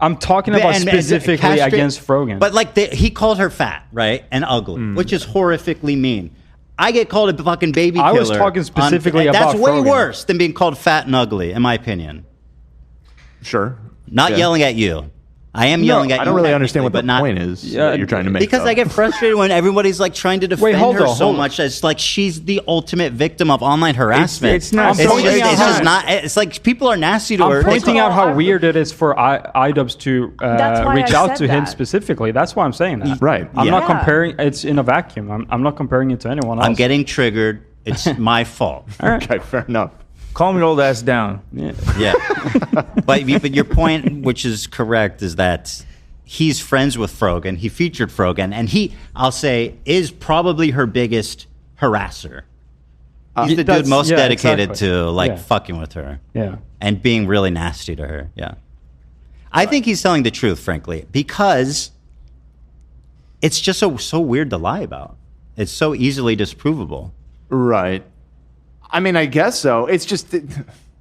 M: I'm talking about specifically
A: castrate-
M: against Frogan.
A: But like he called her fat, right, and ugly, which is horrifically mean. I get called a fucking baby killer.
M: I was talking specifically about
A: That's way
M: Frogan.
A: worse than being called fat and ugly, in my opinion.
D: Sure.
A: Not
D: Yeah.
A: yelling at you. I am yelling at you.
D: I don't really understand what the
A: but not-
D: point is that you're trying to make.
A: Because
D: though.
A: I get frustrated when everybody's like trying to defend
M: hold
A: her
M: on,
A: so
M: hold on.
A: much. It's like she's the ultimate victim of online harassment.
C: It's not-
A: It's,
C: I'm
A: just,
C: pointing
A: it's
C: out
A: just
C: how-
A: not. It's like people are nasty to her.
M: I'm pointing
A: It's-
M: out how weird it is for IDubbbz to
N: That's why
M: reach
N: I
M: out
N: said
M: to him
N: that.
M: specifically. That's why I'm saying that.
D: Right.
M: I'm not
N: Yeah.
M: comparing. It's in a vacuum. I'm not comparing it to anyone else.
A: I'm getting triggered. It's my fault.
D: Okay, fair enough.
C: Calm your old ass down.
A: Yeah. but your point, which is correct, is that he's friends with Frogan. He featured Frogan, and I'll say, is probably her biggest harasser. He's the dude most dedicated to fucking with her.
M: Yeah.
A: And being really nasty to her. Yeah. I think he's telling the truth, frankly, because it's just so weird to lie about. It's so easily disprovable.
D: Right. I mean, I guess so. It's just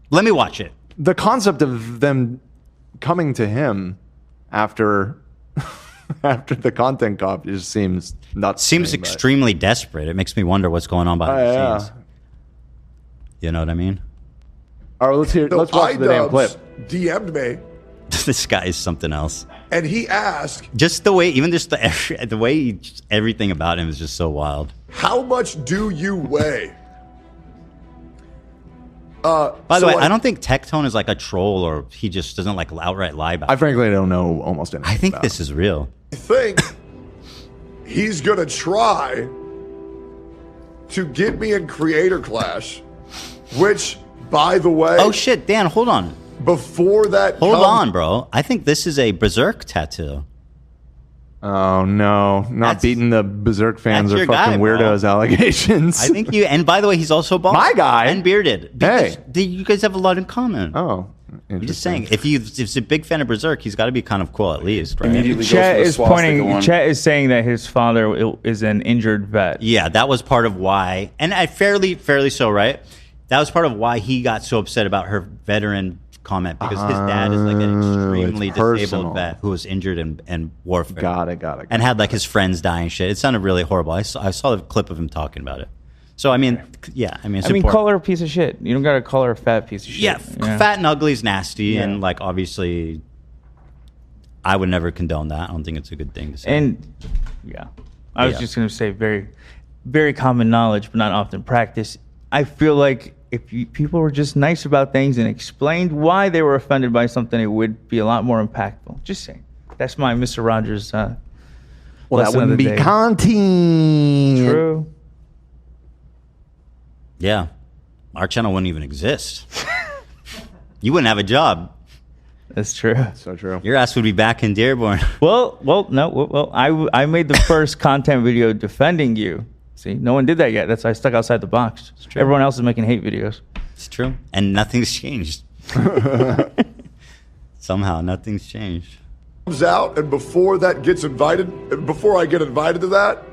A: let me watch it.
D: The concept of them coming to him after the content cop just seems nuts.
A: Seems extremely desperate. It makes me wonder what's going on behind the scenes. You know what I mean?
D: All right, let's watch the damn clip.
P: DM'd me,
A: This guy is something else.
P: and he asked,
A: Just the way, even just the way everything about him is just so wild.
P: "How much do you weigh?"
A: By the way, I don't think Tectone is like a troll, or he just doesn't like outright lie about it.
D: I frankly don't know almost anything.
A: I think this is real.
P: I think he's gonna try to get me in Creator Clash, which, by the way,
A: Oh shit, Dan, hold on.
P: before that,
A: Hold on, bro. I think this is a Berserk tattoo.
D: Oh no, not beating the Berserk fans
A: that's
D: or
A: your
D: fucking
A: guy, bro.
D: weirdos allegations.
A: I think you, and by the way, he's also bald.
D: My guy.
A: And bearded. Because you guys have a lot in common.
D: Oh.
A: I'm just saying, if he's a big fan of Berserk, he's got to be kind of cool at least, right?
C: Chet is pointing. Chet is saying that his father is an injured vet.
A: Yeah, that was part of why, and I fairly so, right? That was part of why he got so upset about her veteran comment, because his dad is like an extremely disabled vet who was injured in warfare.
D: Got it.
A: And had like his friends die and shit. It sounded really horrible. I saw the clip of him talking about it. So I mean, yeah, I mean, it's important.
C: call her a piece of shit. You don't gotta call her a fat piece of shit.
A: Yeah, fat and ugly is nasty, and like obviously, I would never condone that. I don't think it's a good thing to say.
C: And I was just gonna say very, very common knowledge, but not often practiced. I feel like if people were just nice about things and explained why they were offended by something, it would be a lot more impactful. Just saying. That's my Mr. Rogers.
D: Well, that wouldn't be content.
C: True.
A: Yeah, our channel wouldn't even exist. You wouldn't have a job.
C: That's true.
D: So true.
A: Your ass would be back in Dearborn.
C: I made the first content video defending you. See, no one did that yet. That's why I stuck outside the box. Everyone else is making hate videos.
A: It's true, and nothing's changed. Somehow, nothing's changed.
P: Comes out, and before that gets invited, before I get invited to that,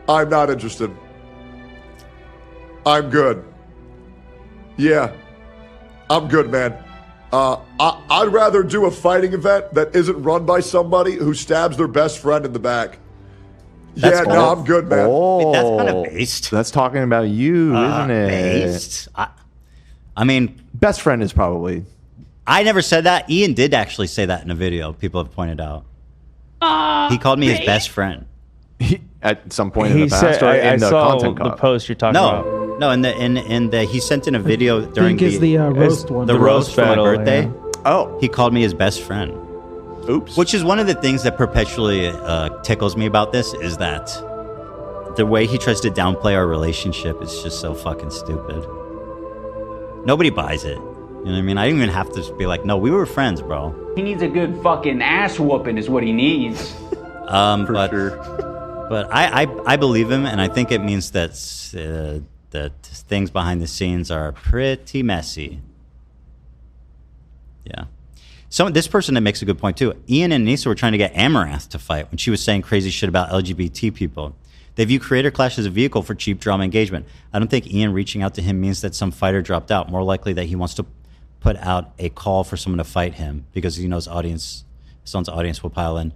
P: I'm not interested. I'm good. Yeah, I'm good, man. I'd rather do a fighting event that isn't run by somebody who stabs their best friend in the back. I'm good, man.
D: Oh,
A: that's kind of based.
D: That's talking about you, isn't it?
A: Based. I mean,
D: best friend is probably.
A: I never said that. Ian did actually say that in a video. People have pointed out. He called me his best friend.
D: At some point in the past, or in the content
C: the post you're talking about.
A: No, in the he sent in a video during
R: the roast one.
A: The roast for my birthday.
D: Yeah. Oh,
A: he called me his best friend.
D: Oops.
A: Which is one of the things that perpetually tickles me about this, is that the way he tries to downplay our relationship is just so fucking stupid. Nobody buys it. You know what I mean? I didn't even have to be like, no, we were friends, bro.
S: He needs a good fucking ass whooping is what he needs.
A: But I believe him, and I think it means that things behind the scenes are pretty messy. Yeah. This person that makes a good point too. Ian and Nisa were trying to get Amaranth to fight when she was saying crazy shit about LGBT people. They view Creator Clash as a vehicle for cheap drama engagement. I don't think Ian reaching out to him means that some fighter dropped out. More likely that he wants to put out a call for someone to fight him because he knows someone's audience will pile in.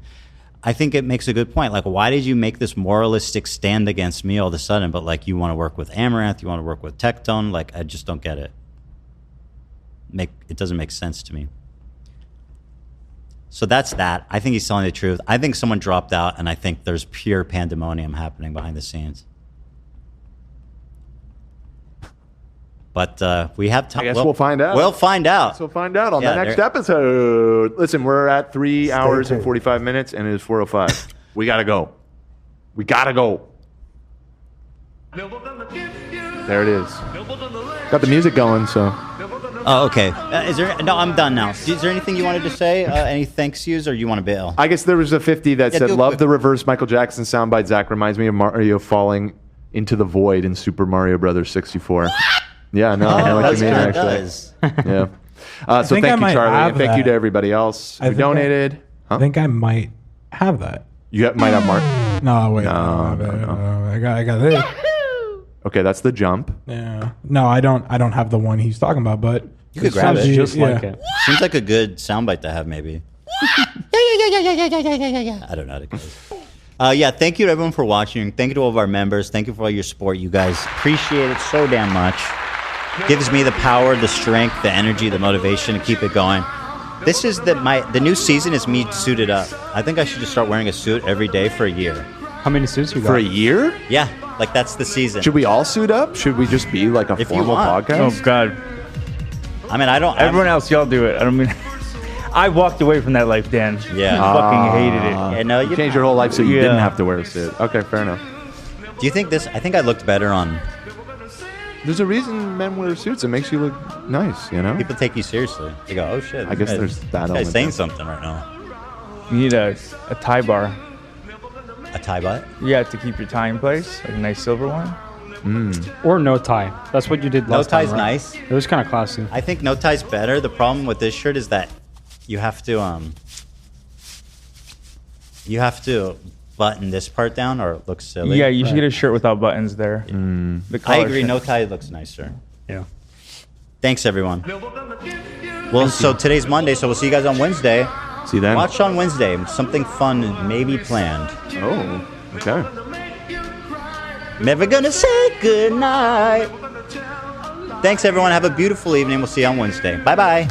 A: I think it makes a good point. Like, why did you make this moralistic stand against me all of a sudden, but like you want to work with Amaranth, you want to work with Tectone? Like, I just don't get it. It doesn't make sense to me. So that's that. I think he's telling the truth. I think someone dropped out, and I think there's pure pandemonium happening behind the scenes. But we have time.
D: I guess we'll find out.
A: We'll find out.
D: We'll find out on the next episode. Listen, we're at 3 hours and 45 minutes, and it is 4:05. We gotta go. We gotta go. There it is. Got the music going, so.
A: Oh, okay. Is there? No, I'm done now. Is there anything you wanted to say? Any thanks yous, or you want to bail?
D: I guess there was a 50 that
A: Yeah,
D: said,
A: do it
D: "Love
A: quick.
D: the reverse Michael Jackson soundbite. Zach reminds me of Mario falling into the void in Super Mario Brothers 64." Yeah, no, I know what you mean.
A: It
D: Actually,
A: does.
D: yeah. So
F: think I
D: thank you,
F: might
D: Charlie,
F: have
D: and thank you
F: that.
D: to everybody else
F: I
D: who
F: think
D: donated.
F: I think I might have that.
D: Might have Mark.
F: No, wait.
D: No.
F: I got this.
D: Okay, that's the jump.
F: Yeah. No, I don't have the one he's talking about, but
A: You could grab it.
M: Just like it.
A: Seems like a good soundbite to have, maybe. Yeah. I don't know how to do it. Yeah, thank you to everyone for watching. Thank you to all of our members. Thank you for all your support, you guys. Appreciate it so damn much. Gives me the power, the strength, the energy, the motivation to keep it going. This is the new season is me suited up. I think I should just start wearing a suit every day for a year.
M: How many suits you got?
D: For a year?
A: Yeah, like that's the season.
D: Should we all suit up? Should we just be like a
A: If you
D: formal
A: want.
D: podcast?
E: Oh God.
A: I mean, I don't.
E: Everyone else, y'all do it. I don't mean. I walked away from that life, Dan.
A: Yeah.
E: I fucking hated it.
A: Yeah, no,
D: You changed your whole life so you
E: Yeah.
D: didn't have to wear a suit. Okay, fair enough.
A: Do you think this? I think I looked better on.
D: There's a reason men wear suits. It makes you look nice, you know?
A: People take you seriously. They go, "Oh shit."
D: I guess
A: this
D: there's
A: guy's-
D: that
A: This
D: element
A: guy's saying
D: there.
A: something right now.
E: You need a tie bar.
A: A tie butt?
E: Yeah, to keep your tie in place, like a nice silver one.
M: Or no tie. That's what you did
A: No
M: last time,
A: tie's
M: right?
A: nice.
M: It was kind of classy.
A: I think no tie's better. The problem with this shirt is that you have to button this part down or it looks silly.
E: Yeah, you should get a shirt without buttons there. The
A: I
E: collar
A: agree.
E: shirt.
A: No tie looks nicer.
M: Yeah.
A: Thanks, everyone. Well, so today's Monday, so we'll see you guys on Wednesday.
D: See you then.
A: Watch on Wednesday. Something fun may be planned.
D: Oh, okay.
A: Never gonna say goodnight. Thanks, everyone. Have a beautiful evening. We'll see you on Wednesday. Bye-bye.